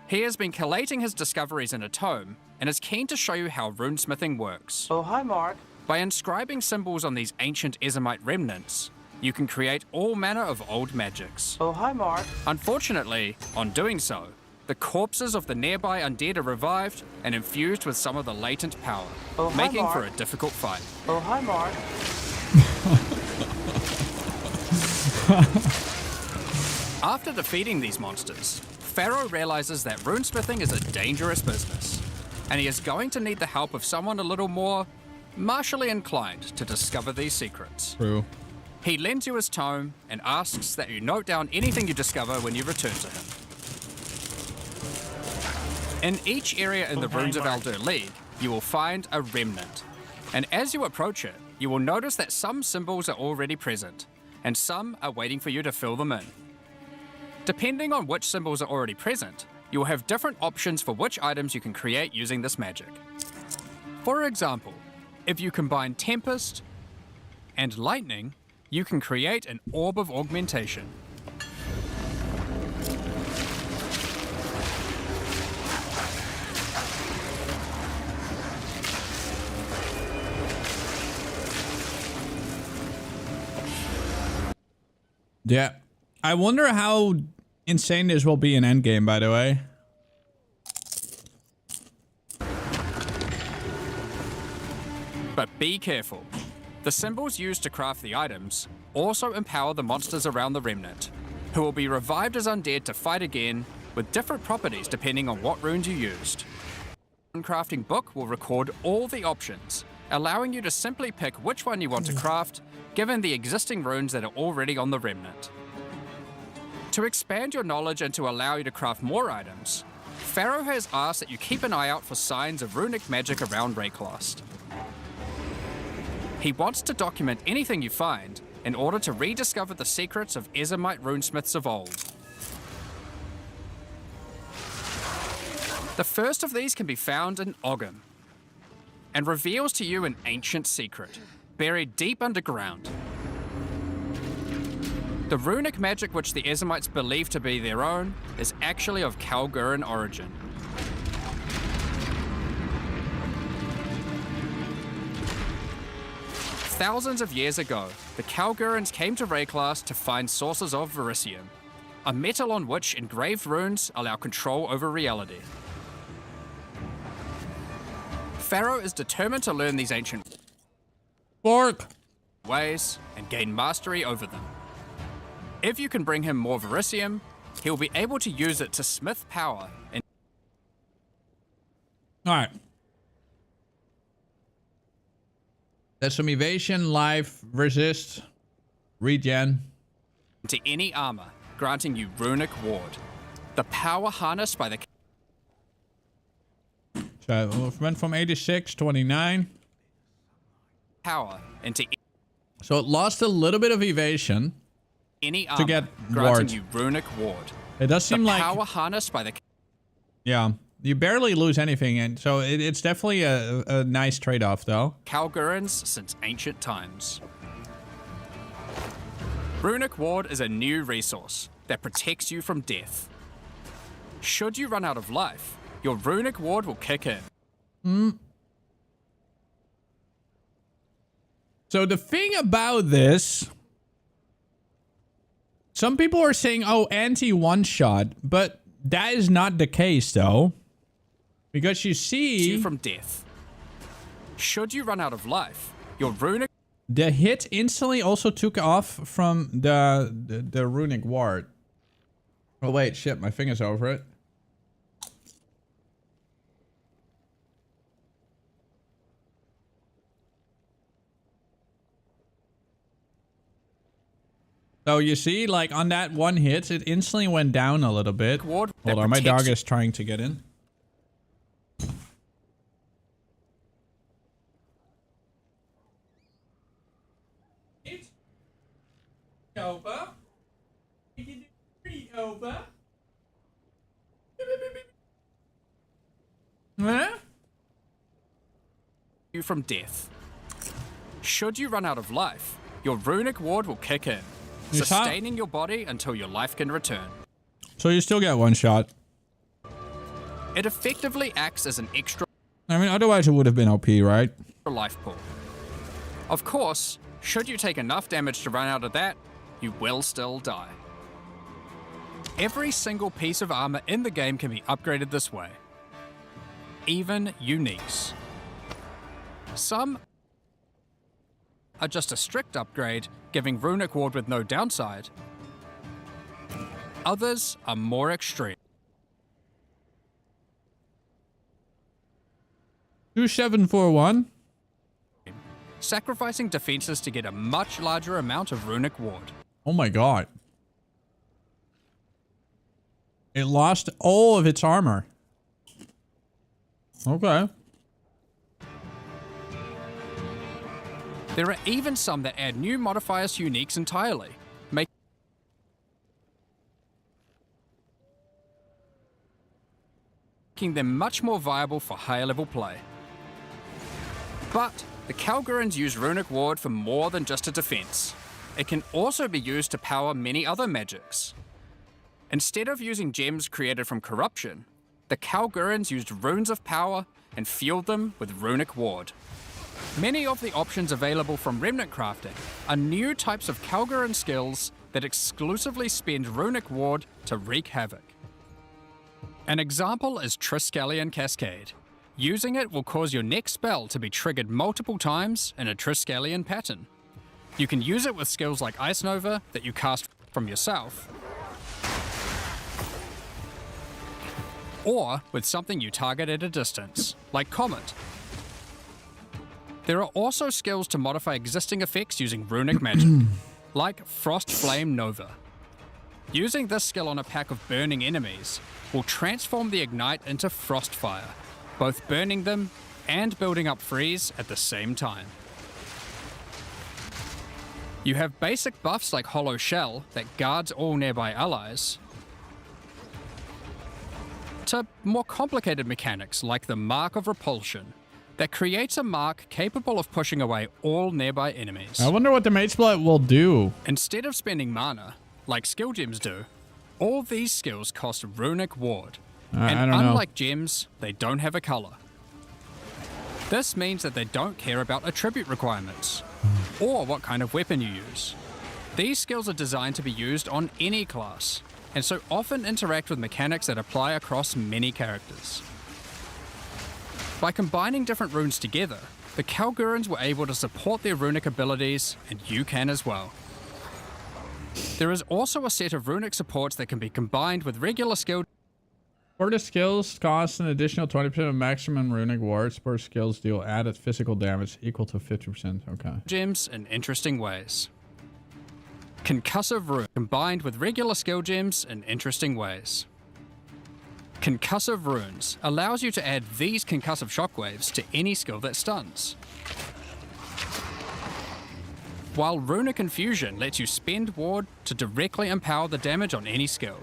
He has been collating his discoveries in a tome and is keen to show you how runesmithing works. Oh, hi, Mark. By inscribing symbols on these ancient Ezomite remnants, you can create all manner of old magics. Oh, hi, Mark. Unfortunately, on doing so, the corpses of the nearby undead are revived and infused with some of the latent power, Oh, hi, making Mark. for a difficult fight. Oh, hi, Mark. After defeating these monsters, Pharaoh realizes that runesmithing is a dangerous business, and he is going to need the help of someone a little more martially inclined to discover these secrets. True. He lends you his tome and asks that you note down anything you discover when you return to him. In each area in the Runes of Aldur League, you will find a remnant. And as you approach it, you will notice that some symbols are already present, and some are waiting for you to fill them in. Depending on which symbols are already present, you will have different options for which items you can create using this magic. For example, if you combine Tempest and Lightning, you can create an Orb of Augmentation. Yeah. I wonder how insane this will be in Endgame, by the way. But be careful. The symbols used to craft the items also empower the monsters around the remnant, who will be revived as undead to fight again with different properties depending on what runes you used. The crafting book will record all the options, allowing you to simply pick which one you want to craft given the existing runes that are already on the remnant. To expand your knowledge and to allow you to craft more items, Pharaoh has asked that you keep an eye out for signs of runic magic around Rayclast. He wants to document anything you find in order to rediscover the secrets of Ezomite runesmiths of old. The first of these can be found in Ogham, and reveals to you an ancient secret, buried deep underground. The runic magic which the Ezomites believe to be their own is actually of Kalguran origin. Thousands of years ago, the Kalgurans came to Rayclast to find sources of verisium, a metal on which engraved runes allow control over reality. Pharaoh is determined to learn these ancient ways and gain mastery over them. If you can bring him more verisium, he'll be able to use it to smith power. Alright. That's some evasion, life, resist, regen. To any armor, granting you runic ward. The power harnessed by the... So it went from 86 to 29. Power into... So it lost a little bit of evasion. Any armor, to get granting ward. you runic ward. It does seem like... power harnessed by the... Yeah. You barely lose anything, and so it's definitely a nice trade-off, though. Kalgurans since ancient times. Runic Ward is a new resource that protects you from death. Should you run out of life, your Runic Ward will kick in. So the thing about this... Some people are saying, oh, anti-one-shot, but that is not the case, though. Because you see... from death. Should you run out of life, your runic... The hit instantly also took off from the runic ward. Oh wait, shit, my finger's over it. So you see, like on that one hit, it instantly went down a little bit. Hold on, my dog is trying to get in. Over. You can do pretty over. Huh? you from death. Should you run out of life, your runic ward will kick in, sustaining your body until your life can return. So you still get one shot. It effectively acts as an extra... I mean, otherwise it would have been OP, right? ...life pool. Of course, should you take enough damage to run out of that, you will still die. Every single piece of armor in the game can be upgraded this way. Even uniques. Some are just a strict upgrade, giving runic ward with no downside. Others are more extreme. 2741. Sacrificing defenses to get a much larger amount of runic ward. Oh my god. It lost all of its armor. Okay. There are even some that add new modifiers to uniques entirely, making them much more viable for higher level play. But the Kalgurans use runic ward for more than just a defense. It can also be used to power many other magics. Instead of using gems created from corruption, the Kalgurans used runes of power and fueled them with runic ward. Many of the options available from remnant crafting are new types of Kalguran skills that exclusively spend runic ward to wreak havoc. An example is Triskelion Cascade. Using it will cause your next spell to be triggered multiple times in a Triskelion pattern. You can use it with skills like Ice Nova that you cast from yourself, or with something you target at a distance, like Comet. There are also skills to modify existing effects using runic magic, like Frost Flame Nova. Using this skill on a pack of burning enemies will transform the Ignite into Frostfire, both burning them and building up freeze at the same time. You have basic buffs like Hollow Shell that guards all nearby allies, to more complicated mechanics like the Mark of Repulsion, that creates a mark capable of pushing away all nearby enemies. I wonder what the Mage Split will do. Instead of spending mana, like skill gems do, all these skills cost runic ward. And unlike gems, they don't have a color. This means that they don't care about attribute requirements, or what kind of weapon you use. These skills are designed to be used on any class, and so often interact with mechanics that apply across many characters. By combining different runes together, the Kalgurans were able to support their runic abilities, and you can as well. There is also a set of runic supports that can be combined with regular skill. For the skills, cost an additional 20% of maximum runic wards per skills deal added physical damage equal to 50%. Okay. Gems in interesting ways. Concussive rune combined with regular skill gems in interesting ways. Concussive runes allows you to add these concussive shockwaves to any skill that stuns. While Runic Infusion lets you spend ward to directly empower the damage on any skill.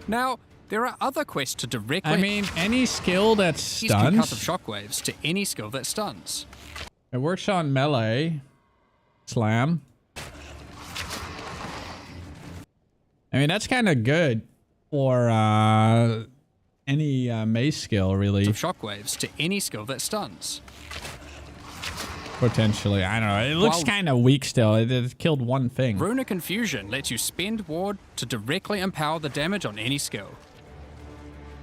Now, there are other quests to directly... I mean, any skill that stuns? Concussive shockwaves to any skill that stuns. It works on melee. Slam. I mean, that's kind of good for any mace skill, really. Shockwaves to any skill that stuns. Potentially, I don't know. It looks kind of weak still. It killed one thing. Runic Infusion lets you spend ward to directly empower the damage on any skill.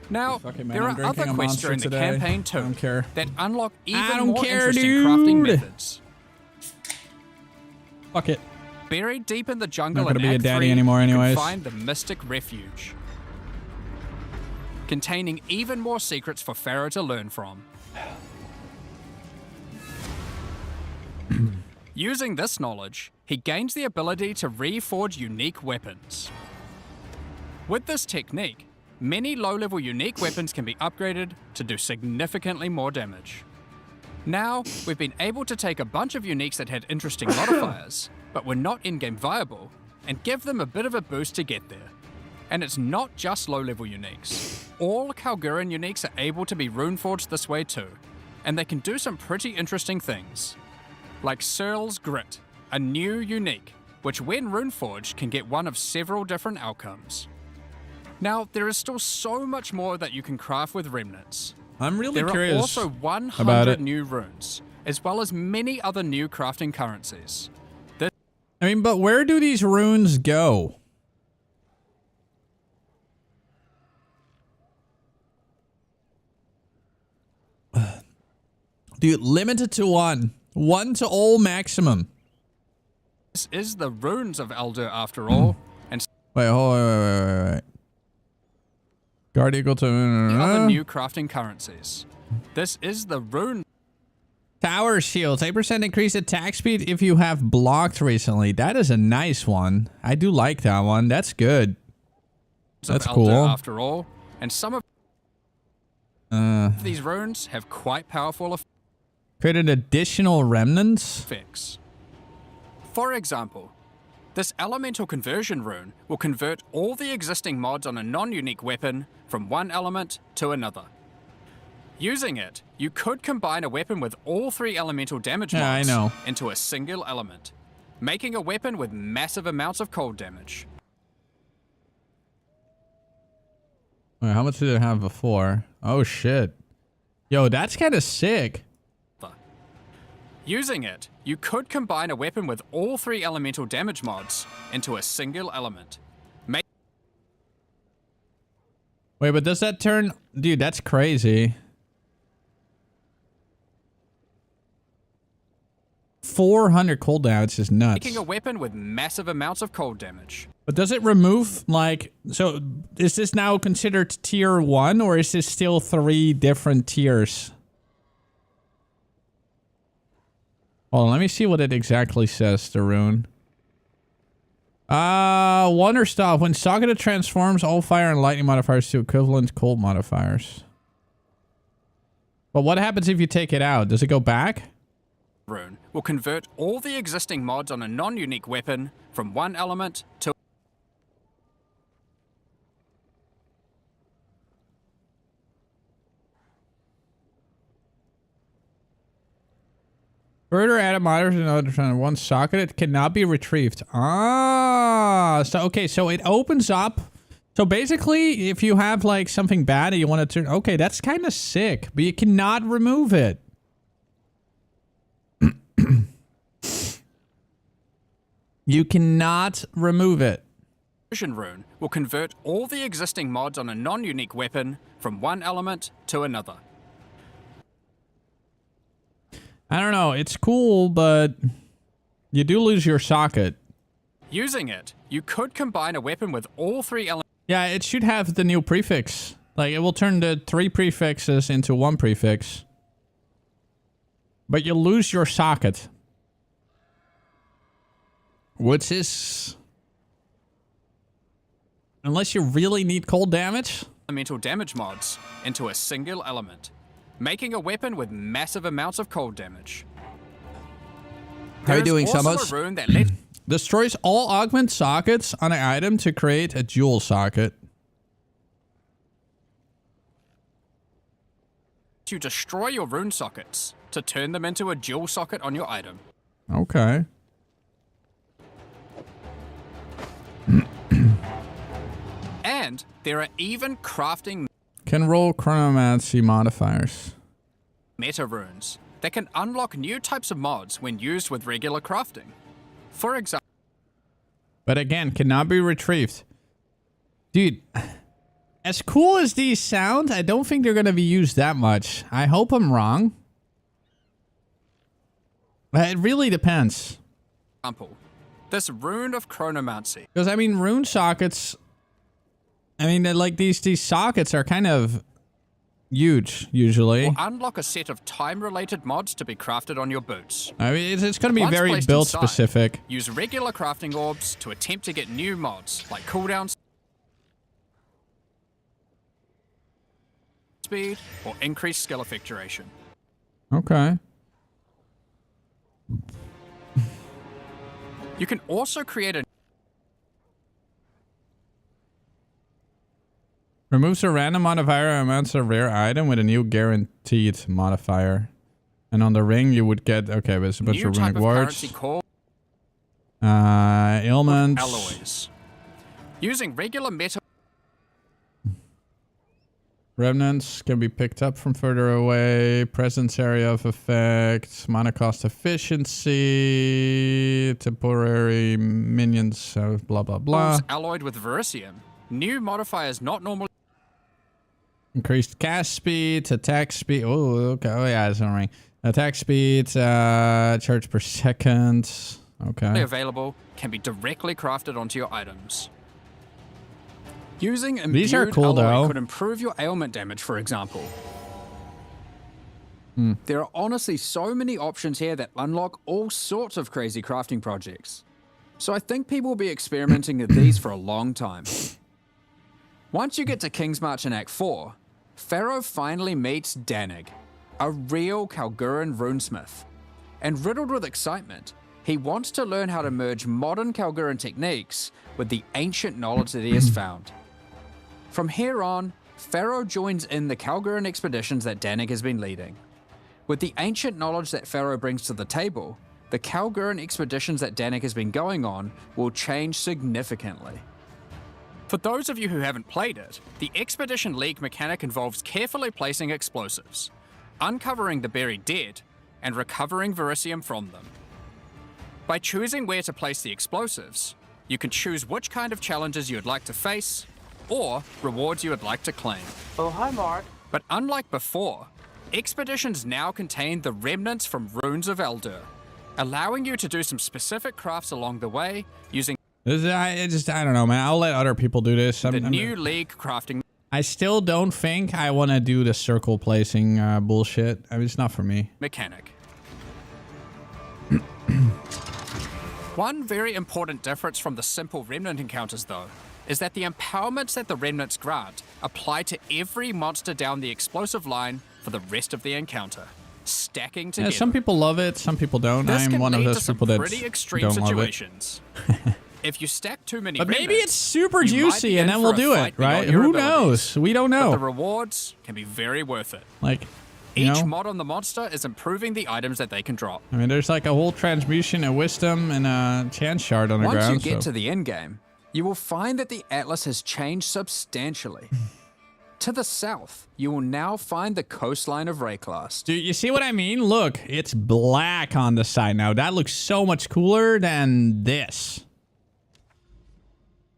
Now, there are other quests during the campaign too that unlock even more interesting crafting methods. Fuck it. Buried deep in the jungle in Act 3, you can find the Mystic Refuge, containing even more secrets for Pharaoh to learn from. Using this knowledge, he gains the ability to reforge unique weapons. With this technique, many low-level unique weapons can be upgraded to do significantly more damage. Now, we've been able to take a bunch of uniques that had interesting modifiers, but were not in-game viable, and give them a bit of a boost to get there. And it's not just low-level uniques. All Kalguran uniques are able to be runeforged this way too. and they can do some pretty interesting things. Like Searle's Grit, a new unique, which when runeforged can get one of several different outcomes. Now, there is still so much more that you can craft with remnants. I'm really there curious are also 100 new runes, as well as many other new crafting currencies. I mean, but where do these runes go? Dude, limited to one. One to all maximum. This is the runes of Aldur after all. And wait. Guard equal to other new crafting currencies. This is the rune. Tower shields, 8% increased attack speed if you have blocked recently. That is a nice one. I do like that one. That's good. That's cool. After all, and some of these runes have quite powerful effects. Created additional remnants. For example, this elemental conversion rune will convert all the existing mods on a non-unique weapon from one element to another. Using it, you could combine a weapon with all 3 elemental damage mods into a single element, making a weapon with massive amounts of cold damage. Wait, how much did it have before? Oh shit. Yo, that's kind of sick. Using it, you could combine a weapon with all 3 elemental damage mods into a single element. Wait, but does that turn... Dude, that's crazy. 400 cold damage is nuts. Making a weapon with massive amounts of cold damage. But does it remove, like... So, is this now considered tier 1, or is this still 3 different tiers? Hold on, let me see what it exactly says, the rune. Wonder Stop. When socketed transforms all fire and lightning modifiers to equivalent cold modifiers. But what happens if you take it out? Does it go back? Rune will convert all the existing mods on a non-unique weapon from one element to... Further added modders and other one socket, it cannot be retrieved. Ah, so okay, so it opens up. So basically, if you have like something bad and you want to turn, okay, that's kind of sick, but you cannot remove it. You cannot remove it. Rune will convert all the existing mods on a non-unique weapon from one element to another. I don't know, it's cool, but you do lose your socket. Using it, you could combine a weapon with all 3 elements. Yeah, it should have the new prefix. Like, it will turn the 3 prefixes into 1 prefix. But you lose your socket. Which is... Unless you really need cold damage? Elemental damage mods into a single element, making a weapon with massive amounts of cold damage. How are you doing, Summers? Summers? A rune that lets Destroys all augment sockets on an item to create a dual socket. you destroy your rune sockets to turn them into a dual socket on your item. Okay. And there are even crafting Can roll chronomancy modifiers. meta runes that can unlock new types of mods when used with regular crafting. For example, But again, cannot be retrieved. Dude, as cool as these sound, I don't think they're going to be used that much. I hope I'm wrong. It really depends. this rune of chronomancy. Because, I mean, rune sockets... I mean, like, these sockets are kind of huge, usually. Will unlock a set of time-related mods to be crafted on your boots. I mean, it's going to be Once very placed build-specific. inside, use regular crafting orbs to attempt to get new mods, like cooldowns, speed, or increased skill effectuation. Okay. You can also create a Removes a random modifier amounts a rare item with a new guaranteed modifier. And on the ring, you would get, okay, there's a bunch New of type runic of words. currency called Ailments. alloys. Using regular metal. Remnants can be picked up from further away. Presence area of effect. Mana cost efficiency. Temporary minions. So blah, blah, blah. Alloyed with verisium. New modifiers not normally. Increased cast speed, attack speed. Oh, okay. Oh, yeah, it's on ring. Attack speed, charge per second. Okay. Available can be directly crafted onto your items. Using imbued These are cool, alloy though. could improve your ailment damage, for example. There are honestly so many options here that unlock all sorts of crazy crafting projects. So I think people will be experimenting with these for a long time. Once you get to King's March in Act 4, Pharaoh finally meets Danig, a real Kalguran runesmith. And riddled with excitement, he wants to learn how to merge modern Kalguran techniques with the ancient knowledge that he has found. From here on, Pharaoh joins in the Kalguran expeditions that Danig has been leading. With the ancient knowledge that Pharaoh brings to the table, the Kalguran expeditions that Danig has been going on will change significantly. For those of you who haven't played it, the Expedition League mechanic involves carefully placing explosives, uncovering the buried dead, and recovering verisium from them. By choosing where to place the explosives, you can choose which kind of challenges you would like to face, or rewards you would like to claim. Oh, hi, Mark. But unlike before, expeditions now contain the remnants from runes of Aldur, allowing you to do some specific crafts along the way using I don't know, man. I'll let other people do this. the new League crafting. I still don't think I want to do the circle placing bullshit. I mean, it's not for me. Mechanic. One very important difference from the simple remnant encounters, though, is that the empowerments that the remnants grant apply to every monster down the explosive line for the rest of the encounter, stacking together. Yeah, some people love it, some people don't. This I'm can one of lead those to some people that pretty extreme don't love it. situations. If you stack too many But maybe remnants, it's super you might juicy be and in then for we'll a do fight it, right? beyond your Who abilities. knows? We don't But the know. rewards can be very worth it. Like, you Each know? mod on the monster is improving the items that they can drop. I mean, there's like a whole transmutation, a wisdom, and a chance shard on the Once ground. you get so. to the end game, you will find that the Atlas has changed substantially. To the south, you will now find the coastline of Rayclast. Dude, you see what I mean? Look, it's black on the side now. That looks so much cooler than this.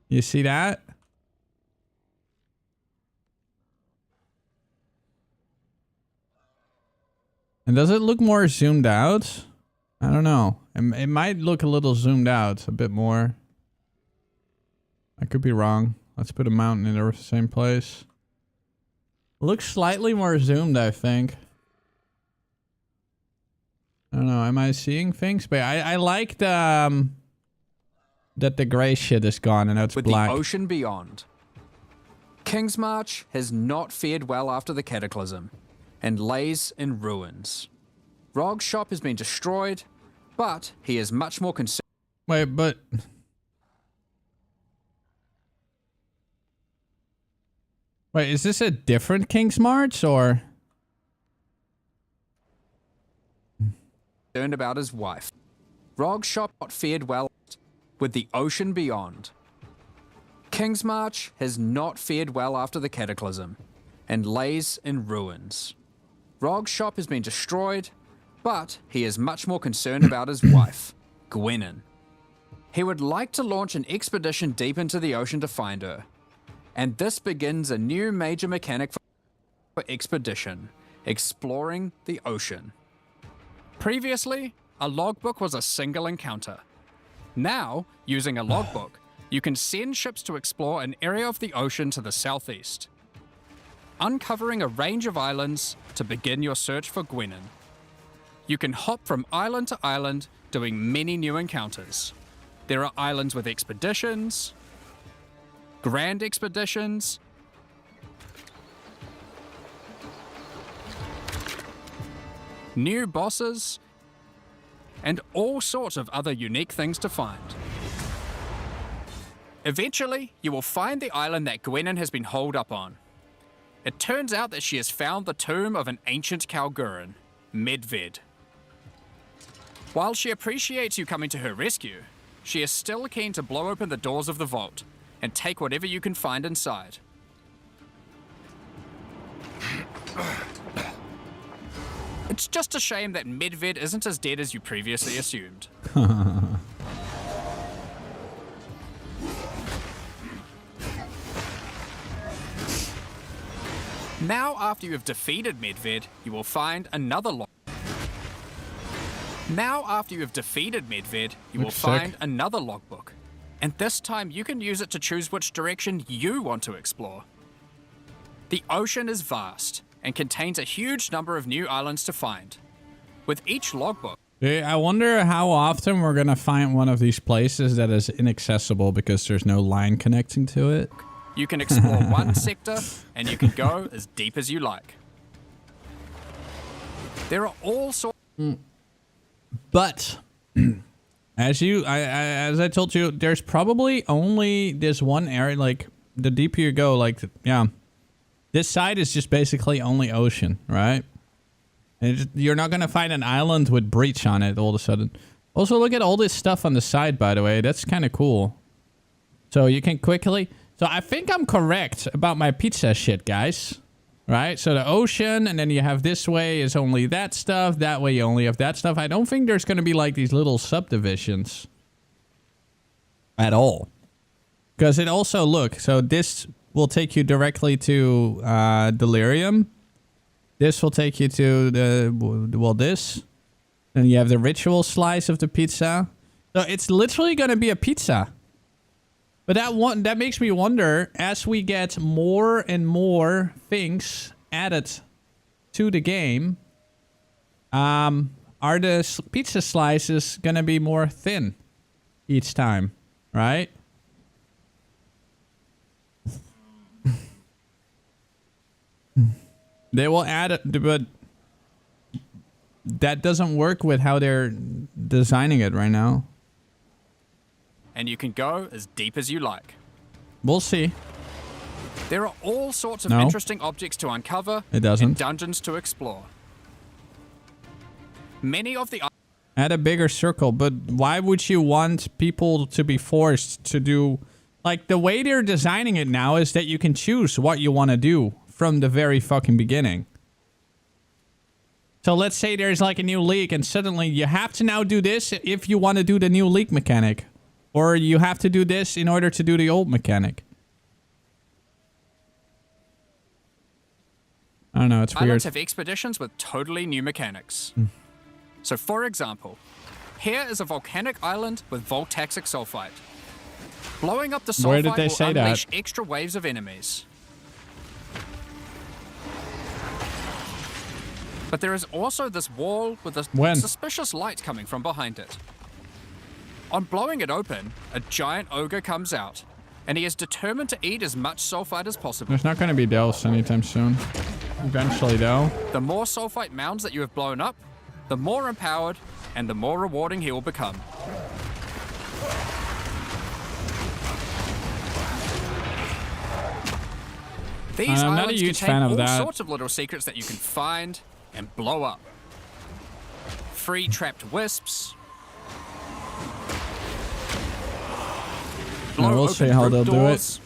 You see that? And does it look more zoomed out? I don't know. It might look a little zoomed out, a bit more. I could be wrong. Let's put a mountain in the same place. Looks slightly more zoomed, I think. I don't know. Am I seeing things? But I like the that the gray shit is gone and now it's With black. the ocean beyond. King's March has not fared well after the Cataclysm and lays in ruins. Rog's shop has been destroyed, but he is much more concerned. Wait, but wait, is this a different King's March or? Concerned about his wife. Rog's shop not fared well with the ocean beyond. King's March has not fared well after the Cataclysm and lays in ruins. Rog's shop has been destroyed, but he is much more concerned about his wife, Gwenin. He would like to launch an expedition deep into the ocean to find her, and this begins a new major mechanic for expedition, exploring the ocean. Previously, a logbook was a single encounter. Now, using a logbook, you can send ships to explore an area of the ocean to the southeast, uncovering a range of islands to begin your search for Gwenin. You can hop from island to island, doing many new encounters. There are islands with expeditions, grand expeditions, new bosses, and all sorts of other unique things to find. Eventually, you will find the island that Gwenin has been holed up on. It turns out that she has found the tomb of an ancient Kalguran, Midvid. While she appreciates you coming to her rescue, she is still keen to blow open the doors of the vault and take whatever you can find inside. It's just a shame that Midvid isn't as dead as you previously assumed. Now, after you have defeated Midvid, you will find another logbook. And this time you can use it to choose which direction you want to explore. The ocean is vast and contains a huge number of new islands to find. With each logbook, I wonder how often we're gonna find one of these places that is inaccessible because there's no line connecting to it. You can explore one sector, and you can go as deep as you like. There are all sorts. But as I told you, there's probably only this one area. Like the deeper you go, like yeah, this side is just basically only ocean, right? And you're not gonna find an island with breach on it all of a sudden. Also, look at all this stuff on the side, by the way. That's kind of cool. So you can quickly. So I think I'm correct about my pizza shit, guys. Right? So the ocean, and then you have this way is only that stuff. That way you only have that stuff. I don't think there's going to be like these little subdivisions at all. Because it also, look, so this will take you directly to Delirium. This will take you to this. Then you have the ritual slice of the pizza. So it's literally going to be a pizza. But that makes me wonder, as we get more and more things added to the game, are the pizza slices gonna be more thin each time, right? They will add it, but that doesn't work with how they're designing it right now. And you can go as deep as you like. We'll see. There are all sorts of interesting objects to uncover and dungeons to explore. Many of the... Add a bigger circle, but why would you want people to be forced to do... Like, the way they're designing it now is that you can choose what you want to do from the very fucking beginning. So let's say there's like a new league and suddenly you have to now do this if you want to do the new league mechanic. Or you have to do this in order to do the old mechanic. I don't know, it's weird. Islands have expeditions with totally new mechanics. So for example, here is a volcanic island with voltaxic sulfite. Blowing up the sulfite will unleash extra waves of enemies. But there is also this wall with a suspicious light coming from behind it. On blowing it open, a giant ogre comes out, and he is determined to eat as much sulfite as possible. There's not going to be Dells anytime soon. Eventually, though. The more sulfite mounds that you have blown up, the more empowered and the more rewarding he will become. These islands contain all sorts of little secrets that you can find and blow up. Free trapped wisps. We'll see how they'll do it.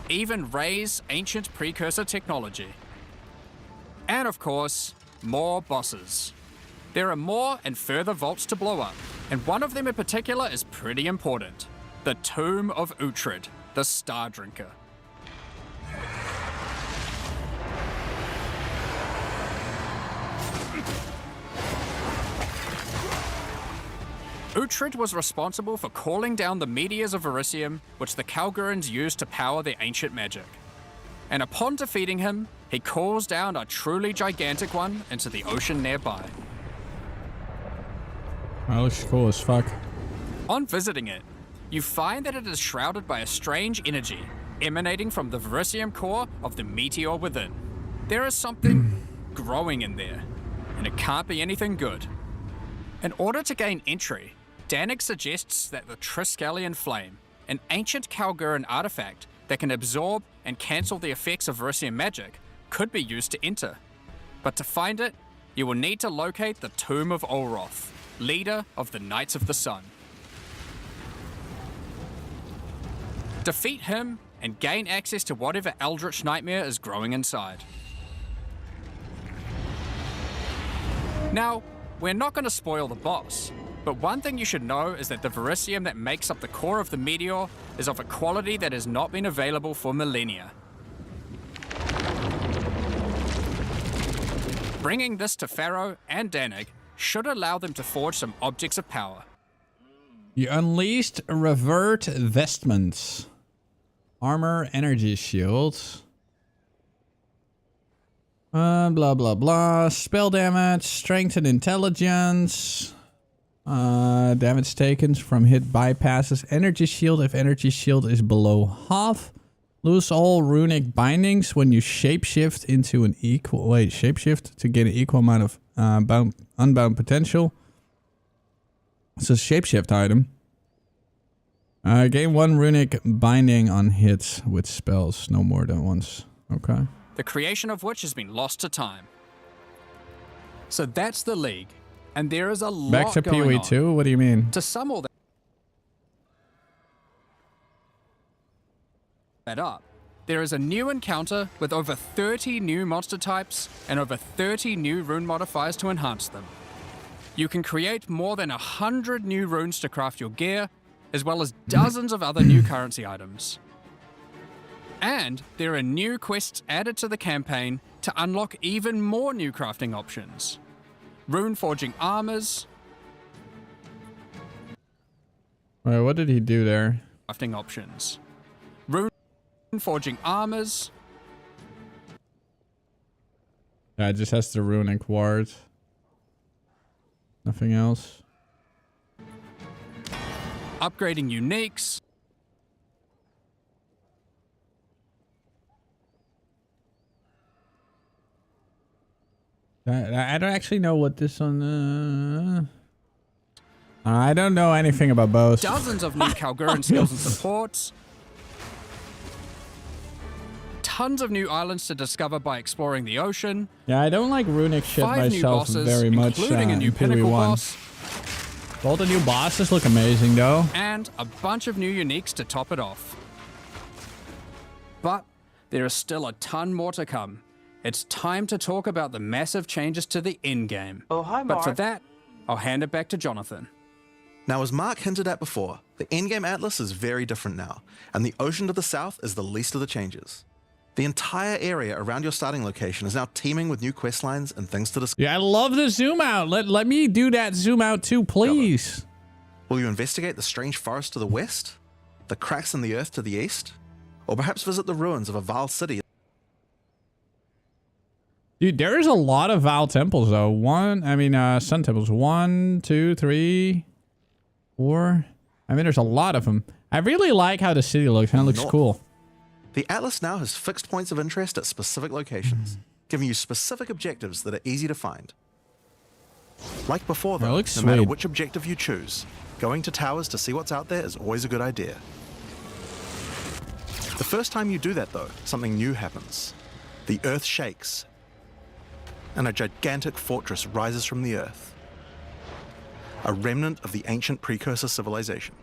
Even raise ancient precursor technology. And of course, more bosses. There are more and further vaults to blow up, and one of them in particular is pretty important. The Tomb of Uhtred, the Star Drinker. Uhtred was responsible for calling down the meteors of Verisium, which the Kalgurans used to power their ancient magic. And upon defeating him, he calls down a truly gigantic one into the ocean nearby. That looks cool as fuck. On visiting it, you find that it is shrouded by a strange energy emanating from the Verisium core of the meteor within. There is something growing in there, and it can't be anything good. In order to gain entry, Danik suggests that the Triskelion Flame, an ancient Kalguran artifact that can absorb and cancel the effects of Verisium magic, could be used to enter. But to find it, you will need to locate the Tomb of Olroth, leader of the Knights of the Sun. Defeat him and gain access to whatever eldritch nightmare is growing inside. Now, we're not going to spoil the boss, but one thing you should know is that the vericium that makes up the core of the meteor is of a quality that has not been available for millennia. Bringing this to Pharaoh and Danig should allow them to forge some objects of power. You unleashed revert vestments. Armor, energy shields. Blah, blah, blah. Spell damage, strength and intelligence. Damage taken from hit bypasses. Energy shield if energy shield is below half. Lose all runic bindings when you shapeshift into an equal... Wait, shapeshift to gain an equal amount of unbound potential. It's a shapeshift item. Gain 1 runic binding on hits with spells, no more than once. Okay. The creation of which has been lost to time. So that's the League. And there is a lot back to going PoE on. 2? What do you mean? To sum all that up, there is a new encounter with over 30 new monster types and over 30 new rune modifiers to enhance them. You can create more than 100 new runes to craft your gear, as well as dozens of other new currency items. And there are new quests added to the campaign to unlock even more new crafting options. Rune forging armors. Alright, what did he do there? Crafting options. Rune forging armors. Yeah, it just has the runic ward. Nothing else. Upgrading uniques. I don't actually know what this one... I don't know anything about both. Dozens of new Kalguran skills and supports. Tons of new islands to discover by exploring the ocean. Yeah, I don't like runic shit 5 new myself bosses, very much. including a new pinnacle boss. All the new bosses look amazing, though. And a bunch of new uniques to top it off. But there is still a ton more to come. It's time to talk about the massive changes to the endgame. Oh, hi, Mark. But for that, I'll hand it back to Jonathan. Now, as Mark hinted at before, the endgame atlas is very different now, and the ocean to the south is the least of the changes. The entire area around your starting location is now teeming with new quest lines and things to discover. Yeah, I love the zoom out. Let me do that zoom out too, please. Will you investigate the strange forest to the west? The cracks in the earth to the east? Or perhaps visit the ruins of a Val city? Dude, there is a lot of Val temples, though. Sun temples. 1, 2, 3, 4. I mean, there's a lot of them. I really like how the city looks. It looks cool. The atlas now has fixed points of interest at specific locations, giving you specific objectives that are easy to find. Like before, though, no matter which objective you choose, going to towers to see what's out there is always a good idea. The first time you do that, though, something new happens. The earth shakes, and a gigantic fortress rises from the earth. A remnant of the ancient precursor civilization.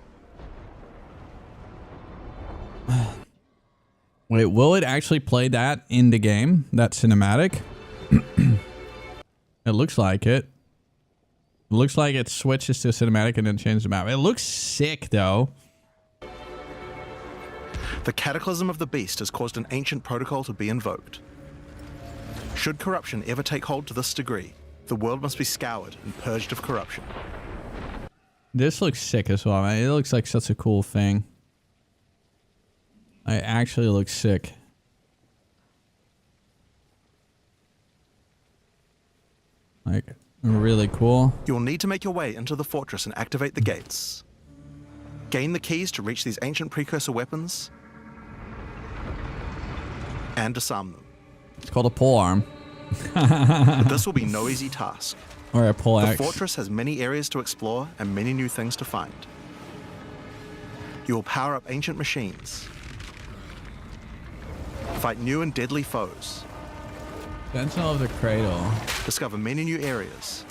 Wait, will it actually play that in the game? That cinematic? It looks like it. It looks like it switches to cinematic and then changes the map. It looks sick, though. The cataclysm of the beast has caused an ancient protocol to be invoked. Should corruption ever take hold to this degree, the world must be scoured and purged of corruption. This looks sick as well, man. It looks like such a cool thing. It actually looks sick. Like, really cool. You'll need to make your way into the fortress and activate the gates. Gain the keys to reach these ancient precursor weapons and disarm them. It's called a polearm. But this will be no easy task. Or a poleaxe. The fortress has many areas to explore and many new things to find. You will power up ancient machines, fight new and deadly foes, Sentinel of the Cradle. Discover many new areas.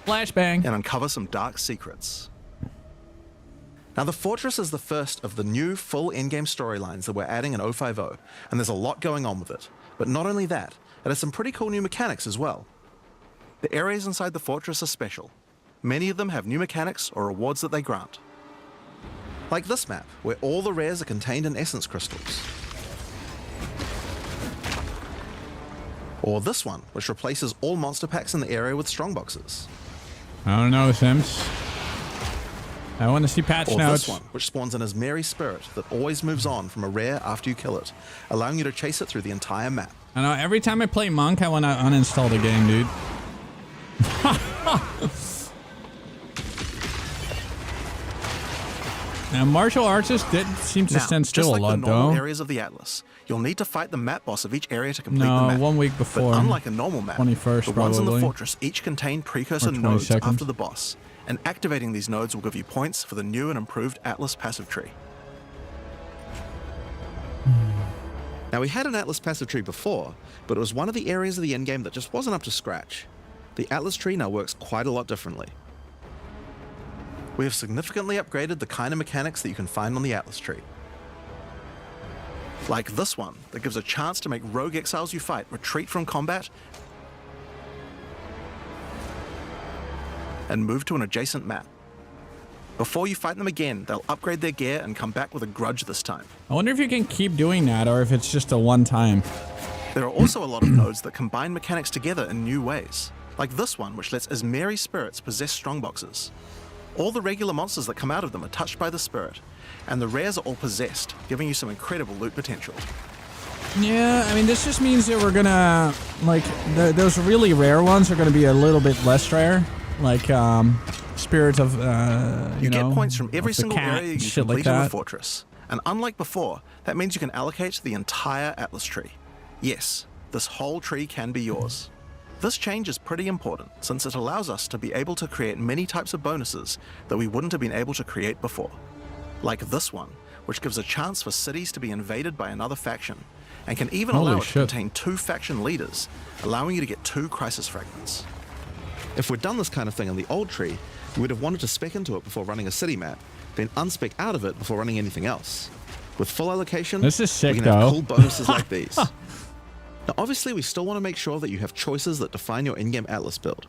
Flashbang. And uncover some dark secrets. Now, the Fortress is the first of the new full endgame storylines that we're adding in 050, and there's a lot going on with it. But not only that, it has some pretty cool new mechanics as well. The areas inside the Fortress are special. Many of them have new mechanics or rewards that they grant. Like this map, where all the rares are contained in essence crystals. Or this one, which replaces all monster packs in the area with strongboxes. I don't know, Sims. I want to see patch notes. Or this one, which spawns an Asmeri spirit that always moves on from a rare after you kill it, allowing you to chase it through the entire map. I know, every time I play Monk, I want to uninstall the game, dude. Now, martial artists did seem to stand still just like a lot, the normal though. areas of the Atlas, you'll need to fight the map boss of each area to complete the No, map. 1 week before. But unlike a normal map, 21st the ones in the probably. fortress each contain precursor Or nodes 22nd. after the boss, and activating these nodes will give you points for the new and improved Atlas passive tree. Now, we had an Atlas passive tree before, but it was one of the areas of the endgame that just wasn't up to scratch. The Atlas tree now works quite a lot differently. We have significantly upgraded the kind of mechanics that you can find on the Atlas tree. Like this one, that gives a chance to make rogue exiles you fight retreat from combat and move to an adjacent map. Before you fight them again, they'll upgrade their gear and come back with a grudge this time. I wonder if you can keep doing that or if it's just a one-time. There are also a lot of nodes that combine mechanics together in new ways, like this one, which lets Asmeri spirits possess strongboxes. All the regular monsters that come out of them are touched by the spirit, and the rares are all possessed, giving you some incredible loot potential. Yeah, I mean, this just means that we're gonna, like, those really rare ones are gonna be a little bit less rare. Like, Spirit of, you know, get points from every of the single cat, area you shit complete like in the that. fortress. And unlike before, that means you can allocate the entire Atlas tree. Yes, this whole tree can be yours. This change is pretty important, since it allows us to be able to create many types of bonuses that we wouldn't have been able to create before. Like this one, which gives a chance for cities to be invaded by another faction, and can even allow it to contain 2 faction leaders, allowing you to get 2 crisis fragments. If we'd done this kind of thing in the old tree, we would have wanted to spec into it before running a city map, then unspec out of it before running anything else. With full allocation, this is sick, we can have though. cool bonuses like these. Now, obviously, we still want to make sure that you have choices that define your in-game Atlas build.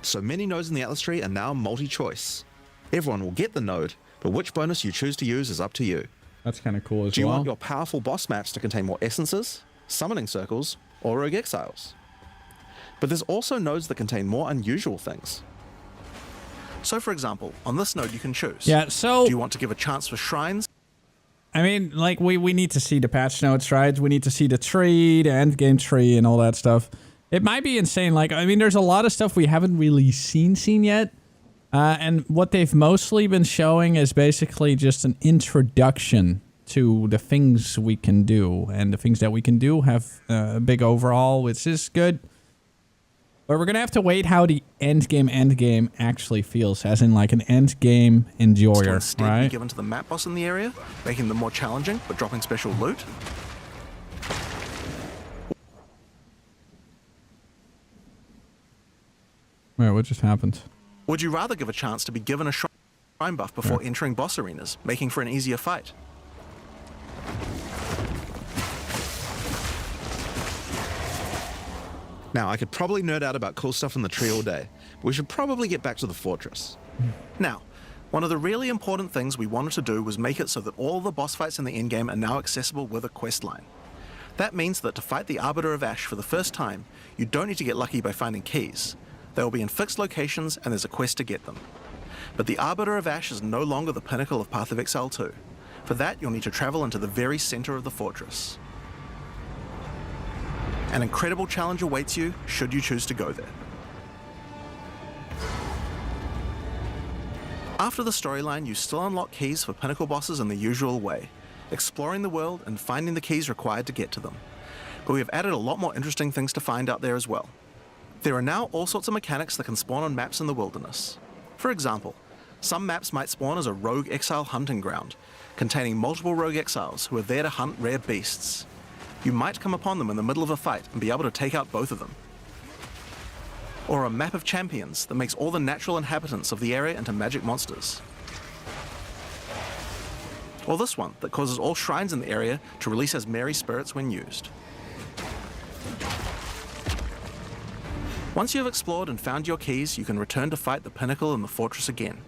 So many nodes in the Atlas tree are now multi-choice. Everyone will get the node, but which bonus you choose to use is up to you. That's kind of cool as well. Do you want your powerful boss maps to contain more essences, summoning circles, or rogue exiles? But there's also nodes that contain more unusual things. So, for example, on this node you can choose. Yeah, so... Do you want to give a chance for shrines? I mean, like, we need to see the patch notes, right? We need to see the tree, the endgame tree, and all that stuff. It might be insane. Like, I mean, there's a lot of stuff we haven't really seen yet. And what they've mostly been showing is basically just an introduction to the things we can do. And the things that we can do have a big overhaul, which is good. But we're going to have to wait how the endgame actually feels, as in like an endgame enjoyer, instead right? be given to the map boss in the area, making them more challenging, but dropping special loot. Wait, what just happened? Would you rather give a chance to be given a shrine buff before entering boss arenas, making for an easier fight? Now, I could probably nerd out about cool stuff in the tree all day, but we should probably get back to the fortress. Now, one of the really important things we wanted to do was make it so that all the boss fights in the endgame are now accessible with a quest line. That means that to fight the Arbiter of Ash for the first time, you don't need to get lucky by finding keys. They will be in fixed locations and there's a quest to get them. But the Arbiter of Ash is no longer the pinnacle of Path of Exile 2. For that, you'll need to travel into the very center of the fortress. An incredible challenge awaits you, should you choose to go there. After the storyline, you still unlock keys for pinnacle bosses in the usual way, exploring the world and finding the keys required to get to them. But we have added a lot more interesting things to find out there as well. There are now all sorts of mechanics that can spawn on maps in the wilderness. For example, some maps might spawn as a rogue exile hunting ground, containing multiple rogue exiles who are there to hunt rare beasts. You might come upon them in the middle of a fight and be able to take out both of them. Or a map of champions that makes all the natural inhabitants of the area into magic monsters. Or this one that causes all shrines in the area to release as merry spirits when used. Once you have explored and found your keys, you can return to fight the Pinnacle in the fortress again.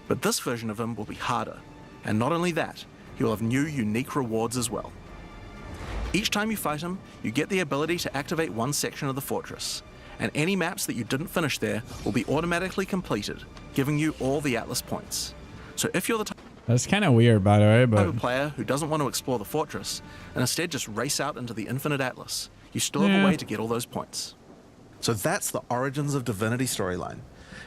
But this version of him will be harder, and not only that, he will have new unique rewards as well. Each time you fight him, you get the ability to activate one section of the fortress, and any maps that you didn't finish there will be automatically completed, giving you all the Atlas points. So if you're the type That's kind of weird, by the way, but of player who doesn't want to explore the fortress and instead just race out into the infinite Atlas, you still have a way to get all those points. So that's the Origins of Divinity storyline.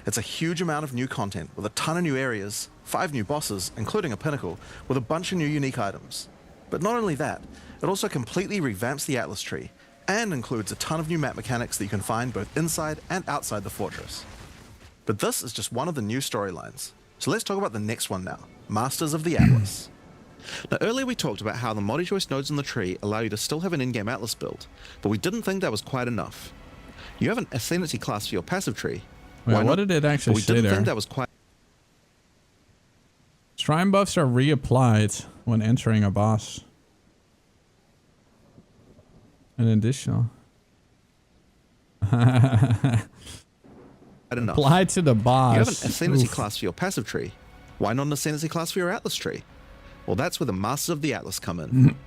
It's a huge amount of new content with a ton of new areas, 5 new bosses, including a pinnacle, with a bunch of new unique items. But not only that, it also completely revamps the Atlas tree and includes a ton of new map mechanics that you can find both inside and outside the fortress. But this is just one of the new storylines. So let's talk about the next one now, Masters of the Atlas. Now earlier we talked about how the multi-choice nodes in the tree allow you to still have an in-game Atlas build, but we didn't think that was quite enough. You have an ascendancy class for your passive tree. Wait, what did it actually say there? We didn't think that was quite... Shrine buffs are reapplied when entering a boss. An additional. Applied to the boss. You have an ascendancy class for your passive tree. Why not an ascendancy class for your Atlas tree? Well, that's where the Masters of the Atlas come in.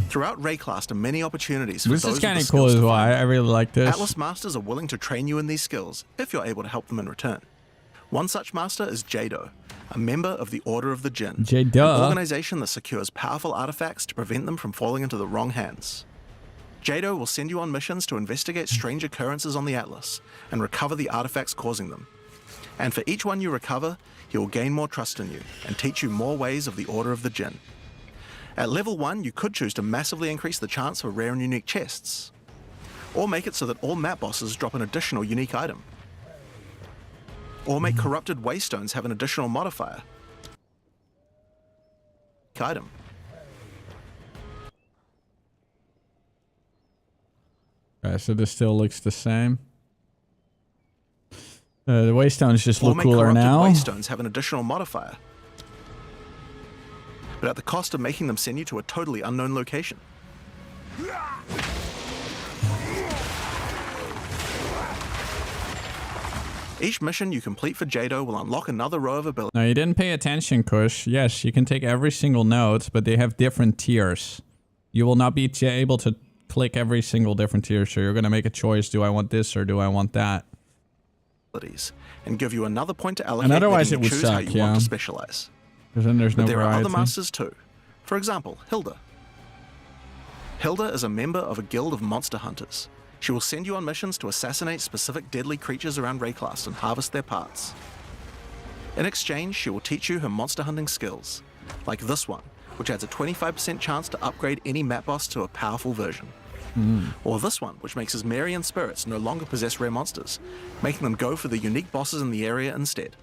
Throughout Rayclast are many opportunities for this those is kind with of the cool skills as to well. find I really like this. Atlas Masters are willing to train you in these skills if you're able to help them in return. One such master is Jado, a member of the Order of the Jinn, an organization that secures powerful artifacts to prevent them from falling into the wrong hands. Jado will send you on missions to investigate strange occurrences on the Atlas and recover the artifacts causing them. And for each one you recover, he will gain more trust in you and teach you more ways of the Order of the Jinn. At level 1, you could choose to massively increase the chance for rare and unique chests, or make it so that all map bosses drop an additional unique item, or make corrupted waystones have an additional modifier. Item. Okay, so this still looks the same. The waystones just look cooler now. Waystones have an additional modifier, but at the cost of making them send you to a totally unknown location. Each mission you complete for Jado will unlock another row of abilities. Now, you didn't pay attention, Kush. Yes, you can take every single node, but they have different tiers. You will not be able to click every single different tier, so you're going to make a choice. Do I want this or do I want that? And give you another point to allocate. And otherwise it would choose suck, how you want to specialize. Because then there's no But there variety. are other masters too. For example, Hilda. Hilda is a member of a guild of monster hunters. She will send you on missions to assassinate specific deadly creatures around Rayclast and harvest their parts. In exchange, she will teach you her monster hunting skills, like this one, which adds a 25% chance to upgrade any map boss to a powerful version. Or this one, which makes his Marian spirits no longer possess rare monsters, making them go for the unique bosses in the area instead.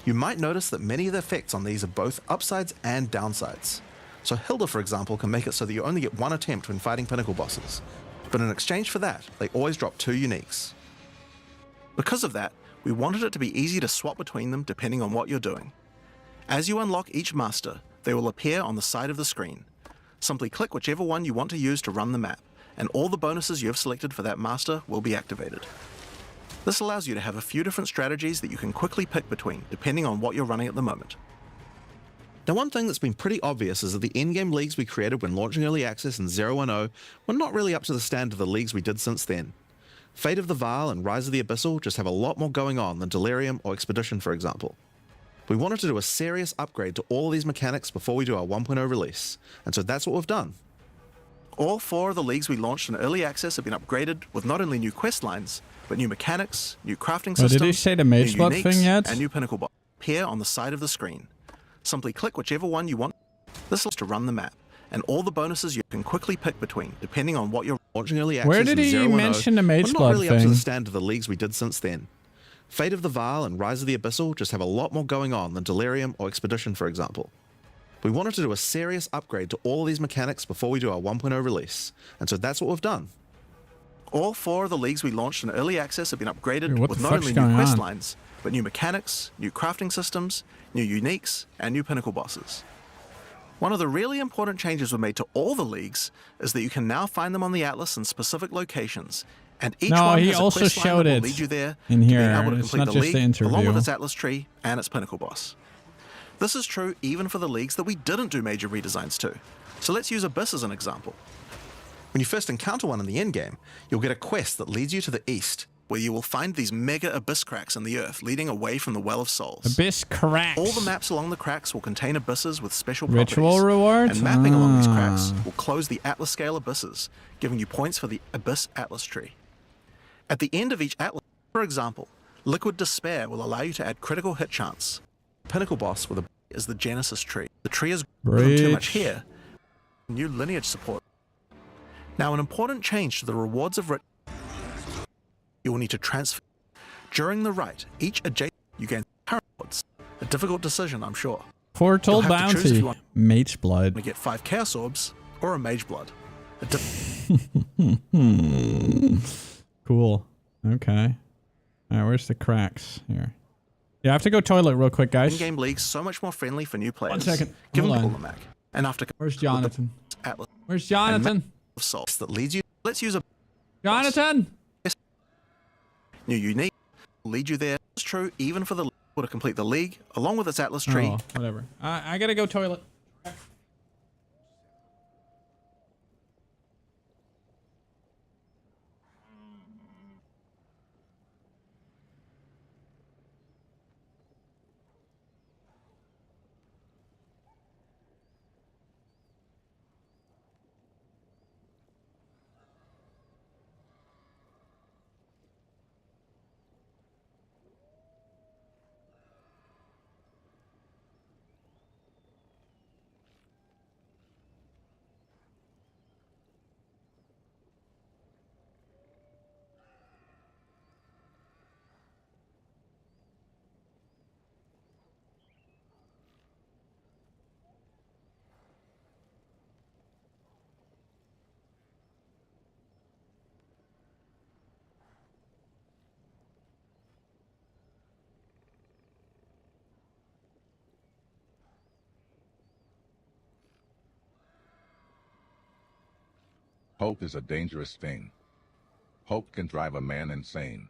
You might notice that many of the effects on these are both upsides and downsides. So Hilda, for example, can make it so that you only get one attempt when fighting pinnacle bosses. But in exchange for that, they always drop 2 uniques. Because of that, we wanted it to be easy to swap between them depending on what you're doing. As you unlock each master, they will appear on the side of the screen. Simply click whichever one you want to use to run the map, and all the bonuses you have selected for that master will be activated. This allows you to have a few different strategies that you can quickly pick between, depending on what you're running at the moment. Now, one thing that's been pretty obvious is that the endgame leagues we created when launching Early Access in 010 were not really up to the standard of the leagues we did since then. Fate of the Vaal and Rise of the Abyssal just have a lot more going on than Delirium or Expedition, for example. We wanted to do a serious upgrade to all of these mechanics before we do our 1.0 release, and so that's what we've done. All 4 of the leagues we launched in Early Access have been upgraded with not only new quest lines, but new mechanics, new crafting systems, did he say the mage blood thing yet? And new pinnacle bots appear on the side of the screen. Simply click whichever one you want. This is to run the map, and all the bonuses you can quickly pick between, depending on what you're launching Early Access. Where did he mention the mage blood not really thing? Up to the standard of the leagues we did since then. Fate of the Vaal and Rise of the Abyssal just have a lot more going on than Delirium or Expedition, for example. We wanted to do a serious upgrade to all of these mechanics before we do our 1.0 release, and so that's what we've done. All 4 of the leagues we launched in early access have been upgraded with not only new quest lines, but new mechanics, new crafting systems, new uniques, and new pinnacle bosses. One of the really important changes we made to all the leagues is that you can now find them on the Atlas in specific locations, and each one has a quest line that will lead you there in here. Being able to It's complete not the just the league, interview. along with its Atlas tree and its pinnacle boss. This is true even for the leagues that we didn't do major redesigns to. So let's use Abyss as an example. When you first encounter one in the endgame, you'll get a quest that leads you to the east, where you will find these mega abyss cracks in the earth leading away from the Well of Souls. Abyss cracks. All the maps along the cracks will contain abysses with special ritual properties. rewards, and mapping along these cracks will close the Atlas scale abysses, giving you points for the Abyss Atlas tree. At the end of each Atlas, for example, Liquid Despair will allow you to add critical hit chance. Pinnacle boss with a is the Genesis tree. The tree is too much here. New lineage support. Now, an important change to the rewards of you will need to transfer. During the write, each adjacent you gain current rewards. A difficult decision, I'm sure. Foretold bounty. Mage blood. To get 5 Chaos Orbs or a Mage blood. Cool. Okay. All right, where's the cracks here? Yeah, I have to go toilet real quick, guys. In-game leagues so much more friendly for new players. 1 second. Give Hold them on. the Mac. And after where's Jonathan? Atlas Where's Jonathan? That leads you. Let's use a Jonathan. New unique will lead you there. It's true even for the league to complete the league along with its Atlas tree. Oh, whatever. I gotta go toilet. Hope is a dangerous thing. Hope can drive a man insane.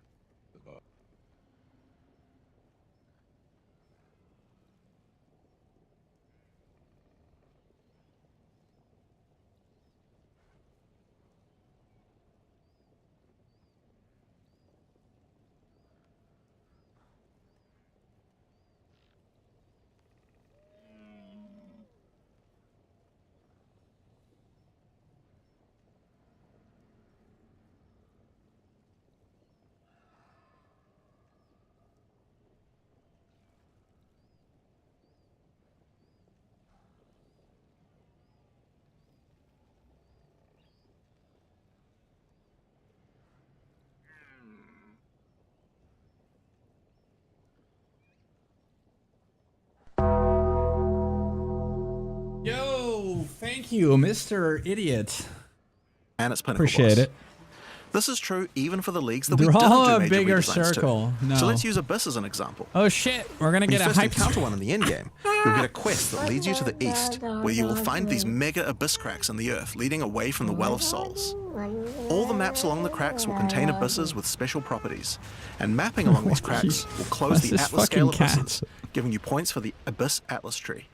Yo, thank you, Mr. Idiot. And it's pinnacle Appreciate boss. it. This is true even for the leagues that we Draw didn't do a major bigger redesigns circle. To. No. So let's use Abyss as an example. Oh shit, we're gonna When get you a first hype encounter one in the endgame, you'll get a quest that leads you to the east, where you will find these mega abyss cracks in the earth leading away from the Well of Souls. All the maps along the cracks will contain abysses with special properties, and mapping along these cracks will close the Atlas scale abysses, giving you points for the Abyss Atlas tree.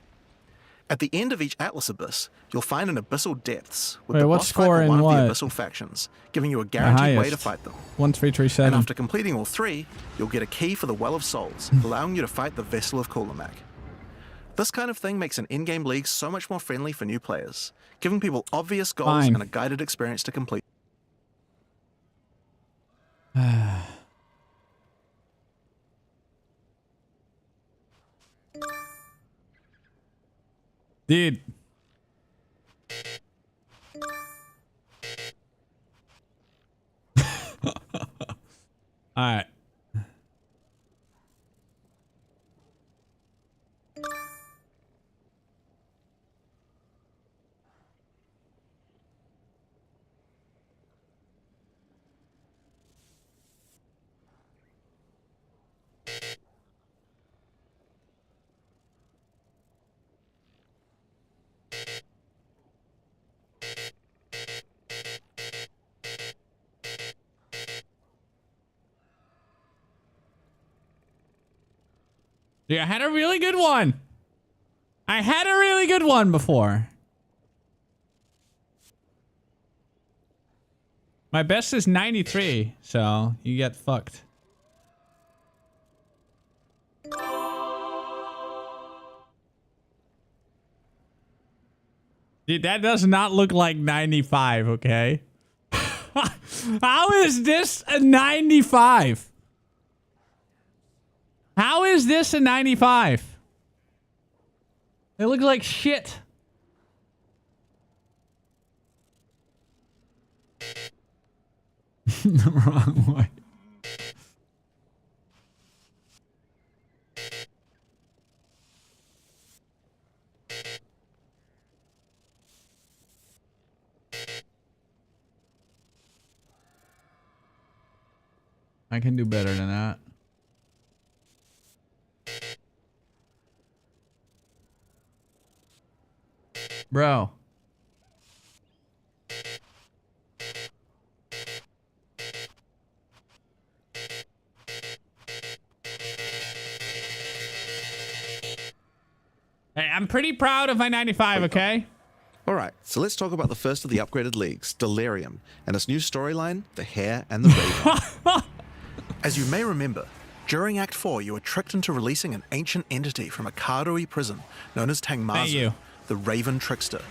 At the end of each Atlas abyss, you'll find an abyssal depths with the boss fight for one of the abyssal factions, giving you a guaranteed way to fight them. 1337. And after completing all 3, you'll get a key for the Well of Souls, allowing you to fight the Vessel of Kulamak. This kind of thing makes an in-game league so much more friendly for new players, giving people obvious goals and a guided experience to complete. Dude. All right. Yeah, I had a really good one. I had a really good one before. My best is 93, so you get fucked. Dude, that does not look like 95, okay? How is this a 95? How is this a 95? It looks like shit. The wrong way. I can do better than that. Bro. Hey, I'm pretty proud of my 95, okay? Alright, so let's talk about the first of the upgraded leagues, Delirium, and its new storyline, The Hare and the Raven. As you may remember, during Act 4 you were tricked into releasing an ancient entity from a Karui prison known as Tangmazu, the Raven Trickster.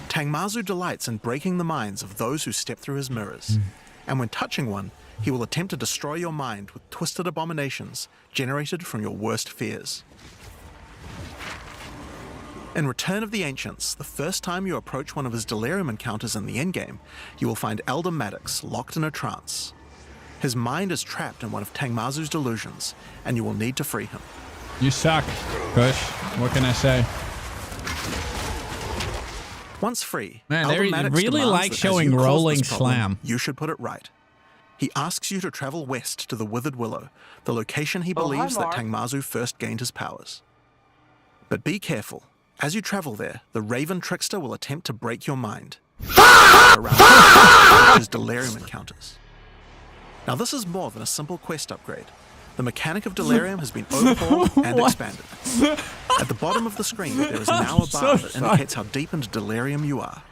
Tangmazu delights in breaking the minds of those who step through his mirrors, and when touching one, he will attempt to destroy your mind with twisted abominations generated from your worst fears. In Return of the Ancients, the first time you approach one of his Delirium encounters in the endgame, you will find Elder Maddox locked in a trance. His mind is trapped in one of Tangmazu's delusions, and you will need to free him. You suck, Kush. What can I say? Once free, man, Elder they Maddox really like showing rolling slam. You should put it right. He asks you to travel west to the Withered Willow, the location he believes that Tangmazu first gained his powers. But be careful. As you travel there, the Raven Trickster will attempt to break your mind. Around his Delirium encounters. Now this is more than a simple quest upgrade. The mechanic of Delirium has been overhauled and expanded. At the bottom of the screen, there is now a bar that indicates how deep into Delirium you are.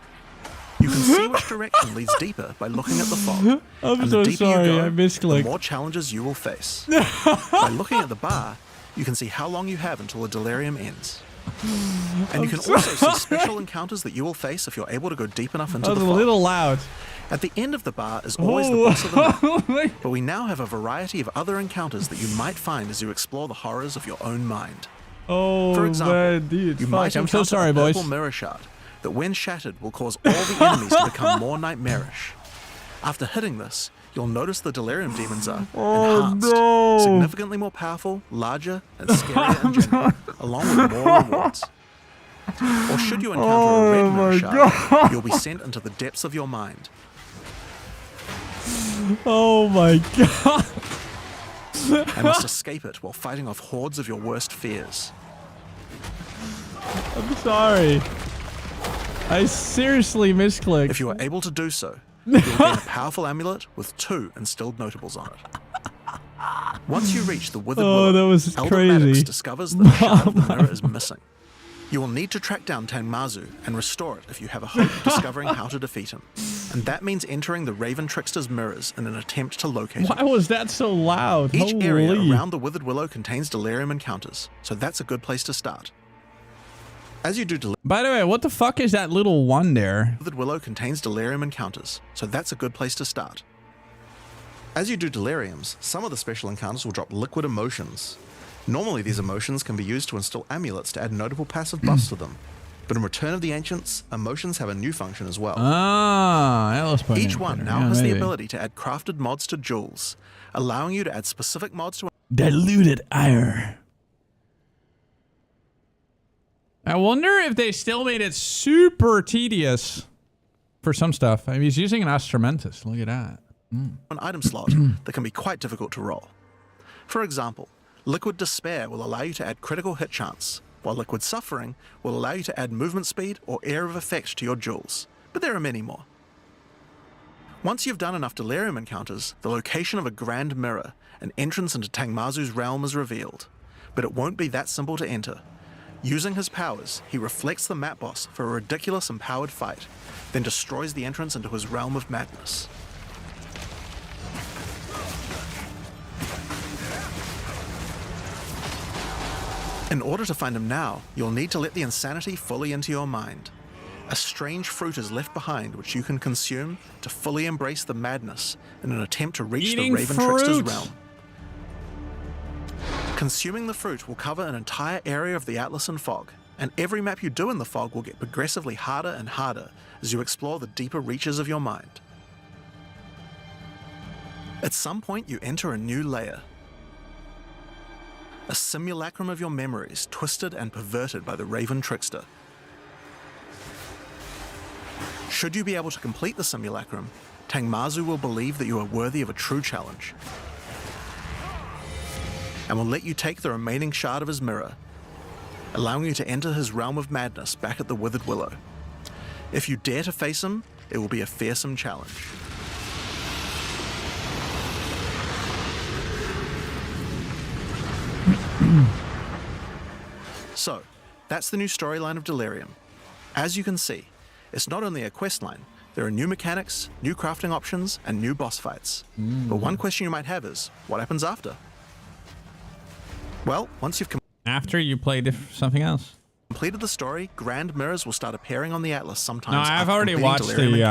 You can see which direction leads deeper by looking at the fog. And the deeper you go, the more challenges you will face. By looking at the bar, you can see how long you have until the Delirium ends. And you can also see special encounters that you will face if you're able to go deep enough into the fog. That was a little loud. At the end of the bar is always the boss of the map, but we now have a variety of other encounters that you might find as you explore the horrors of your own mind. Oh, for example, man, dude, you might I'm so sorry, a purple boys. mirror shard that when shattered will cause all the enemies to become more nightmarish. After hitting this, you'll notice the Delirium demons are enhanced, significantly more powerful, larger, and scarier in general, along with more rewards. Or should you encounter a red mirror shard, you'll be sent into the depths of your mind. Oh my god. And must escape it while fighting off hordes of your worst fears. I'm sorry. I seriously misclicked. If you are able to do so, you'll gain a powerful amulet with 2 instilled notables on it. Once you reach the Withered Willow, that was Elder crazy. Maddox discovers that the shard of the mirror is missing. You will need to track down Tangmazu and restore it if you have a hope of discovering how to defeat him. And that means entering the Raven Trickster's mirrors in an attempt to locate him. Why was that so loud? Each Holy. area around the Withered Willow contains Delirium encounters, so that's a good place to start. As you do By the way, what the fuck is that little one there? Withered Willow contains Delirium encounters, so that's a good place to start. As you do Deliriums, some of the special encounters will drop liquid emotions. Normally these emotions can be used to install amulets to add notable passive buffs to them. But in Return of the Ancients, emotions have a new function as well. Each one now has the ability to add crafted mods to jewels, allowing you to add specific mods to diluted ire. I wonder if they still made it super tedious for some stuff. I mean, he's using an Instrumentus. Look at that. an item slot that can be quite difficult to roll. For example, Liquid Despair will allow you to add critical hit chance, while Liquid Suffering will allow you to add movement speed or Air of Effect to your jewels, but there are many more. Once you've done enough Delirium encounters, the location of a Grand Mirror an entrance into Tangmazu's realm is revealed. But it won't be that simple to enter. Using his powers, he reflects the map boss for a ridiculous empowered fight, then destroys the entrance into his realm of madness. In order to find him now, you'll need to let the insanity fully into your mind. A strange fruit is left behind which you can consume to fully embrace the madness in an attempt to reach the Raven Trickster's realm. Consuming the fruit will cover an entire area of the Atlas in fog, and every map you do in the fog will get progressively harder and harder as you explore the deeper reaches of your mind. At some point you enter a new layer. A simulacrum of your memories, twisted and perverted by the Raven Trickster. Should you be able to complete the simulacrum, Tangmazu will believe that you are worthy of a true challenge, and will let you take the remaining shard of his mirror, allowing you to enter his realm of madness back at the Withered Willow. If you dare to face him, it will be a fearsome challenge. So, that's the new storyline of Delirium. As you can see, it's not only a quest line, there are new mechanics, new crafting options, and new boss fights. But one question you might have is, what happens after? Well, once you've after you play something else. Completed the story, grand mirrors will start appearing on the Atlas sometimes. No, I've already watched the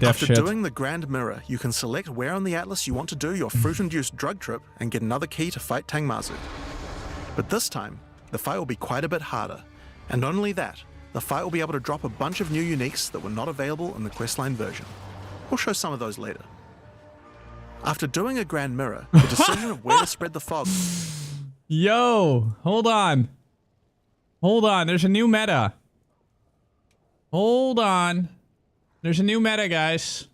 After doing the grand mirror, you can select where on the Atlas you want to do your fruit-induced drug trip and get another key to fight Tangmazu. But this time, the fight will be quite a bit harder. And not only that, the fight will be able to drop a bunch of new uniques that were not available in the questline version. We'll show some of those later. After doing a grand mirror, the decision of where to spread the fog... Yo, hold on. Hold on, there's a new meta. Hold on. There's a new meta, guys.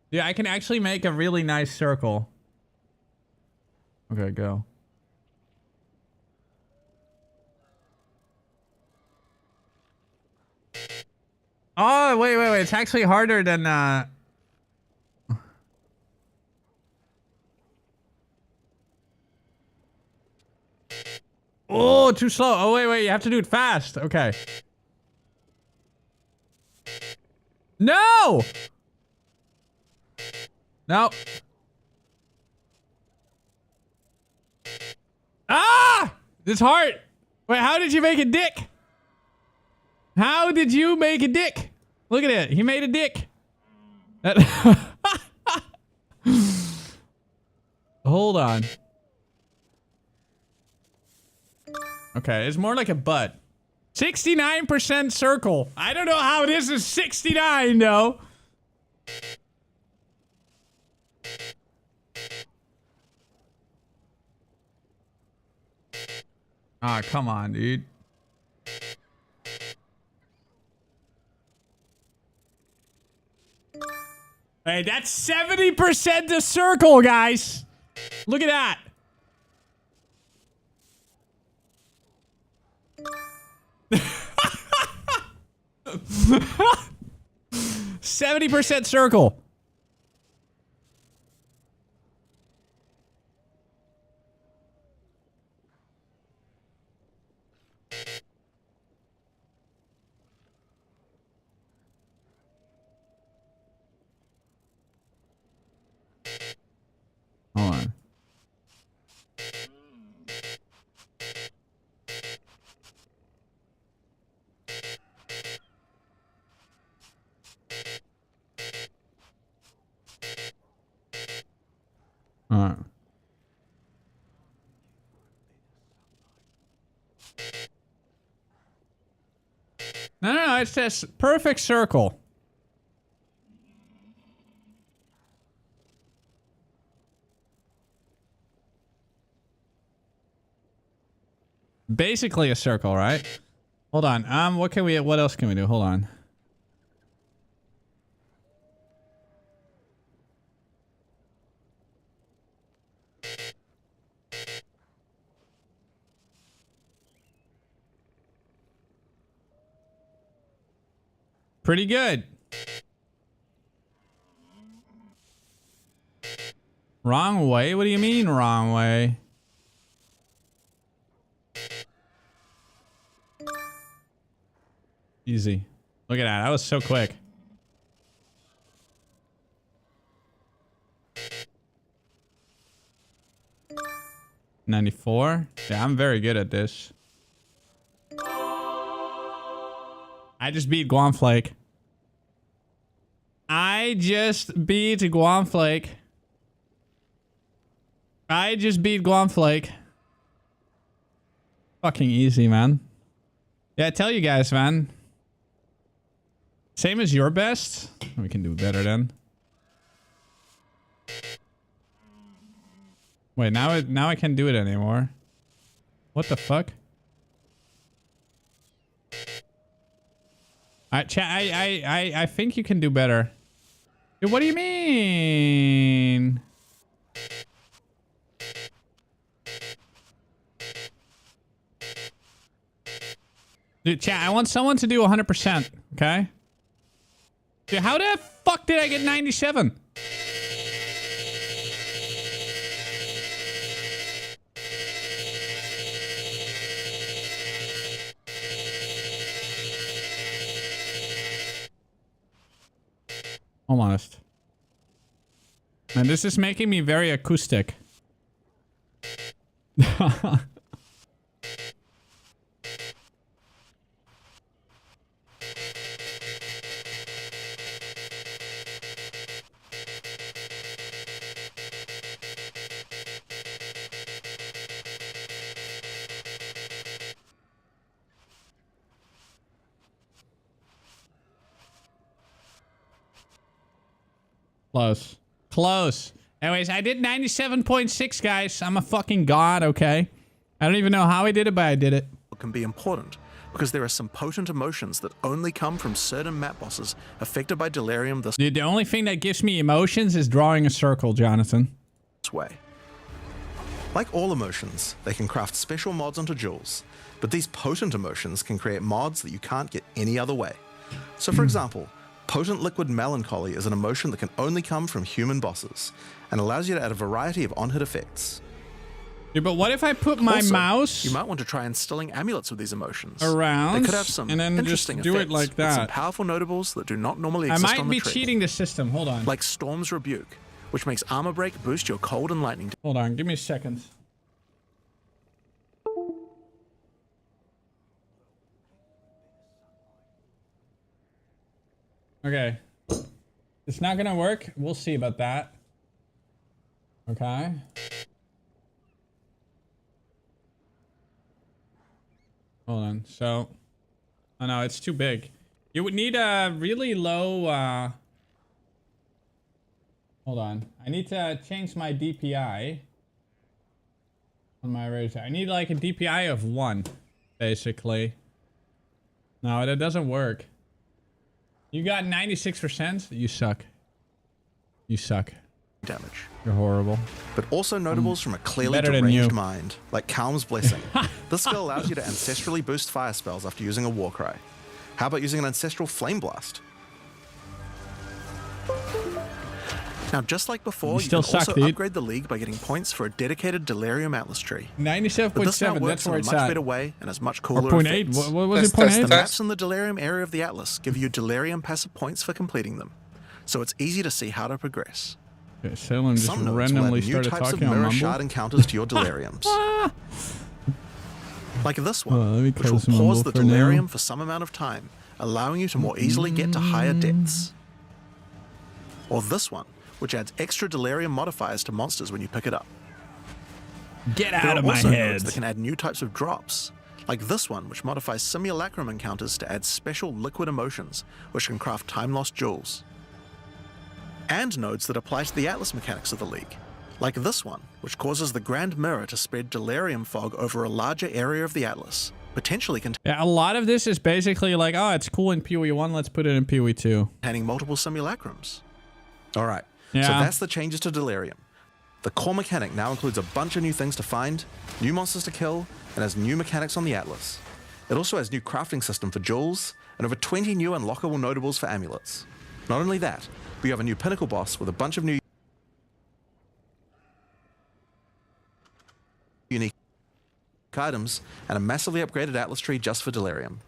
Yeah, I can actually make a really nice circle. Okay, go. Oh, wait. It's actually harder than, Oh, too slow. Oh, wait. You have to do it fast. Okay. No! No. Ah! It's hard. Wait, how did you make a dick? How did you make a dick? Look at it. He made a dick. Hold on. Okay, it's more like a butt. 69% circle. I don't know how this is 69 though. Ah, come on, dude. Hey, that's 70% the circle, guys. Look at that. 70% circle. Hold on. Alright. No, it's this perfect circle. Basically a circle, right? Hold on. What else can we do? Hold on. Pretty good. Wrong way? What do you mean wrong way? Easy. Look at that. That was so quick. $94. Yeah, I'm very good at this. I just beat Guamflake. I just beat Guamflake. I just beat Guamflake. Fucking easy, man. Yeah, I tell you guys, man. Same as your best. We can do better then. Wait, now I can't do it anymore. What the fuck? I think you can do better. Dude, what do you mean? Dude, chat, I want someone to do 100%, okay? Dude, how the fuck did I get 97? I'm honest. Man, this is making me very acoustic. Close. Close. Anyways, I did 97.6, guys. I'm a fucking god, okay? I don't even know how I did it, but I did it. It can be important because there are some potent emotions that only come from certain map bosses affected by delirium this Dude, the only thing that gives me emotions is drawing a circle, Jonathan. way. Like all emotions, they can craft special mods onto jewels, but these potent emotions can create mods that you can't get any other way. So for example, potent liquid melancholy is an emotion that can only come from human bosses and allows you to add a variety of on-hit effects. Dude, but what if I put my mouse... You might want to try instilling amulets with these emotions. Around, they could have some and then interesting just do it like that. Some powerful notables that do not normally exist on the I might be tree. cheating the system. Hold on. Like Storm's Rebuke, which makes armor break boost your cold and lightning. Hold on, give me a second. Okay. It's not gonna work. We'll see about that. Okay. Hold on. So, oh no, it's too big. You would need a really low, hold on. I need to change my DPI on my razor. I need like a DPI of 1, basically. No, that doesn't work. You got 96%? You suck. You suck. Damage. You're horrible. But also notables from a clearly deranged mind, like Calm's Blessing. This skill allows you to ancestrally boost fire spells after using a Warcry. How about using an Ancestral Flame Blast? Now, just like before, you can also upgrade the League by getting points for a dedicated Delirium Atlas tree. 97.7, that's where it's at. Much better way and has much cooler or 0.8, what was it, 0.8? The maps in the Delirium area of the Atlas give you Delirium passive points for completing them, so it's easy to see how to progress. Okay, Salem just randomly started talking on Mumble. Shard encounters to your Deliriums. Like this one, which will Mumble pause the Delirium for some amount of time, allowing you to more easily get to higher depths. Or this one, which adds extra Delirium modifiers to monsters when you pick it up. Get out of my head! There are also nodes that can add new types of drops, like this one, which modifies Simulacrum encounters to add special liquid emotions, which can craft time-lost jewels. And nodes that apply to the Atlas mechanics of the League, like this one, which causes the Grand Mirror to spread Delirium fog over a larger area of the Atlas, potentially yeah, a lot of this is basically like, oh, it's cool in PoE 1, let's put it in PoE 2. Containing multiple simulacrums. Alright, yeah. So that's the changes to Delirium. The core mechanic now includes a bunch of new things to find, new monsters to kill, and has new mechanics on the Atlas. It also has new crafting system for jewels, and over 20 new unlockable notables for amulets. Not only that, we have a new pinnacle boss with a bunch of new unique items, and a massively upgraded Atlas tree just for Delirium.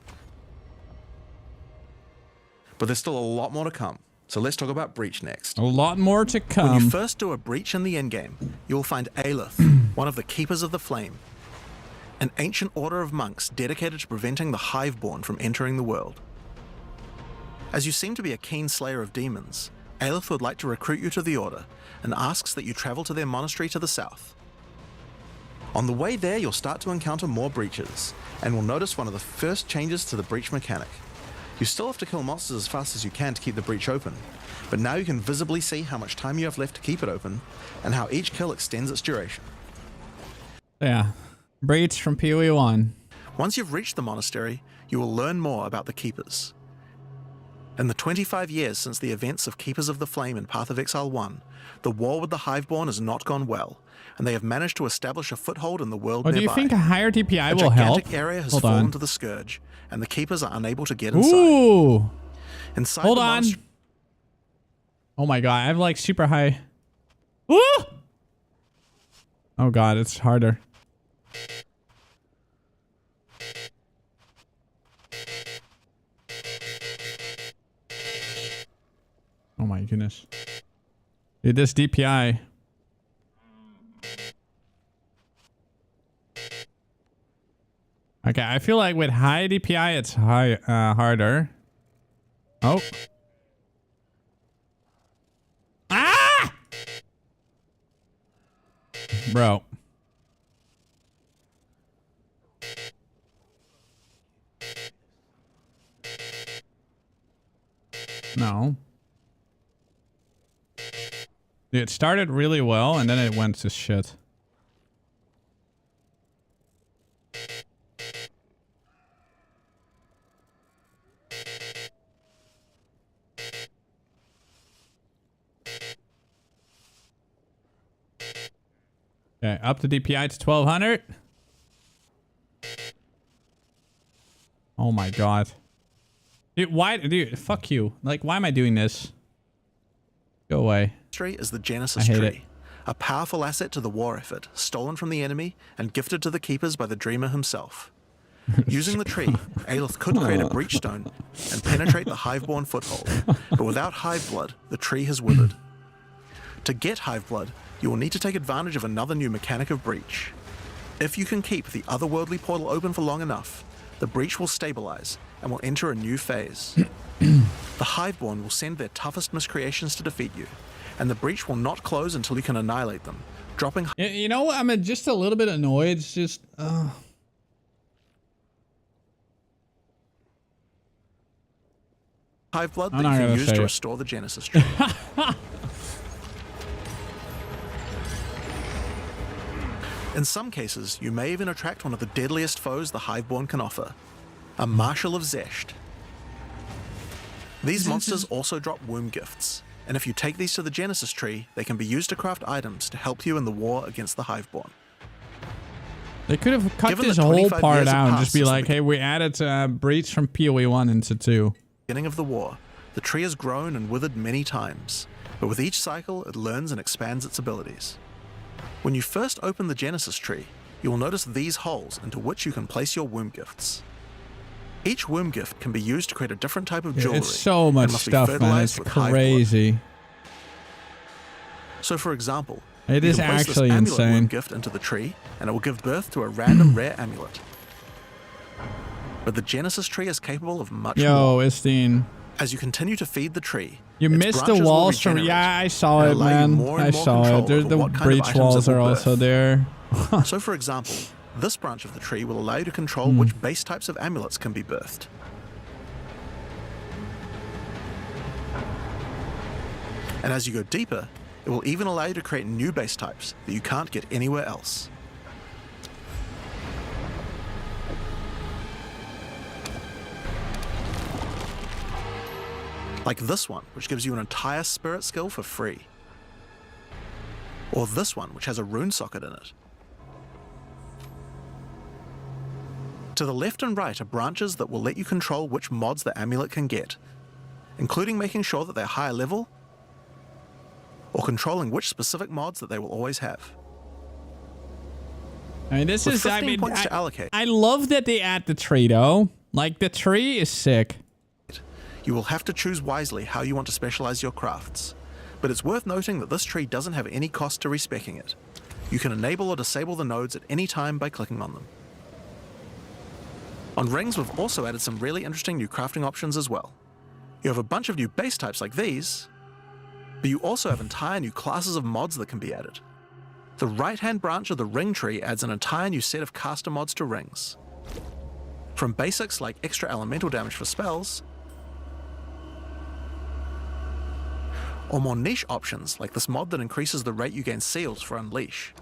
But there's still a lot more to come, so let's talk about Breach next. A lot more to come. When you first do a Breach in the endgame, you will find Aelith, one of the Keepers of the Flame, an ancient order of monks dedicated to preventing the Hiveborn from entering the world. As you seem to be a keen slayer of demons, Aelith would like to recruit you to the order and asks that you travel to their monastery to the south. On the way there, you'll start to encounter more breaches, and will notice one of the first changes to the breach mechanic. You still have to kill monsters as fast as you can to keep the breach open, but now you can visibly see how much time you have left to keep it open, and how each kill extends its duration. Yeah, breach from PoE 1. Once you've reached the monastery, you will learn more about the Keepers. In the 25 years since the events of Keepers of the Flame in Path of Exile 1, the war with the Hiveborn has not gone well, and they have managed to establish a foothold in the world nearby. Do you think a higher DPI will help? A gigantic area has fallen to the Scourge, and the Keepers are unable to get inside. Ooh! Inside Hold on. Oh my god, I have like super high. Woo! Oh god, it's harder. Oh my goodness. Dude, this DPI. Okay, I feel like with high DPI, it's harder. Oh. Ah! Bro. No. Dude, it started really well, and then it went to shit. Okay, up the DPI to 1200. Oh my god. Dude, why? Dude, fuck you. Like, why am I doing this? Go away. Is the Genesis tree, a powerful asset to the war effort, stolen from the enemy and gifted to the Keepers by the Dreamer himself. Using the tree, Aelith could create a breach stone and penetrate the Hiveborn foothold, but without Hive Blood, the tree has withered. To get Hive Blood, you will need to take advantage of another new mechanic of breach. If you can keep the otherworldly portal open for long enough, the breach will stabilize and will enter a new phase. The Hiveborn will send their toughest miscreations to defeat you, and the breach will not close until you can annihilate them, dropping... You know, I'm just a little bit annoyed. It's just... Hive Blood that you can use to restore the Genesis tree. In some cases, you may even attract one of the deadliest foes the Hiveborn can offer, a Marshal of Zesht. These monsters also drop womb gifts, and if you take these to the Genesis tree, they can be used to craft items to help you in the war against the Hiveborn. They could have cut this whole part out and just be like, hey, we added breach from PoE 1 into 2. Beginning of the war, the tree has grown and withered many times, but with each cycle, it learns and expands its abilities. When you first open the Genesis tree, you will notice these holes into which you can place your womb gifts. Each womb gift can be used to create a different type of jewelry. It's so much stuff, man. It's crazy. So, for example, it is actually insane. Womb gift into the tree, and it will give birth to a random rare amulet. But the Genesis tree is capable of much more. Yo, Estine. As you continue to feed the tree, you missed the walls from... Yeah, I saw it, man. I saw it. The breach walls are also there. So, for example, this branch of the tree will allow you to control which base types of amulets can be birthed. And as you go deeper, it will even allow you to create new base types that you can't get anywhere else. Like this one, which gives you an entire spirit skill for free. Or this one, which has a rune socket in it. To the left and right are branches that will let you control which mods the amulet can get, including making sure that they're higher level, or controlling which specific mods that they will always have. I mean, this With is, 15 points to allocate. I love that they add the tree, though. Like, the tree is sick. You will have to choose wisely how you want to specialize your crafts. But it's worth noting that this tree doesn't have any cost to respecking it. You can enable or disable the nodes at any time by clicking on them. On rings, we've also added some really interesting new crafting options as well. You have a bunch of new base types like these, but you also have entire new classes of mods that can be added. The right-hand branch of the ring tree adds an entire new set of caster mods to rings. From basics like extra elemental damage for spells, or more niche options like this mod that increases the rate you gain seals for Unleash.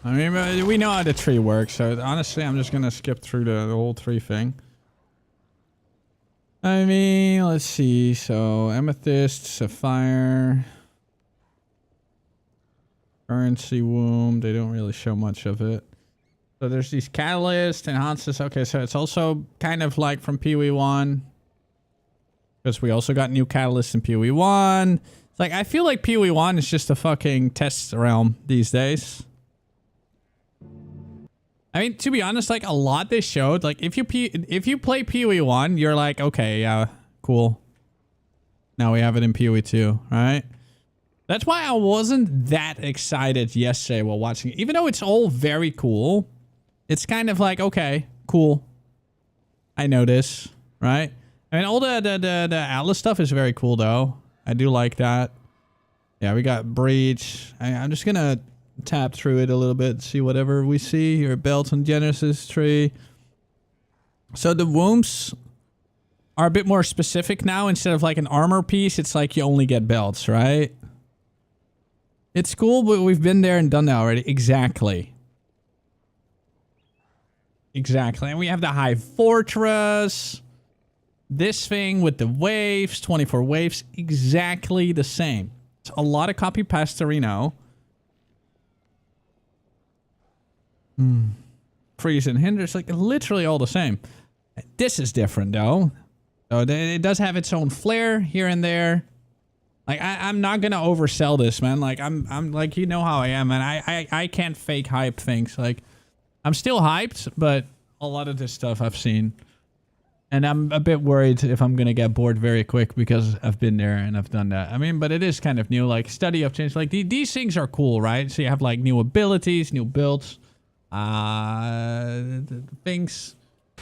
I mean, we know how the tree works, so honestly, I'm just gonna skip through the whole tree thing. I mean, let's see. So, amethyst, sapphire, currency womb. They don't really show much of it. So there's these catalysts, enhances. Okay, so it's also kind of like from PoE 1. Because we also got new catalysts in PoE 1. It's like, I feel like PoE 1 is just a fucking test realm these days. I mean, to be honest, like, a lot they showed, like, if you play PoE 1, you're like, okay, yeah, cool. Now we have it in PoE 2, right? That's why I wasn't that excited yesterday while watching it. Even though it's all very cool, it's kind of like, okay, cool. I know this, right? I mean, all the Atlas stuff is very cool, though. I do like that. Yeah, we got Breach. I'm just gonna tap through it a little bit, see whatever we see. Your belt on Genesis tree. So the wombs are a bit more specific now. Instead of like an armor piece, it's like you only get belts, right? It's cool, but we've been there and done that already. Exactly. Exactly. And we have the High Fortress. This thing with the waves, 24 waves, exactly the same. It's a lot of copy paste to Reno. Freeze and hinders, like literally all the same. This is different though. So it does have its own flair here and there. Like I'm not gonna oversell this, man. Like I'm like, you know how I am, man. I can't fake hype things. Like I'm still hyped, but a lot of this stuff I've seen. And I'm a bit worried if I'm gonna get bored very quick because I've been there and I've done that. I mean, but it is kind of new, like study of change. Like these things are cool, right? So you have like new abilities, new builds, things.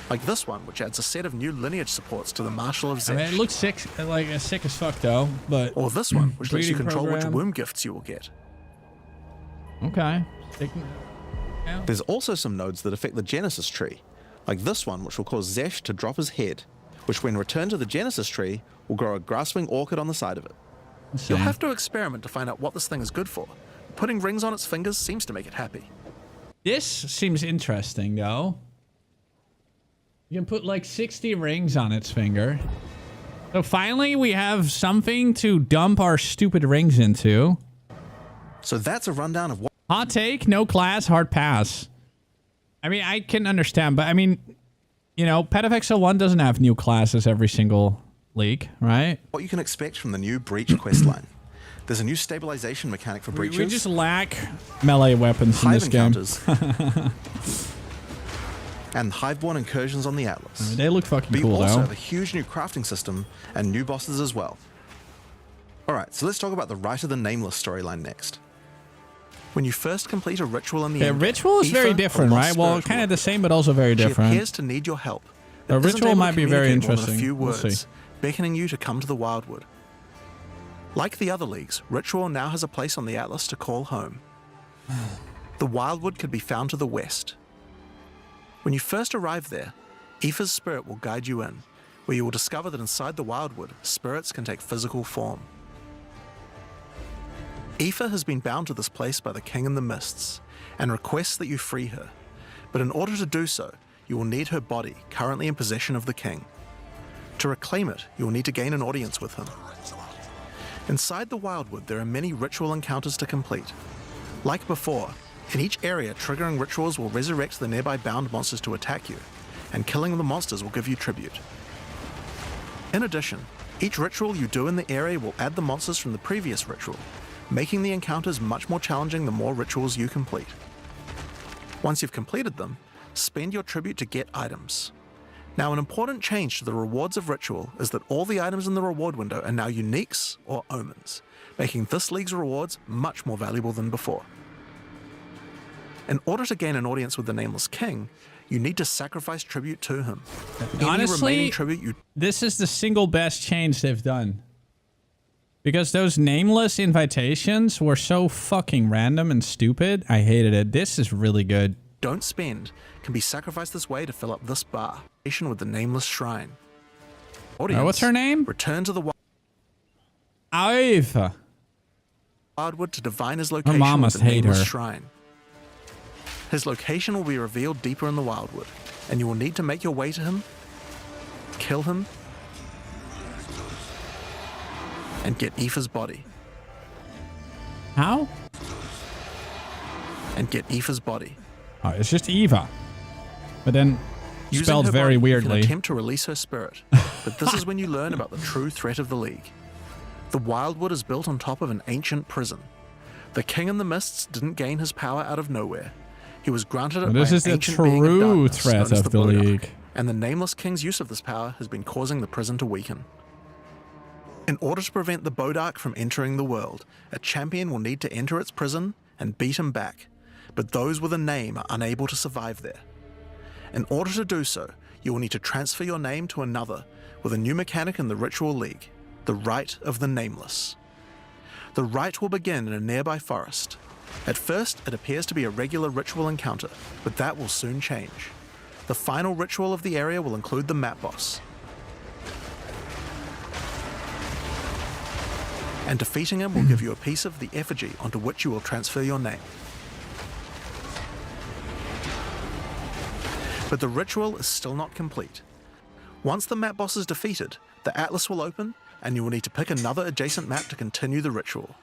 Like this one, which adds a set of new lineage supports to the Marshal of Zesh. I mean, it looks sick, like sick as fuck though, but... Or this one, which lets you control program. which womb gifts you will get. Okay. There's also some nodes that affect the Genesis tree. Like this one, which will cause Zesh to drop his head, which when returned to the Genesis tree, will grow a grasswing orchid on the side of it. You'll have to experiment to find out what this thing is good for. Putting rings on its fingers seems to make it happy. This seems interesting, though. You can put like 60 rings on its finger. So finally, we have something to dump our stupid rings into. So that's a rundown of what... Hot take, no class, hard pass. I mean, I can understand, but I mean, you know, PetFXL 1 doesn't have new classes every single league, right? What you can expect from the new Breach questline. There's a new stabilization mechanic for breaches. We just lack melee weapons in this game. And Hiveborn incursions on the Atlas. I mean, they look fucking but cool, though. You also have a huge new crafting system and new bosses as well. Alright, so let's talk about the Rite of the Nameless storyline next. When you first complete a ritual in the end, ritual is very different, right? Well, kind of the same, but also very different. She appears to need your help. The ritual might be very interesting. A few words, beckoning you to come to the Wildwood. Like the other leagues, Ritual now has a place on the Atlas to call home. The Wildwood could be found to the west. When you first arrive there, Aoife's spirit will guide you in, where you will discover that inside the Wildwood, spirits can take physical form. Aoife has been bound to this place by the King in the Mists, and requests that you free her. But in order to do so, you will need her body, currently in possession of the King. To reclaim it, you will need to gain an audience with him. Inside the Wildwood, there are many ritual encounters to complete. Like before, in each area, triggering rituals will resurrect the nearby bound monsters to attack you, and killing the monsters will give you tribute. In addition, each ritual you do in the area will add the monsters from the previous ritual, making the encounters much more challenging the more rituals you complete. Once you've completed them, spend your tribute to get items. Now, an important change to the rewards of Ritual is that all the items in the reward window are now uniques or omens, making this league's rewards much more valuable than before. In order to gain an audience with the Nameless King, you need to sacrifice tribute to him. Honestly, this is the single best change they've done. Because those nameless invitations were so fucking random and stupid. I hated it. This is really good. Don't spend can be sacrificed this way to fill up this bar with the Nameless Shrine. Audience, what's her name? Return to the Wildwood to divine his location with the Nameless Shrine. His location will be revealed deeper in the Wildwood, and you will need to make your way to him, kill him, and get Aoife's body. How? And get Aoife's body. Oh, it's just Eva. But then spelled very weirdly. You can attempt to release her spirit, but this is when you learn about the true threat of the League. The Wildwood is built on top of an ancient prison. The King in the Mists didn't gain his power out of nowhere. He was granted it by an ancient being of darkness known as the bloat, and the Nameless King's use of this power has been causing the prison to weaken. In order to prevent the Bodark from entering the world, a champion will need to enter its prison and beat him back, but those with a name are unable to survive there. In order to do so, you will need to transfer your name to another with a new mechanic in the Ritual League, the Rite of the Nameless. The rite will begin in a nearby forest. At first, it appears to be a regular ritual encounter, but that will soon change. The final ritual of the area will include the map boss. And defeating him will give you a piece of the effigy onto which you will transfer your name. But the ritual is still not complete. Once the map boss is defeated, the atlas will open, and you will need to pick another adjacent map to continue the ritual.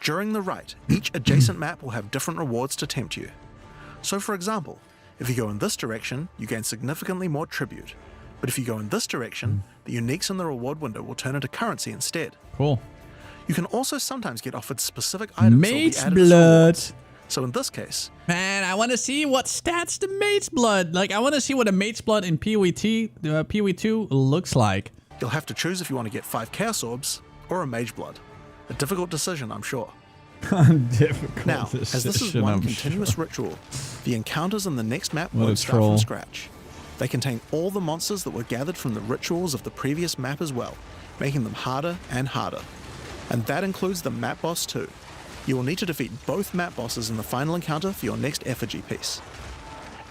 During the rite, each adjacent map will have different rewards to tempt you. So for example, if you go in this direction, you gain significantly more tribute. But if you go in this direction, the uniques in the reward window will turn into currency instead. Cool. You can also sometimes get offered specific items. Mate's blood. So in this case, man, I want to see what stats the Mate's blood. Like, I want to see what a Mate's blood in PoE 2 looks like. You'll have to choose if you want to get 5 Chaos Orbs or a Mage Blood. A difficult decision, I'm sure. Now, as this is one continuous ritual, the encounters in the next map won't start from scratch. They contain all the monsters that were gathered from the rituals of the previous map as well, making them harder and harder. And that includes the map boss too. You will need to defeat both map bosses in the final encounter for your next effigy piece.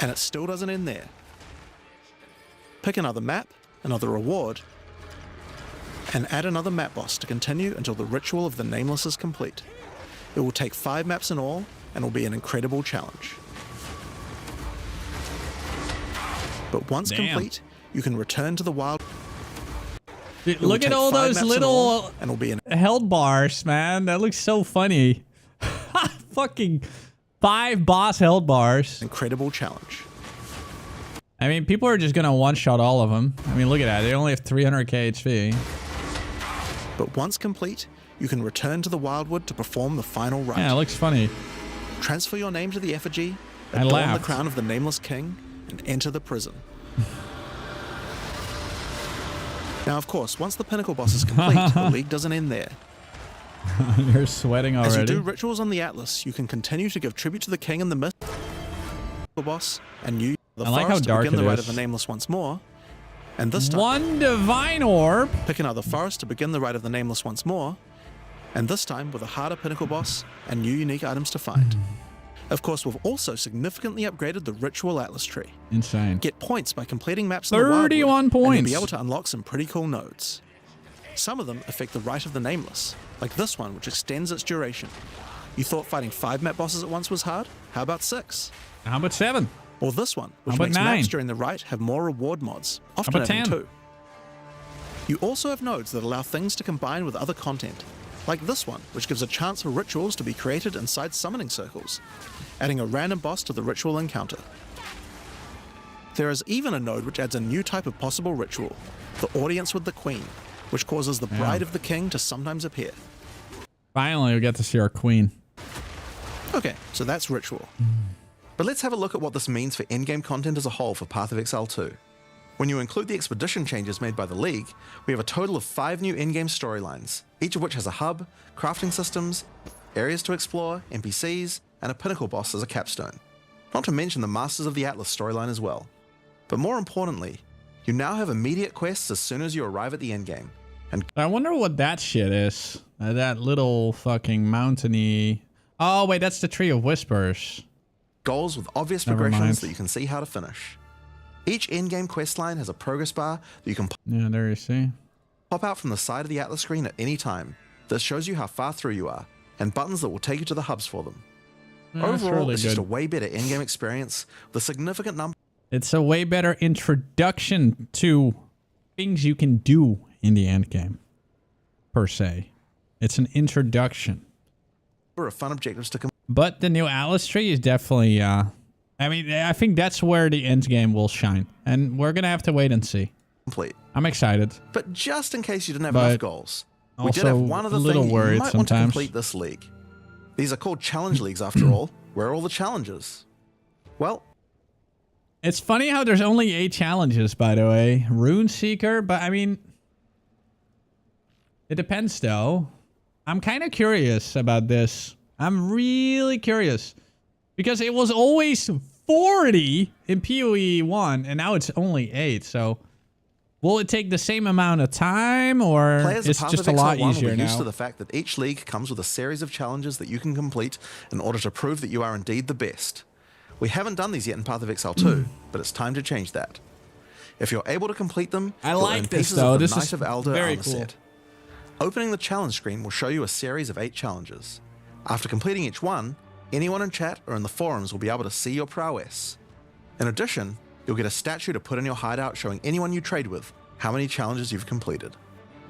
And it still doesn't end there. Pick another map, another reward, and add another map boss to continue until the ritual of the Nameless is complete. It will take 5 maps in all, and will be an incredible challenge. But once complete, you can return to the wild. Dude, look at all those little held bars, man. That looks so funny. Fucking 5 boss held bars. Incredible challenge. I mean, people are just gonna one-shot all of them. I mean, look at that. They only have 300k HP. But once complete, you can return to the Wildwood to perform the final rite. Yeah, it looks funny. Transfer your name to the effigy, adorn the crown of the Nameless King, and enter the prison. Now, of course, once the pinnacle boss is complete, the league doesn't end there. You're sweating already. As you do rituals on the Atlas, you can continue to give tribute to the King and the Mist boss, and you the forest to begin the rite of the Nameless once more. And this time, 1 divine orb. Pick another forest to begin the rite of the Nameless once more. And this time with a harder pinnacle boss and new unique items to find. Of course, we've also significantly upgraded the Ritual Atlas tree. Insane. Get points by completing maps in the Wildwood, 31 points. and you'll be able to unlock some pretty cool nodes. Some of them affect the Rite of the Nameless, like this one, which extends its duration. You thought fighting 5 map bosses at once was hard? How about 6? How about 7? Or this one, which makes maps during the rite have more reward mods, often having 2. You also have nodes that allow things to combine with other content, like this one, which gives a chance for rituals to be created inside summoning circles, adding a random boss to the ritual encounter. There is even a node which adds a new type of possible ritual, the Audience with the Queen, which causes the Bride of the King to sometimes appear. Finally, we get to see our queen. Okay, so that's ritual. But let's have a look at what this means for endgame content as a whole for Path of Exile 2. When you include the expedition changes made by the League, we have a total of 5 new in-game storylines, each of which has a hub, crafting systems, areas to explore, NPCs, and a pinnacle boss as a capstone. Not to mention the Masters of the Atlas storyline as well. But more importantly, you now have immediate quests as soon as you arrive at the endgame. And I wonder what that shit is. That little fucking mountainy... Oh, wait, that's the Tree of Whispers. Goals with obvious progressions that you can see how to finish. Each in-game questline has a progress bar that you can there you see. Pop out from the side of the Atlas screen at any time that shows you how far through you are, and buttons that will take you to the hubs for them. Overall, really it's good. just a way better in-game experience with a significant number. It's a way better introduction to things you can do in the end game, per se. It's an introduction. Of fun objectives to but the new Atlas tree is definitely, I mean, I think that's where the end game will shine, and we're gonna have to wait and see. Complete. I'm excited. But just in case you didn't have enough goals, we did also have one other thing you might want to complete this league. These are called challenge leagues after all. Where are all the challenges? Well, it's funny how there's only 8 challenges, by the way. Rune Seeker, but I mean, it depends though. I'm kind of curious about this. I'm really curious because it was always 40 in PoE 1 and now it's only 8. So will it take the same amount of time or it's just a lot easier now? Used to the fact that each league comes with a series of challenges that you can complete in order to prove that you are indeed the best. We haven't done these yet in Path of Exile 2, but it's time to change that. If you're able to complete them, I like this though. This is of Aldur very armor cool. set. Opening the challenge screen will show you a series of 8 challenges. After completing each one, anyone in chat or in the forums will be able to see your prowess. In addition, you'll get a statue to put in your hideout showing anyone you trade with how many challenges you've completed.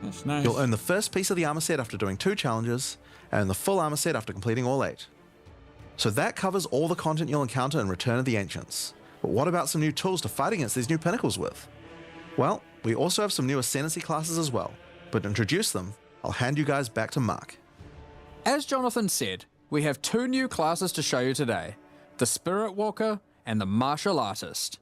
That's nice. You'll earn the first piece of the armor set after doing 2 challenges, and the full armor set after completing all 8. So that covers all the content you'll encounter in Return of the Ancients. But what about some new tools to fight against these new pinnacles with? Well, we also have some new ascendancy classes as well. But to introduce them, I'll hand you guys back to Mark. As Jonathan said, we have 2 new classes to show you today, the Spirit Walker and the Martial Artist.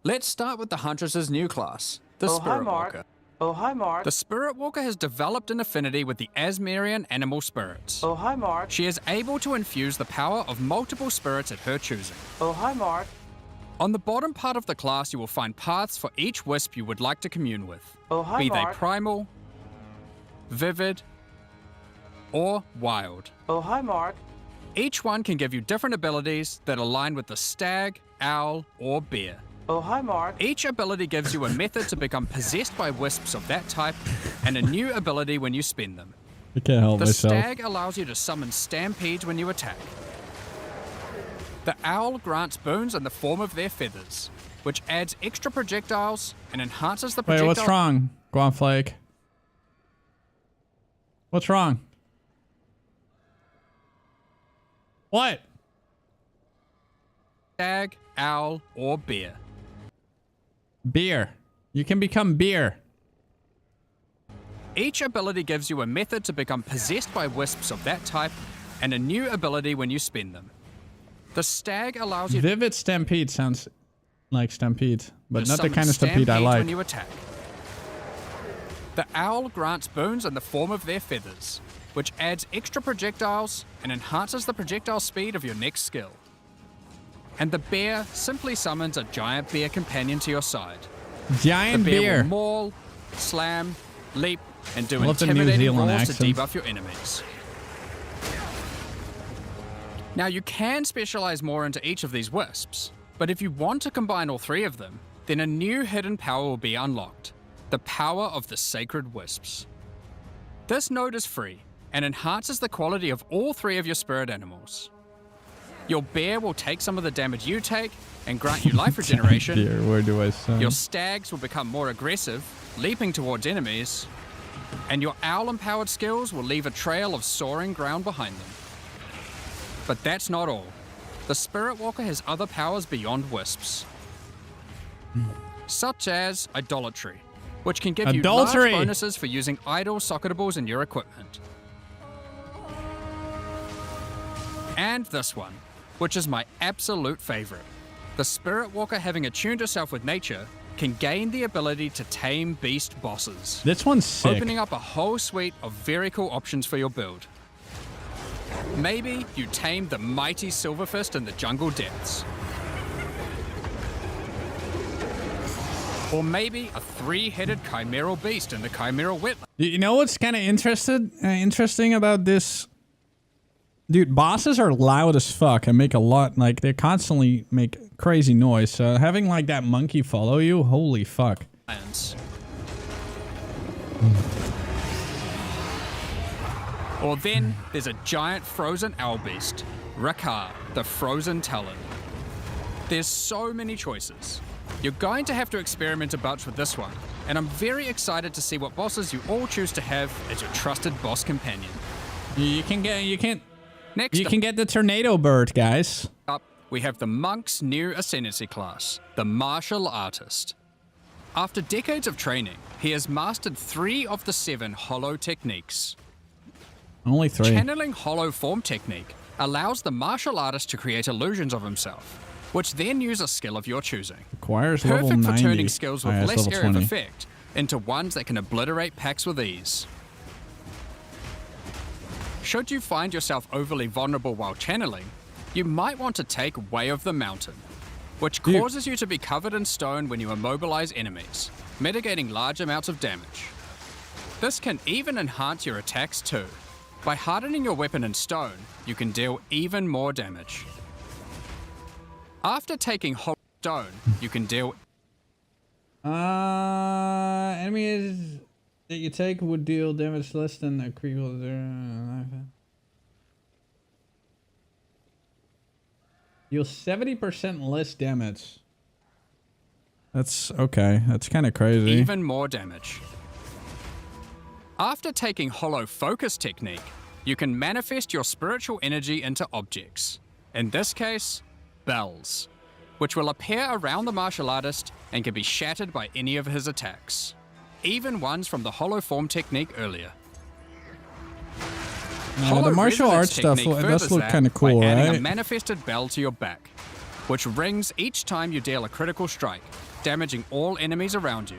Let's start with the Huntress's new class, the Spirit Walker. Oh, hi, Mark. The Spirit Walker has developed an affinity with the Asmerian animal spirits. Oh, hi, Mark. She is able to infuse the power of multiple spirits at her choosing. Oh, hi, Mark. On the bottom part of the class, you will find paths for each wisp you would like to commune with. Oh, hi, be Mark. they primal, vivid, or wild. Oh, hi, Mark. Each one can give you different abilities that align with the stag, owl, or bear. Oh, hi, Mark. Each ability gives you a method to become possessed by wisps of that type, and a new ability when you spend them. I can't help myself. The stag allows you to summon stampedes when you attack. The owl grants boons in the form of their feathers, which adds extra projectiles and enhances the projectile. Wait, what's wrong, Guanflake? What's wrong? What? Stag, owl, or bear. Beer. You can become beer. Each ability gives you a method to become possessed by wisps of that type, and a new ability when you spend them. The stag allows you Vivid Stampede sounds like Stampede, but not the kind of Stampede I like. When you attack. The owl grants boons in the form of their feathers, which adds extra projectiles and enhances the projectile speed of your next skill. And the bear simply summons a giant bear companion to your side. Giant the bear bear. will maul, slam, leap, and do Love the New intimidating Zealand rolls to accents. debuff your enemies. Now you can specialize more into each of these wisps, but if you want to combine all 3 of them, then a new hidden power will be unlocked, the power of the Sacred Wisps. This node is free and enhances the quality of all 3 of your spirit animals. Your bear will take some of the damage you take and grant you life regeneration. Dear, where do I sound? Your stags will become more aggressive, leaping towards enemies, and your owl-empowered skills will leave a trail of soaring ground behind them. But that's not all. The Spirit Walker has other powers beyond wisps, such as Idolatry, which can give you large bonuses for using idle socketables in your equipment. And this one, which is my absolute favorite. The Spirit Walker, having attuned herself with nature, can gain the ability to tame beast bosses. This one's sick. Opening up a whole suite of very cool options for your build. Maybe you tame the mighty Silverfist in the jungle depths. Or maybe a 3-headed chimeral beast in the chimeral wetland. You know what's kind of interesting about this? Dude, bosses are loud as fuck and make a lot, like, they constantly make crazy noise. So having, like, that monkey follow you, holy fuck. Or then there's a giant frozen owl beast, Rakar, the Frozen Talon. There's so many choices. You're going to have to experiment a bunch with this one, and I'm very excited to see what bosses you all choose to have as your trusted boss companion. You can get the tornado bird, guys. Up, we have the Monk's new ascendancy class, the Martial Artist. After decades of training, he has mastered 3 of the 7 hollow techniques. Only 3. Channeling hollow form technique allows the martial artist to create illusions of himself, which then use a skill of your choosing. Requires level 90. Perfect for turning skills with less area of 20. effect into ones that can obliterate packs with ease. Should you find yourself overly vulnerable while channeling, you might want to take Way of the Mountain, which causes you to be covered in stone when you immobilize enemies, mitigating large amounts of damage. This can even enhance your attacks too. By hardening your weapon in stone, you can deal even more damage. After taking hollow stone, you can deal... Enemies that you take would deal damage less than a critical... Deal 70% less damage. That's okay. That's kind of crazy. Even more damage. After taking hollow focus technique, you can manifest your spiritual energy into objects. In this case, bells, which will appear around the martial artist and can be shattered by any of his attacks, even ones from the hollow form technique earlier. The martial arts stuff does look kind of cool, by adding right? a manifested bell to your back, which rings each time you deal a critical strike, damaging all enemies around you.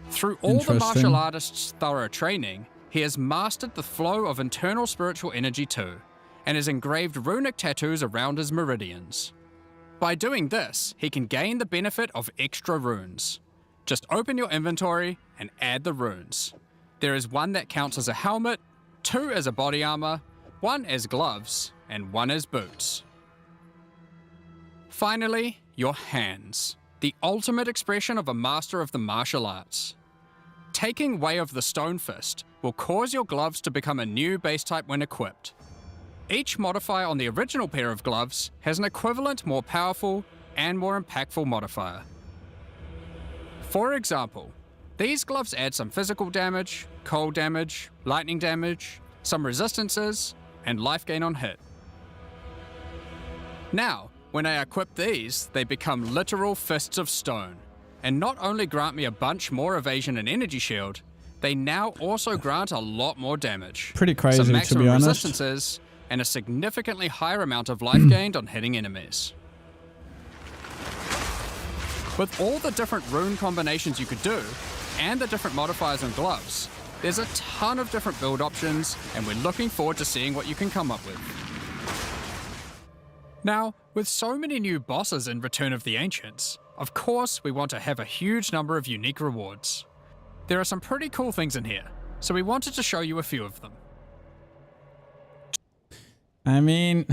Through all the martial artist's thorough training, he has mastered the flow of internal spiritual energy too, and has engraved runic tattoos around his meridians. By doing this, he can gain the benefit of extra runes. Just open your inventory and add the runes. There is one that counts as a helmet, 2 as a body armor, 1 as gloves, and 1 as boots. Finally, your hands, the ultimate expression of a master of the martial arts. Taking Way of the Stone Fist will cause your gloves to become a new base type when equipped. Each modifier on the original pair of gloves has an equivalent, more powerful, and more impactful modifier. For example, these gloves add some physical damage, cold damage, lightning damage, some resistances, and life gain on hit. Now, when I equip these, they become literal fists of stone, and not only grant me a bunch more evasion and energy shield, they now also grant a lot more damage. Pretty crazy, some to maximum be honest. resistances, and a significantly higher amount of life gained on hitting enemies. With all the different rune combinations you could do, and the different modifiers and gloves, there's a ton of different build options, and we're looking forward to seeing what you can come up with. Now, with so many new bosses in Return of the Ancients, of course we want to have a huge number of unique rewards. There are some pretty cool things in here, so we wanted to show you a few of them. I mean...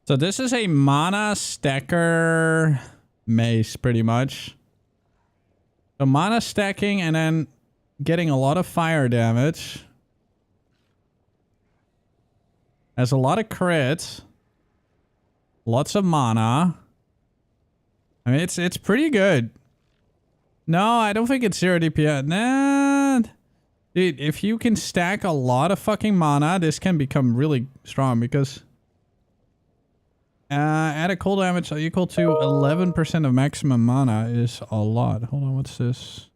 So this is a mana stacker mace, pretty much. So mana stacking and then getting a lot of fire damage. Has a lot of crits. Lots of mana. I mean, it's pretty good. No, I don't think it's 0 DPS. Nah. Dude, if you can stack a lot of fucking mana, this can become really strong because... add a cold damage equal to 11% of maximum mana is a lot. Hold on, what's this?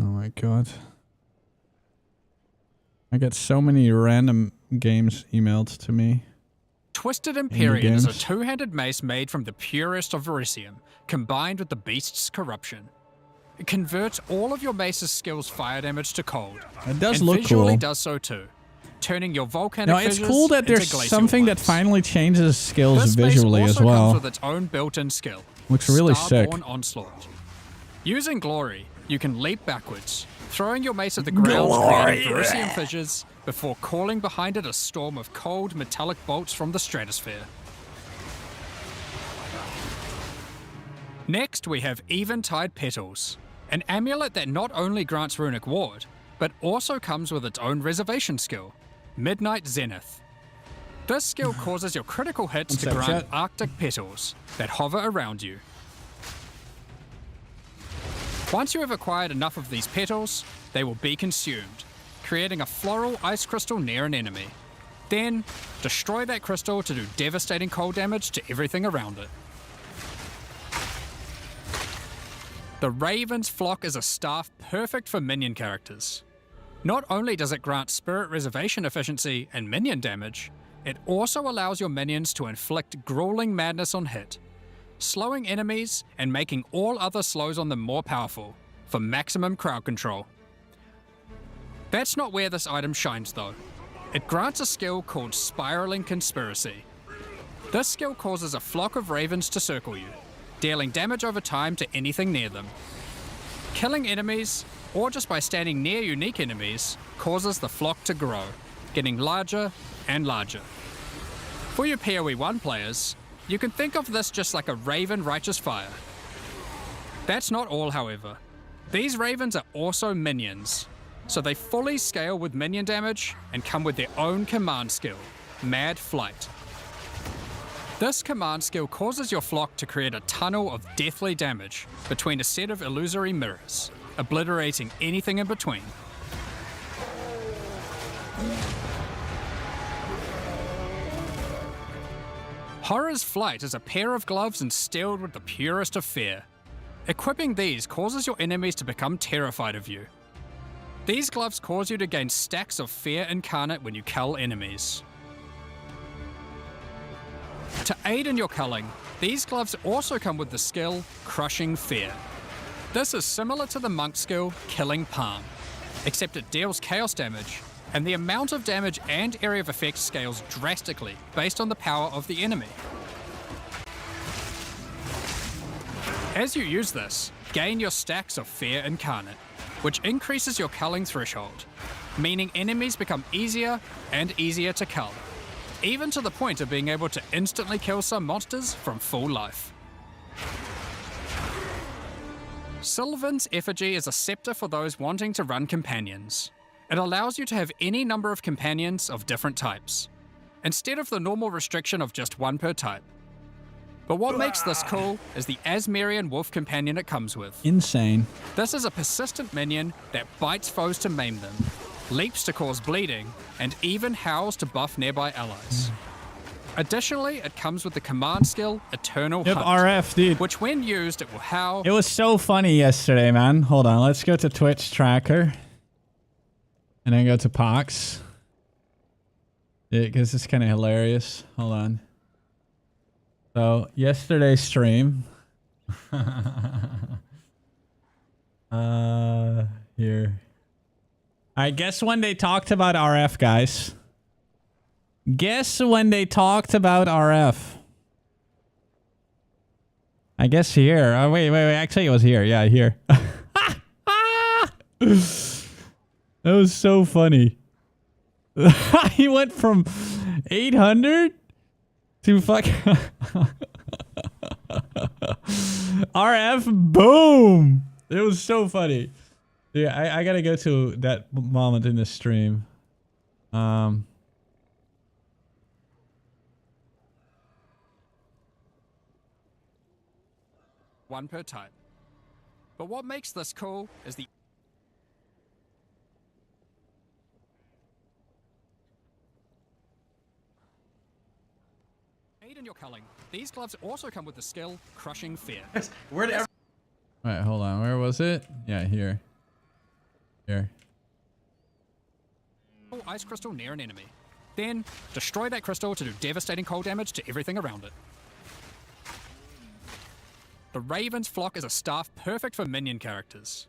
my god. I get so many random games emailed to me. Twisted Empyrean is a two-handed mace made from the purest of Verisium, combined with the beast's corruption. It converts all of your mace's skills fire damage to cold. It does and look visually cool. does so too, turning your volcanic No, it's cool that there's something that finally changes skills this visually mace as also well. comes with its own built-in skill. Looks really sick. Starborn Onslaught. Using Glory, you can leap backwards, throwing your mace at the ground, creating Verisium fissures, before calling behind it a storm of cold, metallic bolts from the stratosphere. Next, we have Eventide Petals, an amulet that not only grants runic ward, but also comes with its own reservation skill, Midnight Zenith. This skill causes your critical hits to grant Arctic petals that hover around you. Once you have acquired enough of these petals, they will be consumed, creating a floral ice crystal near an enemy. Then, destroy that crystal to do devastating cold damage to everything around it. The Raven's Flock is a staff perfect for minion characters. Not only does it grant spirit reservation efficiency and minion damage, it also allows your minions to inflict grueling madness on hit, slowing enemies and making all other slows on them more powerful, for maximum crowd control. That's not where this item shines though. It grants a skill called Spiraling Conspiracy. This skill causes a flock of ravens to circle you, dealing damage over time to anything near them. Killing enemies, or just by standing near unique enemies, causes the flock to grow, getting larger and larger. For your PoE 1 players, you can think of this just like a Raven Righteous Fire. That's not all, however. These ravens are also minions, so they fully scale with minion damage and come with their own command skill, Mad Flight. This command skill causes your flock to create a tunnel of deathly damage between a set of illusory mirrors, obliterating anything in between. Horror's Flight is a pair of gloves instilled with the purest of fear. Equipping these causes your enemies to become terrified of you. These gloves cause you to gain stacks of fear incarnate when you cull enemies. To aid in your culling, these gloves also come with the skill Crushing Fear. This is similar to the monk skill Killing Palm, except it deals chaos damage, and the amount of damage and area of effect scales drastically based on the power of the enemy. As you use this, gain your stacks of Fear Incarnate, which increases your culling threshold, meaning enemies become easier and easier to cull, even to the point of being able to instantly kill some monsters from full life. Sylvan's Effigy is a scepter for those wanting to run companions. It allows you to have any number of companions of different types, instead of the normal restriction of just one per type. But what makes this cool is the Asmerian wolf companion it comes with. Insane. This is a persistent minion that bites foes to maim them, leaps to cause bleeding, and even howls to buff nearby allies. Additionally, it comes with the command skill Eternal Hunt, RF, dude. which when used, it will howl. It was so funny yesterday, man. Hold on, let's go to Twitch tracker. And then go to Pox. Yeah, because it's kind of hilarious. Hold on. So, yesterday's stream. Here. I guess when they talked about RF, guys. Guess when they talked about RF. I guess here. Oh, wait. Actually, it was here. Yeah, here. That was so funny. He went from 800 to fuck RF. Boom. It was so funny. Yeah, I gotta go to that moment in the stream. One per type. But what makes this cool is the aid in your culling. These gloves also come with the skill Crushing Fear. Alright, hold on. Where was it? Yeah, here. Here. Ice crystal near an enemy. Then, destroy that crystal to do devastating cold damage to everything around it. The Raven's Flock is a staff perfect for minion characters.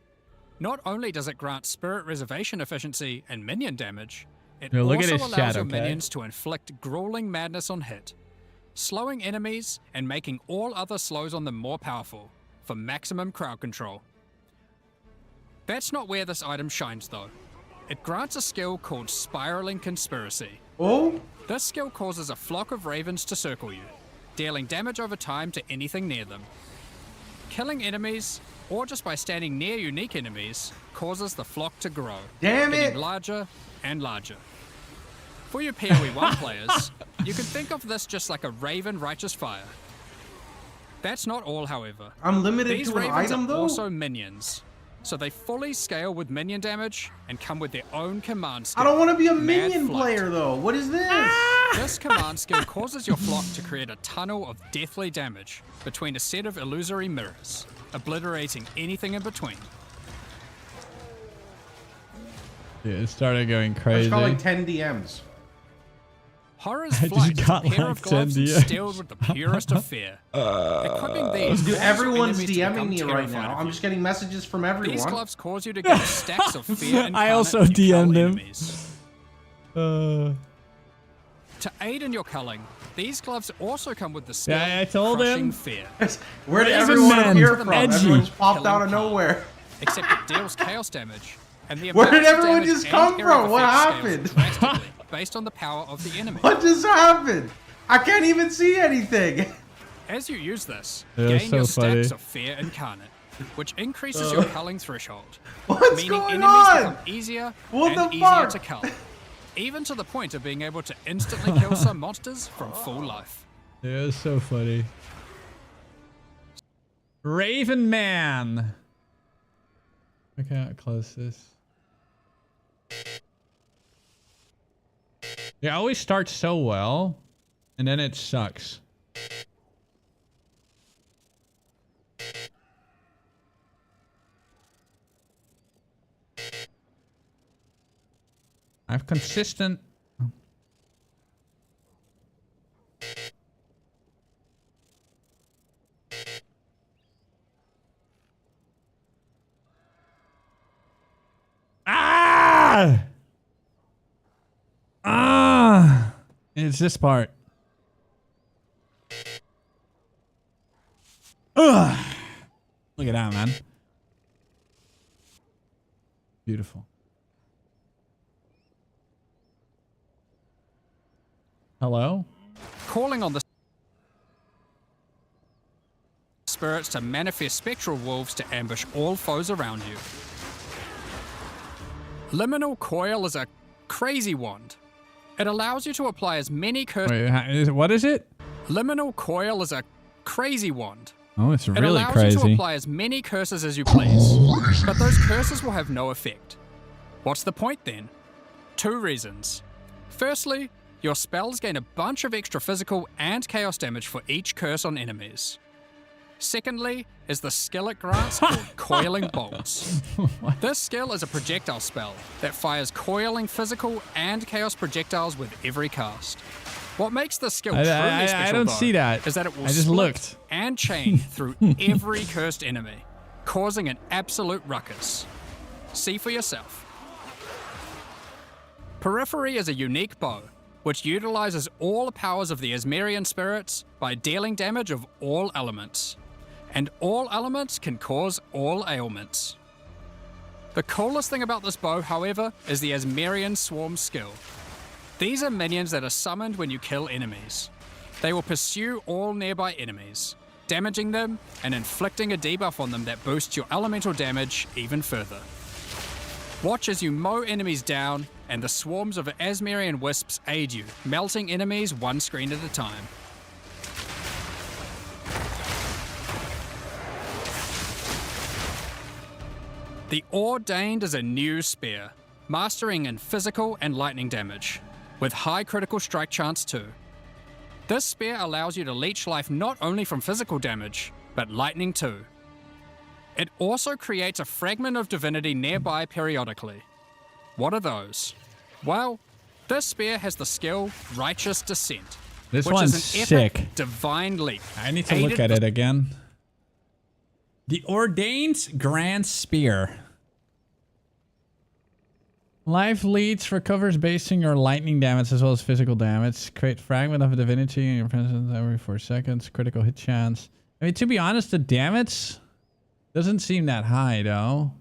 Not only does it grant spirit reservation efficiency and minion damage, it also allows your minions to inflict grueling madness on hit, slowing enemies and making all other slows on them more powerful for maximum crowd control. That's not where this item shines though. It grants a skill called Spiraling Conspiracy. Oh? This skill causes a flock of ravens to circle you, dealing damage over time to anything near them. Killing enemies, or just by standing near unique enemies, causes the flock to grow, getting larger and larger. For you PoE 1 players, you can think of this just like a Raven Righteous Fire. That's not all, however. I'm limited These to an ravens item, are though? also minions, so they fully scale with minion damage and come with their own command skill. I don't want to be a Mad minion Flight. player, though. What is this? This command skill causes your flock to create a tunnel of deathly damage between a set of illusory mirrors, obliterating anything in between. Yeah, it started going It's crazy. got like 10 DMs. Horror's I Flight just is got a pair like of gloves 10 DMs. instilled with the purest of fear. Equipping these Dude, causes everyone's enemies to DMing become me right terrified now. of I'm you. just getting messages from everyone. These gloves cause you to get stacks of fear and I also DM'd him. To aid in your culling, these gloves also come with the skill Yeah, I told him. Fear. Where did Raven everyone Man, appear from? edgy. Everyone just popped out of Killing nowhere. Except it deals chaos damage. And the Where amount did of everyone damage just and come area from? of What effect scales happened? drastically based on the power of the enemy. What just happened? I can't even see anything. As you use this, Yeah, gain so your funny. stacks of Fear Incarnate, which increases your culling threshold. What's meaning going enemies on? become easier What and the easier fuck? to cull. Even to the point of being able to instantly kill some monsters from full life. Yeah, it's so funny. Raven Man. I can't close this. Yeah, it always starts so well, and then it sucks. I have consistent. Ah! Ah! It's this part. Ugh. Look at that, man. Beautiful. Hello? Calling on the spirits to manifest spectral wolves to ambush all foes around you. Liminal Coil is a crazy wand. It allows you to apply as many curses. Wait, what is it? Liminal Coil is a crazy wand. Oh, it's It really allows you to crazy. apply as many curses as you please, but those curses will have no effect. What's the point then? 2 reasons. Firstly, your spells gain a bunch of extra physical and chaos damage for each curse on enemies. Secondly, is the skill it grants called Coiling Bolts. This skill is a projectile spell that fires coiling physical and chaos projectiles with every cast. What makes this skill truly special, I don't though, see that. is that it will I just split looked. and chain through every cursed enemy, causing an absolute ruckus. See for yourself. Periphery is a unique bow, which utilizes all the powers of the Asmerian spirits by dealing damage of all elements. And all elements can cause all ailments. The coolest thing about this bow, however, is the Asmerian Swarm skill. These are minions that are summoned when you kill enemies. They will pursue all nearby enemies, damaging them and inflicting a debuff on them that boosts your elemental damage even further. Watch as you mow enemies down, and the swarms of Asmerian wisps aid you, melting enemies one screen at a time. The Ordained is a new spear, mastering in physical and lightning damage, with high critical strike chance too. This spear allows you to leech life not only from physical damage, but lightning too. It also creates a fragment of divinity nearby periodically. What are those? Well, this spear has the skill Righteous Descent. This which one's is an sick. epic divine leap. I need to look at it again. The Ordained Grand Spear. Life leads, recovers based on your lightning damage as well as physical damage. Create fragment of a divinity in your presence every 4 seconds. Critical hit chance. I mean, to be honest, the damage doesn't seem that high, though.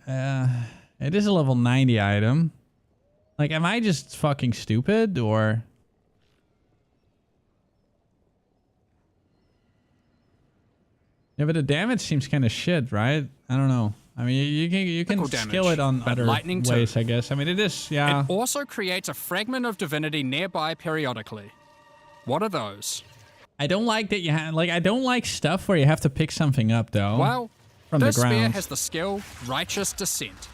It is a level 90 item. Like, am I just fucking stupid, or... Yeah, but the damage seems kind of shit, right? I don't know. I mean, you can skill it on other ways, I guess. I mean, it is, yeah. It also creates a fragment of divinity nearby periodically. What are those? I don't like that you have, like, I don't like stuff where you have to pick something up, though. Well, from this the ground. spear has the skill Righteous Descent,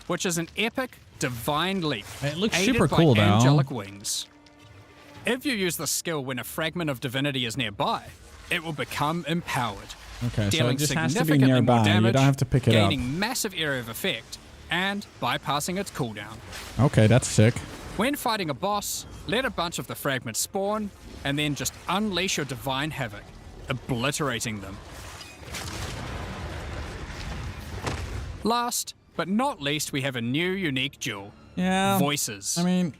which is an epic divine leap. It looks aided super by cool, though. Angelic wings. If you use the skill when a fragment of divinity is nearby, it will become empowered. Okay, so dealing it just has to be significantly more nearby. damage, You don't have to pick it up. gaining massive area of effect, and bypassing its cooldown. Okay, that's sick. When fighting a boss, let a bunch of the fragments spawn, and then just unleash your divine havoc, obliterating them. Last, but not least, we have a new unique jewel. Yeah. Voices. I mean...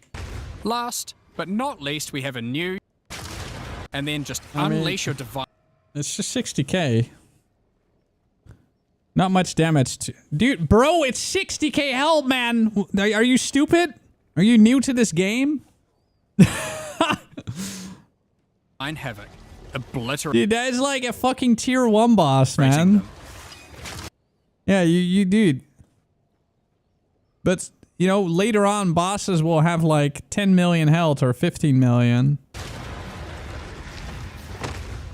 Last, but not least, we have a new... And then just unleash your divine... It's just 60k. Not much damage to... Dude, bro, it's 60k help, man! Are you stupid? Are you new to this game? Havoc. Obliterate. Dude, that is like a fucking tier 1 boss, man. Yeah, you dude. But, you know, later on, bosses will have like 10 million health or 15 million.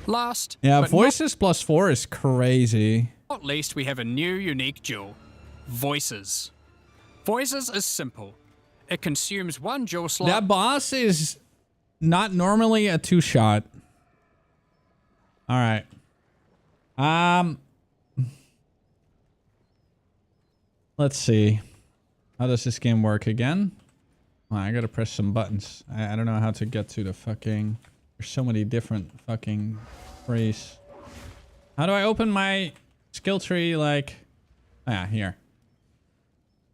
Last, yeah, but voices plus 4 is crazy. Not least, we have a new unique jewel. Voices. Voices is simple. It consumes 1 jewel slot. That boss is not normally a 2-shot. All right. Let's see. How does this game work again? Oh, I gotta press some buttons. I don't know how to get to the fucking... There's so many different fucking trees. How do I open my skill tree, like... Ah, here.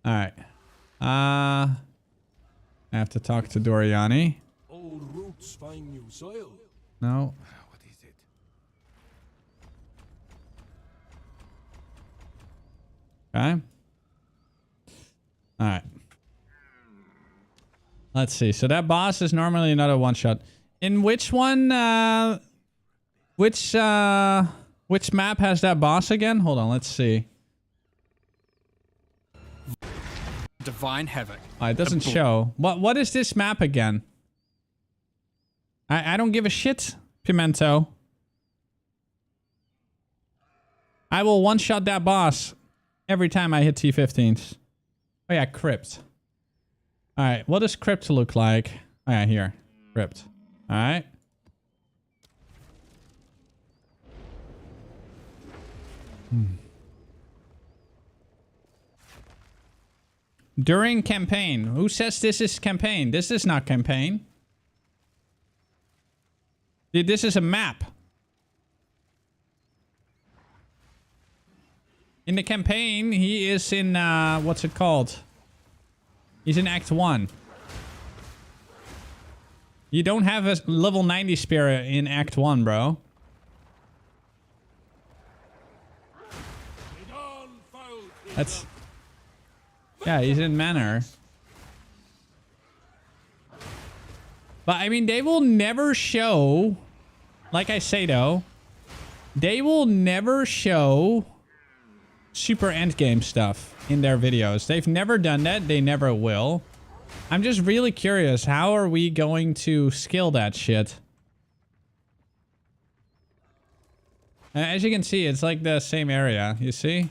Alright. I have to talk to Doriani. Old roots find new soil. No. What is it? Okay. Alright. Let's see. So that boss is normally not a one-shot. In which one, which map has that boss again? Hold on, let's see. Divine Havoc. Oh, it doesn't show. What is this map again? I don't give a shit, Pimento. I will one-shot that boss every time I hit T15s. Oh yeah, Crypt. Alright, what does Crypt look like? Oh yeah, here. Crypt. Alright. During campaign. Who says this is campaign? This is not campaign. Dude, this is a map. In the campaign, he is in, what's it called? He's in Act 1. You don't have a level 90 spear in Act 1, bro. That's... Yeah, he's in Manor. But, I mean, they will never show... Like I say, though, they will never show super endgame stuff in their videos. They've never done that. They never will. I'm just really curious. How are we going to skill that shit? As you can see, it's like the same area. You see?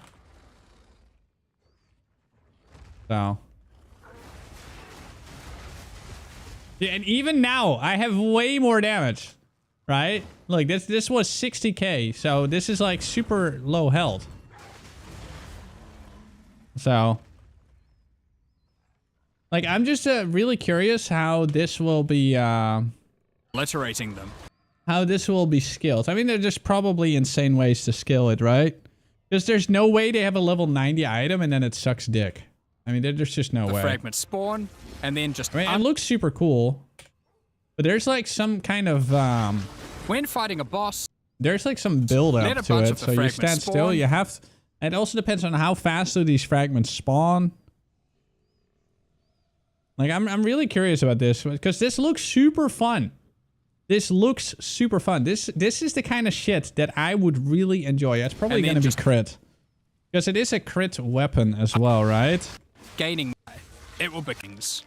So. Yeah, and even now, I have way more damage. right? Look, this was 60k, so this is like super low health. So, like, I'm just really curious how this will be obliterating them. How this will be skilled. I mean, there's just probably insane ways to skill it, right? Because there's no way they have a level 90 item and then it sucks dick. I mean, there's just no way. The fragments spawn, and then just... I mean, it looks super cool. But there's like some kind of... when fighting a boss... There's like some build up to it. So you stand still, you have... It also depends on how fast do these fragments spawn. Like, I'm really curious about this. Because this looks super fun. This looks super fun. This is the kind of shit that I would really enjoy. It's probably going to be crit. Because it is a crit weapon as well, right? Gaining, it will be kings.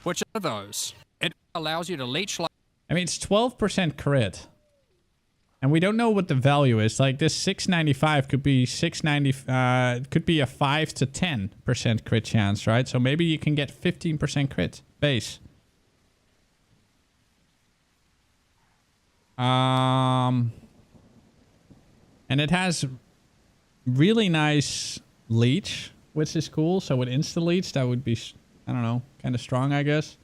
Which are those? It allows you to leech like... I mean, it's 12% crit. And we don't know what the value is. Like, this 695 could be 690... could be a 5 to 10% crit chance, right? So maybe you can get 15% crit base. And it has really nice leech, which is cool. So with insta leech, that would be, I don't know, kind of strong, I guess.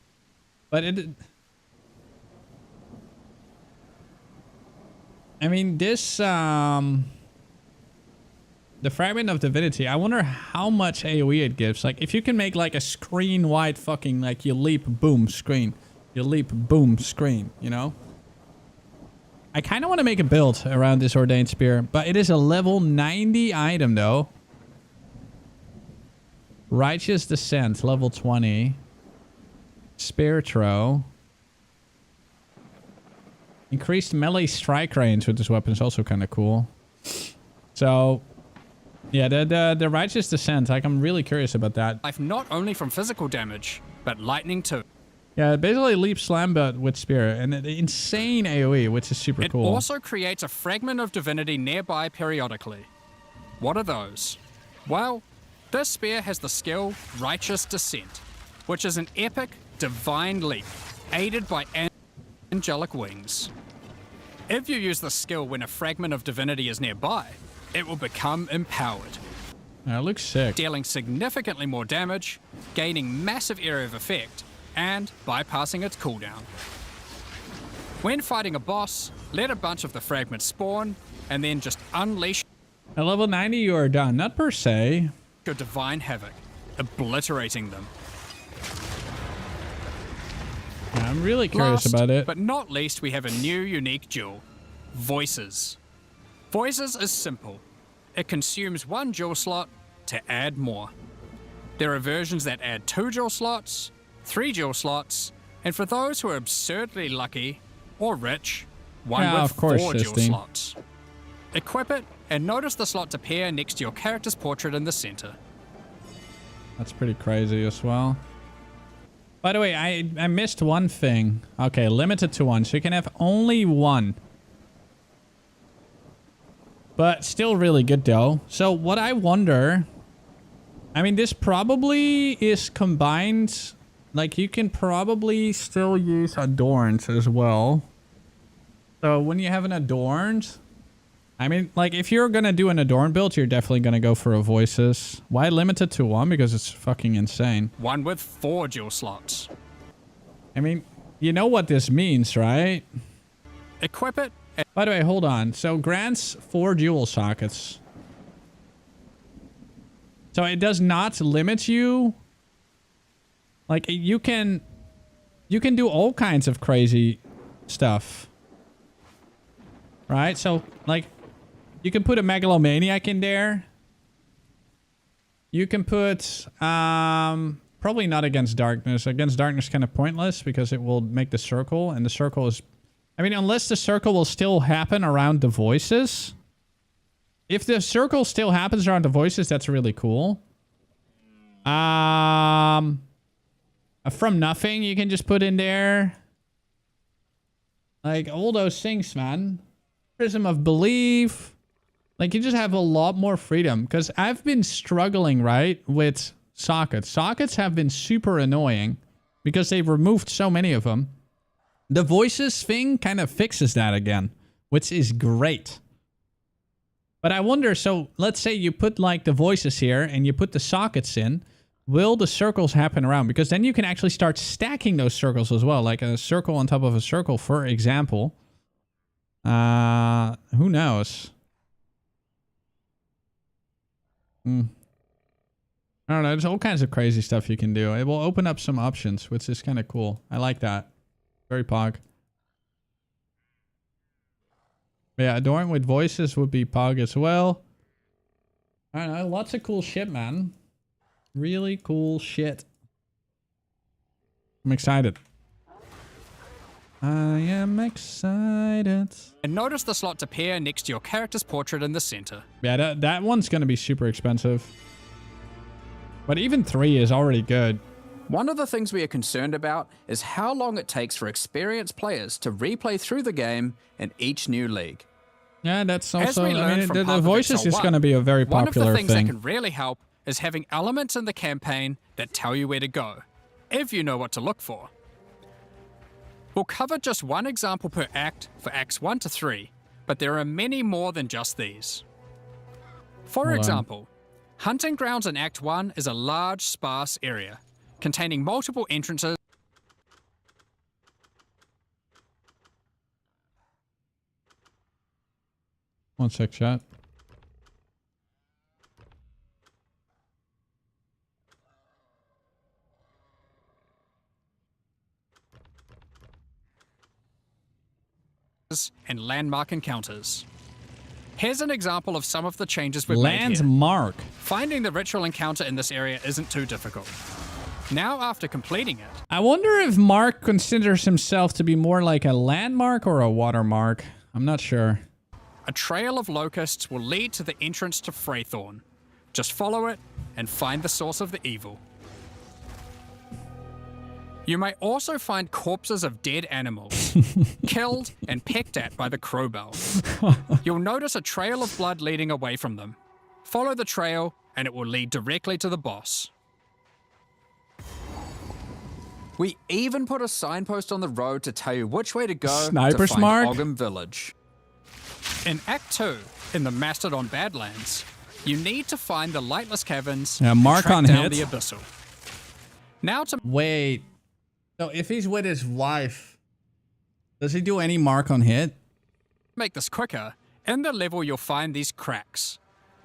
But it... I mean, this, the Fragment of Divinity, I wonder how much AoE it gives. Like, if you can make, like, a screen-wide fucking, like, you leap, boom, screen. You leap, boom, screen, you know? I kind of want to make a build around this Ordained Spear, but it is a level 90 item, though. Righteous Descent, level 20. Spear throw. Increased melee strike range with this weapon is also kind of cool. So, yeah, the Righteous Descent, like, I'm really curious about that. Life not only from physical damage, but lightning too. Yeah, basically leap slam but with spear and insane AoE, which is super cool. It also creates a fragment of divinity nearby periodically. What are those? Well, this spear has the skill Righteous Descent, which is an epic divine leap, aided by angelic wings. If you use the skill when a fragment of divinity is nearby, it will become empowered. That looks sick. Dealing significantly more damage, gaining massive area of effect, and bypassing its cooldown. When fighting a boss, let a bunch of the fragments spawn, and then just unleash... At level 90 you are done, not per se. ...your divine havoc, obliterating them. Yeah, I'm really curious about it. But not least, we have a new unique jewel. Voices. Voices is simple. It consumes 1 jewel slot to add more. There are versions that add 2 jewel slots, 3 jewel slots, and for those who are absurdly lucky or rich, one with 4 jewel slots. Equip it and notice the slots appear next to your character's portrait in the center. That's pretty crazy as well. By the way, I missed one thing. Okay, limited to 1, so you can have only 1. But still really good though. So what I wonder... I mean, this probably is combined... Like, you can probably still use adorned as well. So when you have an adorned... I mean, like, if you're gonna do an adorned build, you're definitely gonna go for a voices. Why limited to 1? Because it's fucking insane. 1 with 4 jewel slots. I mean, you know what this means, right? Equip it. By the way, hold on. So grants 4 jewel sockets. So it does not limit you. Like, you can do all kinds of crazy stuff. Right? So, like, you can put a megalomaniac in there. You can put, probably not against darkness. Against darkness kind of pointless because it will make the circle, and the circle is, I mean, unless the circle will still happen around the voices. If the circle still happens around the voices, that's really cool. From nothing, you can just put in there. Like, all those things, man. Prism of Belief. Like, you just have a lot more freedom. Because I've been struggling, right, with sockets. Sockets have been super annoying. Because they've removed so many of them. The voices thing kind of fixes that again, which is great. But I wonder, so let's say you put like the voices here and you put the sockets in. Will the circles happen around? Because then you can actually start stacking those circles as well. Like a circle on top of a circle, for example. Who knows? I don't know. There's all kinds of crazy stuff you can do. It will open up some options, which is kind of cool. I like that. Very pog. Yeah, adorn with voices would be pog as well. I don't know. Lots of cool shit, man. Really cool shit. I'm excited. I am excited. And notice the slots appear next to your character's portrait in the center. Yeah, that one's going to be super expensive. But even 3 is already good. One of the things we are concerned about is how long it takes for experienced players to replay through the game in each new league. Yeah, that's also, I mean, the voice is just going to be a very popular thing. One of the things that can really help is having elements in the campaign that tell you where to go, if you know what to look for. We'll cover just one example per act for acts 1 to 3, but there are many more than just these. For example, Hunting Grounds in Act 1 is a large, sparse area, containing multiple entrances. One sec, chat. And landmark encounters. Here's an example of some of the changes we've made here. Landmark. Finding the ritual encounter in this area isn't too difficult. Now, after completing it, I wonder if Mark considers himself to be more like a landmark or a watermark. I'm not sure. A trail of locusts will lead to the entrance to Freythorn. Just follow it and find the source of the evil. You may also find corpses of dead animals, killed and pecked at by the crowbell. You'll notice a trail of blood leading away from them. Follow the trail and it will lead directly to the boss. We even put a signpost on the road to tell you which way to go Sniper to find smart. Ogum Village. In Act 2, in the Mastodon Badlands, you need to find the Lightless Caverns and mark track on down hit. the Abyssal. Now to... Wait. So if he's with his wife, does he do any mark on hit? Make this quicker, in the level you'll find these cracks.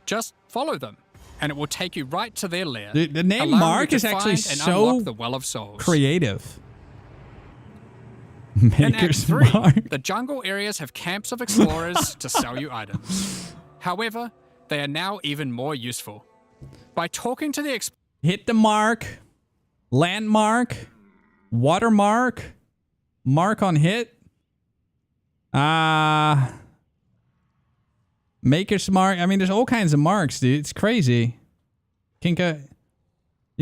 Just follow them, and it will take you right to their lair. The name Mark is actually so the Well of Souls. creative. In Act Maker's 3, Mark. the jungle areas have camps of explorers to sell you items. However, they are now even more useful. By talking to the Hit the mark, landmark, watermark, mark on hit, Maker's Mark. I mean, there's all kinds of marks, dude. It's crazy. You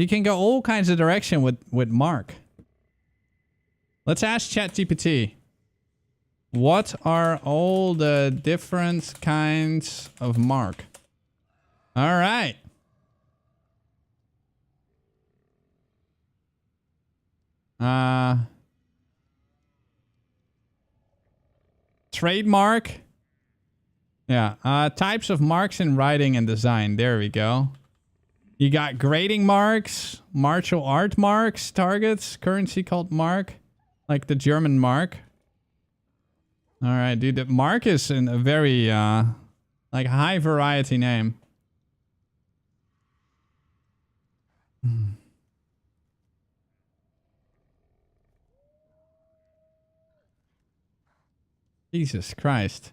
can go all kinds of direction with mark. Let's ask ChatGPT. What are all the different kinds of mark? All right. Trademark. Yeah. Types of marks in writing and design. There we go. You got grading marks, martial art marks, targets, currency called mark, like the German mark. All right, dude. The mark is in a very like high variety name. Jesus Christ.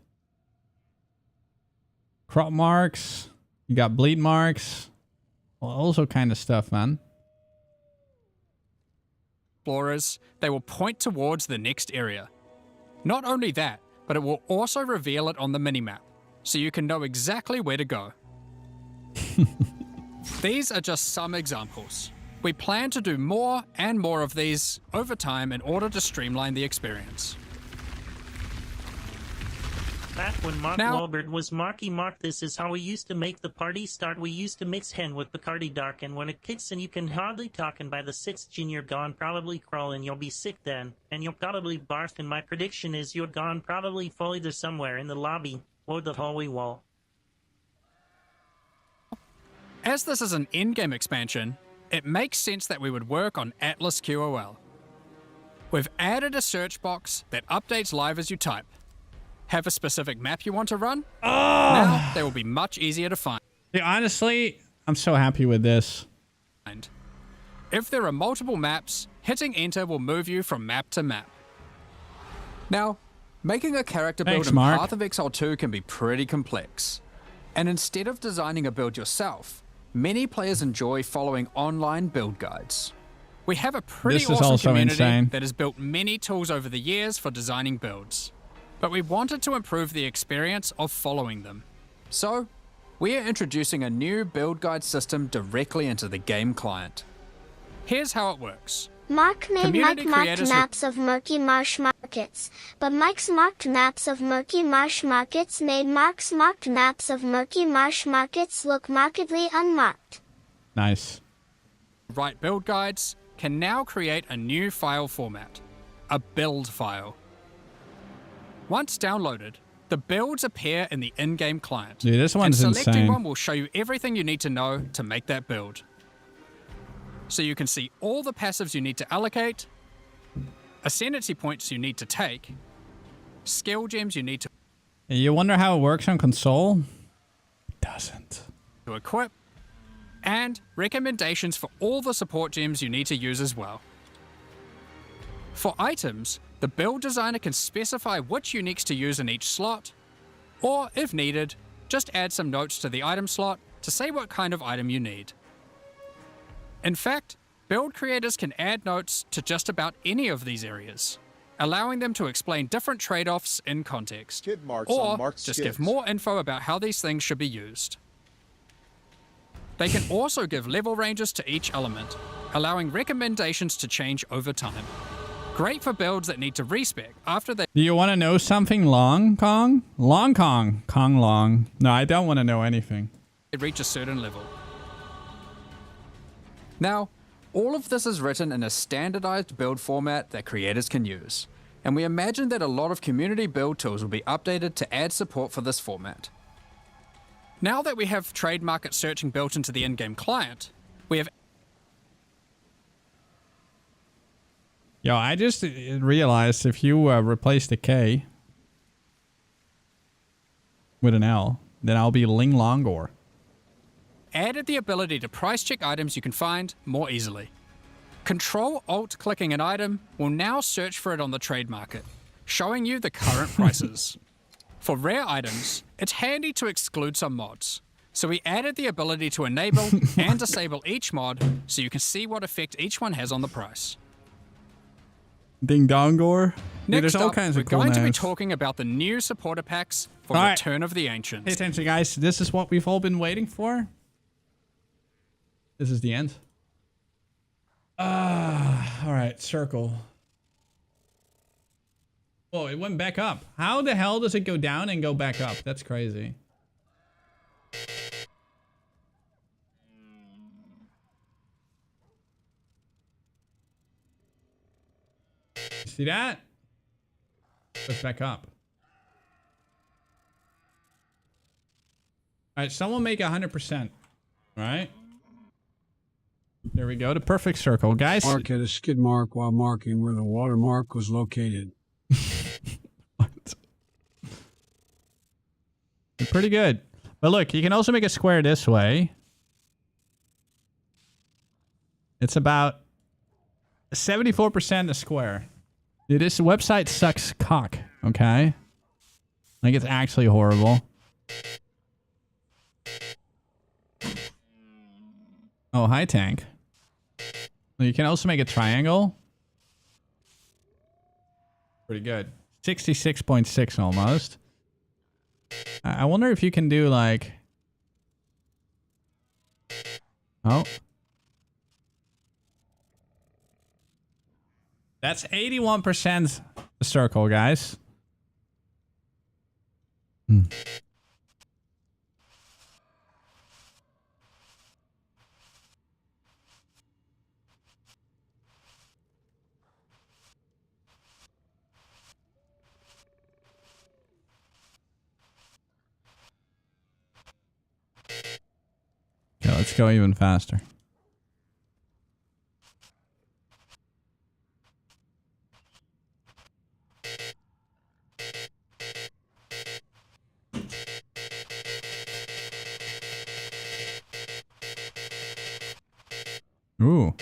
Crop marks. You got bleed marks. Well, also kind of stuff, man. explorers, they will point towards the next area. Not only that, but it will also reveal it on the minimap, so you can know exactly where to go. These are just some examples. We plan to do more and more of these over time in order to streamline the experience. Back when Mark Wahlberg was Marky Mark, this is how we used to make the party start. We used to mix hen with Bacardi Dark, and when it kicks in, you can hardly talk, and by the 6th gin you're gone, probably crawling. You'll be sick then, and you'll probably barf, and my prediction is you're gone, probably fall either somewhere in the lobby or the hallway wall. As this is an endgame expansion, it makes sense that we would work on Atlas QOL. We've added a search box that updates live as you type. Have a specific map you want to run? Now they will be much easier to find. Yeah, honestly, I'm so happy with this. If there are multiple maps, hitting enter will move you from map to map. Now, making a character build in Path of Exile 2 can be pretty complex. And instead of designing a build yourself, many players enjoy following online build guides. We have a pretty awesome community that has built many tools over the years for designing builds. But we wanted to improve the experience of following them. So, we are introducing a new build guide system directly into the game client. Here's how it works. Mark made Mike marked maps of Murky Marsh Markets, but Mike's marked maps of Murky Marsh Markets made Mark's marked maps of Murky Marsh Markets look markedly unmarked. Nice. Write build guides can now create a new file format, a build file. Once downloaded, the builds appear in the in-game client. Dude, this one's and selecting insane. one will show you everything you need to know to make that build. So you can see all the passives you need to allocate, ascendancy points you need to take, skill gems you need to... You wonder how it works on console? It doesn't. ...to equip, and recommendations for all the support gems you need to use as well. For items, the build designer can specify which uniques to use in each slot, or if needed, just add some notes to the item slot to say what kind of item you need. In fact, build creators can add notes to just about any of these areas, allowing them to explain different trade-offs in context, or just give more info about how these things should be used. They can also give level ranges to each element, allowing recommendations to change over time. Great for builds that need to respec after they... Do you want to know something, Long Kong? Long Kong. Kong Long. No, I don't want to know anything. ...reach a certain level. Now, all of this is written in a standardized build format that creators can use, and we imagine that a lot of community build tools will be updated to add support for this format. Now that we have trade market searching built into the in-game client, we have... Yo, I just realized if you replace the K with an L, then I'll be Ling Longor. Added the ability to price check items you can find more easily. Control-Alt-clicking an item will now search for it on the trade market, showing you the current prices. For rare items, it's handy to exclude some mods, so we added the ability to enable and disable each mod so you can see what effect each one has on the price. Ding Dongor. Next there's all up, kinds we're of cool going to be names. talking about the new supporter packs for All right. Return of the Ancients. Pay attention, guys. This is what we've all been waiting for. This is the end. All right, circle. Oh, it went back up. How the hell does it go down and go back up? That's crazy. See that? Goes back up. All right, someone make 100%. All right. There we go. The perfect circle, guys. Mark had a skid mark while marking where the watermark was located. What? They're pretty good. But look, you can also make a square this way. It's about 74% a square. Dude, this website sucks cock, okay? Like, it's actually horrible. Oh, hi, Tank. Well, you can also make a triangle. Pretty good. 66.6 almost. I wonder if you can do like... Oh. That's 81% the circle, guys. Okay, let's go even faster. Ooh.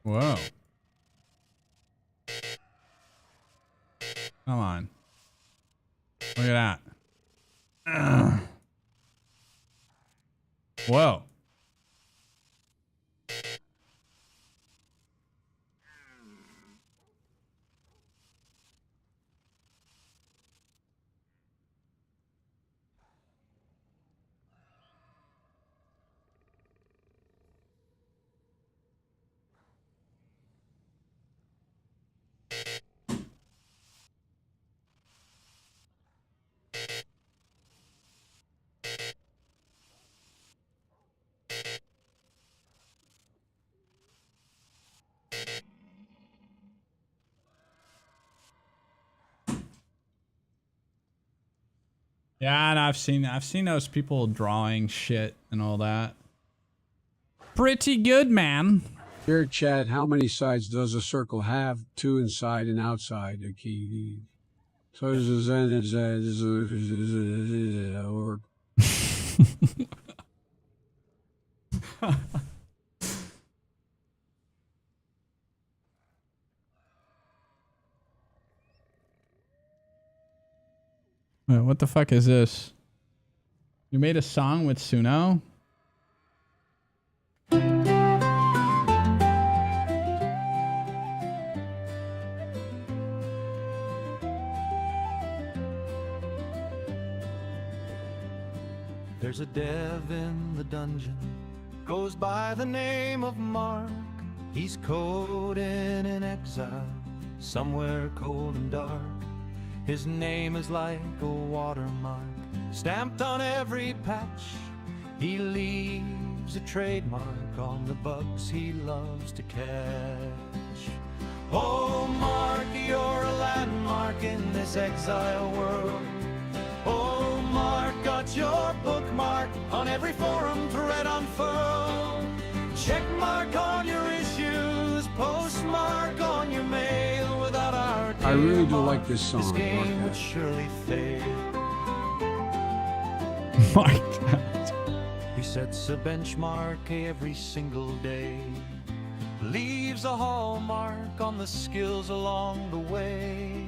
Whoa. Come on. Look at that. Ugh. Whoa. Yeah, and I've seen those people drawing shit and all that. Pretty good, man. Here, Chad, how many sides does a circle have? 2 inside and outside the key. So or Wait, what the fuck is this? You made a song with Suno? There's a dev in the dungeon, goes by the name of Mark. He's coding in exile, somewhere cold and dark. His name is like a watermark, stamped on every patch. He leaves a trademark on the bugs he loves to catch. Oh, Mark, you're a landmark in this exile world. Oh, Mark, got your bookmark on every forum thread unfurled. Check mark on your issues, postmark on your mail. Without our I really do like this song. This game would surely fail. My He sets a benchmark every single day, leaves a hallmark on the skills along the way.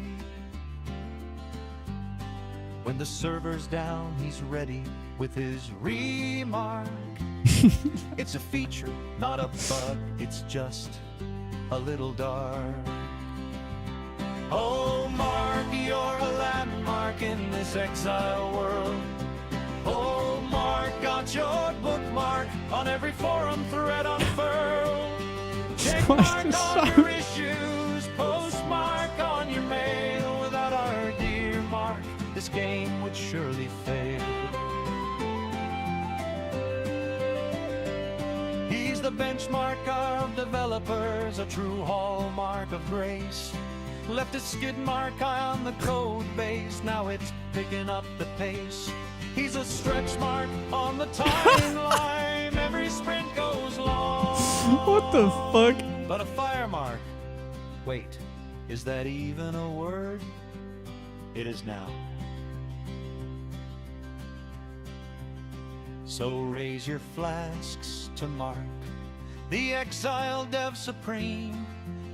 When the server's down, he's ready with his remark. It's a feature, not a bug, it's just a little dark. Oh, Mark, you're a landmark in this exile world. Oh, Mark, got your bookmark on every forum thread unfurled. Check mark on your issues, postmark on your mail. Without our dear Mark, this game would surely fail. He's the benchmark of developers, a true hallmark of grace. Left a skid mark high on the code base, now it's picking up the pace. He's a stretch mark on the timeline, every sprint goes long. What the fuck? But a fire mark, wait, is that even a word? It is now. So raise your flasks to Mark, the exile dev supreme.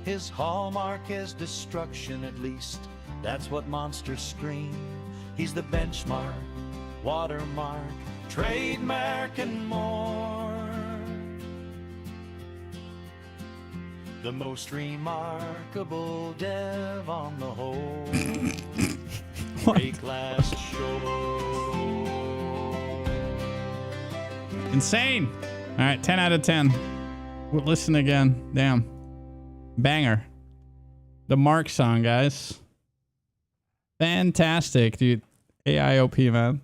His hallmark is destruction, at least that's what monsters scream. He's the benchmark, watermark, trademark, and more. the most remarkable dev on the whole. Break last show. Insane. All right, 10 out of 10. We'll listen again. Damn. Banger. The Mark song, guys. Fantastic, dude. AIOP, man.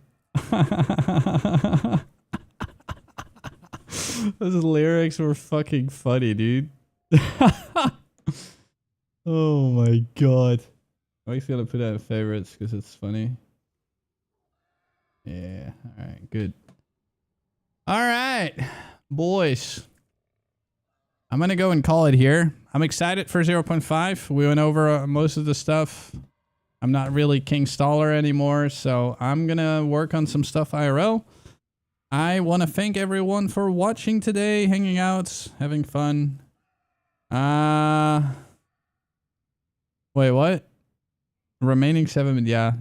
Those lyrics were fucking funny, dude. Oh my god. I'm actually gonna put that in favorites because it's funny. Yeah, alright, good. Alright, boys. I'm gonna go and call it here. I'm excited for 0.5. We went over most of the stuff. I'm not really King Staller anymore, so I'm gonna work on some stuff IRL. I want to thank everyone for watching today, hanging out, having fun. Wait, what? Remaining 7, yeah,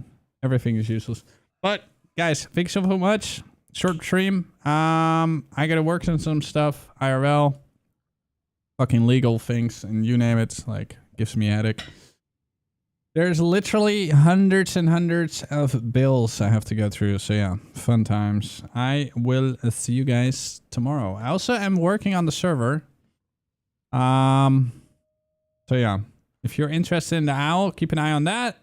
everything is useless. But guys, thanks so much. Short stream. I gotta work on some stuff IRL. Fucking legal things, and you name it, like, gives me a headache. There's literally hundreds and hundreds of bills I have to go through. So yeah, fun times. I will see you guys tomorrow. I also am working on the server. So yeah, if you're interested in the OWL, keep an eye on that.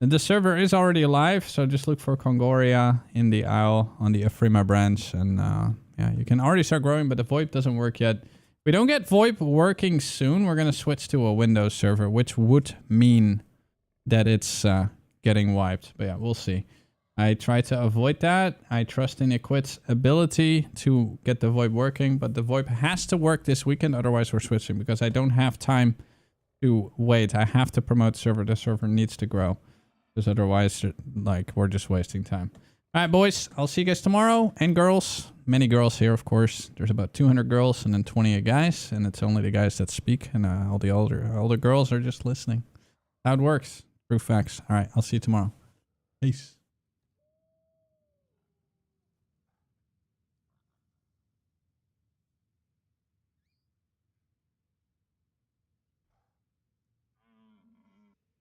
And the server is already live, so just look for Kongoria in the OWL on the Ephraima branch. And yeah, you can already start growing, but the VoIP doesn't work yet. If we don't get VoIP working soon, we're going to switch to a Windows server, which would mean that it's getting wiped. But yeah, we'll see. I try to avoid that. I trust in iCUE's ability to get the VoIP working, but the VoIP has to work this weekend, otherwise we're switching, because I don't have time to wait. I have to promote server. The server needs to grow, because otherwise, like, we're just wasting time. All right, boys, I'll see you guys tomorrow. And girls, many girls here, of course. There's about 200 girls and then 20 guys, and it's only the guys that speak, and all the older girls are just listening. How it works. True facts. All right, I'll see you tomorrow. Peace.